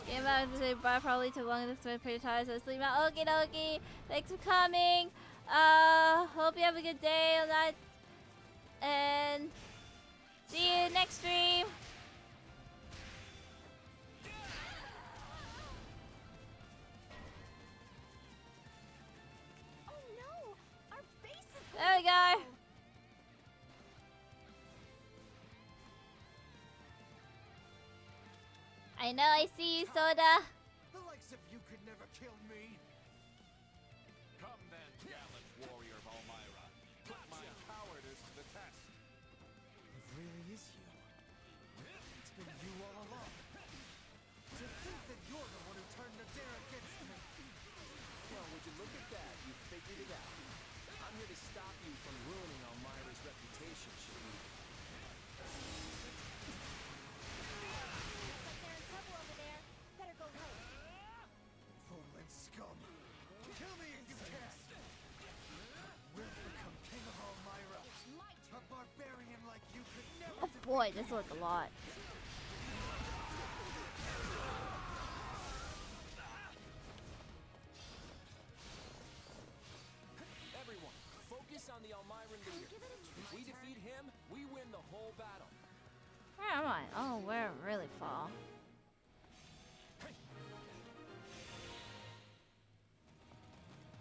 Game out today, probably too long to spend pretty tired, so sleep out. Okie dokie. Thanks for coming. Hope you have a good day on that. And see you next stream. There we go. I know I see you, Soda. The likes of you could never kill me. Come then, gallant warrior of Elmira. Put my cowardice Boy, this look a lot. Everyone, focus on the Almiran leader. If we defeat him, we win the whole battle. Where am I? Oh, we're really far.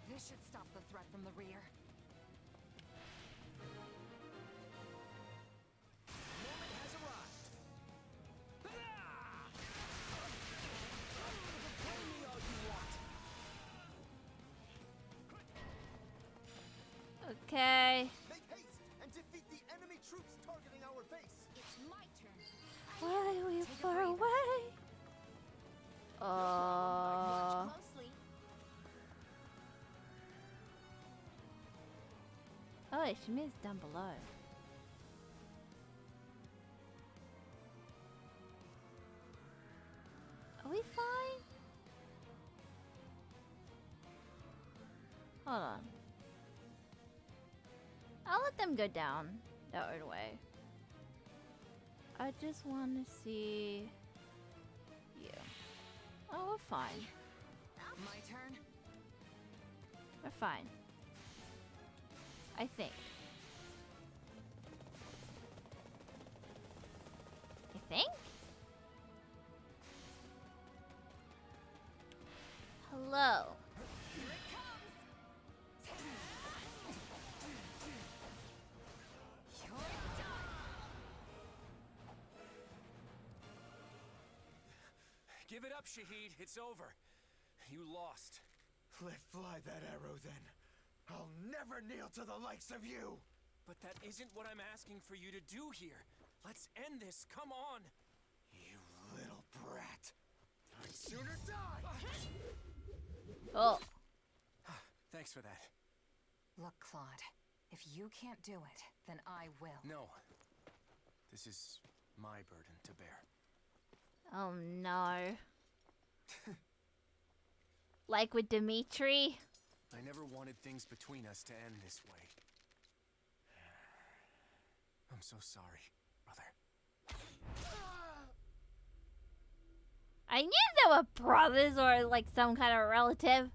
This should stop the threat from the rear. Moment has arrived. Blame me all you want. Okay. Make haste and defeat the enemy troops targeting our base. It's my turn. Why are we far away? Watch closely. Oh, wait, Shami's down below. Are we fine? Hold on. I'll let them go down their own way. I just want to see you. Oh, we're fine. My turn. We're fine. I think. I think? Hello. Give it up, Shahid. It's over. You lost. Let fly that arrow then. I'll never kneel to the likes of you! But that isn't what I'm asking for you to do here. Let's end this. Come on. You little brat. I'd sooner die! Oh. Thanks for that. Look, Claude. If you can't do it, then I will. No. This is my burden to bear. Oh no. Like with Dimitri? I never wanted things between us to end this way. I'm so sorry, brother. I knew they were brothers or like some kind of relative.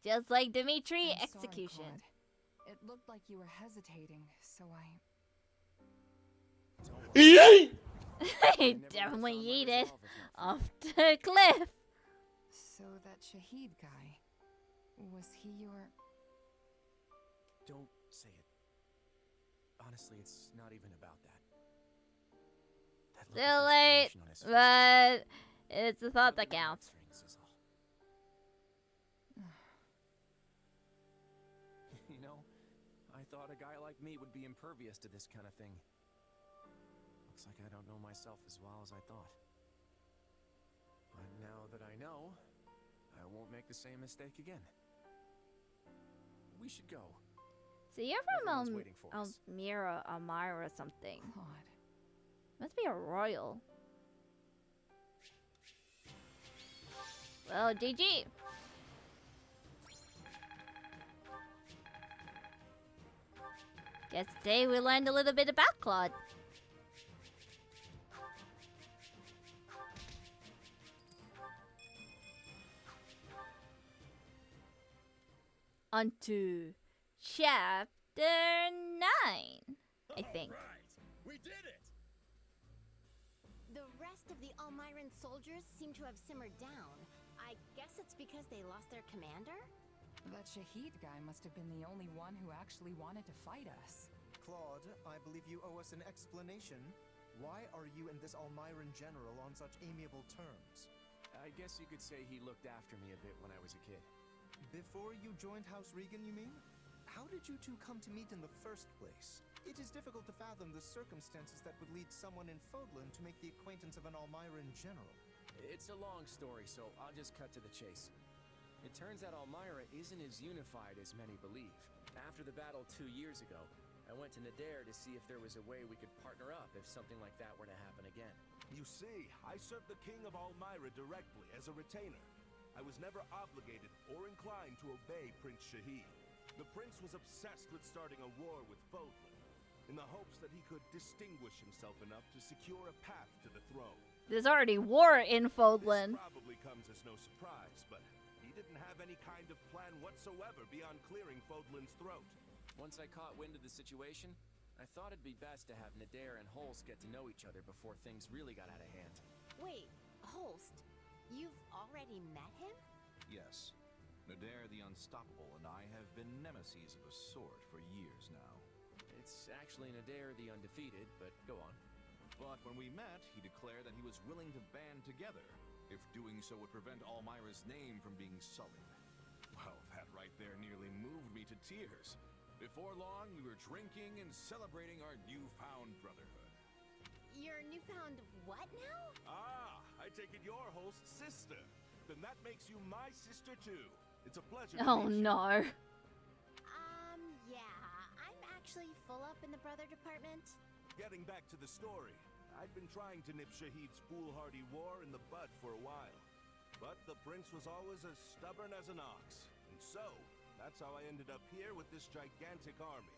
Just like Dimitri, I'm execution. Sorry, Claude. It looked like you were hesitating, so I... He definitely yeeted off the cliff. So that Shahid guy, was he your... Don't say it. Honestly, it's not even about that. Too late, but it's the thought that counts. You know, I thought a guy like me would be impervious to this kind of thing. Looks like I don't know myself as well as I thought. But now that I know, I won't make the same mistake again. We should go. So you're Everyone's from waiting for us. Elmira something. Claude. Must be a royal. Well, GG. Guess today we learned a little bit about Claude. On to chapter 9, I think. Right. We did it! The rest of the Almiran soldiers seem to have simmered down. I guess it's because they lost their commander? That Shahid guy must have been the only one who actually wanted to fight us. Claude, I believe you owe us an explanation. Why are you and this Almiran general on such amiable terms? I guess you could say he looked after me a bit when I was a kid. Before you joined House Regan, you mean? How did you two come to meet in the first place? It is difficult to fathom the circumstances that would lead someone in Fodlan to make the acquaintance of an Almiran general. It's a long story, so I'll just cut to the chase. It turns out Almira isn't as unified as many believe. After the battle 2 years ago, I went to Nadir to see if there was a way we could partner up if something like that were to happen again. You see, I served the king of Almira directly as a retainer. I was never obligated or inclined to obey Prince Shahid. The prince was obsessed with starting a war with Fodlan, in the hopes that he could distinguish himself enough to secure a path to the throne. There's already war in Fodlan. This probably comes as no surprise, but he didn't have any kind of plan whatsoever beyond clearing Fodlan's throat. Once I caught wind of the situation, I thought it'd be best to have Nadir and Holst get to know each other before things really got out of hand. Wait, Holst, you've already met him? Yes. Nadir the Unstoppable and I have been nemesis of a sort for years now. It's actually Nadir the Undefeated, but go on. But when we met, he declared that he was willing to band together, if doing so would prevent Almyra's name from being sullied. Well, that right there nearly moved me to tears. Before long, we were drinking and celebrating our newfound brotherhood. Your newfound what now? Ah, I take it you're Holst's sister. Then that makes you my sister too. It's a pleasure. Oh no. Yeah, I'm actually full up in the brother department. Getting back to the story, I'd been trying to nip Shahid's foolhardy war in the bud for a while. But the prince was always as stubborn as an ox. And so, that's how I ended up here with this gigantic army.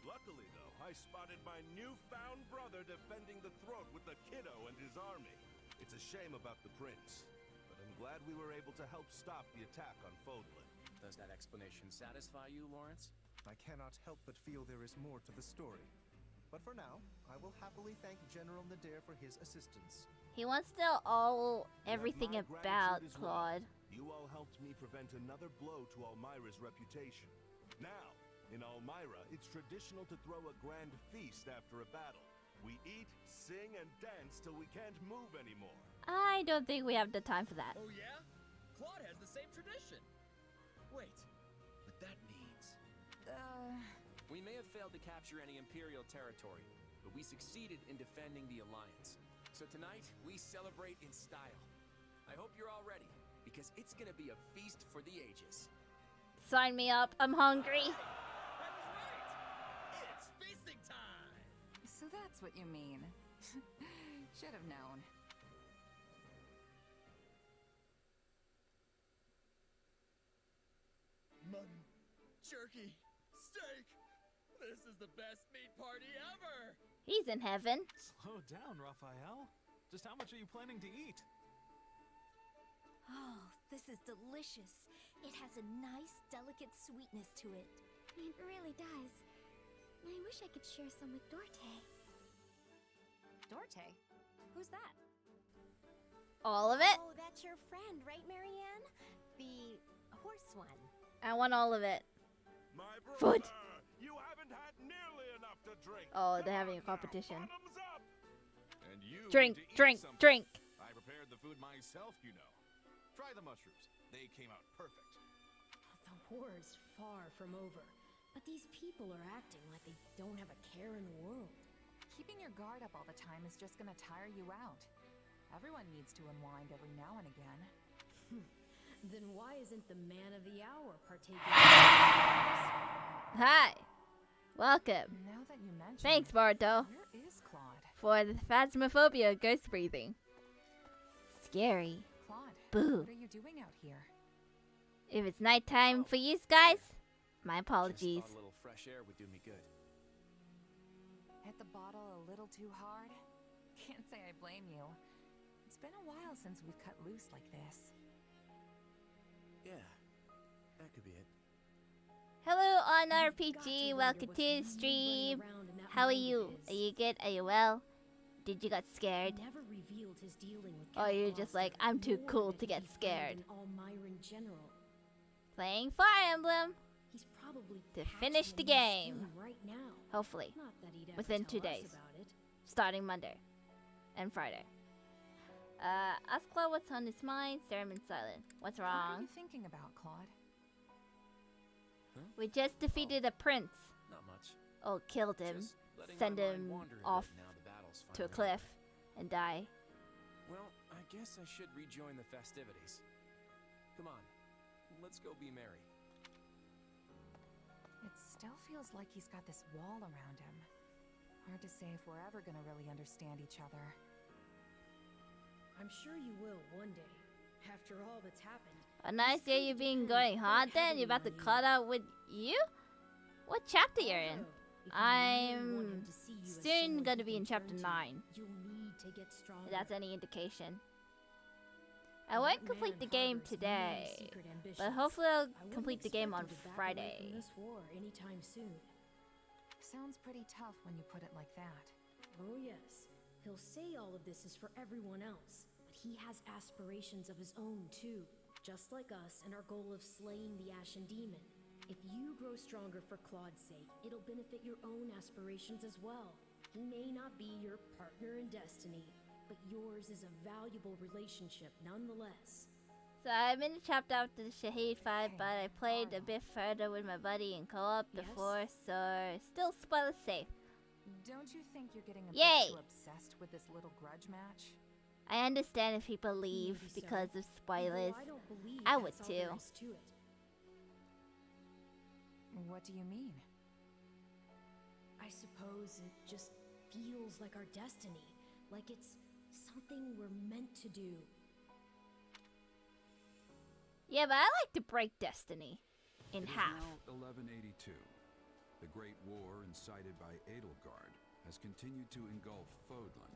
Luckily, though, I spotted my newfound brother defending the throat with the kiddo and his army. It's a shame about the prince, but I'm glad we were able to help stop the attack on Fodlan. Does that explanation satisfy you, Lawrence? I cannot help but feel there is more to the story. But for now, I will happily thank General Nadir for his assistance. He wants to know everything about Claude. You all helped me prevent another blow to Almyra's reputation. Now, in Almyra, it's traditional to throw a grand feast after a battle. We eat, sing, and dance till we can't move anymore. I don't think we have the time for that. Oh yeah? Claude has the same tradition. Wait, but that means... We may have failed to capture any Imperial territory, but we succeeded in defending the Alliance. So tonight, we celebrate in style. I hope you're all ready, because it's gonna be a feast for the ages. Sign me up, I'm hungry. It's feasting time! So that's what you mean. Should have known. Mutton, jerky, steak. This is the best meat party ever! He's in heaven. Slow down, Raphael. Just how much are you planning to eat? Oh, this is delicious. It has a nice, delicate sweetness to it. It really does. I wish I could share some with Dorte. Dorte? Who's that? All of it? Oh, that's your friend, right, Marianne? The horse one. I want all of it. My Food. You haven't had nearly enough to drink. Oh, they're having a competition. And you Drink, need to eat drink, something. drink. I prepared the food myself, you know. Try the mushrooms. They came out perfect. The war is far from over, but these people are acting like they don't have a care in the world. Keeping your guard up all the time is just gonna tire you out. Everyone needs to unwind every now and again. Then why isn't the man of the hour partaking? Hi. Welcome. Now that you mention Thanks, it, Bardo. Where is Claude? For the phasmophobia ghost breathing. Scary. Claude, Boo. what are you doing out here? If it's nighttime for you guys, my apologies. Just thought a little fresh air would do me good. Hit the bottle a little too hard? Can't say I blame you. It's been a while since we've cut loose like this. Yeah, that could be it. Hello on RPG, welcome to the stream. How are you? Are you good? Are you well? Did you get scared? Never revealed his dealing with Or you're just like, I'm too cool to get scared. Almyran general. Playing Fire Emblem He's probably to finish the game. right now. Hopefully. Not that he'd ever Within tell 2 us days. about it. Starting Monday. And Friday. Ask Claude what's on his mind. Stare him in silence. What's What are wrong? you thinking about, Claude? We just defeated a prince. Not much. Oh, killed him. Just letting Send my mind him wander a off bit now the battle's to a finally cliff over. and die. Well, I guess I should rejoin the festivities. Come on, let's go be merry. It still feels like he's got this wall around him. Hard to say if we're ever gonna really understand each other. I'm sure you will one day. After after all that's happened. A nice day you've been going, huh? Then you're about to cut out with you? What chapter you're in? I'm soon gonna be in chapter 9. You'll need to get stronger. If that's any indication. I won't complete the game today, but hopefully I'll complete the game on Friday. From this war anytime soon. Sounds pretty tough when you put it like that. Oh yes, he'll say all of this is for everyone else, but he has aspirations of his own too, just like us and our goal of slaying the Ashen Demon. If you grow stronger for Claude's sake, it'll benefit your own aspirations as well. He may not be your partner in destiny, but yours is a valuable relationship nonetheless. So I'm in the chapter after the Shahid fight, but I played a bit further with my buddy in co-op before, so still spoiler safe. Don't you think you're getting a Yay! bit too obsessed with this little grudge match? I understand if people leave because of spoilers. Although I don't believe I would that's all there too. is to it. What do you mean? I suppose it just feels like our destiny, like it's something we're meant to do. Yeah, but I like to break destiny in It is half. now 1182. The Great War incited by Edelgard has continued to engulf Fodlan,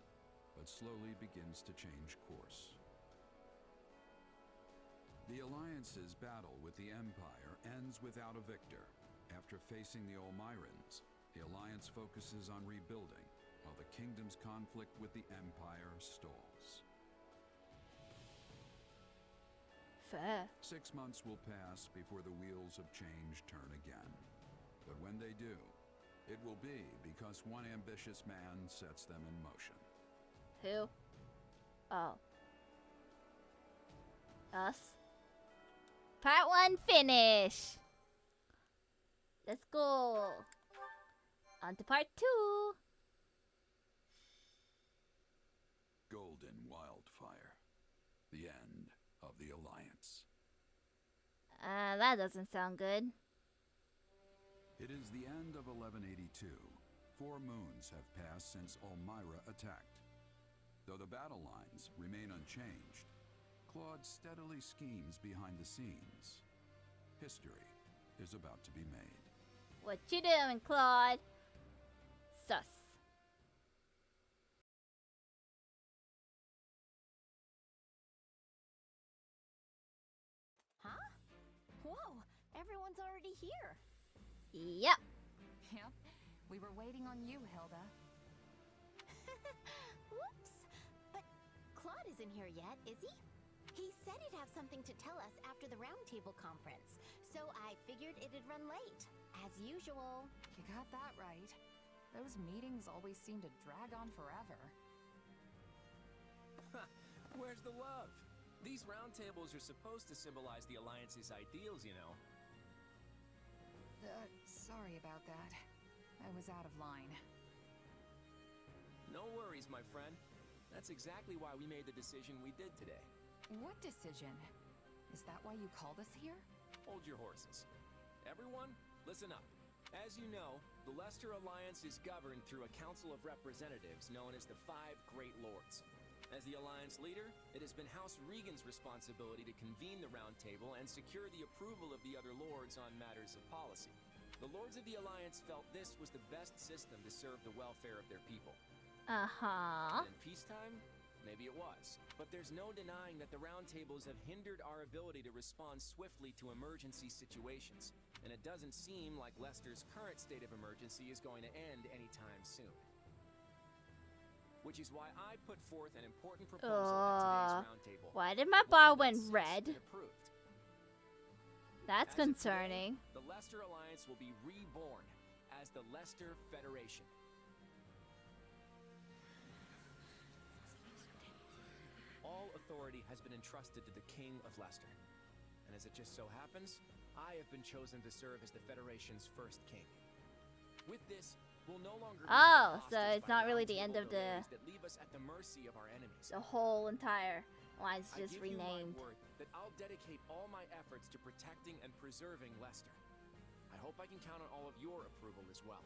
but slowly begins to change course. The Alliance's battle with the Empire ends without a victor. After facing the Olmyrans, the Alliance focuses on rebuilding, while the Kingdom's conflict with the Empire stalls. Fair. 6 months will pass before the wheels of change turn again. But when they do, it will be because one ambitious man sets them in motion. Who? Oh. Us. Part 1 finish. Let's go. On to part 2. Golden Wildfire. The end of the Alliance. That doesn't sound good. It is the end of 1182. 4 moons have passed since Elmira attacked. Though the battle lines remain unchanged, Claude steadily schemes behind the scenes. History is about to be made. What you doing, Claude? Sus. Huh? Whoa, everyone's already here. Yep. Yep. We were waiting on you, Hilda. Whoops. But Claude isn't here yet, is he? He said he'd have something to tell us after the roundtable conference, so I figured it'd run late, as usual. You got that right. Those meetings always seem to drag on forever. Where's the love? These roundtables are supposed to symbolize the Alliance's ideals, you know. Sorry about that. I was out of line. No worries, my friend. That's exactly why we made the decision we did today. What decision? Is that why you called us here? Hold your horses. Everyone, listen up. As you know, the Leicester Alliance is governed through a Council of Representatives known as the Five Great Lords. As the Alliance leader, it has been House Regan's responsibility to convene the Round Table and secure the approval of the other lords on matters of policy. The Lords of the Alliance felt this was the best system to serve the welfare of their people. Uh-huh. And in peacetime, maybe it was. But there's no denying that the roundtables have hindered our ability to respond swiftly to emergency situations. And it doesn't seem like Leicester's current state of emergency is going to end anytime soon. Which is why I put forth an important proposal at today's roundtable. Why did my bar went red? That's As of concerning. today, the Leicester Alliance will be reborn as the Leicester Federation. All authority has been entrusted to the King of Leicester. And as it just so happens, I have been chosen to serve as the Federation's first king. With this, we'll no longer be Oh, so hostage it's by not really the roundtable end of the delays that leave us at the mercy of our enemies. the whole entire line's I just give you my renamed. word that I'll dedicate all my efforts to protecting and preserving Leicester. I hope I can count on all of your approval as well.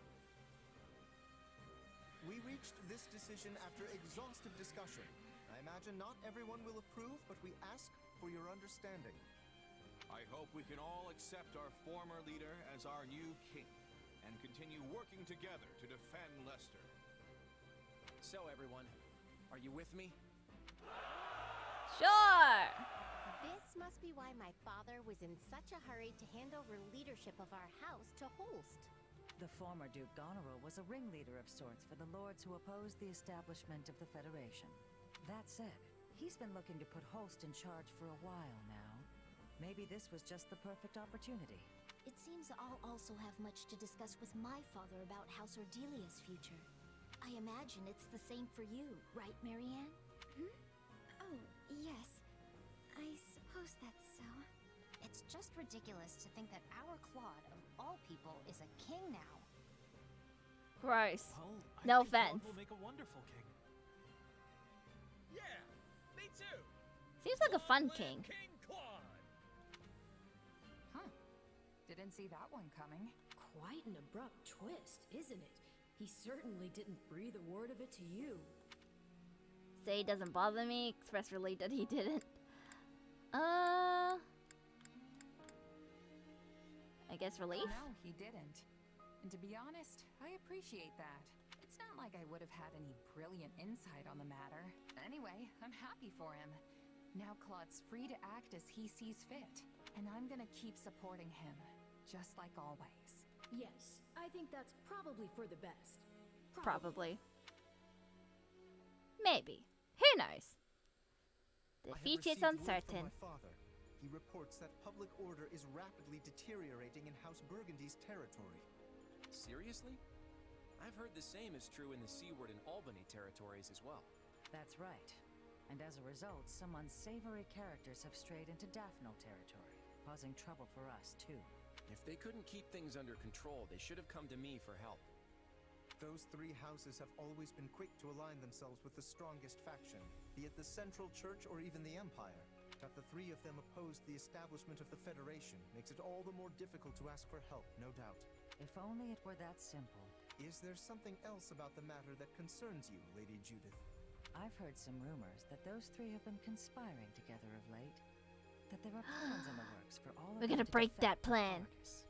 We reached this decision after exhaustive discussion. I imagine not everyone will approve, but we ask for your understanding. I hope we can all accept our former leader as our new king and continue working together to defend Leicester. So everyone, are you with me? Sure! This must be why my father was in such a hurry to hand over leadership of our house to Holst. The former Duke Goneril was a ringleader of sorts for the lords who opposed the establishment of the Federation. That said, he's been looking to put Holst in charge for a while now. Maybe this was just the perfect opportunity. It seems I'll also have much to discuss with my father about House Ordelia's future. I imagine it's the same for you, right, Marianne? Hmm? Oh, yes. I suppose that's so. It's just ridiculous to think that our Claude, of all people, is a king now. Gross. Well, No I think Claude offense. will make a wonderful king. Yeah, me too. Seems like a fun king. King Claude. Huh. Didn't see that one coming. Quite an abrupt twist, isn't it? He certainly didn't breathe a word of it to you. Say it doesn't bother me, express relief that he didn't. I guess relief? No, he didn't. And to be honest, I appreciate that. It's not like I would have had any brilliant insight on the matter. Anyway, I'm happy for him. Now Claude's free to act as he sees fit. And I'm gonna keep supporting him, just like always. Yes, I think that's probably for the best. Probably. Maybe. Who knows? The I have future's received word from uncertain. my father. He reports that public order is rapidly deteriorating in House Burgundy's territory. Seriously? I've heard the same is true in the Seaward and Albany territories as well. That's right. And as a result, some unsavory characters have strayed into Daphne territory, causing trouble for us too. If they couldn't keep things under control, they should have come to me for help. Those three houses have always been quick to align themselves with the strongest faction, be it the Central Church or even the Empire. That the three of them opposed the establishment of the Federation makes it all the more difficult to ask for help, no doubt. If only it were that simple. Is there something else about the matter that concerns you, Lady Judith? I've heard some rumors that those three have been conspiring together of late. That there are plans in the works for all of We're them gonna to break defect that plan. Argus.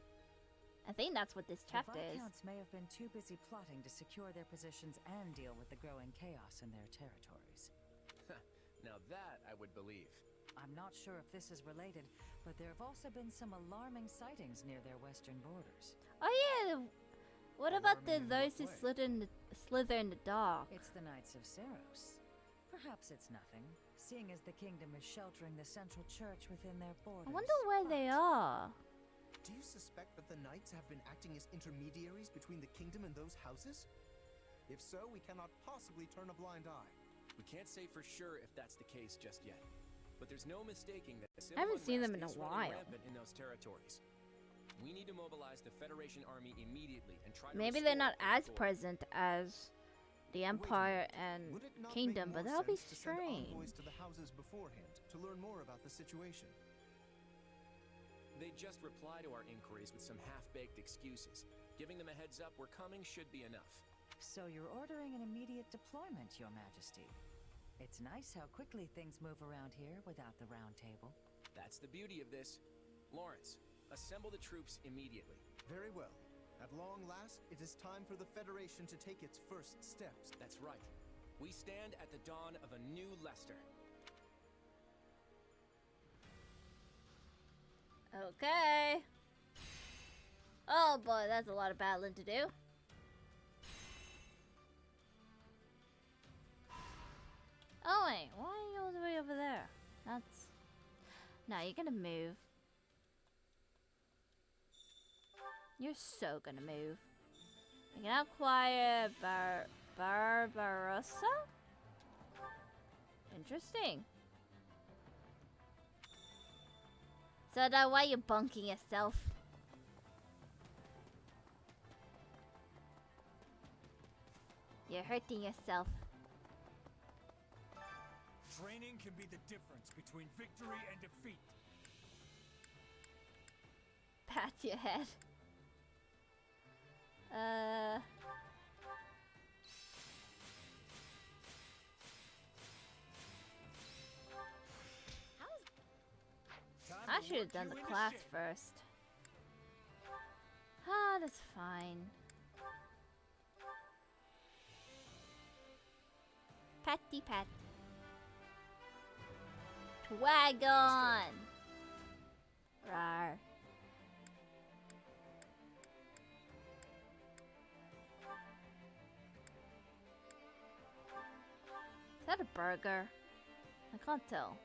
I think that's what this chapter The is. Viscounts may have been too busy plotting to secure their positions and deal with the growing chaos in their territories. Now that I would believe. I'm not sure if this is related, but there have also been some alarming sightings near their western borders. Oh yeah. What about those who slither in the dark? It's the Knights of Ceros. Perhaps it's nothing, seeing as the kingdom is sheltering the Central Church within their borders. I wonder where they are. Do you suspect that the Knights have been acting as intermediaries between the kingdom and those houses? If so, we cannot possibly turn a blind eye. We can't say for sure if that's the case just yet. But there's no mistaking that civil I haven't seen them in unrest a is running while. rampant in those territories. We need to mobilize the Federation army immediately and try to Maybe they're restore not as authority. present as the Empire and Would it not Kingdom, make but more that'll be sense to send strange. envoys to the houses beforehand to learn more about the situation? They just reply to our inquiries with some half-baked excuses. Giving them a heads up we're coming should be enough. So you're ordering an immediate deployment, Your Majesty. It's nice how quickly things move around here without the round table. That's the beauty of this. Lawrence, assemble the troops immediately. Very well. At long last, it is time for the Federation to take its first steps. That's right. We stand at the dawn of a new Leicester. Okay. Oh boy, that's a lot of battling to do. Oh wait, why are you all the way over there? That's... No, you're gonna move. You're so gonna move. You can acquire Barbarossa? Interesting. So now why are you bunking yourself? You're hurting yourself. Training can be the difference between victory and defeat. Pat your head. I should have done the class first. Ah, that's fine. Patty pat. Twagon! Rawr. Is that a burger? I can't tell.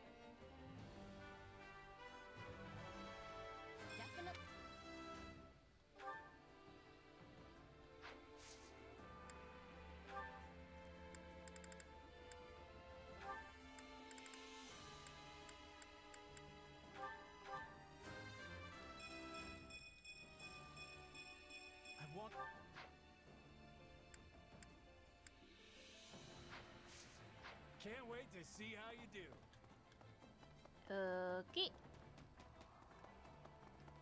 Can't wait to see how you do. Okay.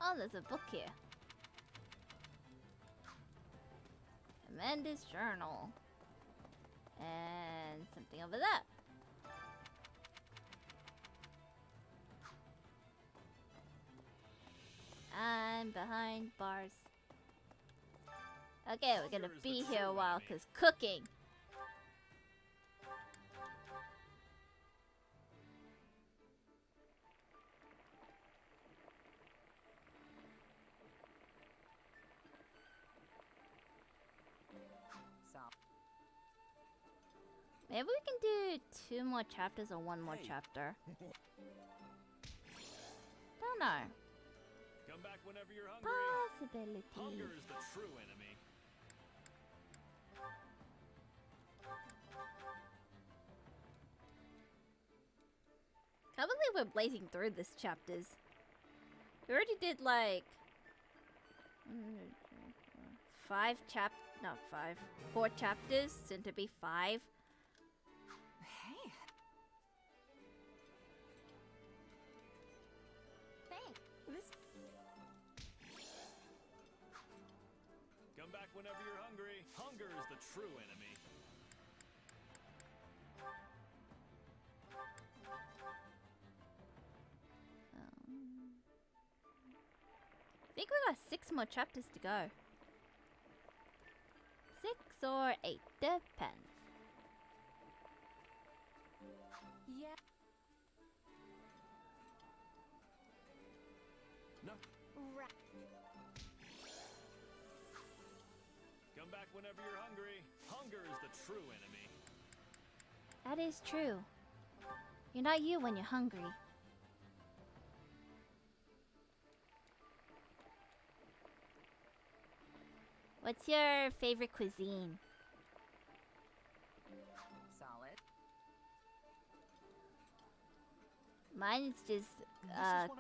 Oh, there's a book here. Amanda's journal. And something over there. I'm behind bars. Okay, we're gonna be here a while because cooking. Maybe we can do 2 more chapters or 1 more chapter. Don't know. Come back whenever you're hungry. Possibility. Hunger is the true enemy. Can't believe we're blazing through this chapters. We already did like 4 chapters, soon to be 5. Hey. Hey, this. Come back whenever you're hungry. Hunger is the true enemy. I think we got 6 more chapters to go. 6 or 8, depends. Yeah. No. Right. Come back whenever you're hungry. Hunger is the true enemy. That is true. You're not you when you're hungry. What's your favorite cuisine? Solid. Mine is just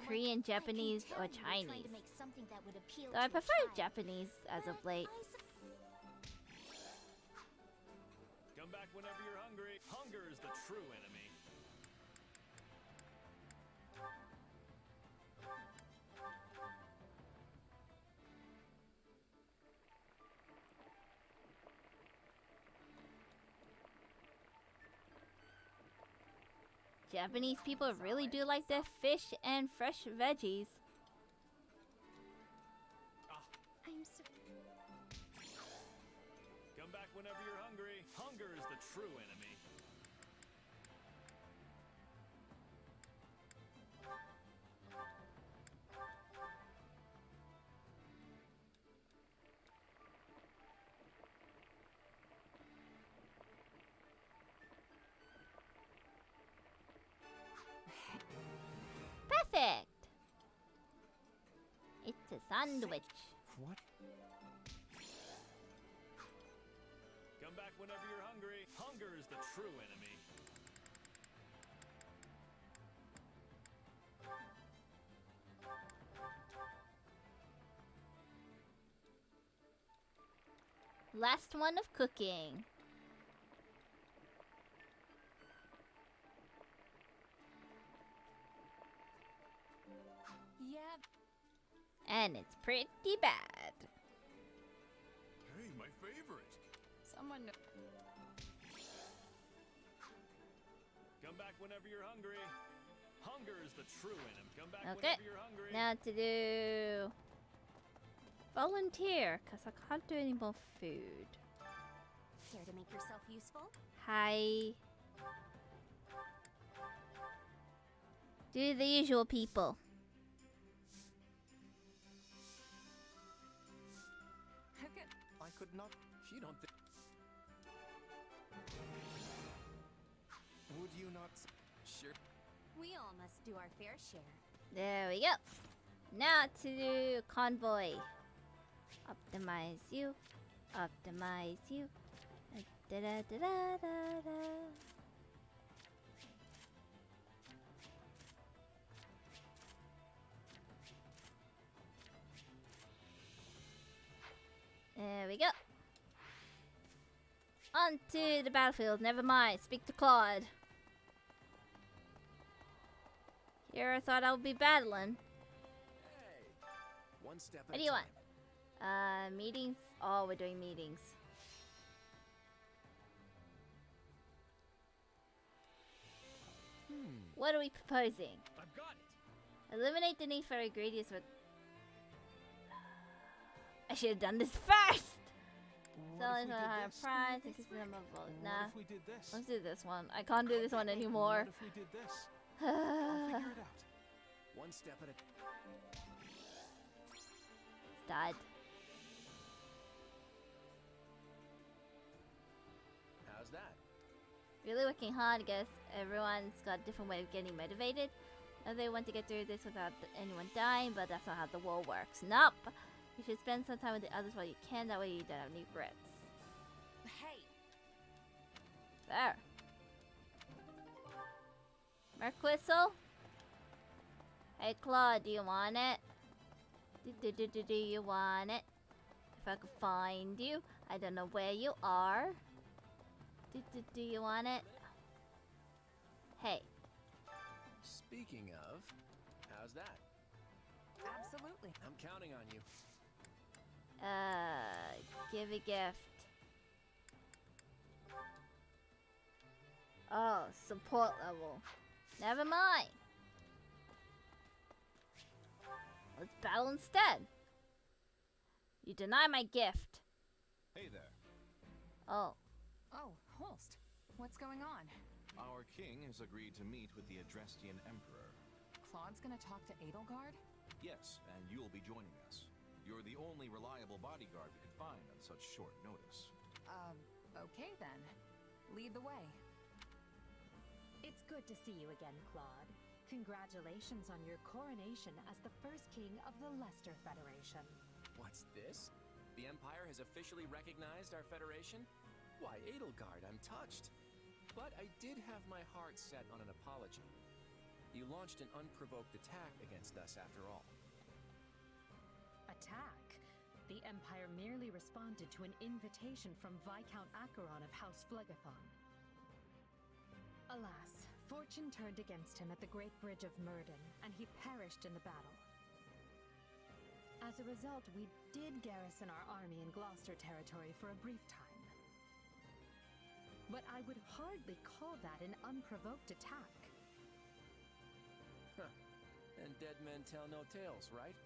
Korean, Japanese, or Chinese. Trying to make something that would appeal Though I to a prefer child. Japanese as of late. Come back whenever you're hungry. Hunger is the true enemy. Japanese people really do like their fish and fresh veggies. I'm so. Come back whenever you're hungry. Hunger is the true enemy. Perfect! It's a sandwich. What? Come back whenever you're hungry. Hunger is the true enemy. Last one of cooking. Yeah. And it's pretty bad. Hey, my favorite. Someone. Come back whenever you're hungry. Hunger is the true enemy. Come back Okay. whenever you're hungry. Now to do volunteer, cause I can't do any more food. Care to make yourself useful? Hi. Do the usual people. I could not. You don't think. Would you not? Sure. We all must do our fair share. There we go. Now to do convoy. Optimize you. Optimize you. Da da da da da da. There we go. On to the battlefield. Never mind. Speak to Claude. Here I thought I would be battling. Hey, one step at What a do you time. want? Meetings? Oh, we're doing meetings. What are we proposing? I've got it. Eliminate the need for ingredients with... I should have done this first! Selling for a higher price, increase the number of votes. Nah. What if we did this? Let's do this one. I can't do this one anymore. What if we did this? I'll figure it out. One step at a Stud. How's that? Really working hard, I guess. Everyone's got a different way of getting motivated. They want to get through this without anyone dying, but that's not how the world works. Nope! You should spend some time with the others while you can, that way you don't have any regrets. Hey! There. Merc whistle? Hey Claude, do you want it? Do you want it? If I could find you. I don't know where you are. Do you want it? Hey. Speaking of, how's that? Absolutely. I'm counting on you. Give a gift. Oh, support level. Never mind. Let's battle instead. You deny my gift. Hey there. Oh. Oh, Holst. What's going on? Our king has agreed to meet with the Adrestian Emperor. Claude's gonna talk to Edelgard? Yes, and you'll be joining us. You're the only reliable bodyguard we could find on such short notice. Okay then. Lead the way. It's good to see you again, Claude. Congratulations on your coronation as the first king of the Lester Federation. What's this? The Empire has officially recognized our Federation? Why, Edelgard, I'm touched. But I did have my heart set on an apology. You launched an unprovoked attack against us after all. Attack? The Empire merely responded to an invitation from Viscount Acheron of House Phlegathon. Alas, fortune turned against him at the Great Bridge of Murden, and he perished in the battle. As a result, we did garrison our army in Gloucester territory for a brief time. But I would hardly call that an unprovoked attack. Huh. And dead men tell no tales, right?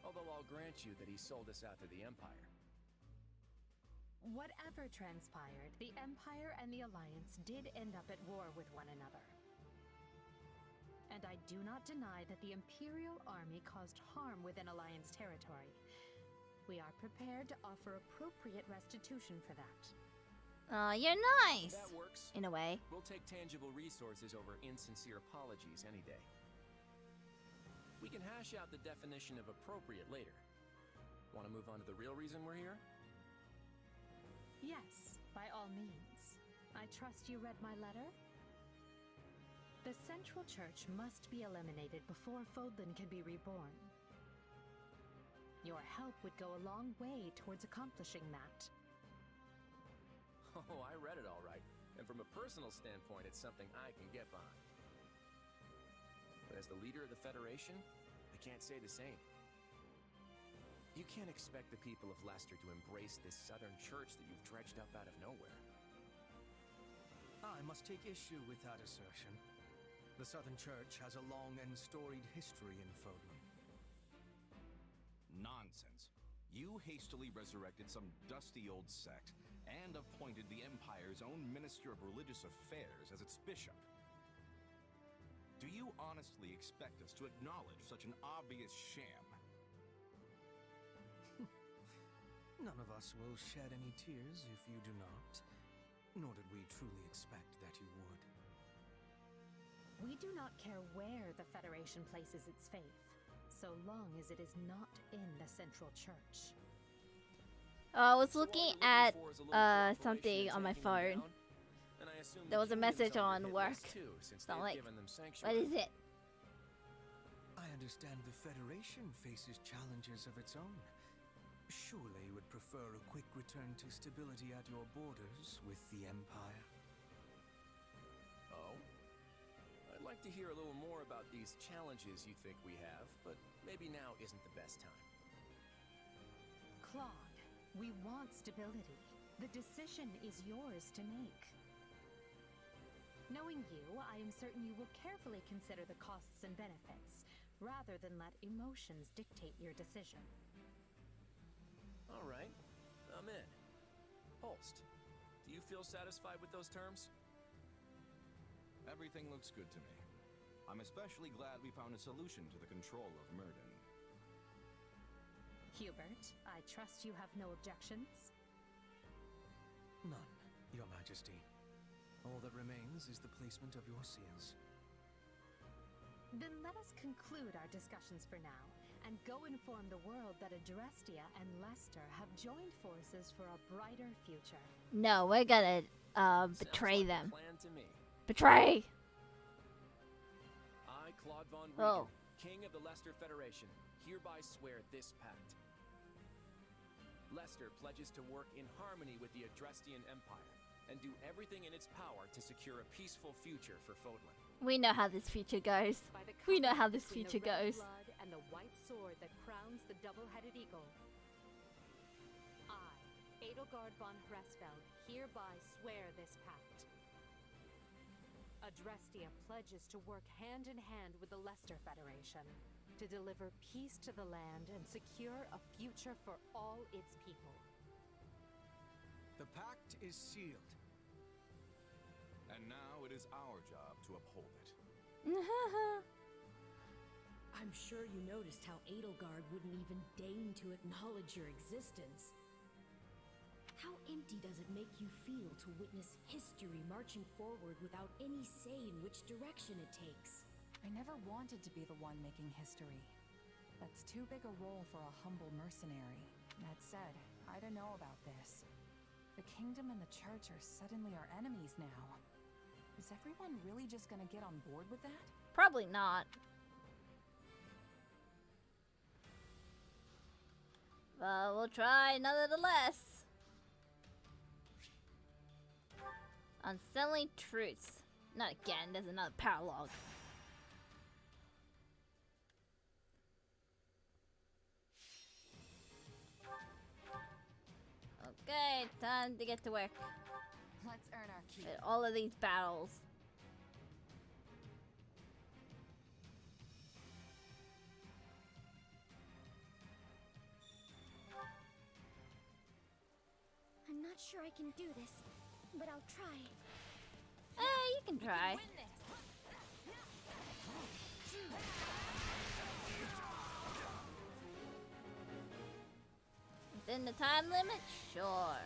Although I'll grant you that he sold us out to the Empire. Whatever transpired, the Empire and the Alliance did end up at war with one another. And I do not deny that the Imperial Army caused harm within Alliance territory. We are prepared to offer appropriate restitution for that. You're nice. That works. In a way. We'll take tangible resources over insincere apologies any day. We can hash out the definition of appropriate later. Want to move on to the real reason we're here? Yes, by all means. I trust you read my letter? The Central Church must be eliminated before Fodlan can be reborn. Your help would go a long way towards accomplishing that. Oh, I read it all right. And from a personal standpoint, it's something I can get behind. But as the leader of the Federation, I can't say the same. You can't expect the people of Leicester to embrace this southern church that you've dredged up out of nowhere. I must take issue with that assertion. The Southern Church has a long and storied history in Fodlan. Nonsense. You hastily resurrected some dusty old sect and appointed the Empire's own Minister of Religious Affairs as its bishop. Do you honestly expect us to acknowledge such an obvious sham? None of us will shed any tears if you do not, nor did we truly expect that you would. We do not care where the Federation places its faith, so long as it is not in the Central Church. I was looking at something on my phone. There was a message on work. So I'm like, what is it? I understand the Federation faces challenges of its own. Surely you would prefer a quick return to stability at your borders with the Empire. Oh? I'd like to hear a little more about these challenges you think we have, but maybe now isn't the best time. Claude, we want stability. The decision is yours to make. Knowing you, I am certain you will carefully consider the costs and benefits, rather than let emotions dictate your decision. All right, I'm in. Holst, do you feel satisfied with those terms? Everything looks good to me. I'm especially glad we found a solution to the control of Murden. Hubert, I trust you have no objections? None, Your Majesty. All that remains is the placement of your seals. Then let us conclude our discussions for now, and go inform the world that Adrestia and Lester have joined forces for a brighter future. No, we're gonna betray them. Plan to me. Betray! I, Claude von Regan, King of the Lester Federation, hereby swear this pact. Lester pledges to work in harmony with the Adrestian Empire, and do everything in its power to secure a peaceful future for Fodlan. We know how this future goes. We know how this future goes. Blood and the white sword that crowns the double-headed eagle. I, Edelgard von Hresfeld, hereby swear this pact. Adrestia pledges to work hand in hand with the Lester Federation to deliver peace to the land and secure a future for all its people. The pact is sealed. And now it is our job to uphold it. I'm sure you noticed how Edelgard wouldn't even deign to acknowledge your existence. How empty does it make you feel to witness history marching forward without any say in which direction it takes? I never wanted to be the one making history. That's too big a role for a humble mercenary. That said, I don't know about this. The kingdom and the church are suddenly our enemies now. Is everyone really just gonna get on board with that? Probably not. But we'll try nonetheless. Unsettling truths. Not again, there's another paralogue. Okay, time to get to work. Let's earn our keep. With all of these battles. I'm not sure I can do this, but I'll try. You can try. Within the time limit? Sure. How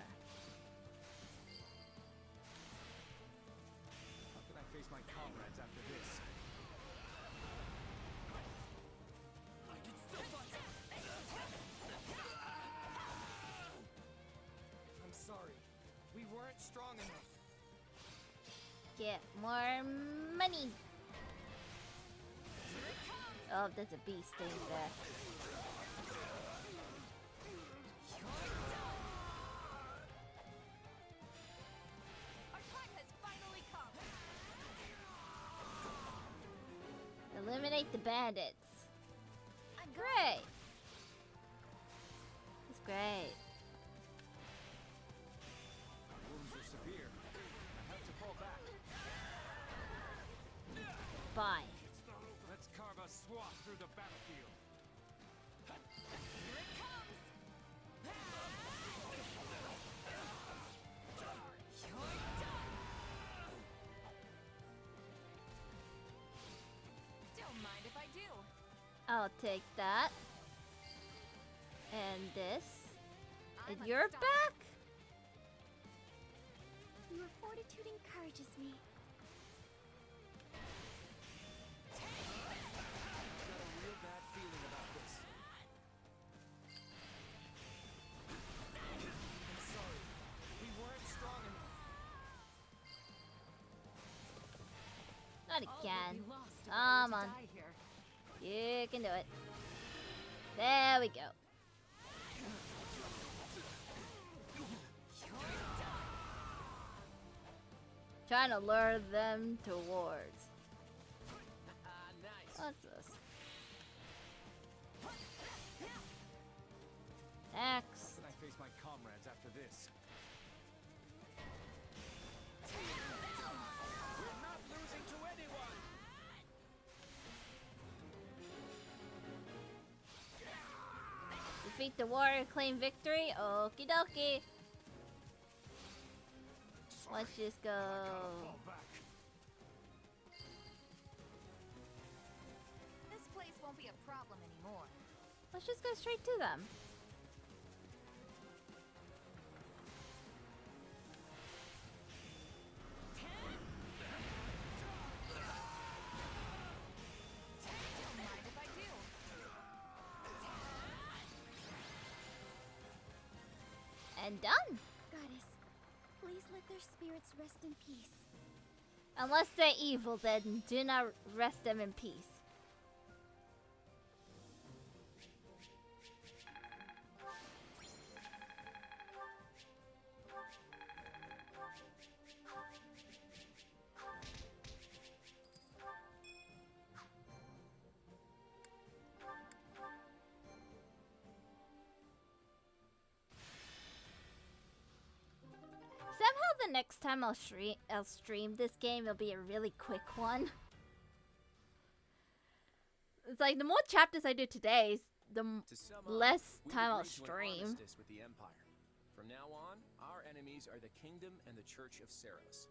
can I face my comrades after this? I can still fight. I'm sorry. We weren't strong enough. Get more money. Oh, there's a beast thing there. Our time has finally come. Eliminate the bandits. Great. It's great. My wounds are severe. I have to fall back. Bye. Let's carve a swath through the battlefield. Here it comes! You're done! Don't mind if I do. I'll take that. And this. And I'm you're unstoppable. back? Your fortitude encourages me. Got a real bad feeling about this. I'm sorry. We weren't strong enough. Not All again. will be lost if I were Come to on. die here. You can do it. There we go. Trying to lure them towards. Nice. What's this? Next. Can I face my comrades after this? We're not losing to anyone! Defeat the warrior, claim victory. Okie dokie. Let's just go. This place won't be a problem anymore. Let's just go straight to them. Don't mind if I do. And done. Goddess, please let their spirits rest in peace. Unless they're evil, then do not rest them in peace. Somehow the next time I'll stream this game, it'll be a really quick one. It's like the more chapters I do today, the less time I'll stream. With the Empire. From now on, our enemies are the Kingdom and the Church of Seros.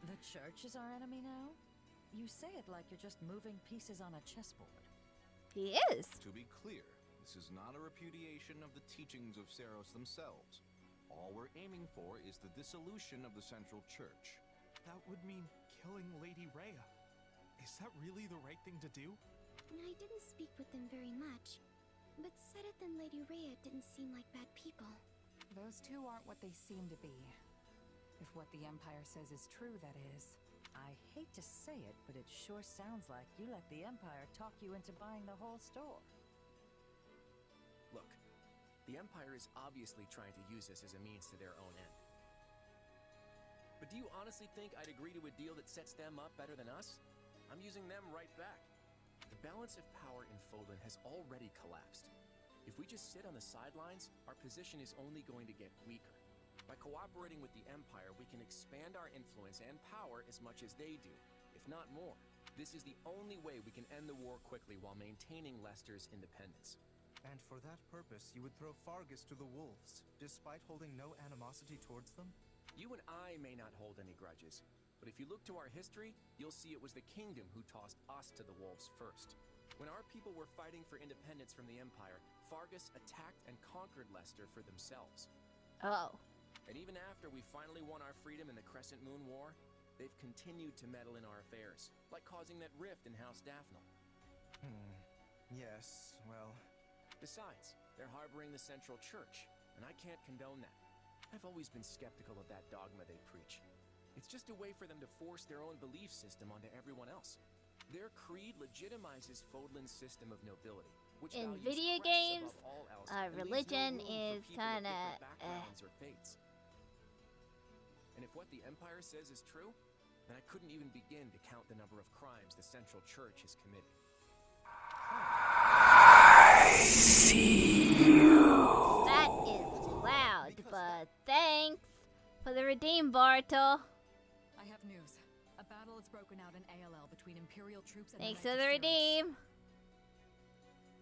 The church is our enemy now? You say it like you're just moving pieces on a chessboard. He is. To be clear, this is not a repudiation of the teachings of Seros themselves. All we're aiming for is the dissolution of the Central Church. That would mean killing Lady Rhea. Is that really the right thing to do? I didn't speak with them very much, but Sedith and Lady Rhea didn't seem like bad people. Those two aren't what they seem to be. If what the Empire says is true, that is. I hate to say it, but it sure sounds like you let the Empire talk you into buying the whole store. Look, the Empire is obviously trying to use this as a means to their own end. But do you honestly think I'd agree to a deal that sets them up better than us? I'm using them right back. The balance of power in Fodlan has already collapsed. If we just sit on the sidelines, our position is only going to get weaker. By cooperating with the Empire, we can expand our influence and power as much as they do, if not more. This is the only way we can end the war quickly while maintaining Leicester's independence. And for that purpose, you would throw Fargus to the wolves, despite holding no animosity towards them? You and I may not hold any grudges, but if you look to our history, you'll see it was the Kingdom who tossed us to the wolves first. When our people were fighting for independence from the Empire, Fargus attacked and conquered Leicester for themselves. Oh. And even after we finally won our freedom in the Crescent Moon War, they've continued to meddle in our affairs, like causing that rift in House Daphne. Yes, well... Besides, they're harboring the Central Church, and I can't condone that. I've always been skeptical of that dogma they preach. It's just a way for them to force their own belief system onto everyone else. Their creed legitimizes Fodlan's system of nobility, which in values video crests games, above all else and leaves no religion room for is people with kind of different backgrounds or faiths. And if what the Empire says is true, then I couldn't even begin to count the number of crimes the Central Church has committed. That is loud, but thanks for the redeem, Bartle. I have news. A battle has broken out in ALL between Imperial troops and Thanks the for Knights the of Ceres. redeem.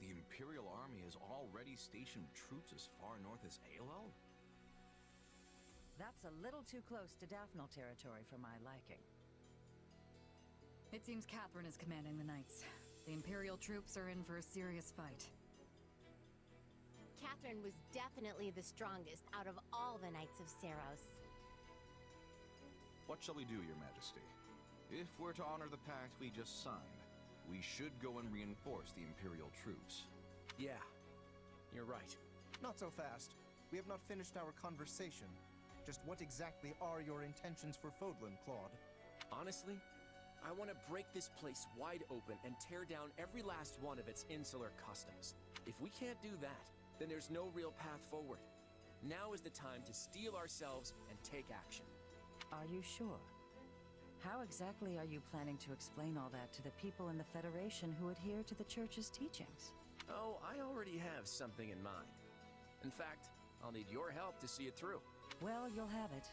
The Imperial Army has already stationed troops as far north as ALL? That's a little too close to Daphne territory for my liking. It seems Catherine is commanding the Knights. The Imperial troops are in for a serious fight. Catherine was definitely the strongest out of all the Knights of Ceres. What shall we do, Your Majesty? If we're to honor the pact we just signed, we should go and reinforce the Imperial troops. Yeah, you're right. Not so fast. We have not finished our conversation. Just what exactly are your intentions for Fodlan, Claude? Honestly, I want to break this place wide open and tear down every last one of its insular customs. If we can't do that, then there's no real path forward. Now is the time to steel ourselves and take action. Are you sure? How exactly are you planning to explain all that to the people in the Federation who adhere to the Church's teachings? Oh, I already have something in mind. In fact, I'll need your help to see it through. Well, you'll have it.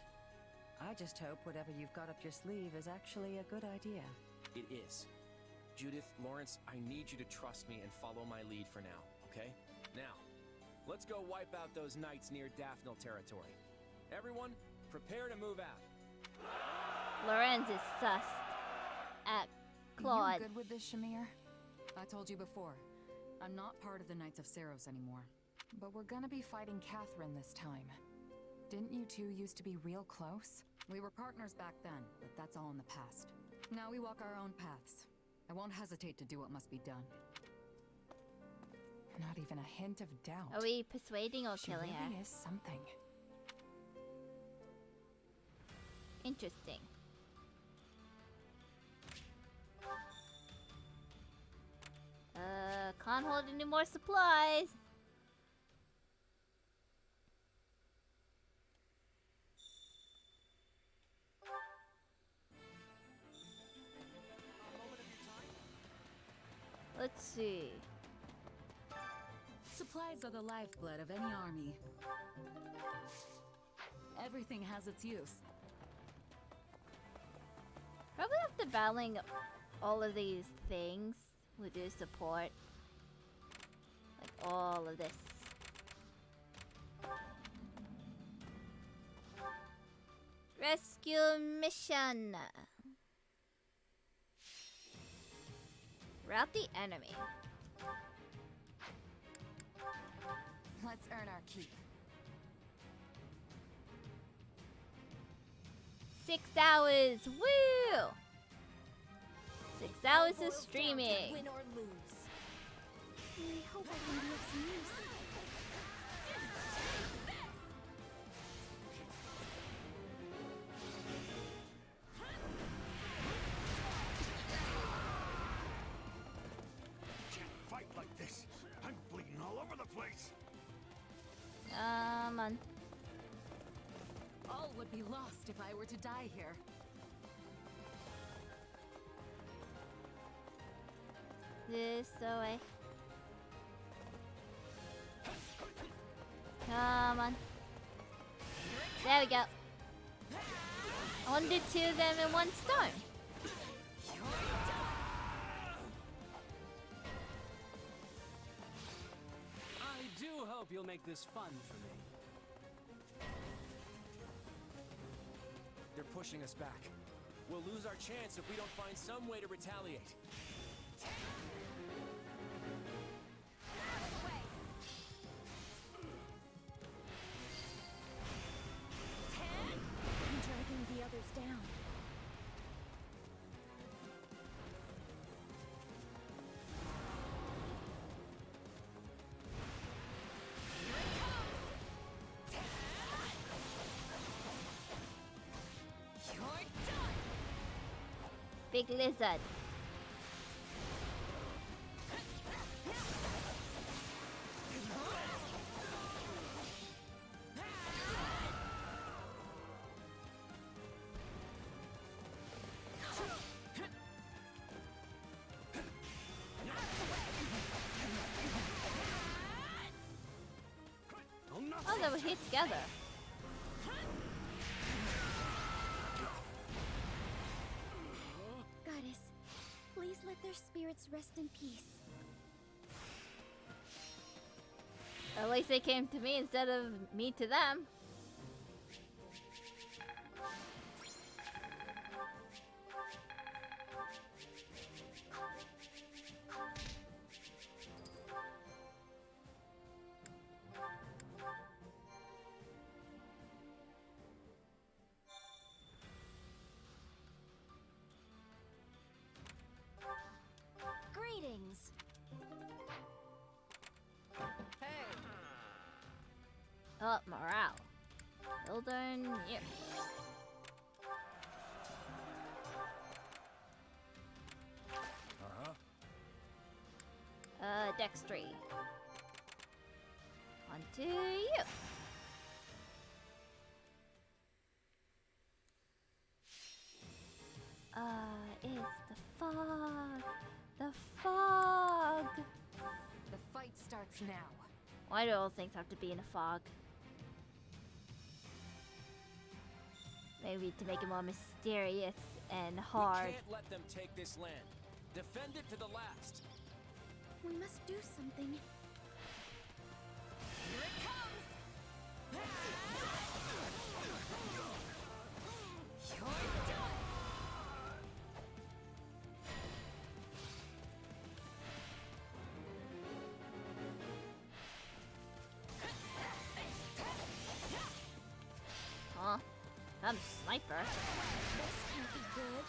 I just hope whatever you've got up your sleeve is actually a good idea. It is. Judith, Lawrence, I need you to trust me and follow my lead for now, okay? Now, let's go wipe out those knights near Daphne territory. Everyone, prepare to move out. Lorenz is sussed at Claude. You good with this, Shamir? I told you before, I'm not part of the Knights of Ceres anymore. But we're gonna be fighting Catherine this time. Didn't you two used to be real close? We were partners back then, but that's all in the past. Now we walk our own paths. I won't hesitate to do what must be done. Not even a hint of doubt. Are we persuading or She killing really her? is something. Interesting. Can't hold any more supplies. Let's see. Supplies are the lifeblood of any army. Everything has its use. Probably after battling all of these things, we do support. Like all of this. Rescue mission. Rout the enemy. Let's earn our keep. 6 hours, woo! 6 hours of streaming. Win or lose. I hope I can be of some use. Can't fight like this. I'm bleeding all over the place. Come on. All would be lost if I were to die here. This way. Come on. There we go. I want to do 2 of them in one stone. I do hope you'll make this fun for me. They're pushing us back. We'll lose our chance if we don't find some way to retaliate. I'm dragging the others down. Big lizard. Oh, they were hit together. Let their spirits rest in peace. At least they came to me instead of me to them. Greetings. Up morale. Children, yeah. Dextry. On to you. It's the fog. The fog. The fight starts now. Why do all things have to be in a fog? Maybe to make it more mysterious and hard. We can't let them take this land. Defend it to the last. We must do something. Here it comes! You're done! Huh? I'm a sniper. This can't be good.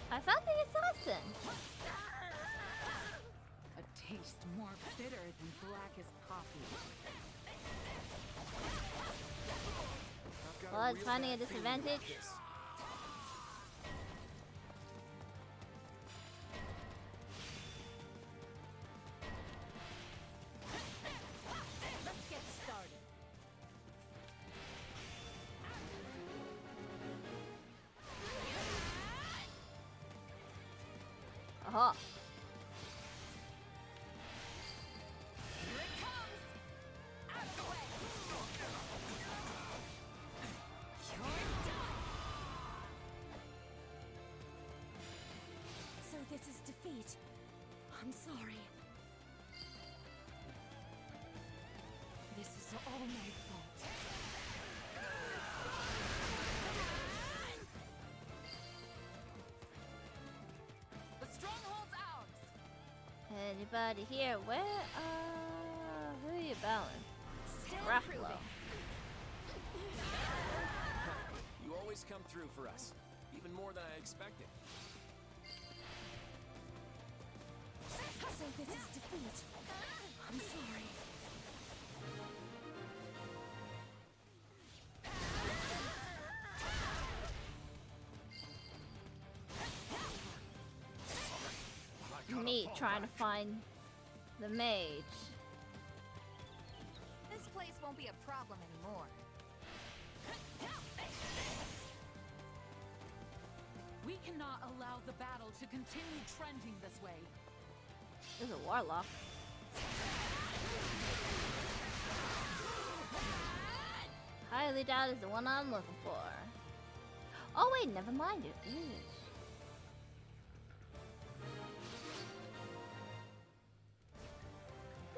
I found the assassin. A taste more bitter than blackest coffee. Claude's finding a disadvantage. Let's get started. Aha. Here it comes! Out of the way! You're done! So this is defeat. I'm sorry. This is all my fault. The stronghold's ours! Anybody here? Where? Who are you battling? Still Ruffalo. improving. You always come through for us. Even more than I expected. So this is defeat. I'm sorry. Me trying to find the mage. This place won't be a problem anymore. We cannot allow the battle to continue trending this way. There's a warlock. Highly doubt is the one I'm looking for. Oh wait, never mind it. Is.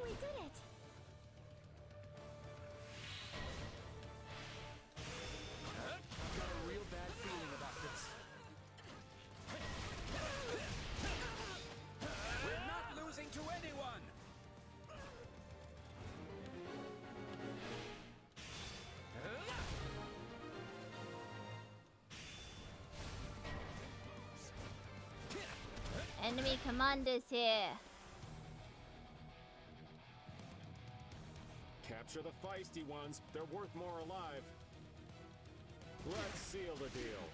We did it. I've got a real bad feeling about this. We're not losing to anyone! Enemy commanders here. Capture the feisty ones. They're worth more alive. Let's seal the deal.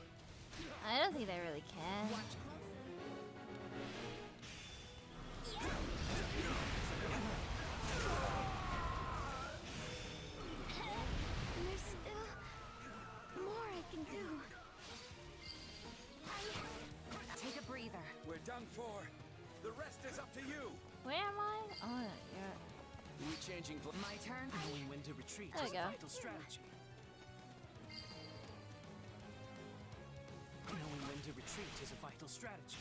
I don't think they really can. There's still more I can do. Take a breather. We're done for. The rest is up to you. Where am I? Changing My turn. Knowing when to retreat There is we a go. vital strategy. Knowing when to retreat is a vital strategy.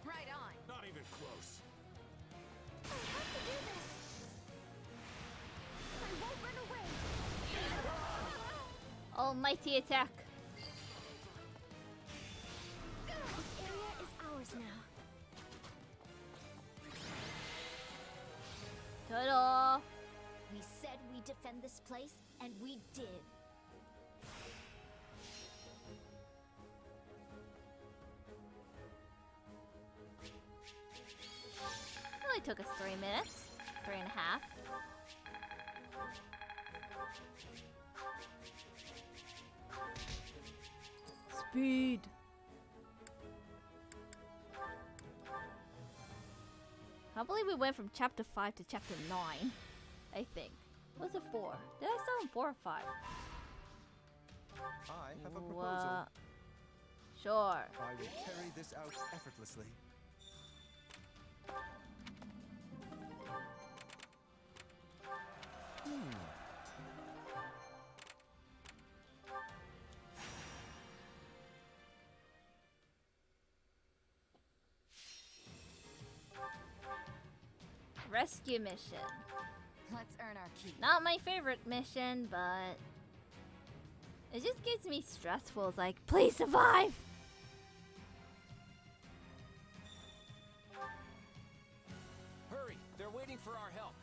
Right on. Not even close. I have to do this. I won't run away. Almighty attack. This area is ours now. Ta-da! We said we'd defend this place, and we did. Only took us 3 minutes. 3.5. Speed. I believe we went from chapter 5 to chapter 9. I think. Was it 4? Did I start on 4 or 5? I have a proposal. Sure. I will carry this out effortlessly. Rescue mission. Let's earn our keep. Not my favorite mission, but it just gets me stressful. It's like, please survive! Hurry! They're waiting for our help.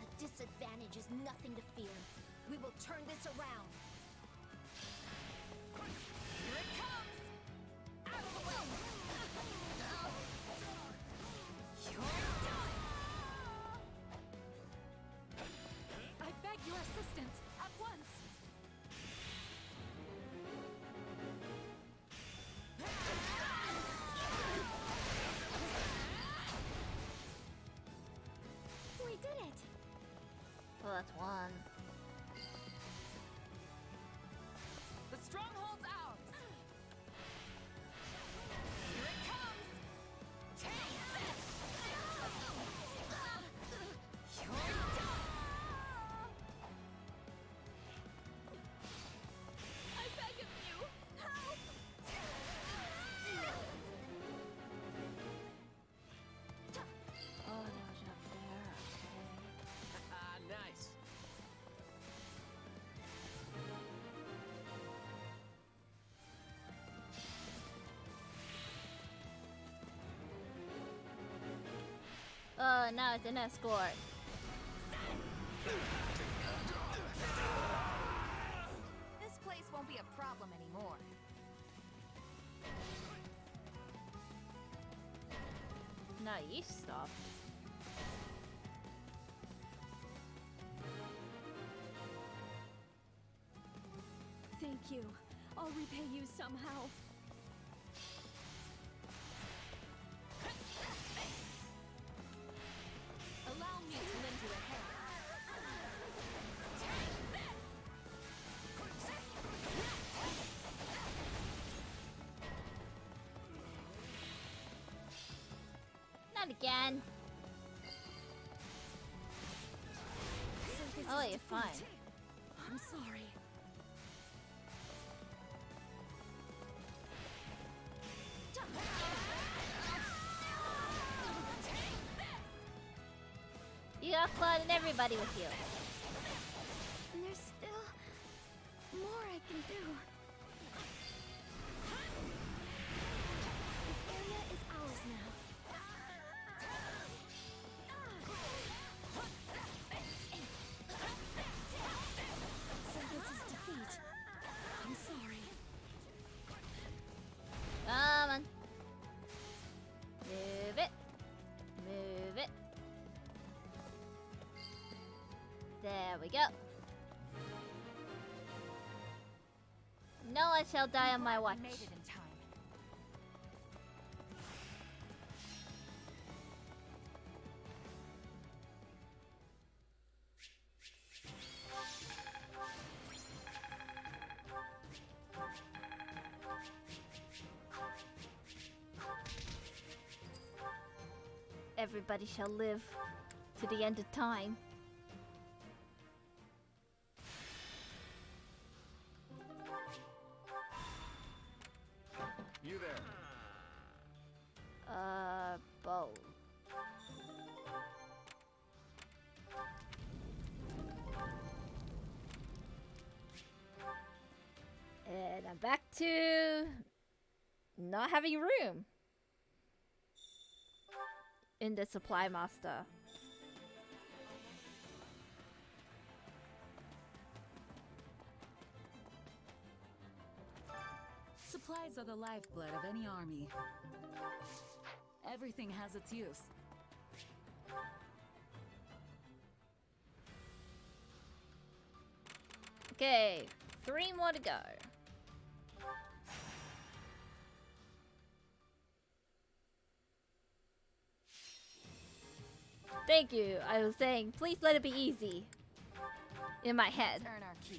A disadvantage is nothing to fear. We will turn this around. Here it comes. Out of the way. You're done. I beg your assistance at once. We did it. Well, that's one. The stronghold's ours. Here it comes. Take this. You're done. I beg of you. Help. Oh, that was up there. Ah, nice. Oh, now it's an escort. This place won't be a problem anymore. Now you stop. Thank you. I'll repay you somehow. Allow me to lend you a hand. Not again. Oh, you're fine. I'm sorry. You got Claude and everybody with you. And there's still more I can do. This area is ours now. So this is defeat. I'm sorry. Come on. Move it. Move it. There we go. No one shall die on my watch. Made it in time. Everybody shall live to the end of time. You there. Bow. And I'm back to not having room in the supply master. Supplies are the lifeblood of any army. Everything has its use. Okay, 3 more to go. Thank you. I was saying, please let it be easy. In my head.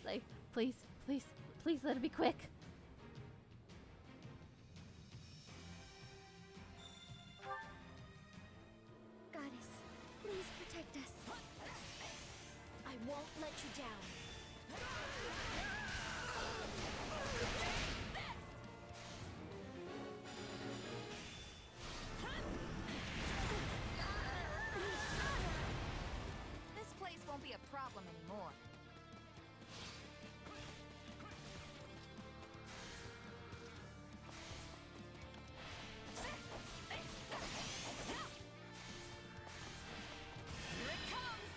Like, please, please, please let it be quick. Goddess, please protect us. I won't let you down. This place won't be a problem anymore. Here it comes!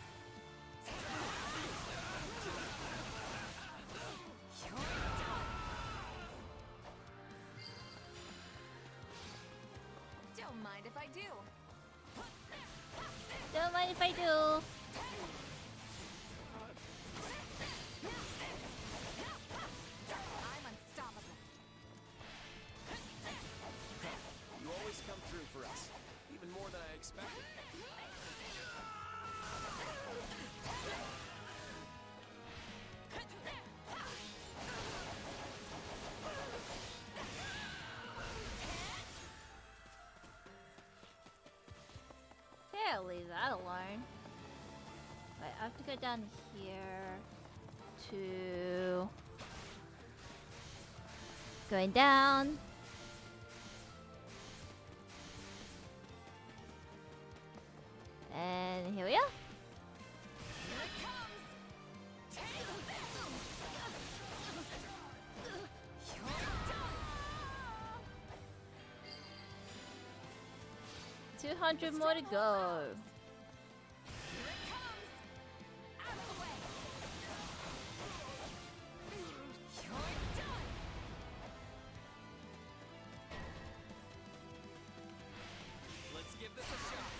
Don't mind if I do. Don't mind if I do. I'm unstoppable. You always come through for us, even more than I expected. Yeah, I'll leave that alone. Wait, I have to go down here to... Going down. And here we are. Here it comes! Take this! You're done! 200 more to go. Here it comes! Out of the way! You're done! Let's give this a shot.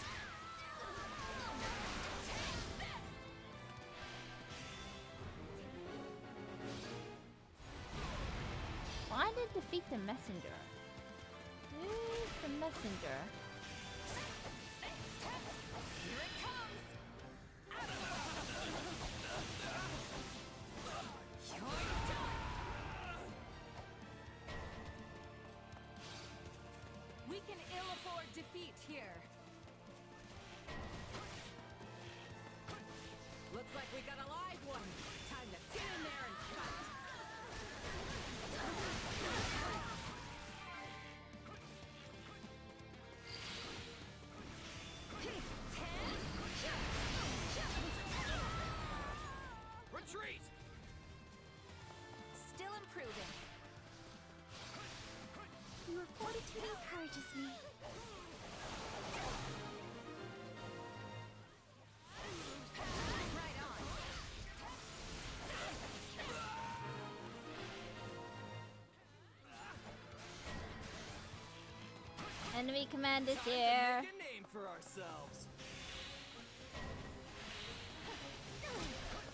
Why did defeat the messenger? Who's the messenger? Here it comes! Out of the way! You're done! We can ill afford defeat here. Looks like we got a live one. Time to get in there and fight. Retreat! Still improving. Your fortitude encourages me. Right on. Enemy commanders Time to here. make a name for ourselves.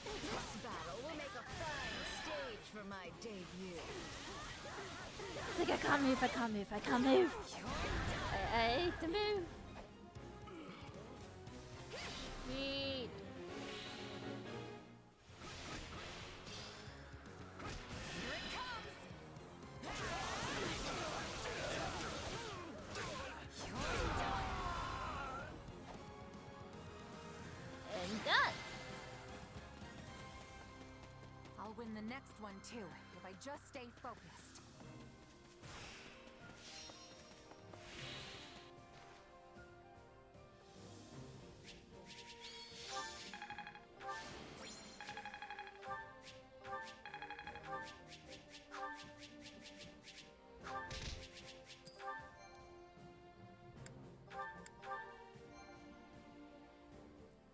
This battle will make a fine stage for my debut. Like I can't move, I can't move, I can't move. I hate to move. Sweet. Here it comes! You're done! win the next one too, if I just stay focused.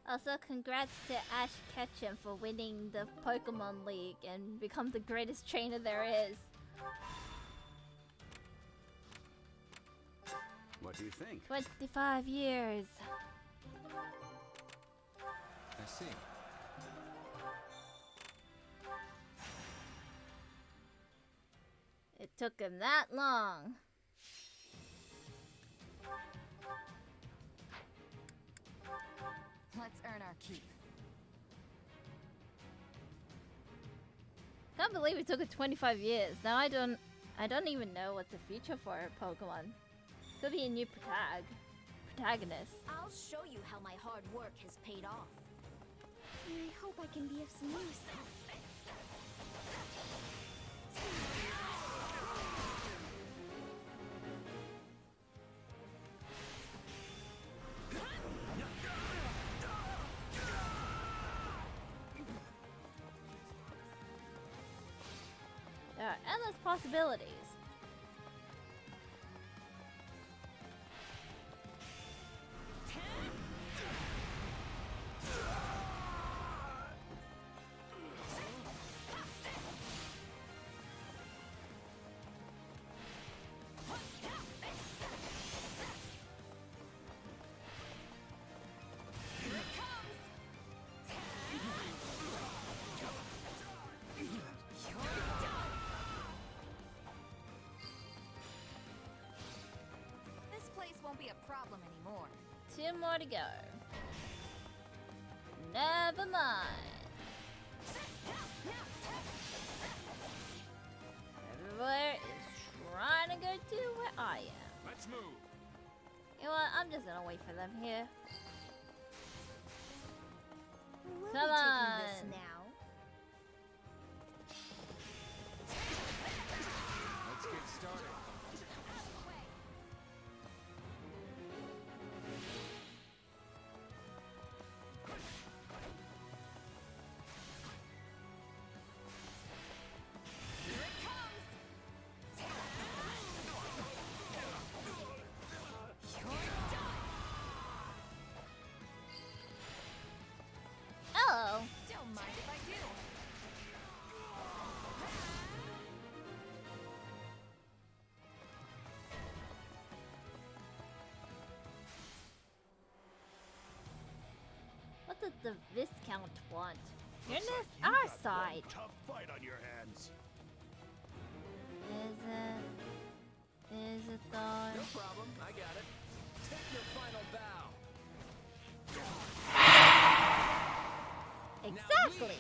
Also, congrats to Ash Ketchum for winning the Pokemon League and become the greatest trainer there is. What do you think? 25 years. I see. It took him that long. Let's earn our keep. Can't believe it took it 25 years. Now I don't even know what's the future for Pokemon. Could be a new protagonist. I'll show you how my hard work has paid off. I hope I can be of some use. There are endless possibilities. Won't be a problem anymore. 2 more to go. Never mind. Everywhere is trying to go to where I am. Let's move. You know what? I'm just gonna wait for them here. We'll Come be on. taking this now. Let's get started. Oh. Don't mind if I do. What does the Viscount want? You're Looks like on you our got one side. tough fight on your hands. Is it? Is it though? No problem, I got it. Take your final bow. Exactly.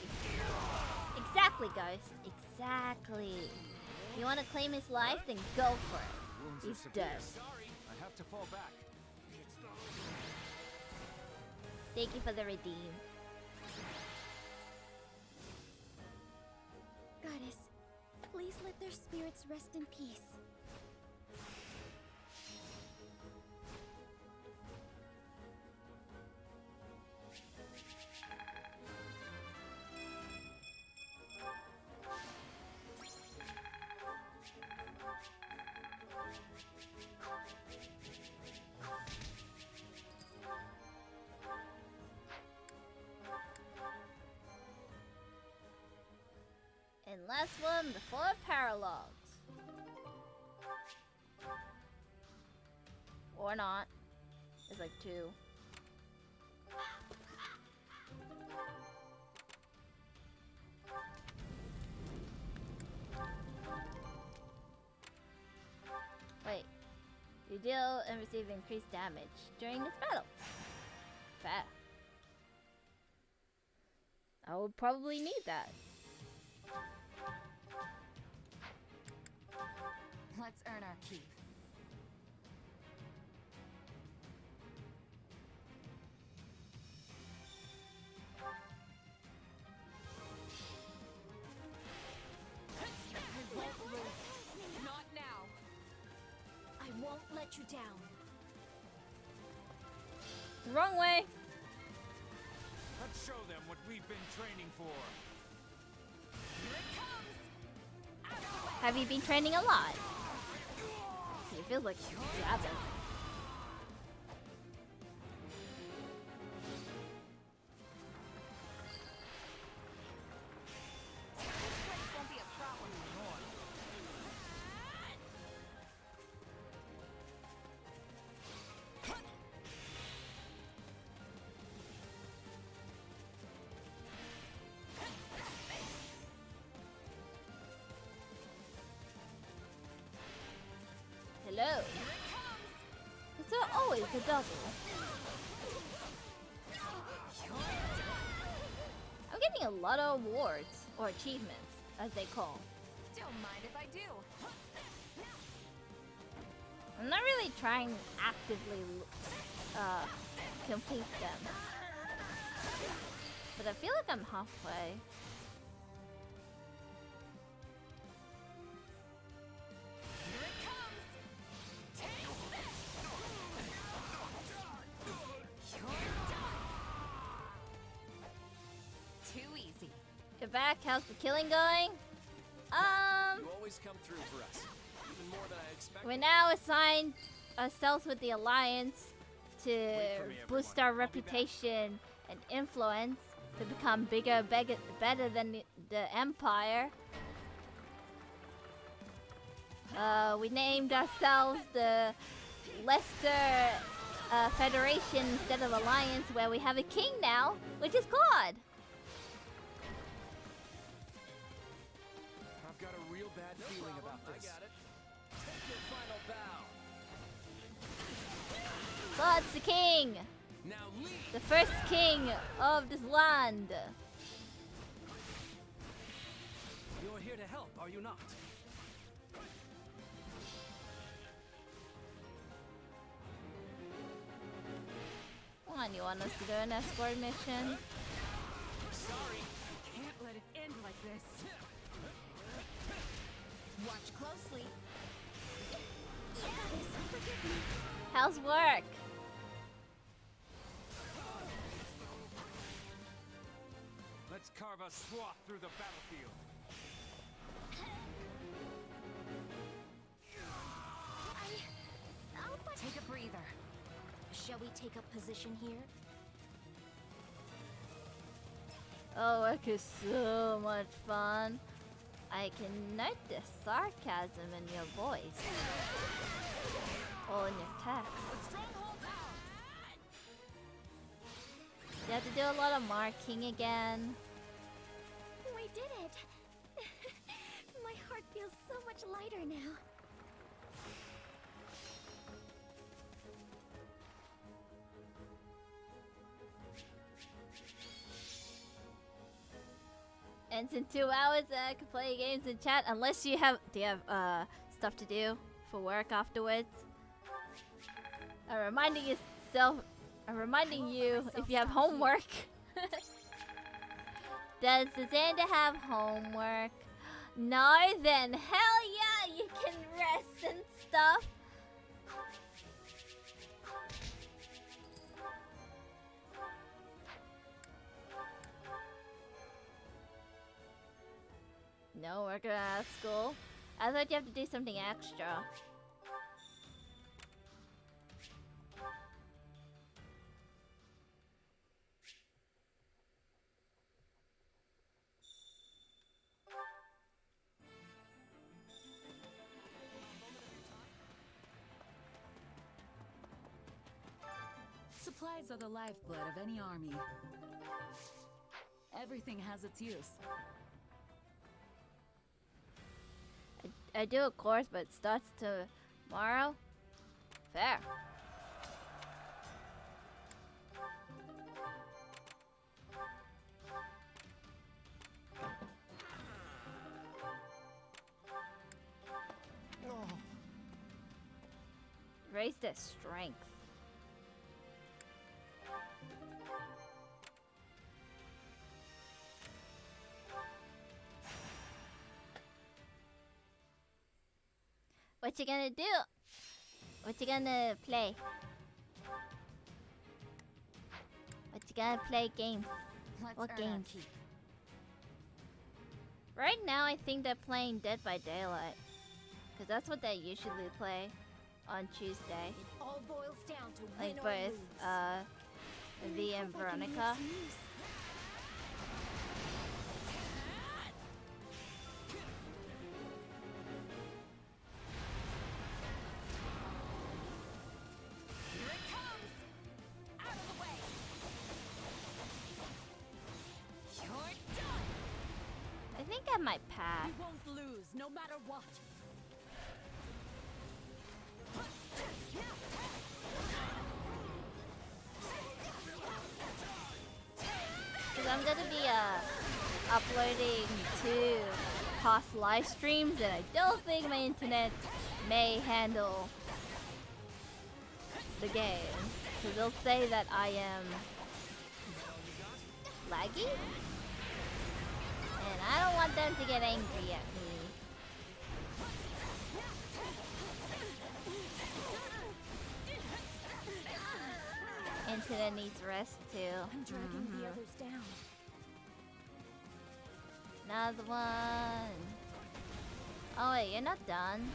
Exactly, Ghost. Exactly. You want to claim his life? Then go for it. Wounds are He's severe. dead. Sorry, I have to fall back. Thank you for the redeem. Goddess, please let their spirits rest in peace. And last one before Paralogs. Or not. There's like 2. Wait. You deal and receive increased damage during this battle. Fair. I would probably need that. Let's earn our keep. won't let you down. Wrong way. Let's show them what we've been training for. Here it comes! Out of the way! Have you been training a lot? It feels like you haven't. This place won't be a problem anymore. Hello. Is there always a double? I'm getting a lot of awards, or achievements, as they call. Don't mind if I do. I'm not really trying actively complete them. But I feel like I'm halfway. Here it comes! Take this! You're done! Too easy. You're back. How's the killing going? You always come through for us, even more than I expected. We now assign ourselves with the Alliance to boost our reputation and influence to become bigger, better than the Empire. We named ourselves the Leicester Federation instead of Alliance, where we have a king now, which is Claude. I've got a real bad feeling about this. I got it. Take your final bow. Claude's the king. Now leave. The first king of this land. You're here to help, are you not? Come on, you want us to do an escort mission? Sorry, can't let it end like this. Watch closely. How's work? Let's carve a swath through the battlefield. Take a breather. Shall we take up position here? Oh, work is so much fun. I can note the sarcasm in your voice. Or in your text. You have to do a lot of marking again. We did it! My heart feels so much lighter now. Ends in 2 hours. I can play games and chat unless you have. Do you have stuff to do for work afterwards? I'm reminding yourself. I'm reminding you if you have homework. Does Xander have homework? No, then hell yeah, you can rest and stuff. No, we're gonna at school. I thought you have to do something extra. Supplies are the lifeblood of any army. Everything has its use. I do a course, but it starts tomorrow. Fair. Raise their strength. What you gonna do? What you gonna play? What you gonna play games? What games? Right now, I think they're playing Dead by Daylight. Because that's what they usually play on Tuesday. It all boils down to Like win or both, lose. V and Veronica. I think I might pass. You won't lose, no matter what. Because I'm gonna be uploading 2 past live streams, and I don't think my internet may handle the game. Because they'll say that I am laggy, and I don't want them to get angry at me. Internet needs rest too. I'm dragging the others down. Another one. Oh wait, you're not done.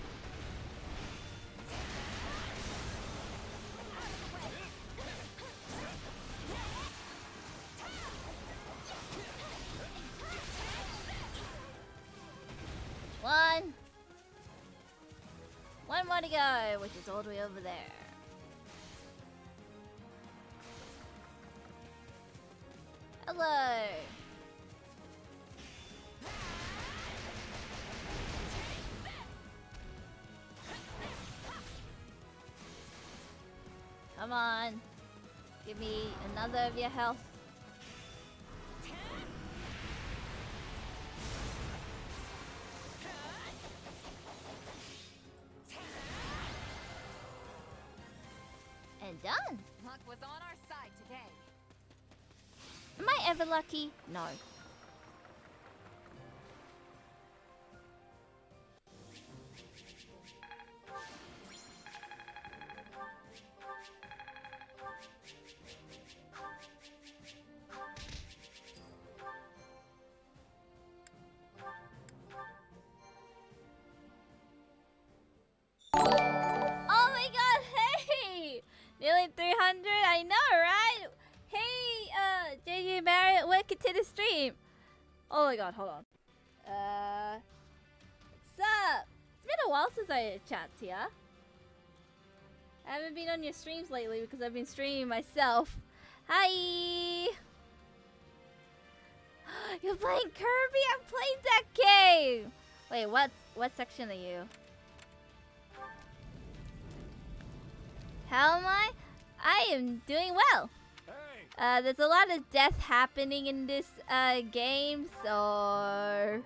One more to go, which is all the way over there. Hello. Come on. Give me another of your health. And done. Luck was on our side today. Am I ever lucky? No. Oh my god, hey! Nearly 300, I know, right? Hey, JJ Barrett, welcome to the stream. Oh my god, hold on. What's up? It's been a while since I chat to ya. I haven't been on your streams lately because I've been streaming myself. Hi! You're playing Kirby? I've played that game! Wait, what section are you? How am I? I am doing well. There's a lot of death happening in this game, so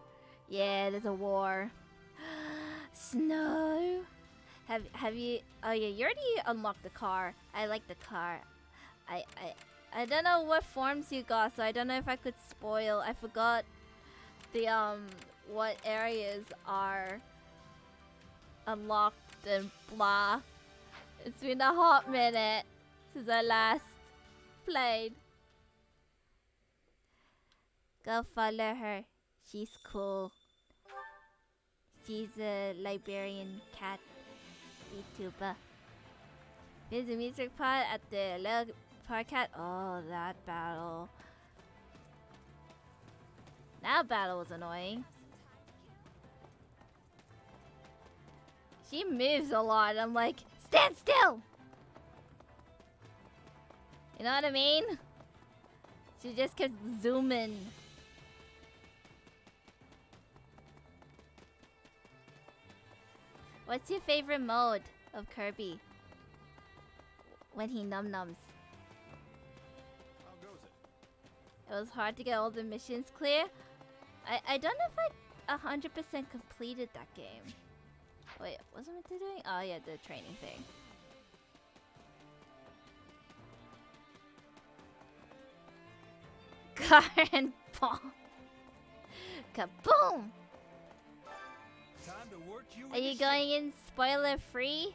yeah, there's a war. Snow. Have you? Oh yeah, you already unlocked the car. I like the car. I don't know what forms you got, so I don't know if I could spoil. I forgot the what areas are unlocked and blah. It's been a hot minute since I last played. Go follow her. She's cool. She's a Liberian cat YouTuber. There's a music pod at the little podcast. Oh, that battle. That battle was annoying. She moves a lot. I'm like, stand still! You know what I mean? She just kept zooming. What's your favorite mode of Kirby? When he num-nums. How goes it? It was hard to get all the missions clear. I don't know if I 100% completed that game. Wait, what was I meant to doing? Oh yeah, the training thing. Car and bomb. Kaboom! Time to work you Are you going in spoiler free?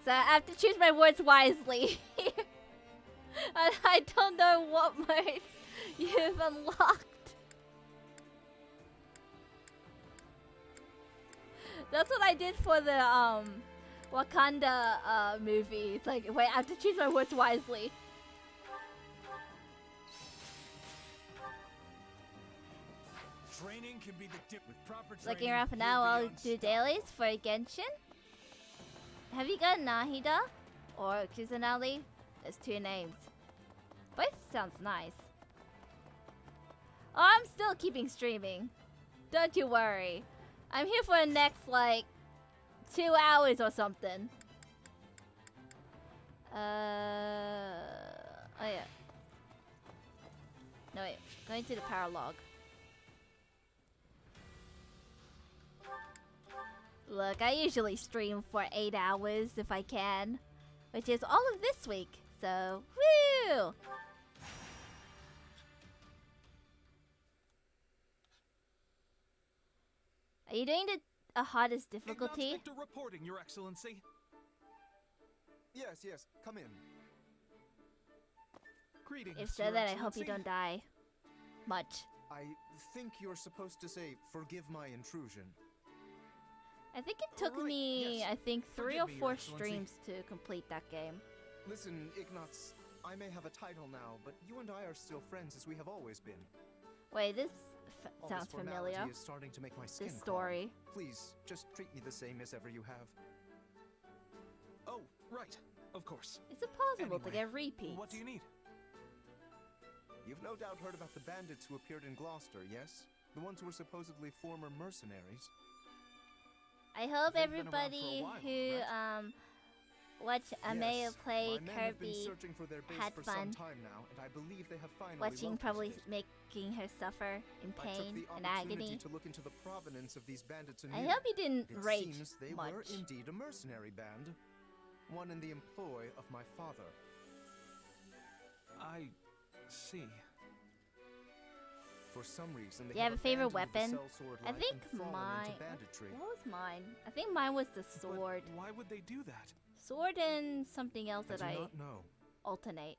So I have to choose my words wisely. And I don't know what modes you've unlocked. That's what I did for the Wakanda movie. It's like, wait, I have to choose my words wisely. Training can be the dip with proper training. Looking around for now, I'll do dailies for Genshin. Have you got Nahida or Kusanali? There's two names. Both sounds nice. Oh, I'm still keeping streaming. Don't you worry. I'm here for the next, like, 2 hours or something. Oh yeah. No wait, going to the paralog. Look, I usually stream for 8 hours if I can, which is all of this week, so woo! Are you doing the hardest difficulty? Victor reporting, Your Excellency. Yes, yes, come in. Greetings, If so, Your then I hope you Excellency. don't die. Much. I think you're supposed to say, forgive my intrusion. I think it took me, yes. I think, 3 Forgive or me, Your 4 Excellency. streams to complete that game. Listen, Ignatz, I may have a title now, but you and I are still friends as we have always been. Wait, this All sounds this formality familiar. is starting to make my skin This crawl. story. Please, just treat me the same as ever you have. Oh, right. Of course. Is it possible to Anyway, get repeats? What do you need? You've no doubt heard about the bandits who appeared in Gloucester, yes? The ones who were supposedly former mercenaries. I hope They've been around for a everybody while, who watch Amaya Yes, play my men have been Kirby searching for their base had for fun. some time now, and I believe they have finally watching, located probably it. making her suffer in I took pain the and opportunity agony. to look into the provenance of these bandits anew. I hope you didn't It rage seems they much. were indeed a mercenary band, one in the employ of my father. I see. For some reason, they Do you have a favorite abandoned the weapon? sellsword I life think and fallen mine. into banditry. What was mine? I think mine was the sword. But why would they do that? Sword and something else that I I do not know. alternate.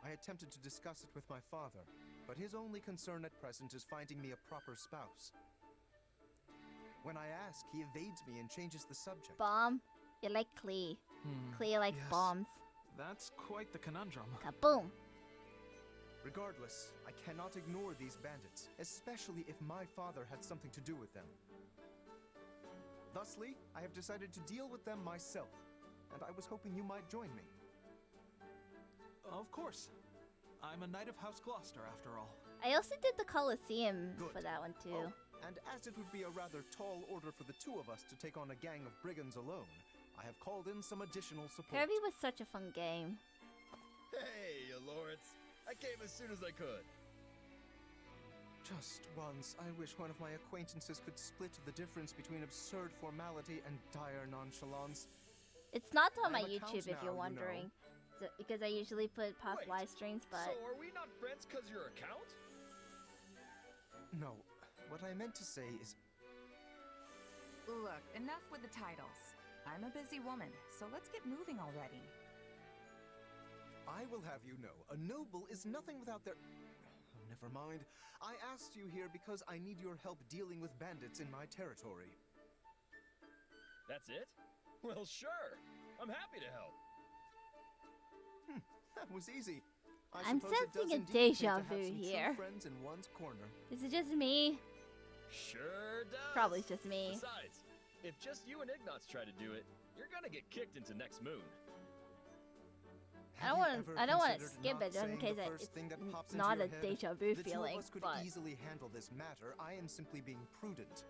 I attempted to discuss it with my father, but his only concern at present is finding me a proper spouse. When I ask, he evades me and changes the subject. Bomb? You like Klee. Klee likes yes. bombs. That's quite the conundrum. Kaboom! Regardless, I cannot ignore these bandits, especially if my father had something to do with them. Thusly, I have decided to deal with them myself, and I was hoping you might join me. Of course. I'm a knight of House Gloucester, after all. I also did the Colosseum Good. for that one too. Oh, and as it would be a rather tall order for the two of us to take on a gang of brigands alone, I have called in some additional support. Kirby was such a fun game. Hey, Lawrence. I came as soon as I could. Just once, I wish one of my acquaintances could split the difference between absurd formality and dire nonchalance. It's not on I my have a count YouTube if now, you're you wondering. So, because I usually put past Wait, live streams, but So are we not friends because your account? No, what I meant to say is... Look, enough with the titles. I'm a busy woman, so let's get moving already. I will have you know, a noble is nothing without their... Oh, never mind. I asked you here because I need your help dealing with bandits in my territory. That's it? Well, sure. I'm happy to help. That was easy. I'm suppose it sensing does a indeed pay to deja have vu some true here. friends in one's corner. Is it just me? Sure does. Probably it's just me. Besides, if just you and Ignatz try to do it, you're gonna get kicked into next moon. I don't want to skip it just in case it's not a deja vu The feeling, two of us could but easily handle this matter. I am simply being prudent.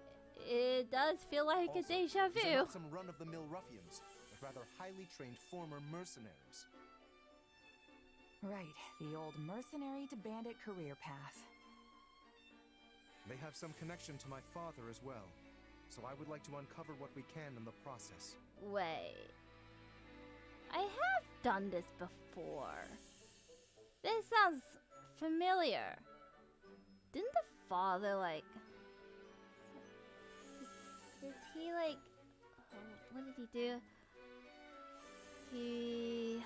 it does feel like Also, a deja these are vu. not some run-of-the-mill ruffians, but rather highly trained former mercenaries. Right, the old mercenary to bandit career path. They have some connection to my father as well, so I would like to uncover what we can in the process. Wait. I have done this before. This sounds familiar. Didn't the father, like... Did he, like... Oh, what did he do? He...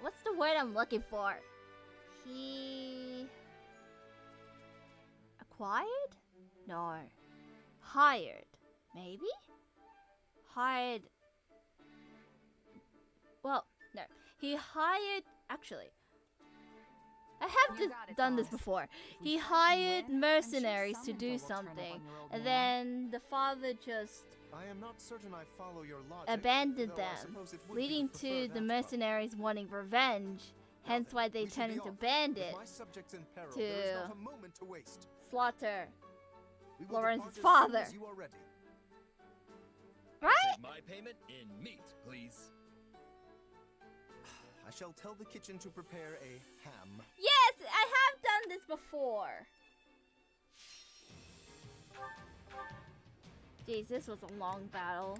What's the word I'm looking for? He... Acquired? No. Hired. Maybe? Hired... Well, no. He hired... Actually... I have done this before. He hired mercenaries to do something, and then the father just I am not certain I follow your logic, abandoned though I them, suppose it would be leading prefer to that the mercenaries wanting revenge, hence why they we should turn be into off. bandits With my subjects in peril, to there is not a moment to waste. slaughter We will Lawrence's depart as soon father. as you are ready. Right? Take my payment in meat, please. I shall tell the kitchen to prepare a ham. Yes, I have done this before. Jeez, this was a long battle.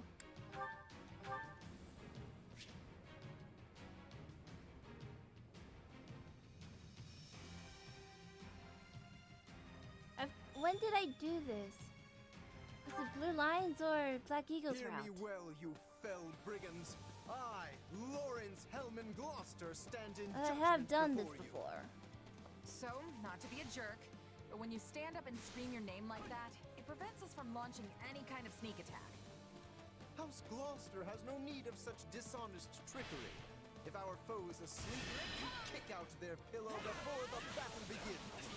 When did I do this? Was it Blue Lions or Black Eagles Hear route? me well, you fell brigands. I, Lawrence Hellman Gloucester, stand in I have done this before you. before. So, not to be a jerk, but when you stand up and scream your name like that, it prevents us from launching any kind of sneak attack. House Gloucester has no need of such dishonest trickery. If our foe is asleep, we kick out their pillow before the battle begins.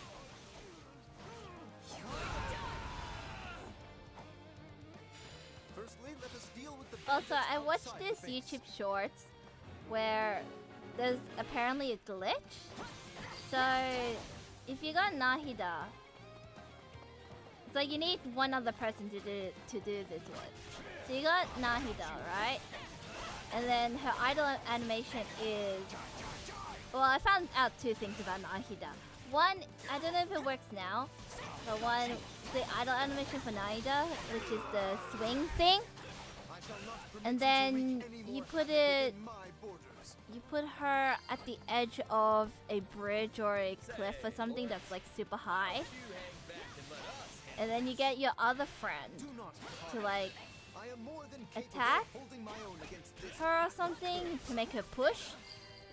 Firstly, let us deal with the Also, I bandits watched outside this the fence. YouTube shorts where there's apparently a glitch. So, if you got Nahida, it's like you need one other person to do this with. So you got Nahida, right? And then her idle animation is... Well, I found out two things about Nahida. One, I don't know if it works now, but one, the idle animation for Nahida, which is the swing thing, and then you put her at the edge of a bridge or a cliff or something that's like super high, and then you get your other friend to like attack her or something to make her push,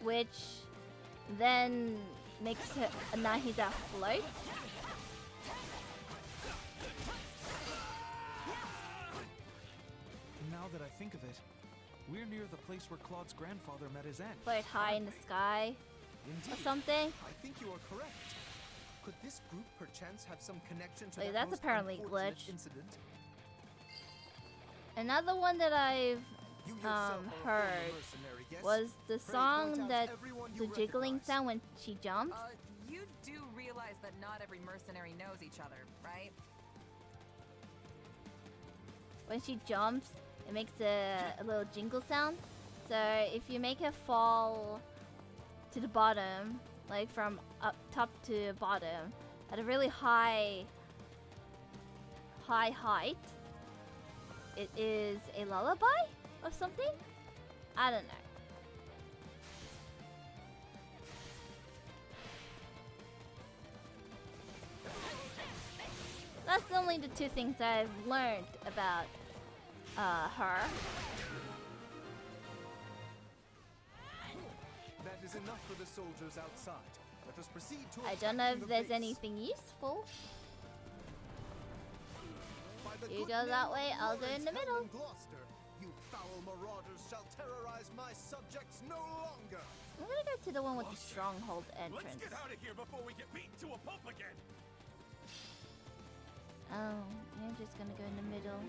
which then makes her Nahida float. Now that I think of it, we're near the place where Claude's grandfather met his end. Float high in the sky or something. I think you are correct. Could this group perchance have some connection to Wait, that that's most apparently unfortunate glitch. incident? Another one that I've heard was the song that the jiggling sound when she jumps. You do realize that not every mercenary knows each other, right? When she jumps, it makes a little jingle sound. So if you make her fall to the bottom, like from up top to bottom, at a really high height, it is a lullaby or something? I don't know. That's only the two things I've learned about her. That is enough for the soldiers outside. Let us proceed to I don't know attacking if the there's base. anything useful. By the You good go that name way, of I'll go in Lawrence the middle. Hellman Gloucester, you foul marauders shall terrorize my subjects no longer. I'm gonna go to the one with the stronghold entrance. Let's get out of here before we get beaten to a pulp again. Oh, you're just gonna go in the middle.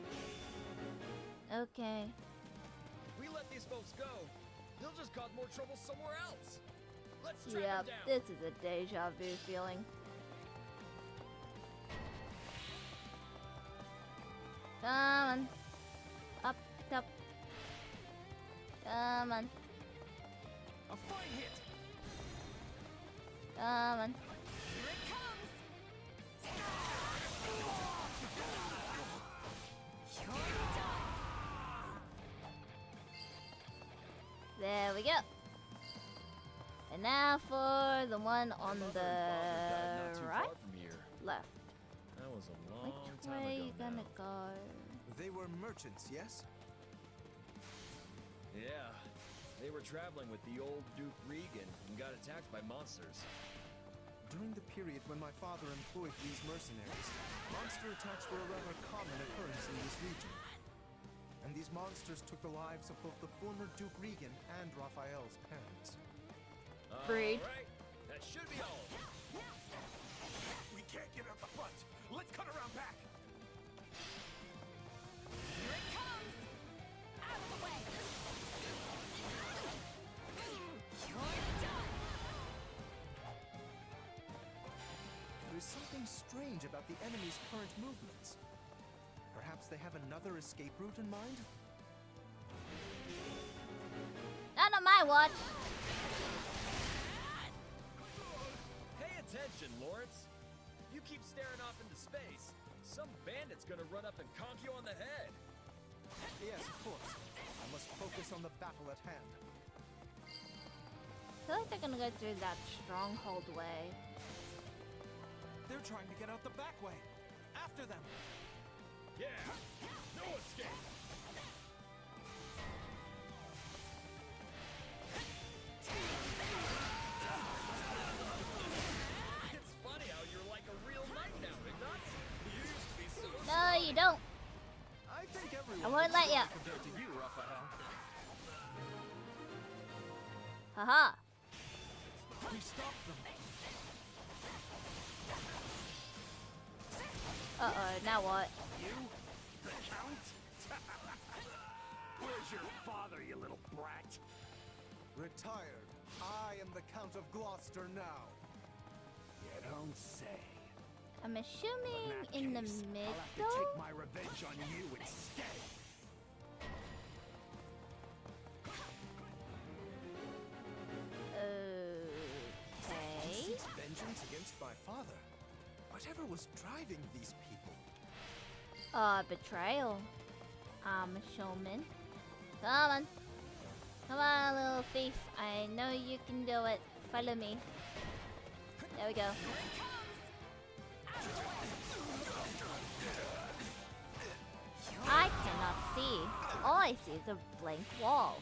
Okay. If we let these folks go, they'll just cause more trouble somewhere else. Let's track Yep, them down. this is a deja vu feeling. Come on. Up, up. Come on. A fine hit. Come on. There we go. And now for the one on the Not too right? far from here. Left. That was a long Which time way ago you gonna now. go? They were merchants, yes? Yeah. They were traveling with the old Duke Regan and got attacked by monsters. During the period when my father employed these mercenaries, monster attacks were a rather common occurrence in this region. And these monsters took the lives of both the former Duke Regan and Raphael's parents. Freed. Alright, that should be all. We can't get out the front. Let's cut around back. Here it comes! Out of the way! You're done! There is something strange about the enemy's current movements. Perhaps they have another escape route in mind? Not on my watch. Pay attention, Lawrence. If you keep staring off into space, some bandit's gonna run up and conk you on the head. Yes, of course. I must focus on the battle at hand. I feel like they're gonna go through that stronghold way. They're trying to get out the back way. After them. Yeah, no escape. It's funny how you're like a real knight now, Ignatz. You used to be so... No, you don't. I think everyone I won't let you. compared to you, Raphael. Haha. We stopped them. Uh-oh, now what? You? The Count? Where's your father, you little brat? Retired. I am the Count of Gloucester now. You don't say. I'm assuming in the middle? I'll have to take my revenge on you instead. Okay. Seeks vengeance against my father. Whatever was driving these people? Betrayal. I'm a showman. Come on. Come on, little thief. I know you can do it. Follow me. There we go. I cannot see. All I see is a blank wall.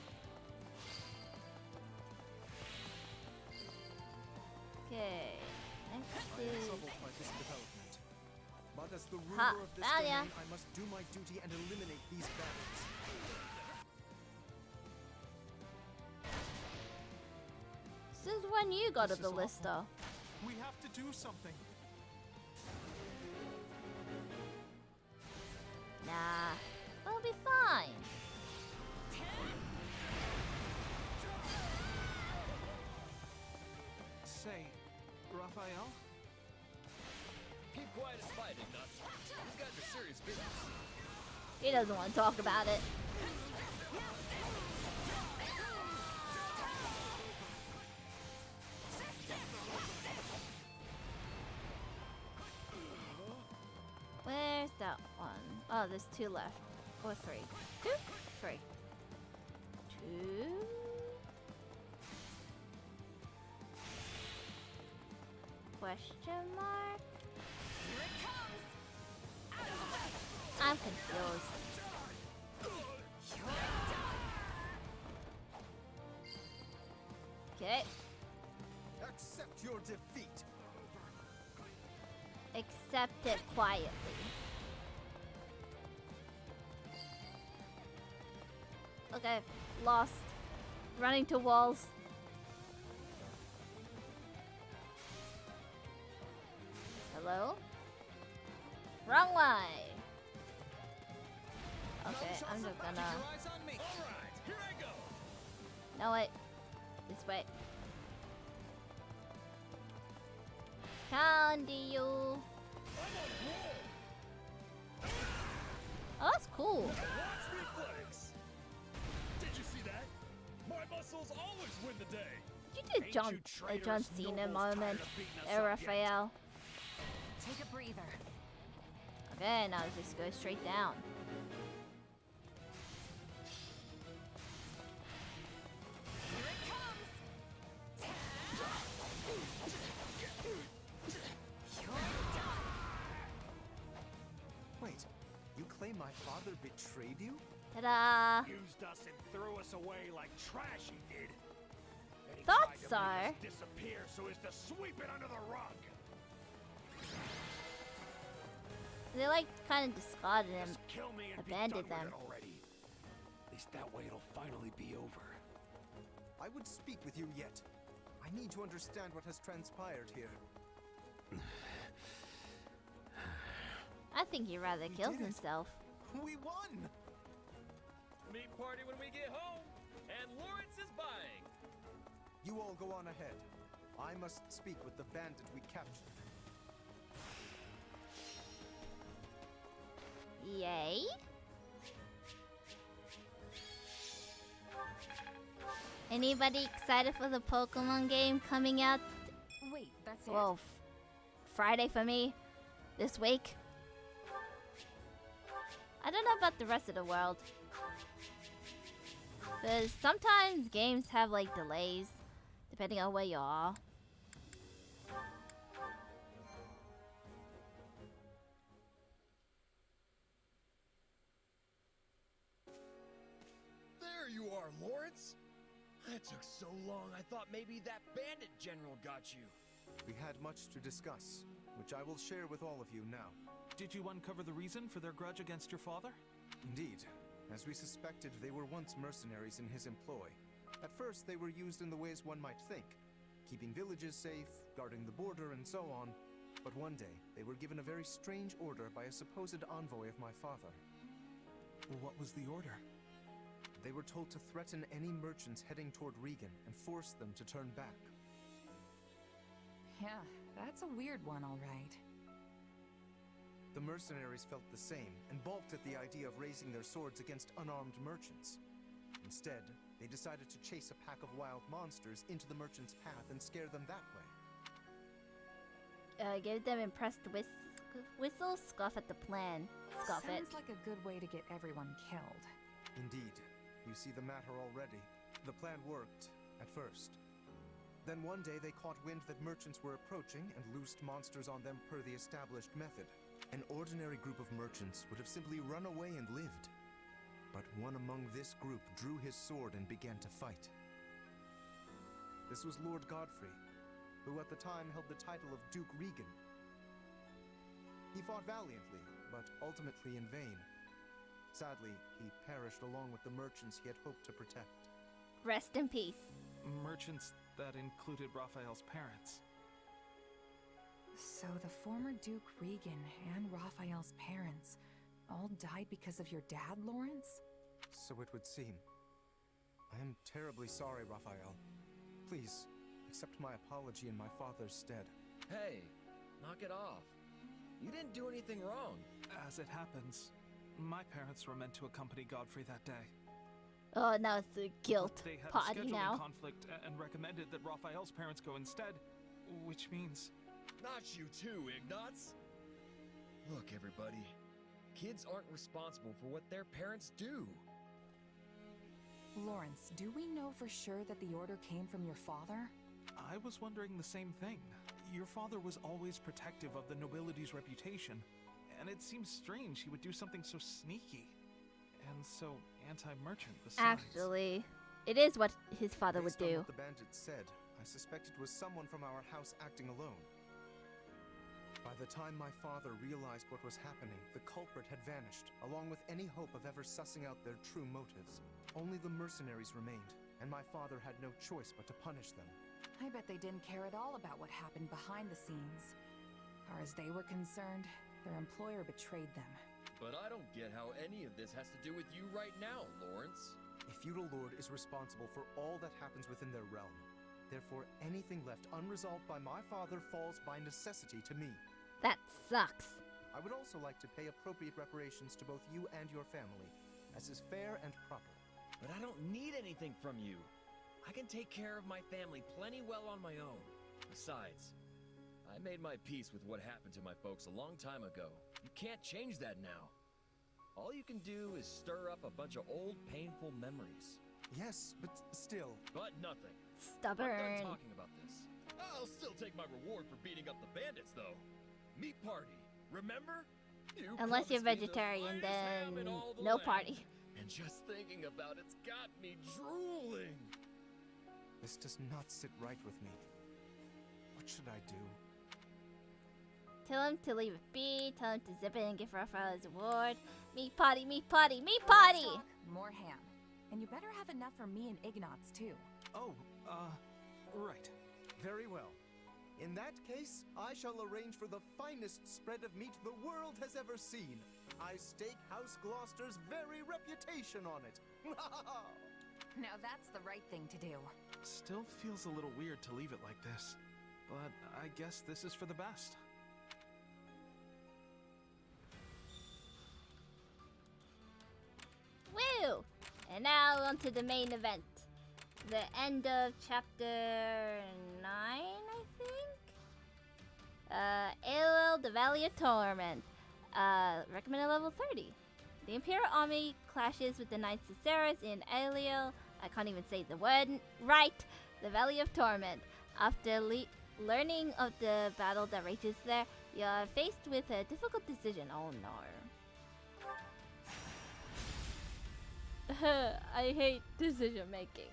Okay. Next is... Troubled by this development. But as the ruler Ha, of this found ya. domain, I must do my duty and eliminate these bandits. This is when you got This to the is lister. awful. We have to do something. Nah, we'll be fine. Say, Raphael? Keep quiet and fight, Ignatz. These guys are serious business. He doesn't want to talk about it. Where's that one? Oh, there's two left. Or three. Two? Three. Two? Question mark? Here it comes! I'm confused. Okay. Accept your defeat. Accept it quietly. Okay, lost. Running to walls. Hello? Wrong way. Okay, I'm just gonna... Alright, here I go. No, wait. This way. Candy you. Oh, that's cool. Watch me flex. Did you see that? My muscles always win the day. You did John Cena moment there, Raphael. Take a breather. Okay, now just go straight down. Wait, you claim my father betrayed you? Ta-da! Used us and threw us away like trash, he did. And he Thought tried to so. make us disappear so as to sweep it under the rug. They like kind of discarded him, Just kill me and abandoned be done them. with it already. At least that way it'll finally be over. I would speak with you yet. I need to understand what has transpired here. I think he rather killed himself. We won! Meat party when we get home, and Lawrence is buying. You all go on ahead. I must speak with the bandit we captured. Yay! Anybody excited for the Pokemon game coming out? Wait, that's it? Well, Friday for me. This week. I don't know about the rest of the world. Because sometimes games have like delays, depending on where you are. There you are, Lawrence. That took so long, I thought maybe that bandit general got you. We had much to discuss, which I will share with all of you now. Did you uncover the reason for their grudge against your father? Indeed. As we suspected, they were once mercenaries in his employ. At first, they were used in the ways one might think, keeping villages safe, guarding the border, and so on. But one day, they were given a very strange order by a supposed envoy of my father. What was the order? They were told to threaten any merchants heading toward Regan and force them to turn back. Yeah, that's a weird one, all right. The mercenaries felt the same and balked at the idea of raising their swords against unarmed merchants. Instead, they decided to chase a pack of wild monsters into the merchants' path and scare them that way. Give them impressed whistle, scoff at the plan. Scoff it. Sounds like a good way to get everyone killed. Indeed. You see the matter already. The plan worked, at first. Then one day they caught wind that merchants were approaching and loosed monsters on them per the established method. An ordinary group of merchants would have simply run away and lived. But one among this group drew his sword and began to fight. This was Lord Godfrey, who at the time held the title of Duke Regan. He fought valiantly, but ultimately in vain. Sadly, he perished along with the merchants he had hoped to protect. Rest in peace. Merchants that included Raphael's parents. So the former Duke Regan and Raphael's parents all died because of your dad, Lawrence? So it would seem. I am terribly sorry, Raphael. Please, accept my apology in my father's stead. Hey, knock it off. You didn't do anything wrong. As it happens, my parents were meant to accompany Godfrey that day. Oh, now it's a guilt They had party a scheduling now. conflict and recommended that Raphael's parents go instead, which means... Not you too, Ignatz. Look, everybody. Kids aren't responsible for what their parents do. Lawrence, do we know for sure that the order came from your father? I was wondering the same thing. Your father was always protective of the nobility's reputation, and it seems strange he would do something so sneaky and so anti-merchant besides. Actually, it is what his father would Based on do. what the bandit said, I suspect it was someone from our house acting alone. By the time my father realized what was happening, the culprit had vanished, along with any hope of ever sussing out their true motives. Only the mercenaries remained, and my father had no choice but to punish them. I bet they didn't care at all about what happened behind the scenes. Far as they were concerned, their employer betrayed them. But I don't get how any of this has to do with you right now, Lawrence. A feudal lord is responsible for all that happens within their realm. Therefore, anything left unresolved by my father falls by necessity to me. That sucks. I would also like to pay appropriate reparations to both you and your family, as is fair and proper. But I don't need anything from you. I can take care of my family plenty well on my own. Besides, I made my peace with what happened to my folks a long time ago. You can't change that now. All you can do is stir up a bunch of old, painful memories. Yes, but still. But nothing. Stubborn. I'm done talking about this. I'll still take my reward for beating up the bandits, though. Meat party, remember? You Unless you're promised me the vegetarian, finest ham in then all the no land. party. And just thinking about it's got me drooling. This does not sit right with me. What should I do? Tell him to leave it be. Tell him to zip it and give Raphael his award. Meat potty, meat potty, meat potty! More ham. And you better have enough for me and Ignatz, too. Oh, right. Very well. In that case, I shall arrange for the finest spread of meat the world has ever seen. I stake House Gloucester's very reputation on it. Now that's the right thing to do. Still feels a little weird to leave it like this, but I guess this is for the best. Woo! And now on to the main event. The end of chapter 9, I think? Aelil, the Valley of Torment. Recommended level 30. The Imperial Army clashes with the Knights of Ceres in Aelil. I can't even say the word right. The Valley of Torment. After learning of the battle that rages there, you are faced with a difficult decision. Oh no. I hate decision making.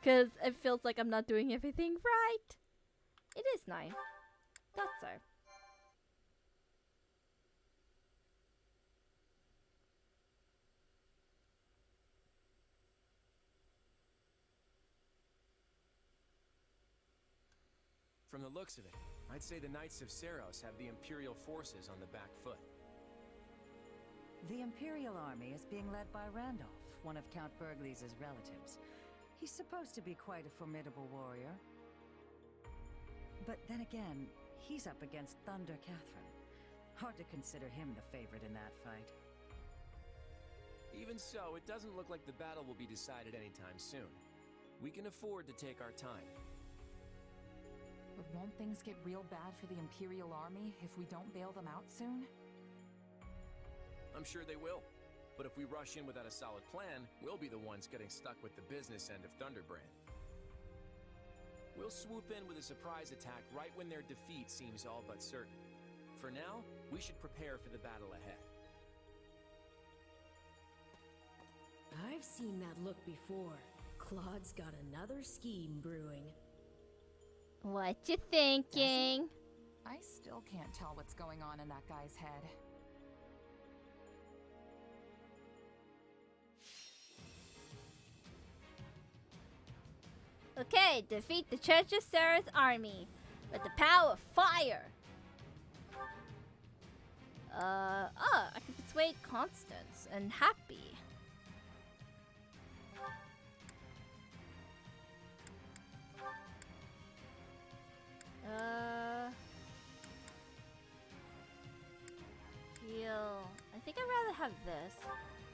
Because it feels like I'm not doing everything right. It is 9. Thought so. From the looks of it, I'd say the Knights of Ceres have the Imperial forces on the back foot. The Imperial army is being led by Randolph, one of Count Burgleys' relatives. He's supposed to be quite a formidable warrior. But then again, he's up against Thunder Catherine. Hard to consider him the favorite in that fight. Even so, it doesn't look like the battle will be decided anytime soon. We can afford to take our time. But won't things get real bad for the Imperial army if we don't bail them out soon? I'm sure they will. But if we rush in without a solid plan, we'll be the ones getting stuck with the business end of Thunderbrand. We'll swoop in with a surprise attack right when their defeat seems all but certain. For now, we should prepare for the battle ahead. I've seen that look before. Claude's got another scheme brewing. What you thinking? I still can't tell what's going on in that guy's head. Okay, defeat the Church of Ceres army with the power of fire. I can persuade Constance and Happy. Heal. I think I'd rather have this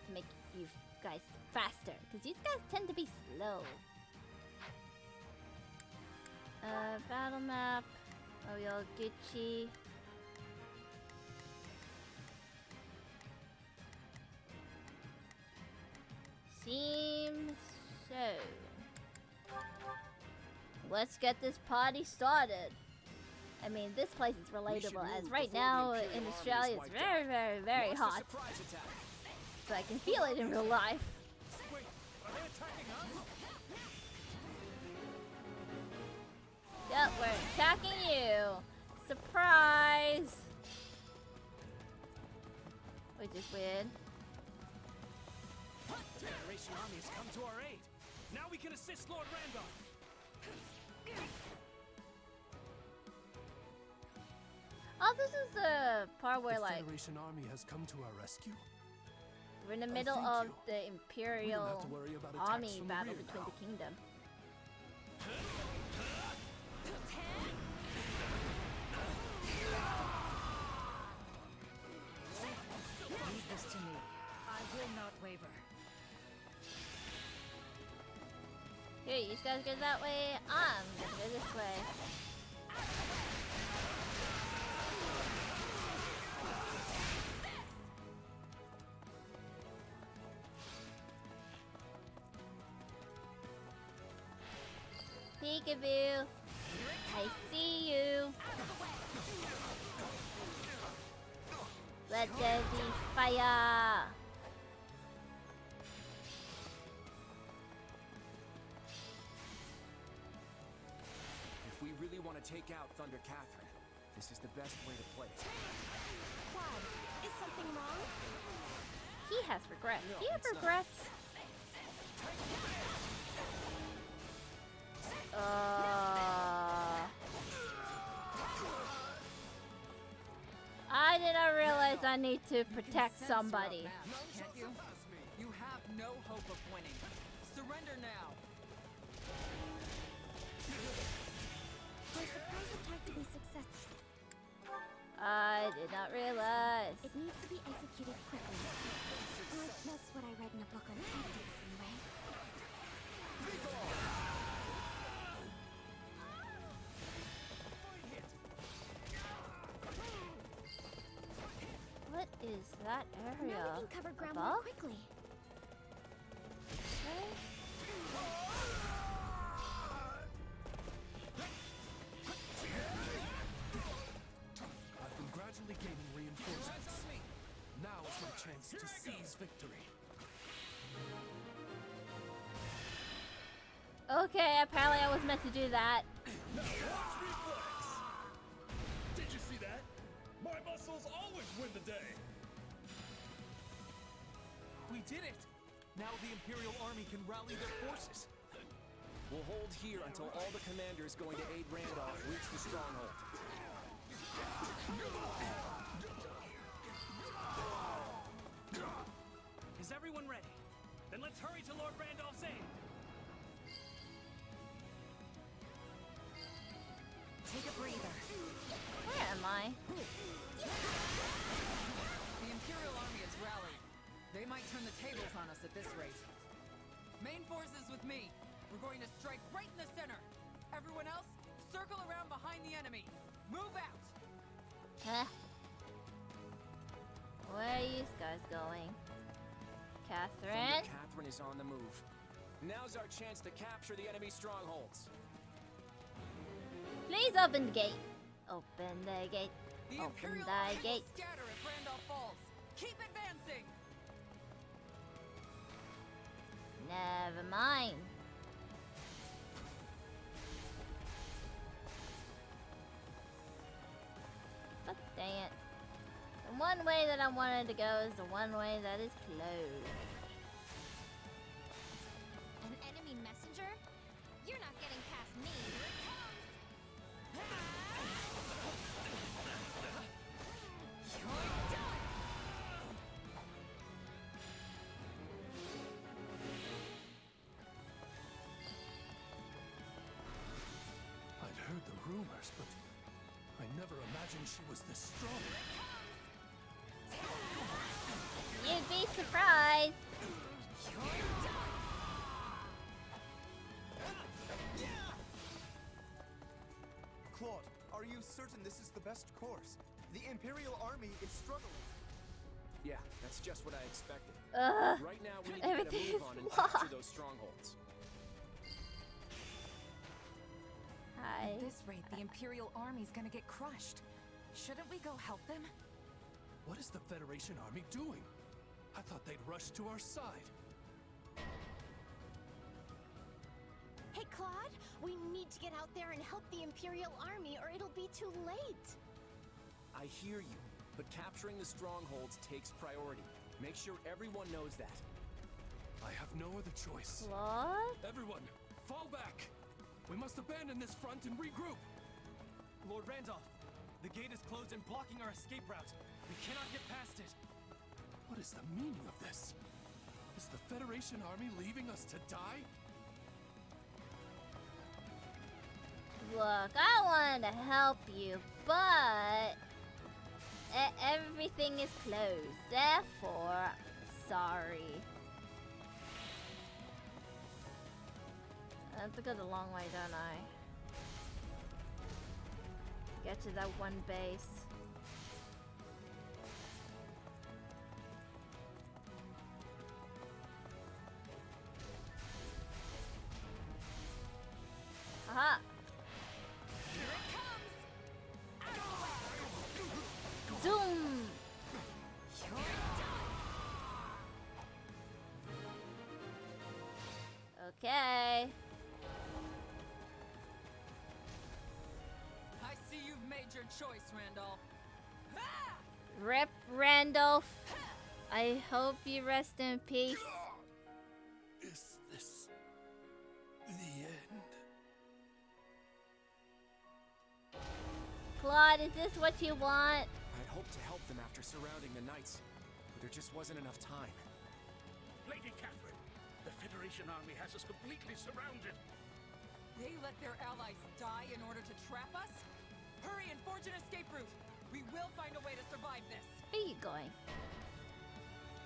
to make you guys faster, because these guys tend to be slow. Battle map. Oyoguchi. Seems so. Let's get this party started. I mean, this place is relatable, as right now in Australia it's very, very, very hot. So I can feel it in real life. Wait, are they attacking us? Yep, we're attacking you. Surprise! Which is weird. Federation army has come to our aid. Now we can assist Lord Randolph. Oh, this is the part where, The like, Federation army has come to our rescue. we're in the middle of the We don't have Imperial to worry about attacks army from the battle rear between now. the kingdom. Leave this to me. I will not waver. Here, you guys go that way. I'm gonna go this way. Peekaboo. I see you. Let there be fire. really want to take out Thunder Catherine, this is the best way to play it. Claude, is something wrong? He has regrets. No, Do you have it's not. regrets? I did not realize I need to protect somebody. Can't you? You have no hope of winning. Surrender now. For a surprise attack to be successful, I did not realize. it needs to be executed quickly. Or that's what I read in a book on tactics, anyway. What is that area? Now we can cover ground Above? more quickly. Okay. I've been gradually gaining reinforcements. Now is my chance to seize victory. Okay, apparently I was meant to do that. Now watch me flex! Did you see that? My muscles always win the day! We did it! Now the Imperial Army can rally their forces. We'll hold here until all the commanders going to aid Randolph reach the stronghold. Is everyone ready? Then let's hurry to Lord Randolph's aid. Take a breather. Where am I? The Imperial Army has rallied. They might turn the tables on us at this rate. Main forces with me. We're going to strike right in the center. Everyone else, circle around behind the enemy. Move out. Huh? Where are you guys going? Catherine? Thunder Catherine is on the move. Now's our chance to capture the enemy strongholds. Please open the gate. Open the gate. The Open Imperial the Army gate. will scatter if Randolph falls. Keep advancing. Never mind. But dang it. The one way that I wanted to go is the one way that is closed. An enemy messenger? You're not getting past me. I'd heard the rumors, but I never imagined she was this strong. You'd be surprised. Claude, are you certain this is the best course? The Imperial Army is struggling. Yeah, that's just what I expected. Ugh. Right now, we need to get a Everything move is on and lost. capture those strongholds. Hi. At this rate, the Imperial Army's gonna get crushed. Shouldn't we go help them? What is the Federation Army doing? I thought they'd rush to our side. Hey, Claude, we need to get out there and help the Imperial Army or it'll be too late. I hear you, but capturing the strongholds takes priority. Make sure everyone knows that. I have no other choice. What? Everyone, fall back! We must abandon this front and regroup! Lord Randolph, the gate is closed and blocking our escape route. We cannot get past it. What is the meaning of this? Is the Federation Army leaving us to die? Look, I wanted to help you, but everything is closed. Therefore, sorry. I have to go the long way, don't I? Get to that one base. Aha! Here it comes! Zoom! Okay. your choice, Randolph. Rip Randolph. I hope you rest in peace. Is this the end? Claude, is this what you want? I'd hoped to help them after surrounding the Knights, but there just wasn't enough time. Lady Catherine, the Federation army has us completely surrounded. They let their allies die in order to trap us? Hurry and forge an escape route. We will find a way to survive this. Where are you going?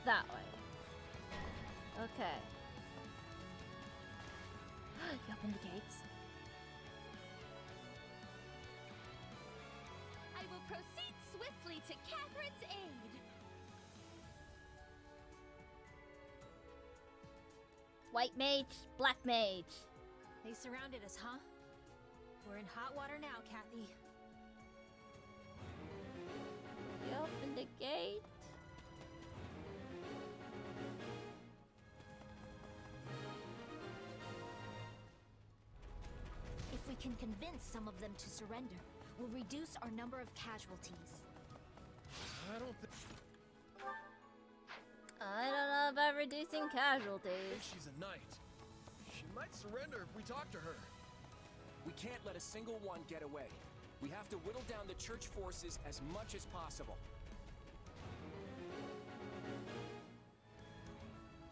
That way. Okay. You open the gates. I will proceed swiftly to Catherine's aid. White mage, black mage. They surrounded us, huh? We're in hot water now, Kathy. You open the gate. If we can convince some of them to surrender, we'll reduce our number of casualties. I don't think... I don't know about reducing casualties. She's a knight. She might surrender if we talk to her. We can't let a single one get away. We have to whittle down the church forces as much as possible.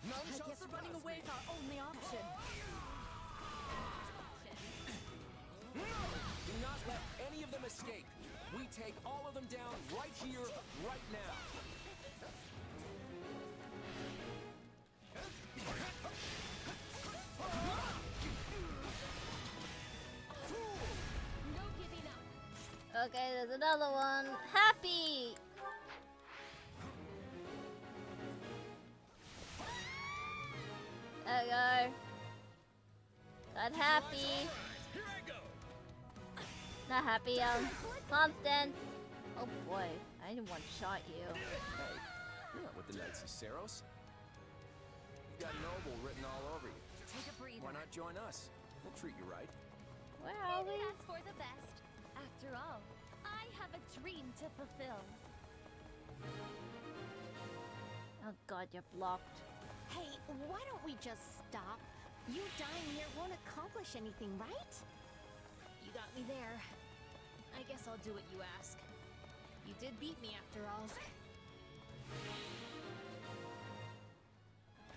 I guess running away is our only option. Do not let any of them escape. We take all of them down right here, right now. No giving up. Okay, there's another one. Happy! There we go. Not happy. Not happy, Constance. Oh boy, I didn't one-shot you. Hey, you're not with the Knights of Saros. You've got Noble written all over you. Take a breather. Why not join us? We'll treat you right. Where are we? Maybe that's for the best. After all, I have a dream to fulfill. Oh god, you're blocked. Hey, why don't we just stop? You dying here won't accomplish anything, right? You got me there. I guess I'll do what you ask. You did beat me after all.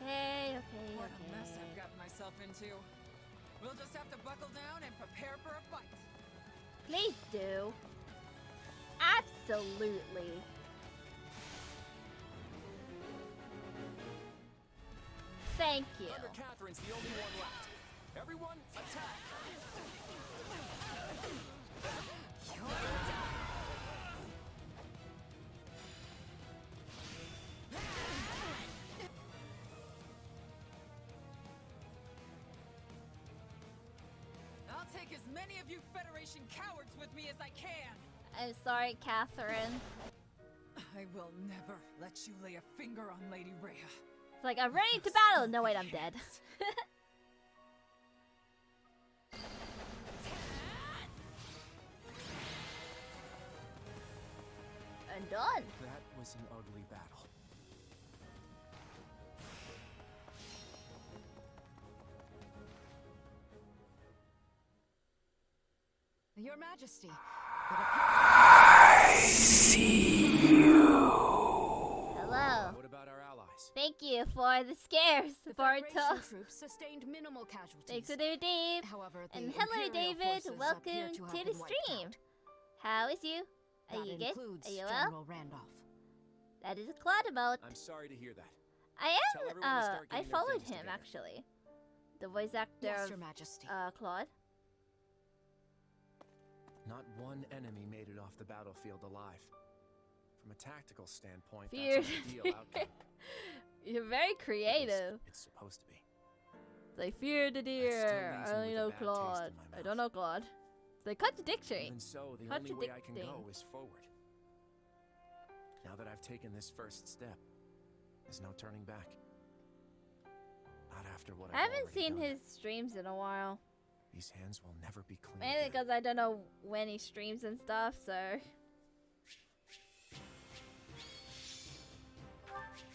Okay, okay, What a mess okay. I've gotten myself into. We'll just have to buckle down and prepare for a fight. Please do. Absolutely. Thank you. Thunder Catherine's the only one left. Everyone, attack! I'll take as many of you Federation cowards with me as I can. I'm sorry, Catherine. I will never let you lay a finger on Lady Rhea. It's like, I'm ready to battle. No, wait, I'm dead. I'm done. That was an ugly battle. Your Majesty. I see you. Hello. What about our allies? Thank you for the scares, The Barto. Federation troops sustained minimal casualties. Thanks for the Dave. However, the And hello, Imperial David. forces Welcome appear to have to the been wiped stream. out. How is you? Are That you good? includes Are you well? General Randolph. That is a Claude emote. I'm sorry to hear that. I Tell am. everyone to start I getting their followed things him together. actually. The voice actor Yes, of Your Majesty. Claude. Not one enemy made it off the battlefield alive. From a tactical standpoint, Fear. that's an ideal outcome. You're very creative. It's supposed to be. They fear the deer. leaves I me only with a know bad taste in Claude. my I don't know Claude. It's like contradictory. Even so, the only way I can go Contradicting. is forward. Now that I've taken this first step, there's no turning back. Not after what I I've haven't already seen done. his streams in a while. These hands will never be clean. Mainly again. because I don't know when he streams and stuff, so.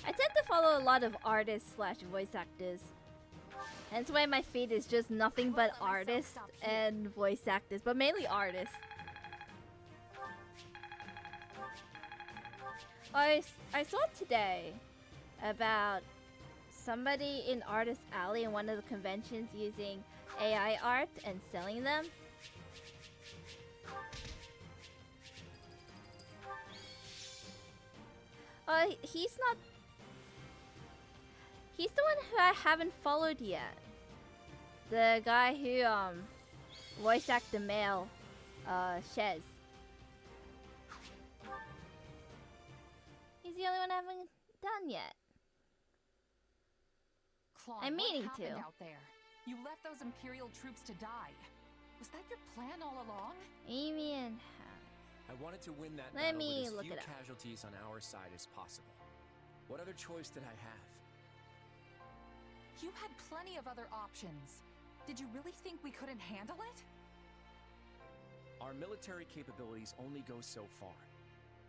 I tend to follow a lot of artists / voice actors. Hence why my feed is just nothing but artists and voice actors, but mainly artists. I saw today about somebody in Artist Alley in one of the conventions using AI art and selling them. He's not. He's the one who I haven't followed yet. The guy who voice acted the male, Shez. He's the only one I haven't done yet. Claude, I'm meaning what to. happened out there? You left those Imperial troops to die. Was that your plan all along? Amian. I wanted to win that Let battle me with as look few it up. casualties on our side as possible. What other choice did I have? You had plenty of other options. Did you really think we couldn't handle it? Our military capabilities only go so far.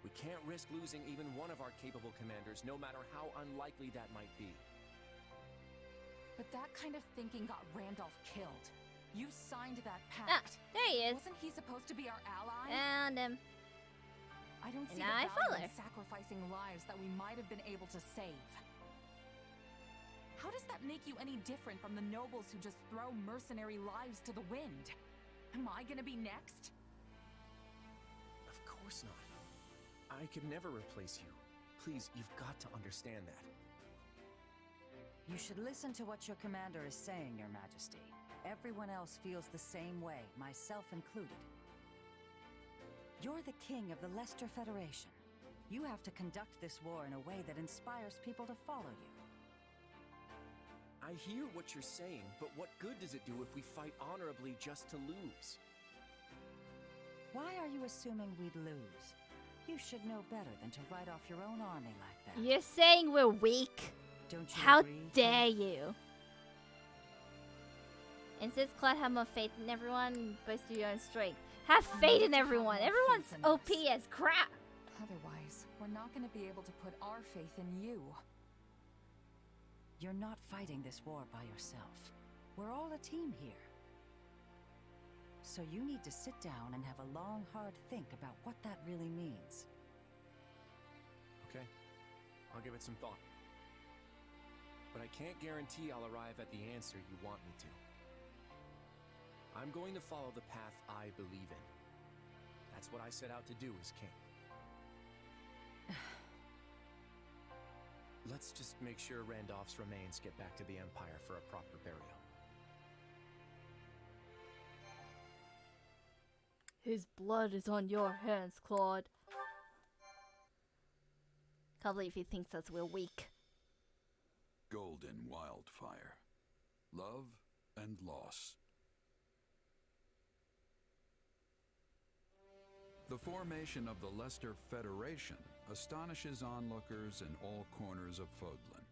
We can't risk losing even one of our capable commanders, no matter how unlikely that might be. But that kind of thinking got Randolph killed. You signed that pact. There he is. Wasn't he supposed to be our ally? Found him. I don't see And the I value follow. in sacrificing lives that we might have been able to save. How does that make you any different from the nobles who just throw mercenary lives to the wind? Am I gonna be next? Of course not. I could never replace you. Please, you've got to understand that. You should listen to what your commander is saying, Your Majesty. Everyone else feels the same way, myself included. You're the king of the Leicester Federation. You have to conduct this war in a way that inspires people to follow you. I hear what you're saying, but what good does it do if we fight honorably just to lose? Why are you assuming we'd lose? You should know better than to write off your own army like that. You're saying we're weak? Don't you How agree, dare you? And since Claude have more faith in everyone, boast of your own strength. Have faith in everyone. Everyone's OP as crap. Otherwise, we're not gonna be able to put our faith in you. You're not fighting this war by yourself. We're all a team here. So you need to sit down and have a long, hard think about what that really means. Okay, I'll give it some thought. But I can't guarantee I'll arrive at the answer you want me to. I'm going to follow the path I believe in. That's what I set out to do as king. Let's just make sure Randolph's remains get back to the Empire for a proper burial. His blood is on your hands, Claude. Can't believe he thinks us we're weak. Golden wildfire. Love and loss. The formation of the Leicester Federation astonishes onlookers in all corners of Fodlan.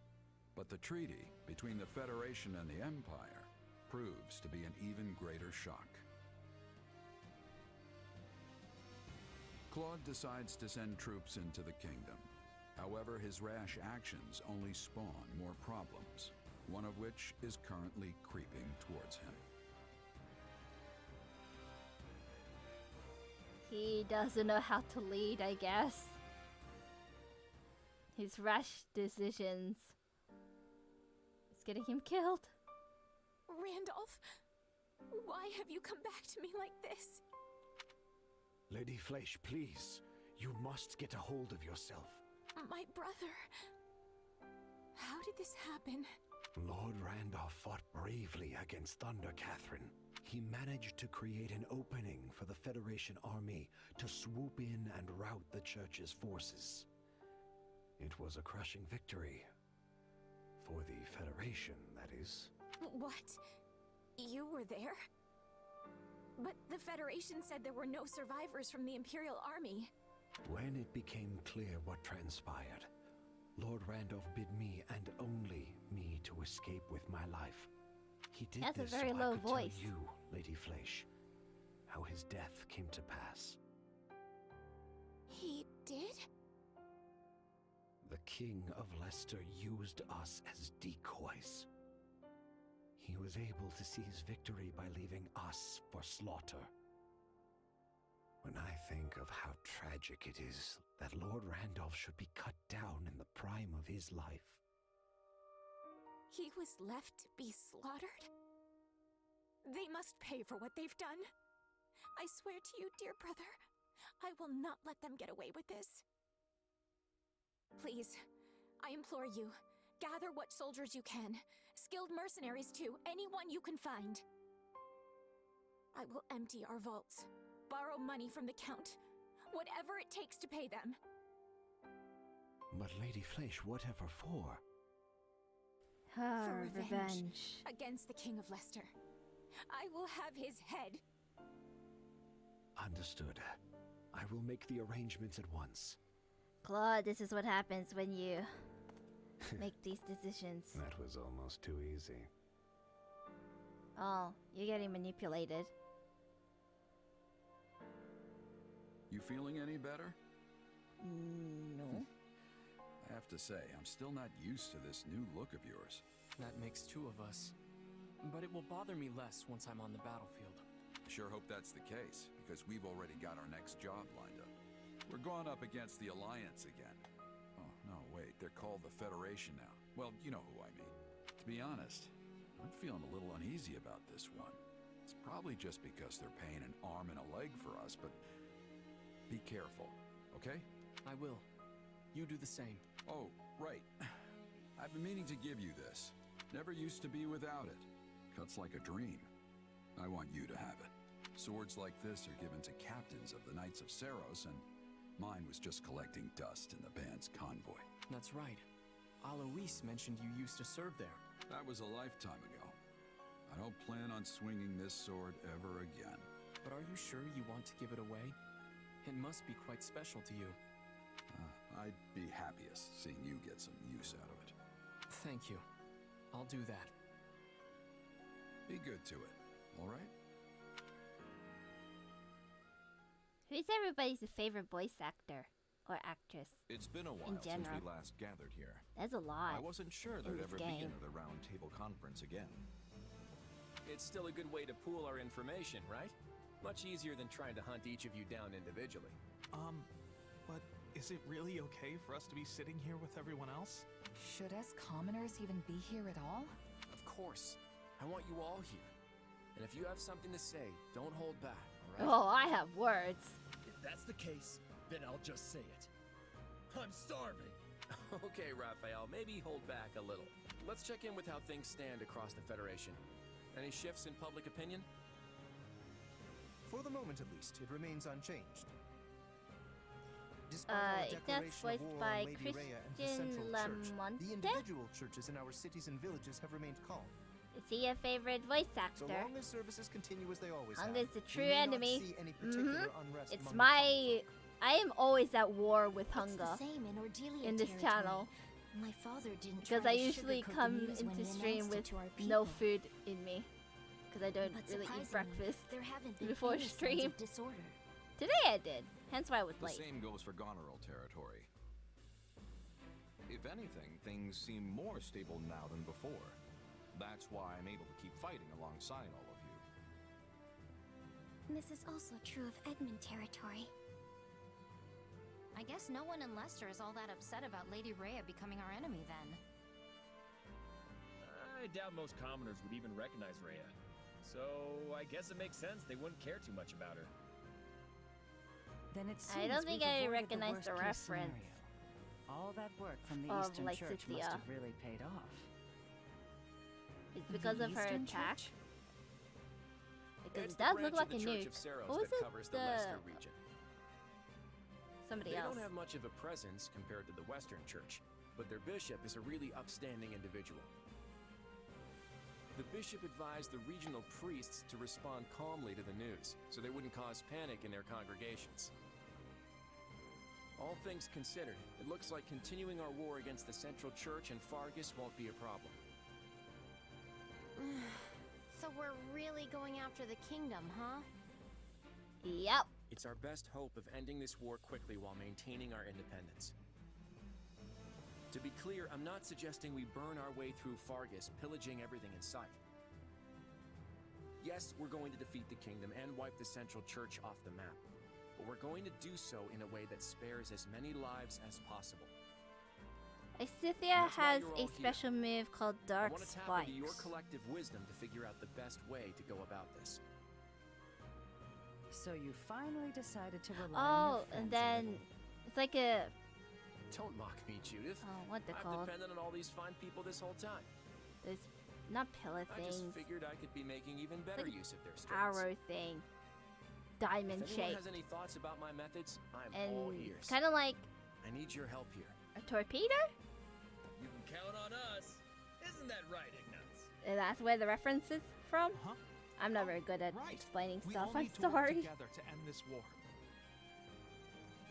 But the treaty between the Federation and the Empire proves to be an even greater shock. Claude decides to send troops into the kingdom. However, his rash actions only spawn more problems, one of which is currently creeping towards him. He doesn't know how to lead, I guess. His rash decisions is getting him killed. Randolph, why have you come back to me like this? Lady Flesh, please. You must get a hold of yourself. My brother. How did this happen? Lord Randolph fought bravely against Thunder Catherine. He managed to create an opening for the Federation army to swoop in and rout the Church's forces. It was a crushing victory. For the Federation, that is. What? You were there? But the Federation said there were no survivors from the Imperial Army. When it became clear what transpired, Lord Randolph bid me and only me to escape with my life. He did That's a this very so low I could voice. tell you, Lady Fleisch, how his death came to pass. He did? The King of Leicester used us as decoys. He was able to seize victory by leaving us for slaughter. When I think of how tragic it is that Lord Randolph should be cut down in the prime of his life. He was left to be slaughtered? They must pay for what they've done. I swear to you, dear brother, I will not let them get away with this. Please, I implore you, gather what soldiers you can. Skilled mercenaries too, anyone you can find. I will empty our vaults, borrow money from the Count, whatever it takes to pay them. But Lady Fleisch, whatever for? For Revenge. against the King of Leicester. I will have his head. Understood. I will make the arrangements at once. Claude, this is what happens when you make these decisions. That was almost too easy. Oh, you're getting manipulated. You feeling any better? No. I have to say, I'm still not used to this new look of yours. That makes two of us. But it will bother me less once I'm on the battlefield. Sure hope that's the case, because we've already got our next job lined up. We're going up against the Alliance again. Oh, no, wait, they're called the Federation now. Well, you know who I mean. To be honest, I'm feeling a little uneasy about this one. It's probably just because they're paying an arm and a leg for us, but be careful, okay? I will. You do the same. Oh, right. I've been meaning to give you this. Never used to be without it. Cuts like a dream. I want you to have it. Swords like this are given to captains of the Knights of Saros, and mine was just collecting dust in the band's convoy. That's right. Alois mentioned you used to serve there. That was a lifetime ago. I don't plan on swinging this sword ever again. But are you sure you want to give it away? It must be quite special to you. I'd be happiest seeing you get some use out of it. Thank you. I'll do that. Be good to it, all right? Who's everybody's favorite voice actor or actress? It's been a while in since general? we last gathered here. That's a lot. I wasn't sure in there'd this ever game. be another roundtable conference again. It's still a good way to pool our information, right? Much easier than trying to hunt each of you down individually. But is it really okay for us to be sitting here with everyone else? Should us commoners even be here at all? Of course. I want you all here. And if you have something to say, don't hold back, all right? Oh, I have words. If that's the case, then I'll just say it. I'm starving. Okay, Raphael, maybe hold back a little. Let's check in with how things stand across the Federation. Any shifts in public opinion? For the moment, at least, it remains unchanged. Despite our That's declaration voiced of war by on Lady Rhea and the Christian Central Church, the Lamonte? individual churches in our cities and villages have remained calm. Is he a favorite voice So actor? long as services continue as they always have, Hunger's the we true may not enemy. see any particular unrest It's among the my... I am always at war with It's hunger the same in Ordelia in this territory. channel. My father didn't Because try I to usually sugarcoat the come news when into he stream announced it with to our no people. food in me. Because I don't But really eat surprisingly, breakfast there haven't been before any signs stream. of disorder. Today I did. Hence why I was The late. same goes for Goneril territory. If anything, things seem more stable now than before. That's why I'm able to keep fighting alongside all of you. This is also true of Edmund territory. I guess no one in Leicester is all that upset about Lady Rhea becoming our enemy then. I doubt most commoners would even recognize Rhea. So I guess it makes sense they wouldn't care too much about her. Then it I seems don't think we've I avoided recognize the worst-case reference. scenario. All that work from the Of Eastern Church must Lexithia. have really paid off. It's because The of her Eastern attack. Church? Because It's it the does branch look like of a the Church nuke. of Saros What was that it? covers the Leicester region. Somebody They else. don't have much of a presence compared to the Western Church, but their bishop is a really upstanding individual. The bishop advised the regional priests to respond calmly to the news, so they wouldn't cause panic in their congregations. All things considered, it looks like continuing our war against the Central Church and Fargus won't be a problem. So we're really going after the kingdom, huh? Yep. It's our best hope of ending this war quickly while maintaining our independence. To be clear, I'm not suggesting we burn our way through Fargus, pillaging everything in sight. Yes, we're going to defeat the kingdom and wipe the central church off the map, but we're going to do so in a way that spares as many lives as possible. Scythia has a special move called Dark I want to tap Spikes. into your collective wisdom to figure out the best way to go about this. So you finally decided to rely on Oh, your and friends a then little. it's like a Don't mock me, Judith. oh, what they're I've called? depended on all these fine people this whole time. There's not pillar I just things. figured I could be making even better like use of their strengths. Arrow thing, diamond If anyone shape, has any thoughts about my methods, I'm all and ears. kind of like I need your help here. a torpedo. You can count on us. Isn't that right, Ignatz? And that's where the reference is from. Huh? I'm not very good at Right. explaining We stuff. all I'm need to work sorry. together to end this war.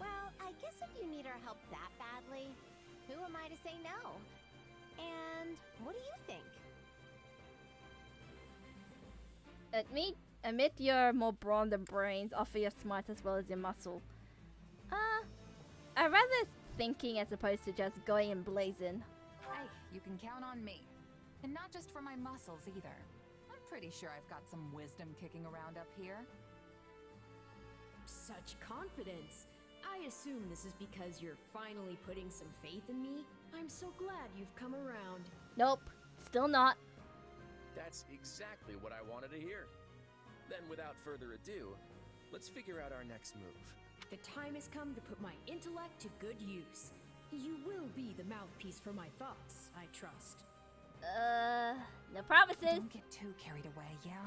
Well, I guess if you need our help that badly, who am I to say no? And what do you think? Admit you're more brawn than brains. Offer your smart as well as your muscle. I'd rather thinking as opposed to just going and blazing. Hey, you can count on me. And not just for my muscles either. I'm pretty sure I've got some wisdom kicking around up here. Such confidence. I assume this is because you're finally putting some faith in me. I'm so glad you've come around. Nope, still not. That's exactly what I wanted to hear. Then, without further ado, let's figure out our next move. The time has come to put my intellect to good use. You will be the mouthpiece for my thoughts, I trust. No promises. Don't get too carried away, yeah?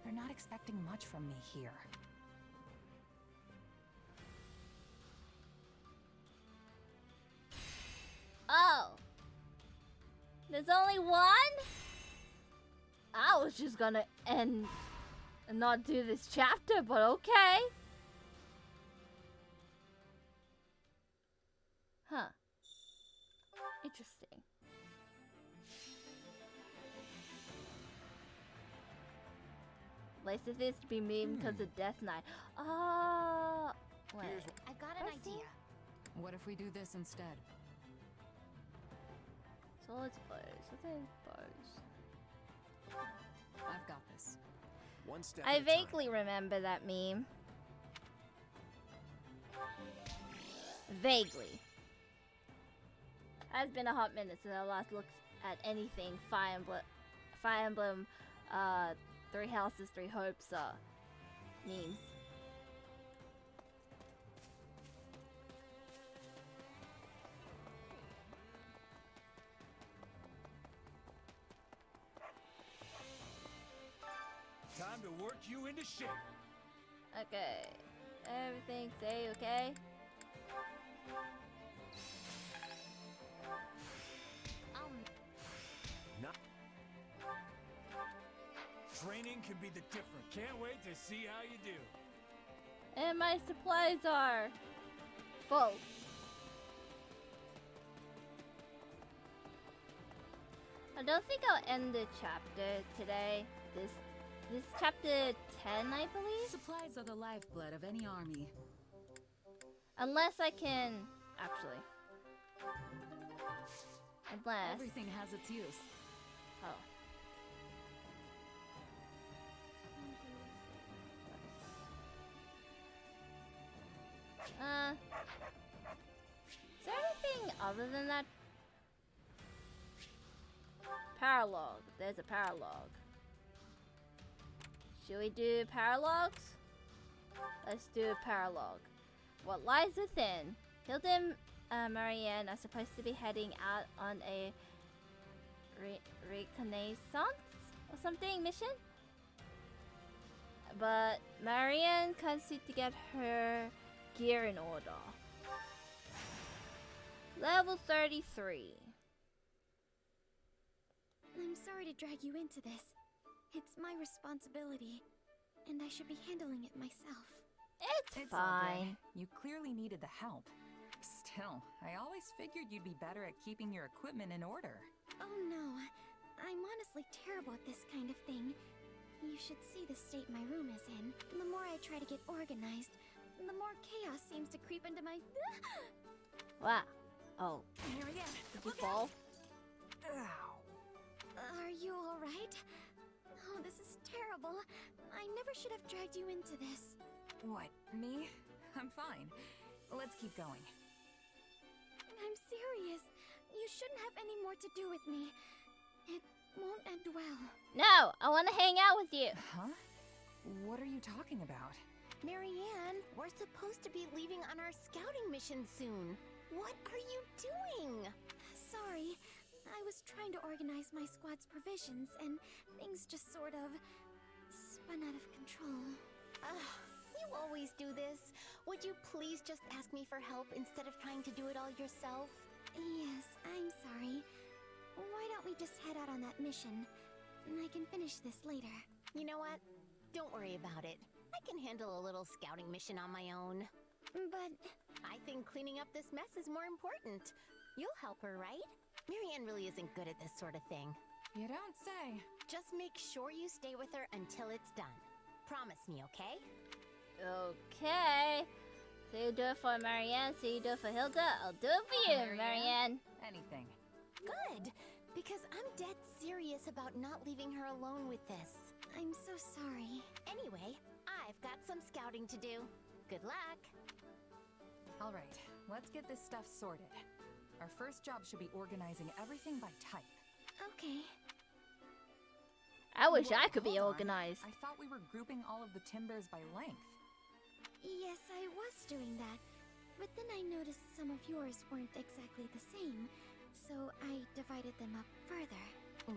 They're not expecting much from me here. Oh. There's only one? I was just gonna end and not do this chapter, but okay. Huh. Interesting. Place of this to be memed because of Death Knight. Oh, wait. I've got an idea. What if we do this instead? Swords, bows, bows. I've got this. One step I at a time. vaguely remember that meme. Vaguely. It's been a hot minute since I last looked at anything Fire Emblem, Three Houses, Three Hopes, memes. Time to work you into shape. Okay. Everything's A-okay? Not Training can be the difference. Can't wait to see how you do. And my supplies are full. I don't think I'll end the chapter today. This chapter 10, I believe? Supplies are the lifeblood of any army. Unless I can... Actually. Unless... Everything has its use. Oh. Is there anything other than that? Paralogue. There's a paralogue. Should we do paralogues? Let's do a paralogue. What lies within? Hilda and Marianne are supposed to be heading out on a reconnaissance or something mission? But Marianne can't seem to get her gear in order. Level 33. I'm sorry to drag you into this. It's my responsibility, and I should be handling it myself. It's all good. fine. You clearly needed the help. Still, I always figured you'd be better at keeping your equipment in order. Oh no, I'm honestly terrible at this kind of thing. You should see the state my room is in. The more I try to get organized, the more chaos seems to creep into my... Wow. Oh. Marianne, Did you fall? Are you alright? Oh, this is terrible. I never should have dragged you into this. What, me? I'm fine. Let's keep going. I'm serious. You shouldn't have any more to do with me. It won't end well. No, I want to hang out with you. Huh? What are you talking about? Marianne, we're supposed to be leaving on our scouting mission soon. What are you doing? Sorry. I was trying to organize my squad's provisions, and things just sort of spun out of control. You always do this. Would you please just ask me for help instead of trying to do it all yourself? Yes, I'm sorry. Why don't we just head out on that mission? I can finish this later. You know what? Don't worry about it. I can handle a little scouting mission on my own. But I think cleaning up this mess is more important. You'll help her, right? Marianne really isn't good at this sort of thing. You don't say. Just make sure you stay with her until it's done. Promise me, okay? Okay. So you do it for Marianne, so you do it for Hilda, I'll do it for you, Marianne. Anything. Good, because I'm dead serious about not leaving her alone with this. I'm so sorry. Anyway, I've got some scouting to do. Good luck. All right, let's get this stuff sorted. Our first job should be organizing everything by type. Okay. I wish I could be hold on. organized. I thought we were grouping all of the timbers by length. Yes, I was doing that. But then I noticed some of yours weren't exactly the same, so I divided them up further.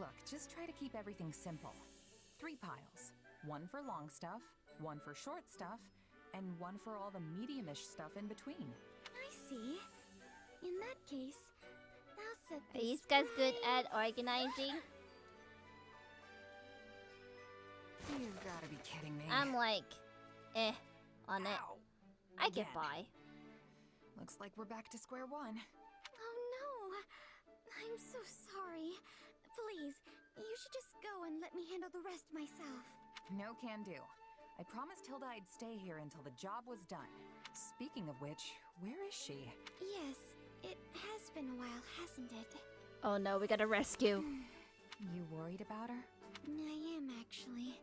Look, just try to keep everything simple. 3 piles. 1 for long stuff, 1 for short stuff, and 1 for all the medium-ish stuff in between. I see. In that case, I'll set Are this you guys good right- at organizing? You've got to be kidding me. I'm like, on it. Ow. I get Again. by. Looks like we're back to square one. Oh no! I'm so sorry. Please, you should just go and let me handle the rest myself. No can do. I promised Hilda I'd stay here until the job was done. Speaking of which, where is she? Yes, it has been a while, hasn't it? Oh no, we gotta rescue. You worried about her? I am, actually.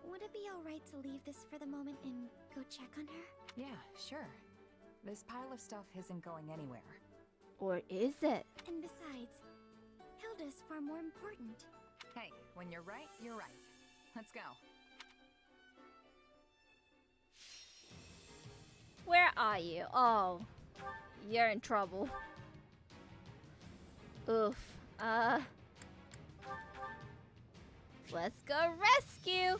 Would it be alright to leave this for the moment and go check on her? Yeah, sure. This pile of stuff isn't going anywhere. Or is it? And besides, Hilda's far more important. Hey, when you're right, you're right. Let's go. Where are you? Oh, you're in trouble. Oof. Let's go rescue.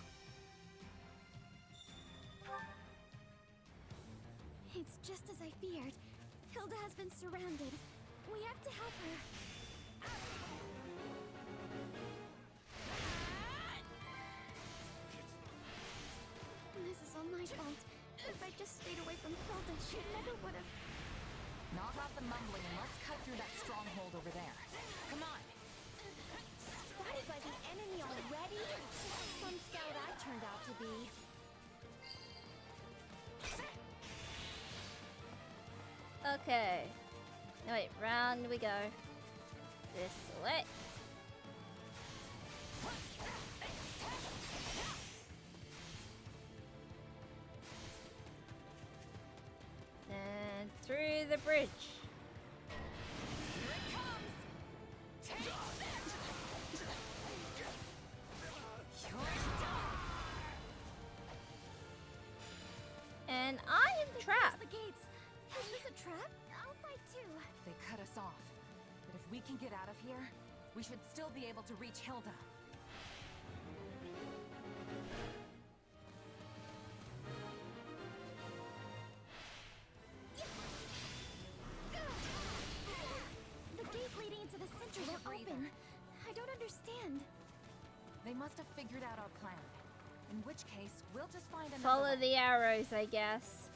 It's just as I feared. Hilda has been surrounded. We have to help her. This is all my fault. If I just stayed away from Hilda, she never would have... Knock off the mumbling and let's cut through that stronghold over there. Come on! Spotted by the enemy already? Some scout I turned out to be. Okay. No, wait, round we go. This way. And through the bridge. Here it comes! Take this! You're done! And I am trapped. The gates. Is this a trap? I'll fight too. They cut us off. But if we can get out of here, we should still be able to reach Hilda. The gate leading into the center won't open. I don't understand. They must have figured out our plan. In which case, we'll just find another Follow way. the arrows, I guess.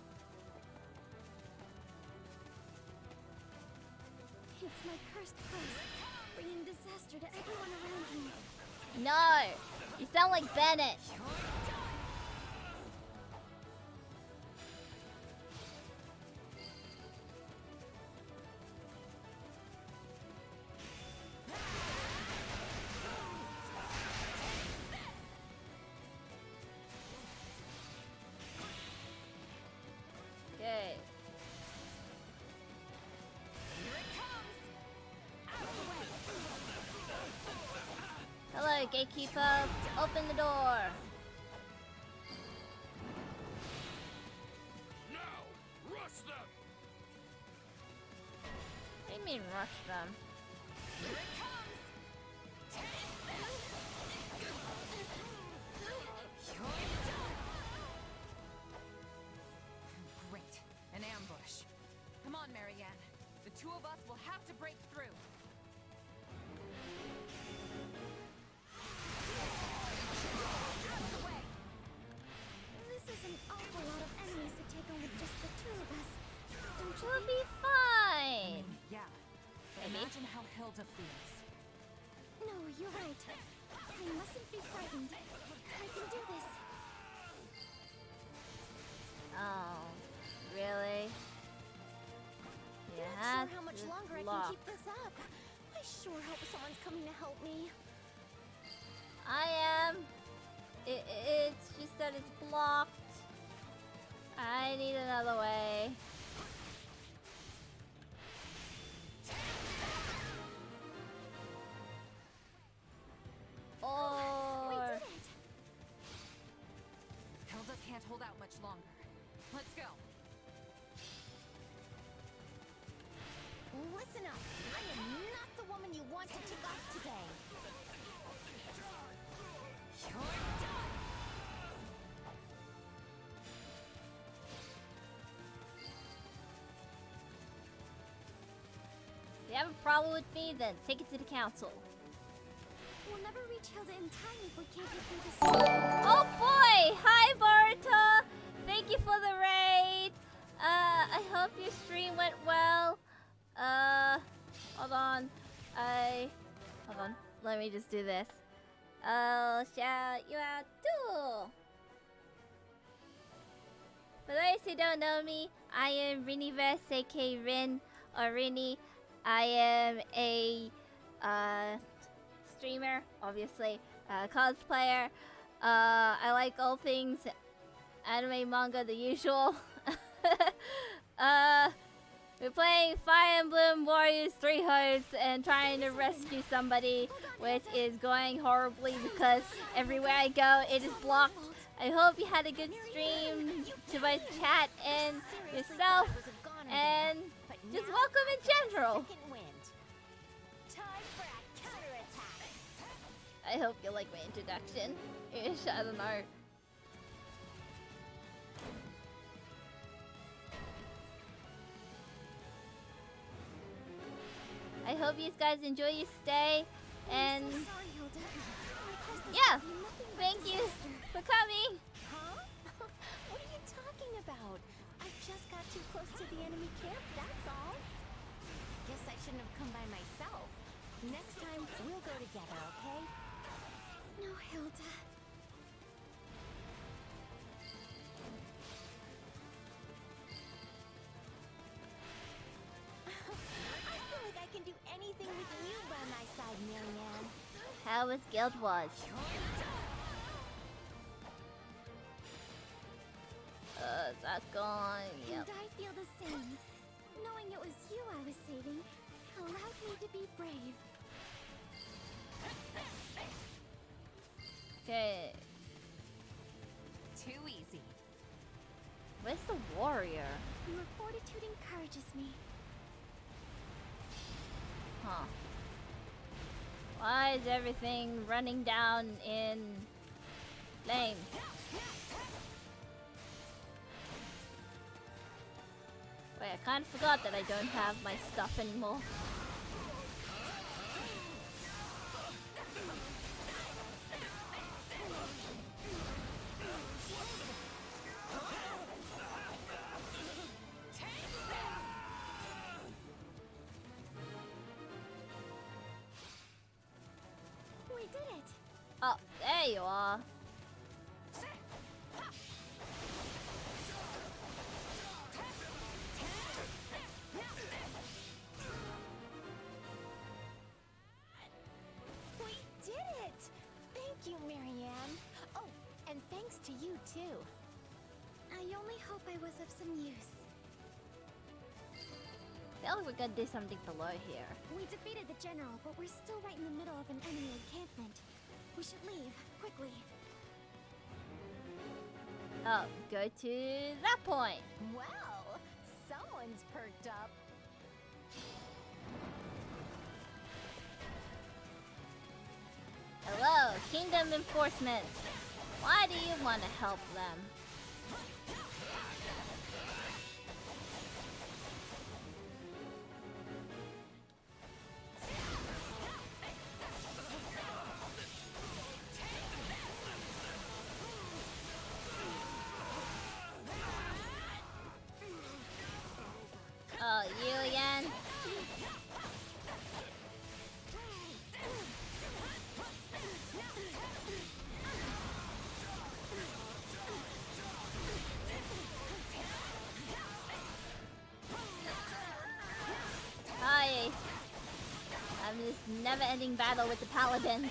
It's my cursed quest, bringing disaster to everyone around me. No! You sound like Bennett. Okay. Hello, gatekeeper. Open the door. Now, rush them. What do you mean rush them? Great. An ambush. Come on, Marianne. The two of us will have to break through. This is an awful lot of enemies to take on with just the two of us. Don't you We'll think? be fine. Yeah. But Maybe. imagine how Hilda feels. No, you're right. I mustn't be frightened. I can do this. Oh, really? You Not have sure how much to longer I block. can keep this up. I sure hope someone's coming to help me. I am. It's just that it's blocked. I need another way. We Or did it! Hilda can't hold out much longer. Let's go. Listen up. I am not the woman you want to tick off today. if you have a problem with me, then take it to the council. We'll never reach Hilda in time if we can't get through this. Oh boy! Hi, Boruto! Thank you for the raid! I hope your stream went well. Hold on. Hold on. Let me just do this. I'll shout you out too! For those who don't know me, I am Riniverse, aka Rin, or Rini. I am a, streamer, obviously, cosplayer. I like all things anime, manga, the usual. We're playing Fire Emblem Warriors 3 Hearts and trying to rescue somebody, which is going horribly because everywhere I go, it is blocked. I hope you had a good stream to my chat and yourself, and just welcome in general. Time for a counterattack. I hope you like my introduction. Ish, I don't know. I hope you guys enjoy your stay, and I'm so sorry, Hilda. My quest has yeah, taught me nothing but thank you disaster. for coming. Huh? What are you talking about? I just got too close to the enemy camp, that's all. Guess I shouldn't have come by myself. Next time, we'll go together, okay? No, Hilda. I feel like I can do anything with you by my side, Marianne. How was Guild Wars? Is that gone? Yep. And I feel the same. Knowing it was you I was saving allowed me to be brave. Okay, Too easy. where's the warrior? Your fortitude encourages me. Huh. Why is everything running down in flames? Wait, I kind of forgot that I don't have my stuff anymore. We did it! thanks to you, too. I only hope I was of some use. I feel like we're gonna do something below here. We defeated the general, but we're still right in the middle of an enemy encampment. We should leave, quickly. Oh, go to that point. Well, someone's perked up. Hello, Kingdom Enforcement. Why do you want to help them? Oh, you again? Hi. I'm this never-ending battle with the paladins.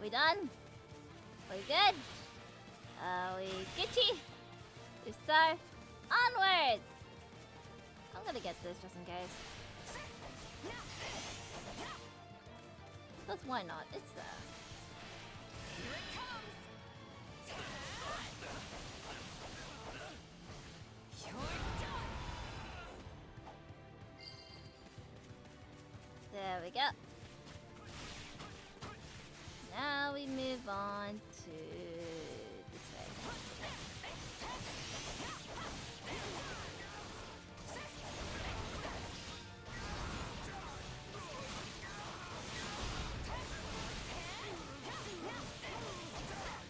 We done? We good? We Gucci? If so, onwards! I'm gonna get this just in case. Because why not? It's there. Here it comes! There we go. Now we move on to this way.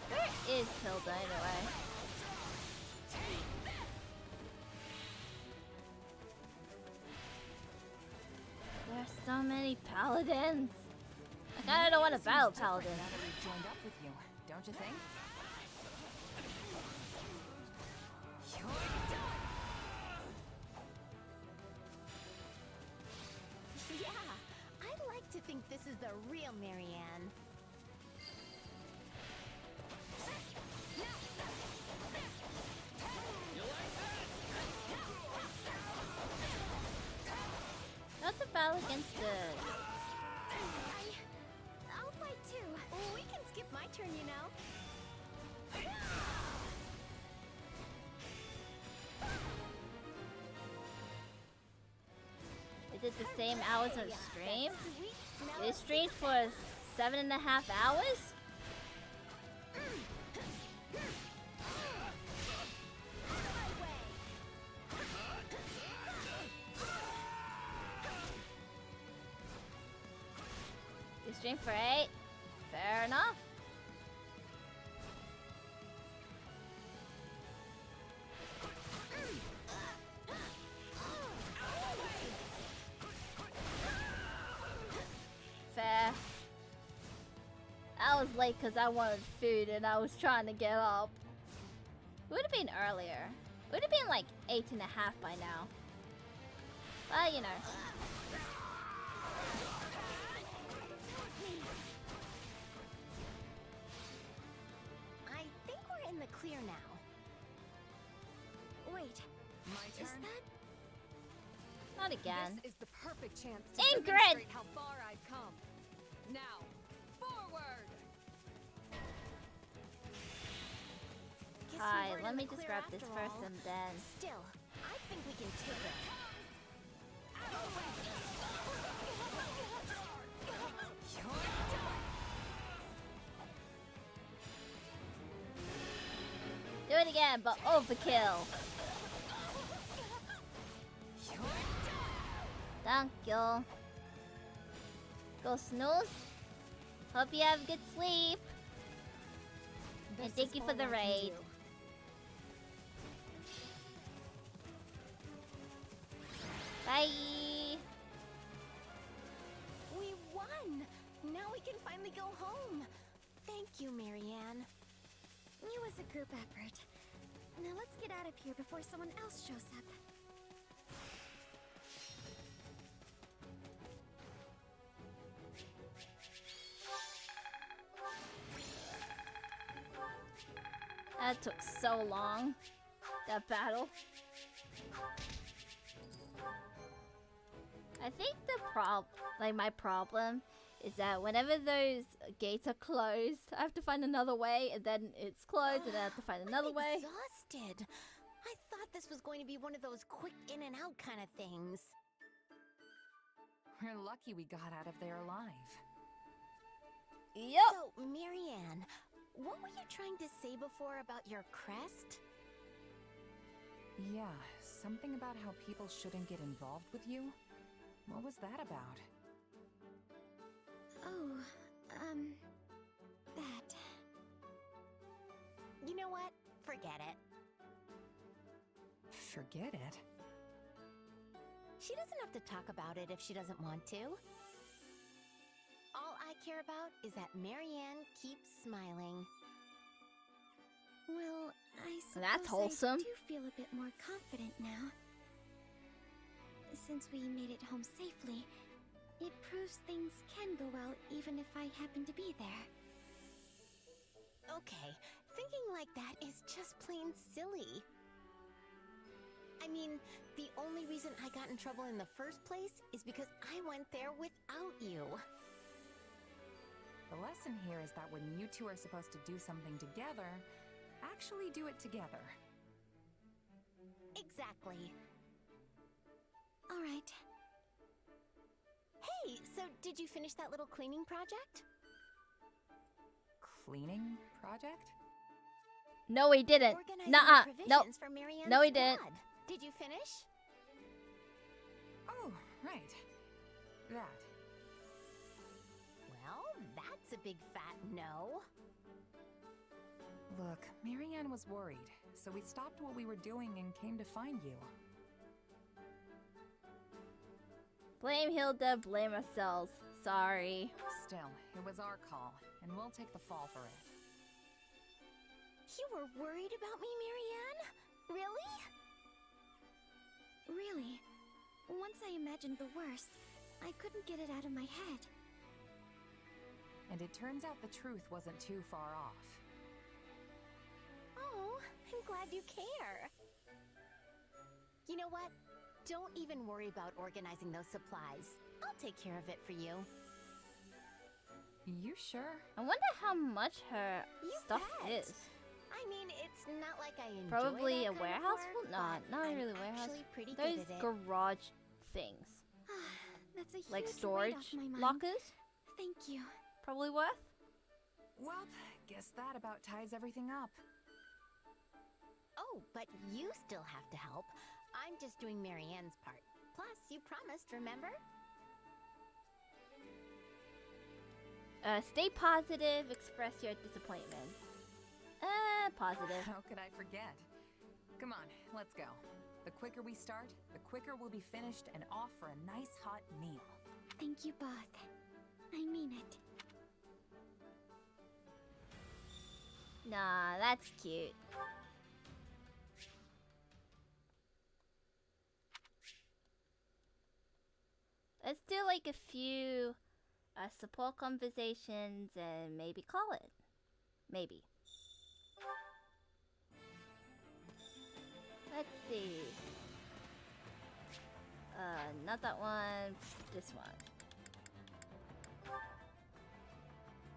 Where is Hilda anyway? There are so many paladins. I kinda don't want to battle paladins. Now that we've joined up with you, don't you think? Yeah, I'd like to think this is the real Marianne. Not to battle against the... I'll fight too. We can skip my turn, you know. Is it the same hours of stream? It streamed for 7.5 hours? You stream for 8? Fair enough. Fair. I was late because I wanted food and I was trying to get up. It would have been earlier. It would have been like 8.5 by now. But you know. I think we're in the clear now. Wait, My is turn? that... Not again. This is the perfect chance to Ingrid! demonstrate how far I've come. Now, forward! Guess Hi, we weren't let in me the just clear grab this after first all. and then... Still, I think we can take it. Do it again, but overkill. Thank you. Go snooze. Hope you have good sleep. And This thank is you for all the I can raid. do. Bye. We won! Now we can finally go home. Thank you, Marianne. It was a group effort. Now let's get out of here before someone else shows up. That took so long. That battle. I think my problem is that whenever those gates are closed, I have to find another way, and then it's closed, and I have to find another way. Exhausted. I thought this was going to be one of those quick in and out kind of things. We're lucky we got out of there alive. Yep. So, Marianne, what were you trying to say before about your crest? Yeah, something about how people shouldn't get involved with you? What was that about? Oh, that. You know what? Forget it. Forget it? She doesn't have to talk about it if she doesn't want to. All I care about is that Marianne keeps smiling. Well, I suppose That's wholesome. I do feel a bit more confident now. Since we made it home safely, it proves things can go well even if I happen to be there. Okay, thinking like that is just plain silly. I mean, the only reason I got in trouble in the first place is because I went there without you. The lesson here is that when you two are supposed to do something together, actually do it together. Exactly. All right. Hey, so did you finish that little cleaning project? Cleaning project? No, he didn't. Organizing Nuh-uh. the Nope. provisions for Marianne's No, he didn't. squad. Did you finish? Oh, right. That. Well, that's a big fat no. Look, Marianne was worried, so we stopped what we were doing and came to find you. Blame Hilda, blame ourselves. Sorry. Still, it was our call, and we'll take the fall for it. You were worried about me, Marianne? Really? Really. Once I imagined the worst, I couldn't get it out of my head. And it turns out the truth wasn't too far off. Oh, I'm glad you care. You know what? Don't even worry about organizing those supplies. I'll take care of it for you. You sure? I wonder how much her stuff bet. is. I mean, it's not like I enjoy Probably that a kind of warehouse? work, Well, not but really I'm warehouse. actually pretty Those good at it. garage things. That's a huge Like weight storage off my mind. lockers? Thank you. Probably worth. Well, guess that about ties everything up. Oh, but you still have to help. I'm just doing Marianne's part. Plus, you promised, remember? Stay positive, express your disappointment. Positive. How could I forget? Come on, let's go. The quicker we start, the quicker we'll be finished and off for a nice hot meal. Thank you both. I mean it. Nah, that's cute. Let's do like a few support conversations and maybe call it. Maybe. Let's see. Not that one. This one.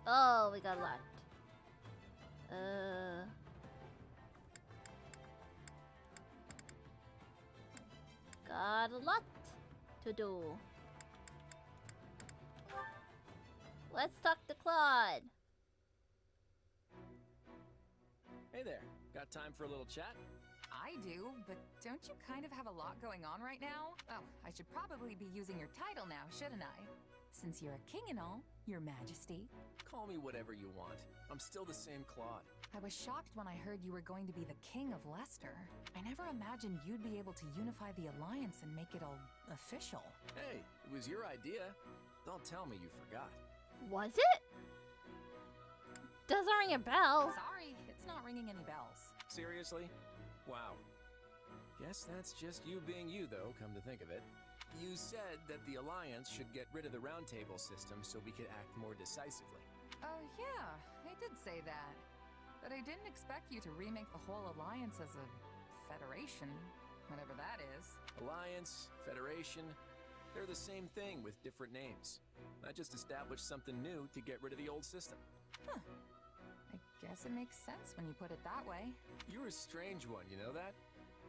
Oh, we got a lot. Got a lot to do. Let's talk to Claude. Hey there. Got time for a little chat? I do, but don't you kind of have a lot going on right now? Oh, I should probably be using your title now, shouldn't I? Since you're a king and all, your majesty. Call me whatever you want. I'm still the same Claude. I was shocked when I heard you were going to be the king of Leicester. I never imagined you'd be able to unify the alliance and make it all official. Hey, it was your idea. Don't tell me you forgot. Was it? Doesn't ring a bell. Sorry, it's not ringing any bells. Seriously? Wow. Guess that's just you being you, though, come to think of it. You said that the Alliance should get rid of the roundtable system so we could act more decisively. Oh, yeah, I did say that. But I didn't expect you to remake the whole alliance as a federation, whatever that is. Alliance, Federation, they're the same thing with different names. I just established something new to get rid of the old system. Huh. I guess it makes sense when you put it that way. You're a strange one, you know that?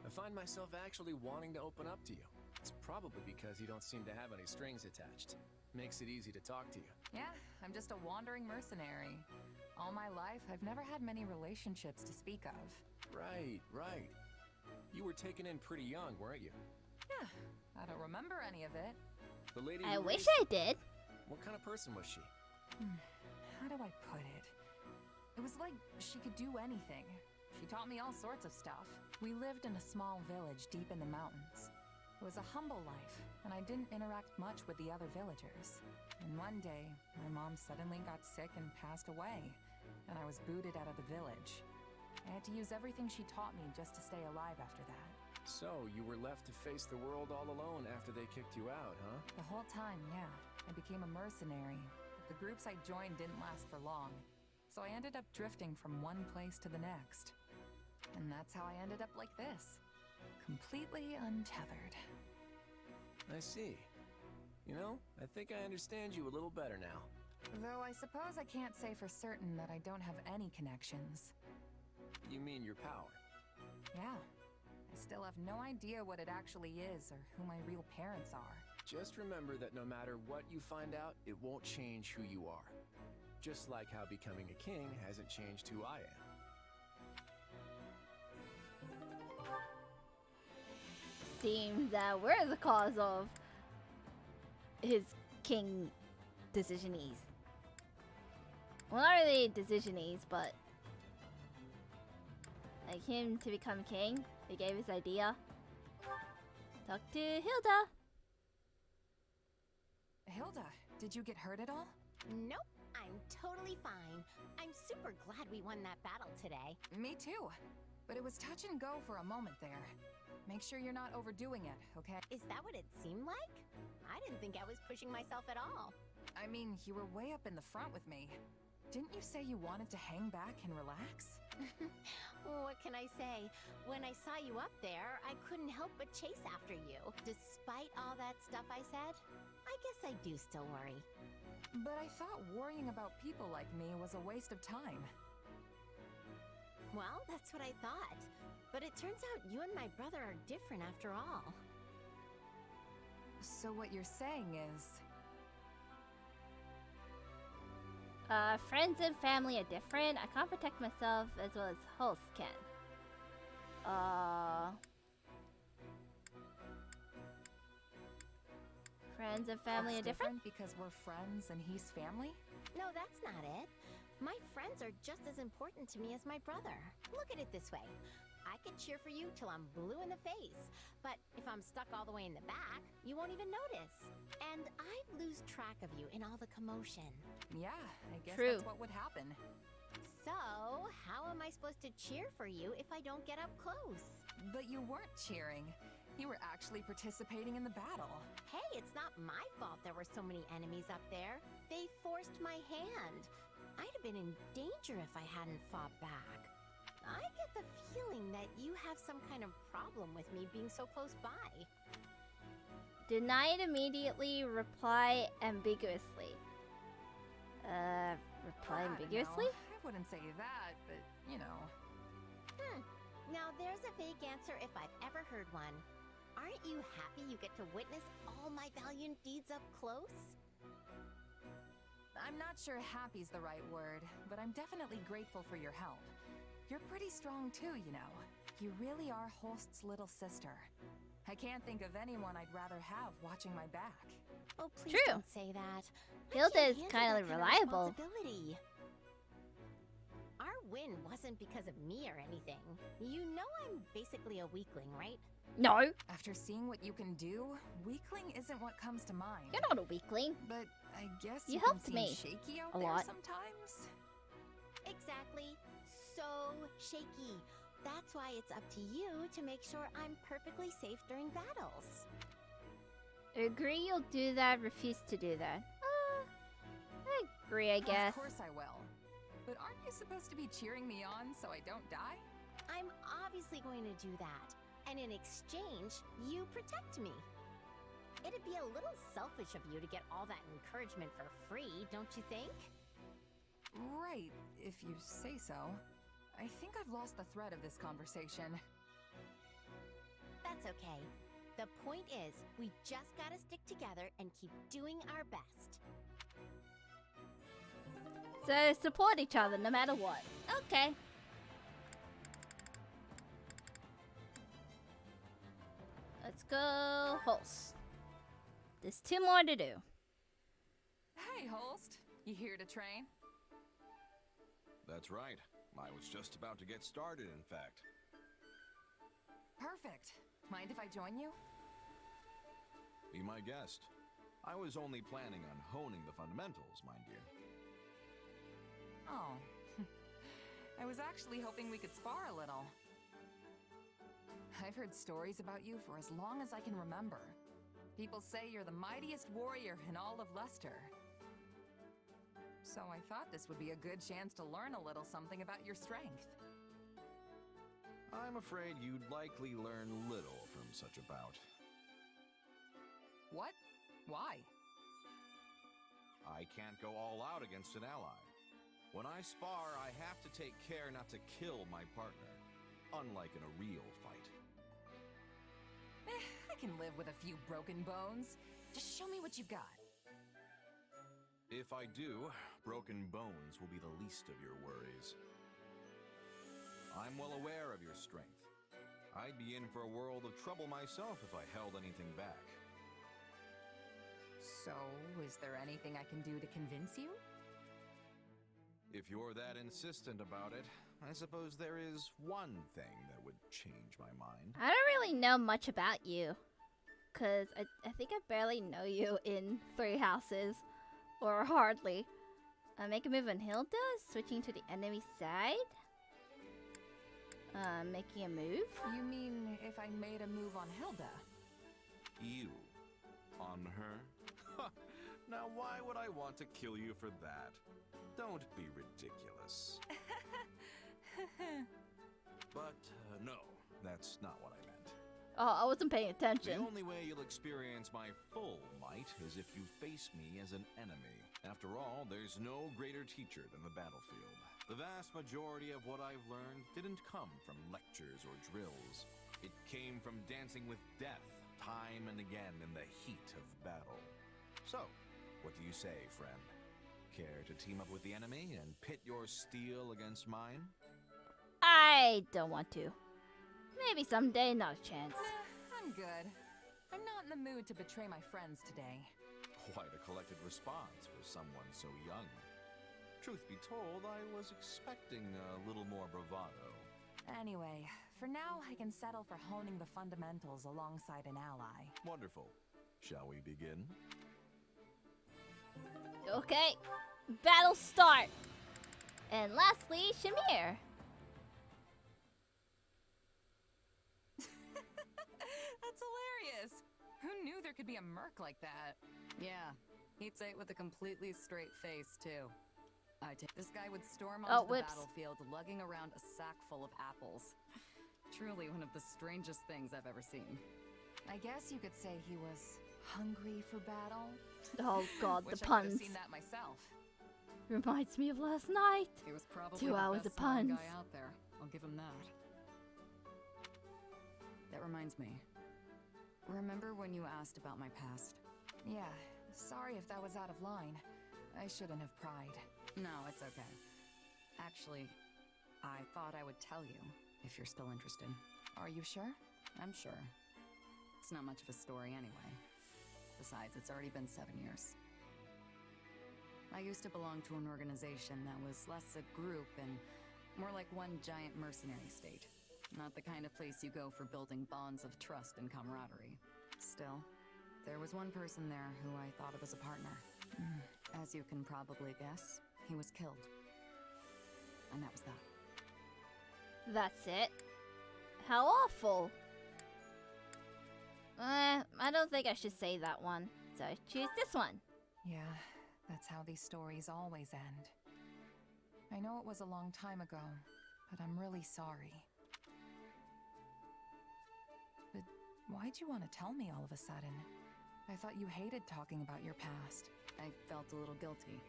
I find myself actually wanting to open up to you. It's probably because you don't seem to have any strings attached. Makes it easy to talk to you. Yeah, I'm just a wandering mercenary. All my life, I've never had many relationships to speak of. Right. You were taken in pretty young, weren't you? Yeah, I don't remember any of it. The lady I who wish raised- I did. What kind of person was she? How do I put it? It was like she could do anything. She taught me all sorts of stuff. We lived in a small village deep in the mountains. It was a humble life, and I didn't interact much with the other villagers. And one day, my mom suddenly got sick and passed away, and I was booted out of the village. I had to use everything she taught me just to stay alive after that. So, you were left to face the world all alone after they kicked you out, huh? The whole time, yeah. I became a mercenary, but the groups I joined didn't last for long. So I ended up drifting from one place to the next. And that's how I ended up like this. Completely untethered. I see. You know, I think I understand you a little better now. Though I suppose I can't say for certain that I don't have any connections. You mean your power? Yeah. I still have no idea what it actually is or who my real parents are. Just remember that no matter what you find out, it won't change who you are. Just like how becoming a king hasn't changed who I am. Seems that we're the cause of his king decisions. Well, not really decisions, but like him to become king. He gave his idea. Talk to Hilda. Hilda, did you get hurt at all? Nope, I'm totally fine. I'm super glad we won that battle today. Me too. But it was touch and go for a moment there. Make sure you're not overdoing it, okay? Is that what it seemed like? I didn't think I was pushing myself at all. I mean, you were way up in the front with me. Didn't you say you wanted to hang back and relax? What can I say? When I saw you up there, I couldn't help but chase after you. Despite all that stuff I said, I guess I do still worry. But I thought worrying about people like me was a waste of time. Well, that's what I thought. But it turns out you and my brother are different after all. So what you're saying is... Friends and family are different. I can't protect myself as well as hosts can. Friends and family That's are different? because we're friends and he's family? No, that's not it. My friends are just as important to me as my brother. Look at it this way. I could cheer for you till I'm blue in the face, but if I'm stuck all the way in the back, you won't even notice. And I'd lose track of you in all the commotion. Yeah, I guess True. that's what would happen. So, how am I supposed to cheer for you if I don't get up close? But you weren't cheering. You were actually participating in the battle. Hey, it's not my fault there were so many enemies up there. They forced my hand. I'd have been in danger if I hadn't fought back. I get the feeling that you have some kind of problem with me being so close by. Denied immediately, reply ambiguously. Reply I don't ambiguously? know. I wouldn't say that, but, you know. Now there's a vague answer if I've ever heard one. Aren't you happy you get to witness all my valiant deeds up close? I'm not sure happy's the right word, but I'm definitely grateful for your help. You're pretty strong too, you know. You really are Holst's little sister. I can't think of anyone I'd rather have watching my back. Oh, please True. don't say that. Hilda is kind kind of reliable. Our win wasn't because of me or anything. You know I'm basically a weakling, right? No. After seeing what you can do, weakling isn't what comes to mind. You're not a weakling. But I guess You can helped seem me shaky out a there lot. sometimes. Exactly. So shaky. That's why it's up to you to make sure I'm perfectly safe during battles. Agree you'll do that, refuse to do that. I agree, I guess. Of course I will. But aren't you supposed to be cheering me on so I don't die? I'm obviously going to do that. And in exchange, you protect me. It'd be a little selfish of you to get all that encouragement for free, don't you think? Right, if you say so. I think I've lost the thread of this conversation. That's okay. The point is, we just gotta stick together and keep doing our best. So support each other no matter what. Okay. Let's go Holst. There's 2 more to do. Hey, Holst. You here to train? That's right. I was just about to get started, in fact. Perfect. Mind if I join you? Be my guest. I was only planning on honing the fundamentals, mind you. Oh. I was actually hoping we could spar a little. I've heard stories about you for as long as I can remember. People say you're the mightiest warrior in all of Leicester. So I thought this would be a good chance to learn a little something about your strength. I'm afraid you'd likely learn little from such a bout. What? Why? I can't go all out against an ally. When I spar, I have to take care not to kill my partner, unlike in a real fight. I can live with a few broken bones. Just show me what you've got. If I do, broken bones will be the least of your worries. I'm well aware of your strength. I'd be in for a world of trouble myself if I held anything back. So, is there anything I can do to convince you? If you're that insistent about it, I suppose there is one thing that would change my mind. I don't really know much about you. Because I think I barely know you in 3 houses. Or hardly. Make a move on Hilda, switching to the enemy side. Making a move. You mean if I made a move on Hilda? You? On her? Now why would I want to kill you for that? Don't be ridiculous. But no, that's not what I meant. Oh, I wasn't paying attention. The only way you'll experience my full might is if you face me as an enemy. After all, there's no greater teacher than the battlefield. The vast majority of what I've learned didn't come from lectures or drills. It came from dancing with death, time and again in the heat of battle. So, what do you say, friend? Care to team up with the enemy and pit your steel against mine? I don't want to. Maybe someday, not a chance. I'm good. I'm not in the mood to betray my friends today. Quite a collected response for someone so young. Truth be told, I was expecting a little more bravado. Anyway, for now I can settle for honing the fundamentals alongside an ally. Wonderful. Shall we begin? Okay. Battle start. And lastly, Shamir. That's hilarious! Who knew there could be a merc like that? Yeah, he'd say it with a completely straight face, too. This guy would storm onto the battlefield lugging around a sack full of apples. Truly one of the strangest things I've ever seen. I guess you could say he was hungry for battle. Oh god, the Wish I puns. could have seen that myself. Reminds me of last night. He was probably 2 the hours best of puns. guy out there. I'll give him that. That reminds me. Remember when you asked about my past? Yeah, sorry if that was out of line. I shouldn't have pried. No, it's okay. Actually, I thought I would tell you, if you're still interested. Are you sure? I'm sure. It's not much of a story anyway. Besides, it's already been 7 years. I used to belong to an organization that was less a group and more like one giant mercenary state. Not the kind of place you go for building bonds of trust and camaraderie. Still, there was one person there who I thought of as a partner. As you can probably guess, he was killed. And that was that. That's it. How awful. I don't think I should say that one. So choose this one. Yeah, that's how these stories always end. I know it was a long time ago, but I'm really sorry. But why'd you want to tell me all of a sudden? I thought you hated talking about your past. I felt a little guilty.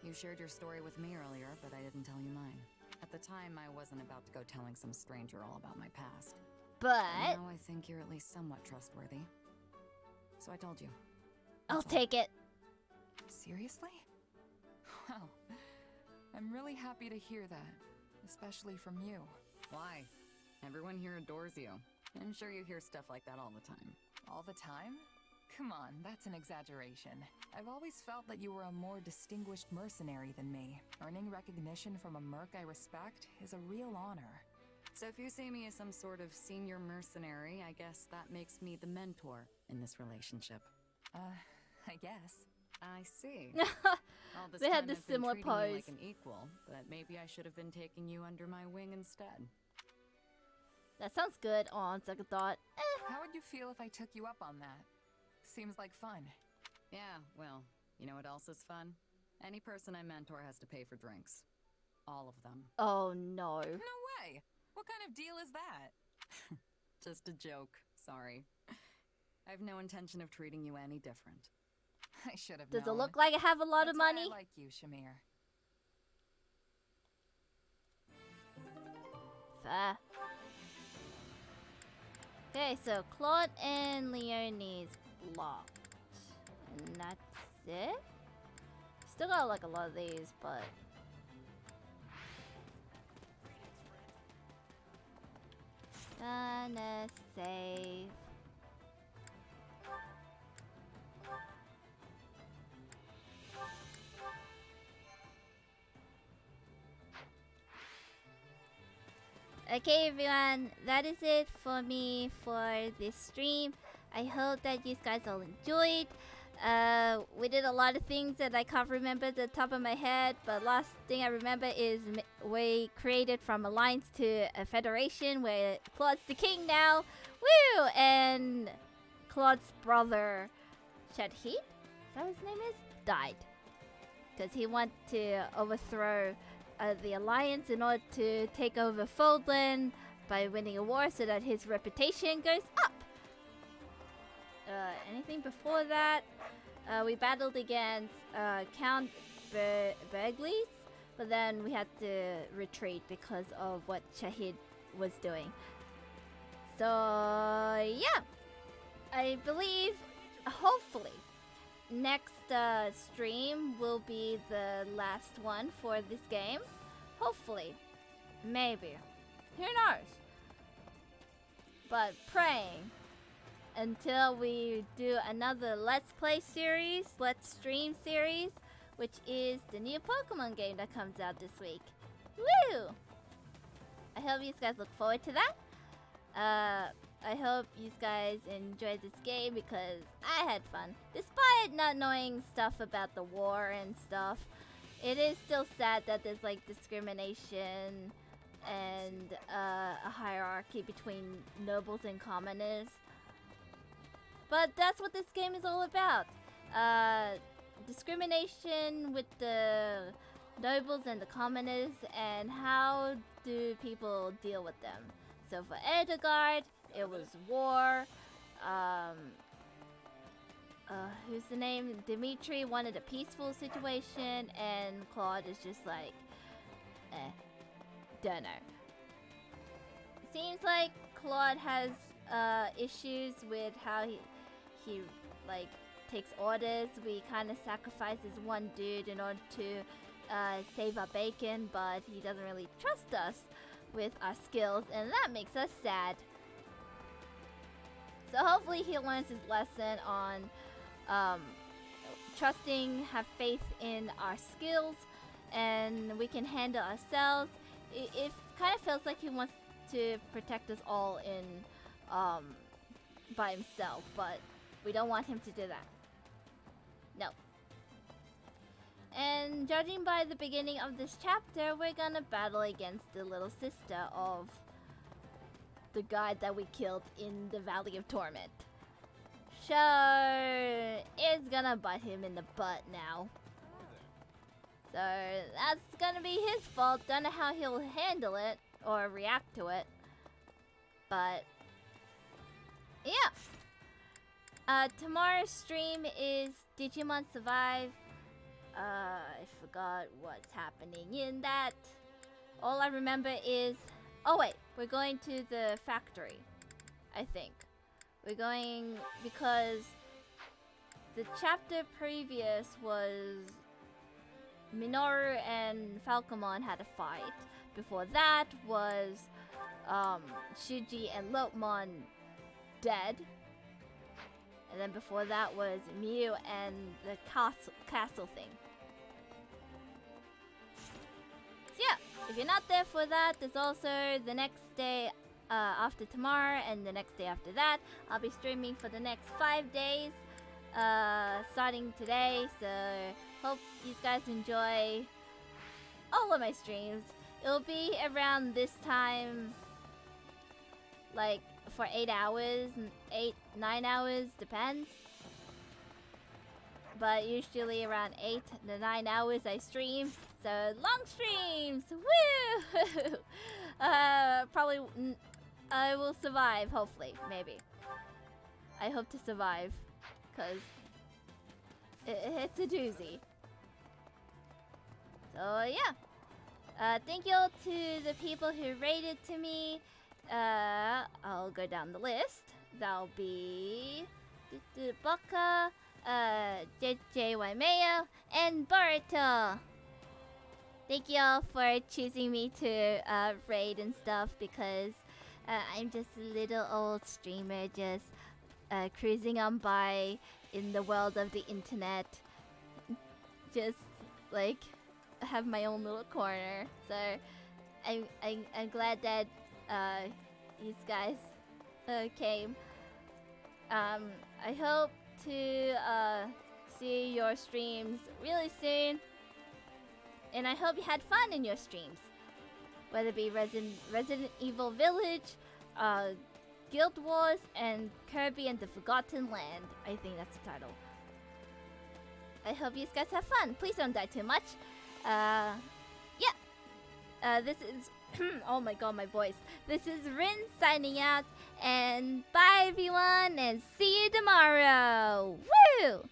You shared your story with me earlier, but I didn't tell you mine. At the time, I wasn't about to go telling some stranger all about my past. But now I think you're at least somewhat trustworthy. So I told you. I'll take it. Seriously? Well, I'm really happy to hear that, especially from you. Why? Everyone here adores you. I'm sure you hear stuff like that all the time. All the time? Come on, that's an exaggeration. I've always felt that you were a more distinguished mercenary than me. Earning recognition from a merc I respect is a real honor. So if you see me as some sort of senior mercenary, I guess that makes me the mentor in this relationship. I guess. I see. All this They time had this I've been similar treating you pose. like an equal, but maybe I should have been taking you under my wing instead. That sounds good on second thought. How would you feel if I took you up on that? Seems like fun. Yeah, well, you know what else is fun? Any person I mentor has to pay for drinks. All of them. Oh no. No way! What kind of deal is that? Just a joke, sorry. I have no intention of treating you any different. I should have known. Does it look like I have a lot of That's why money? I like you, Shamir. Fair. Okay, so Claude and Leonie's blocked. And that's it? Still got like a lot of these, but... Gonna save. Okay everyone, that is it for me for this stream. I hope that you guys all enjoyed. We did a lot of things that I can't remember at the top of my head, but last thing I remember is we created from alliance to a federation where Claude's the king now. Woo! And Claude's brother, Shahid, is that what his name is? Died. Because he wanted to overthrow the alliance in order to take over Foldland by winning a war so that his reputation goes up. Anything before that? We battled against Count Berglies, but then we had to retreat because of what Shahid was doing. So yeah, I believe, hopefully, next stream will be the last one for this game. Hopefully. Maybe. Who knows? But praying until we do another Let's Play series, Let's Stream series, which is the new Pokemon game that comes out this week. Woo! I hope you guys look forward to that. I hope you guys enjoyed this game because I had fun. Despite not knowing stuff about the war and stuff, it is still sad that there's like discrimination and a hierarchy between nobles and commoners. But that's what this game is all about. Discrimination with the nobles and the commoners, and how do people deal with them. So for Edgard, it was war. Who's the name? Dimitri wanted a peaceful situation, and Claude is just like, don't know. Seems like Claude has issues with how he like takes orders. We kind of sacrifices one dude in order to save our bacon, but he doesn't really trust us with our skills, and that makes us sad. So hopefully he learns his lesson on trusting, have faith in our skills, and we can handle ourselves. It kind of feels like he wants to protect us all in by himself, but we don't want him to do that. No. And judging by the beginning of this chapter, we're gonna battle against the little sister of the guy that we killed in the Valley of Torment. So it's gonna bite him in the butt now. So that's gonna be his fault. Don't know how he'll handle it or react to it. But yeah. Tomorrow's stream is Digimon Survive. I forgot what's happening in that. All I remember is, oh wait, we're going to the factory, I think. We're going because the chapter previous was Minoru and Falcomon had a fight. Before that was Shiji and Lopemon dead. And then before that was Miu and the castle thing. So yeah, if you're not there for that, there's also the next day after tomorrow and the next day after that. I'll be streaming for the next 5 days, starting today. So hope you guys enjoy all of my streams. It'll be around this time, like for 8 hours, 9 hours, depends. But usually around 8 to 9 hours I stream. So long streams, woo! Probably I will survive, hopefully, maybe. I hope to survive, cause it's a doozy. So yeah, thank you all to the people who rated to me. I'll go down the list. That'll be Baka, JJ Waimeo, and Boruto. Thank you all for choosing me to raid and stuff, because I'm just a little old streamer just cruising on by in the world of the internet. Just like have my own little corner. So I'm glad that these guys came. I hope to see your streams really soon. And I hope you had fun in your streams. Whether it be Resident Evil Village, Guild Wars, and Kirby and the Forgotten Land. I think that's the title. I hope you guys have fun. Please don't die too much. Yeah. This is... oh my god, my voice. This is Rin signing out. And bye everyone, and see you tomorrow. Woo!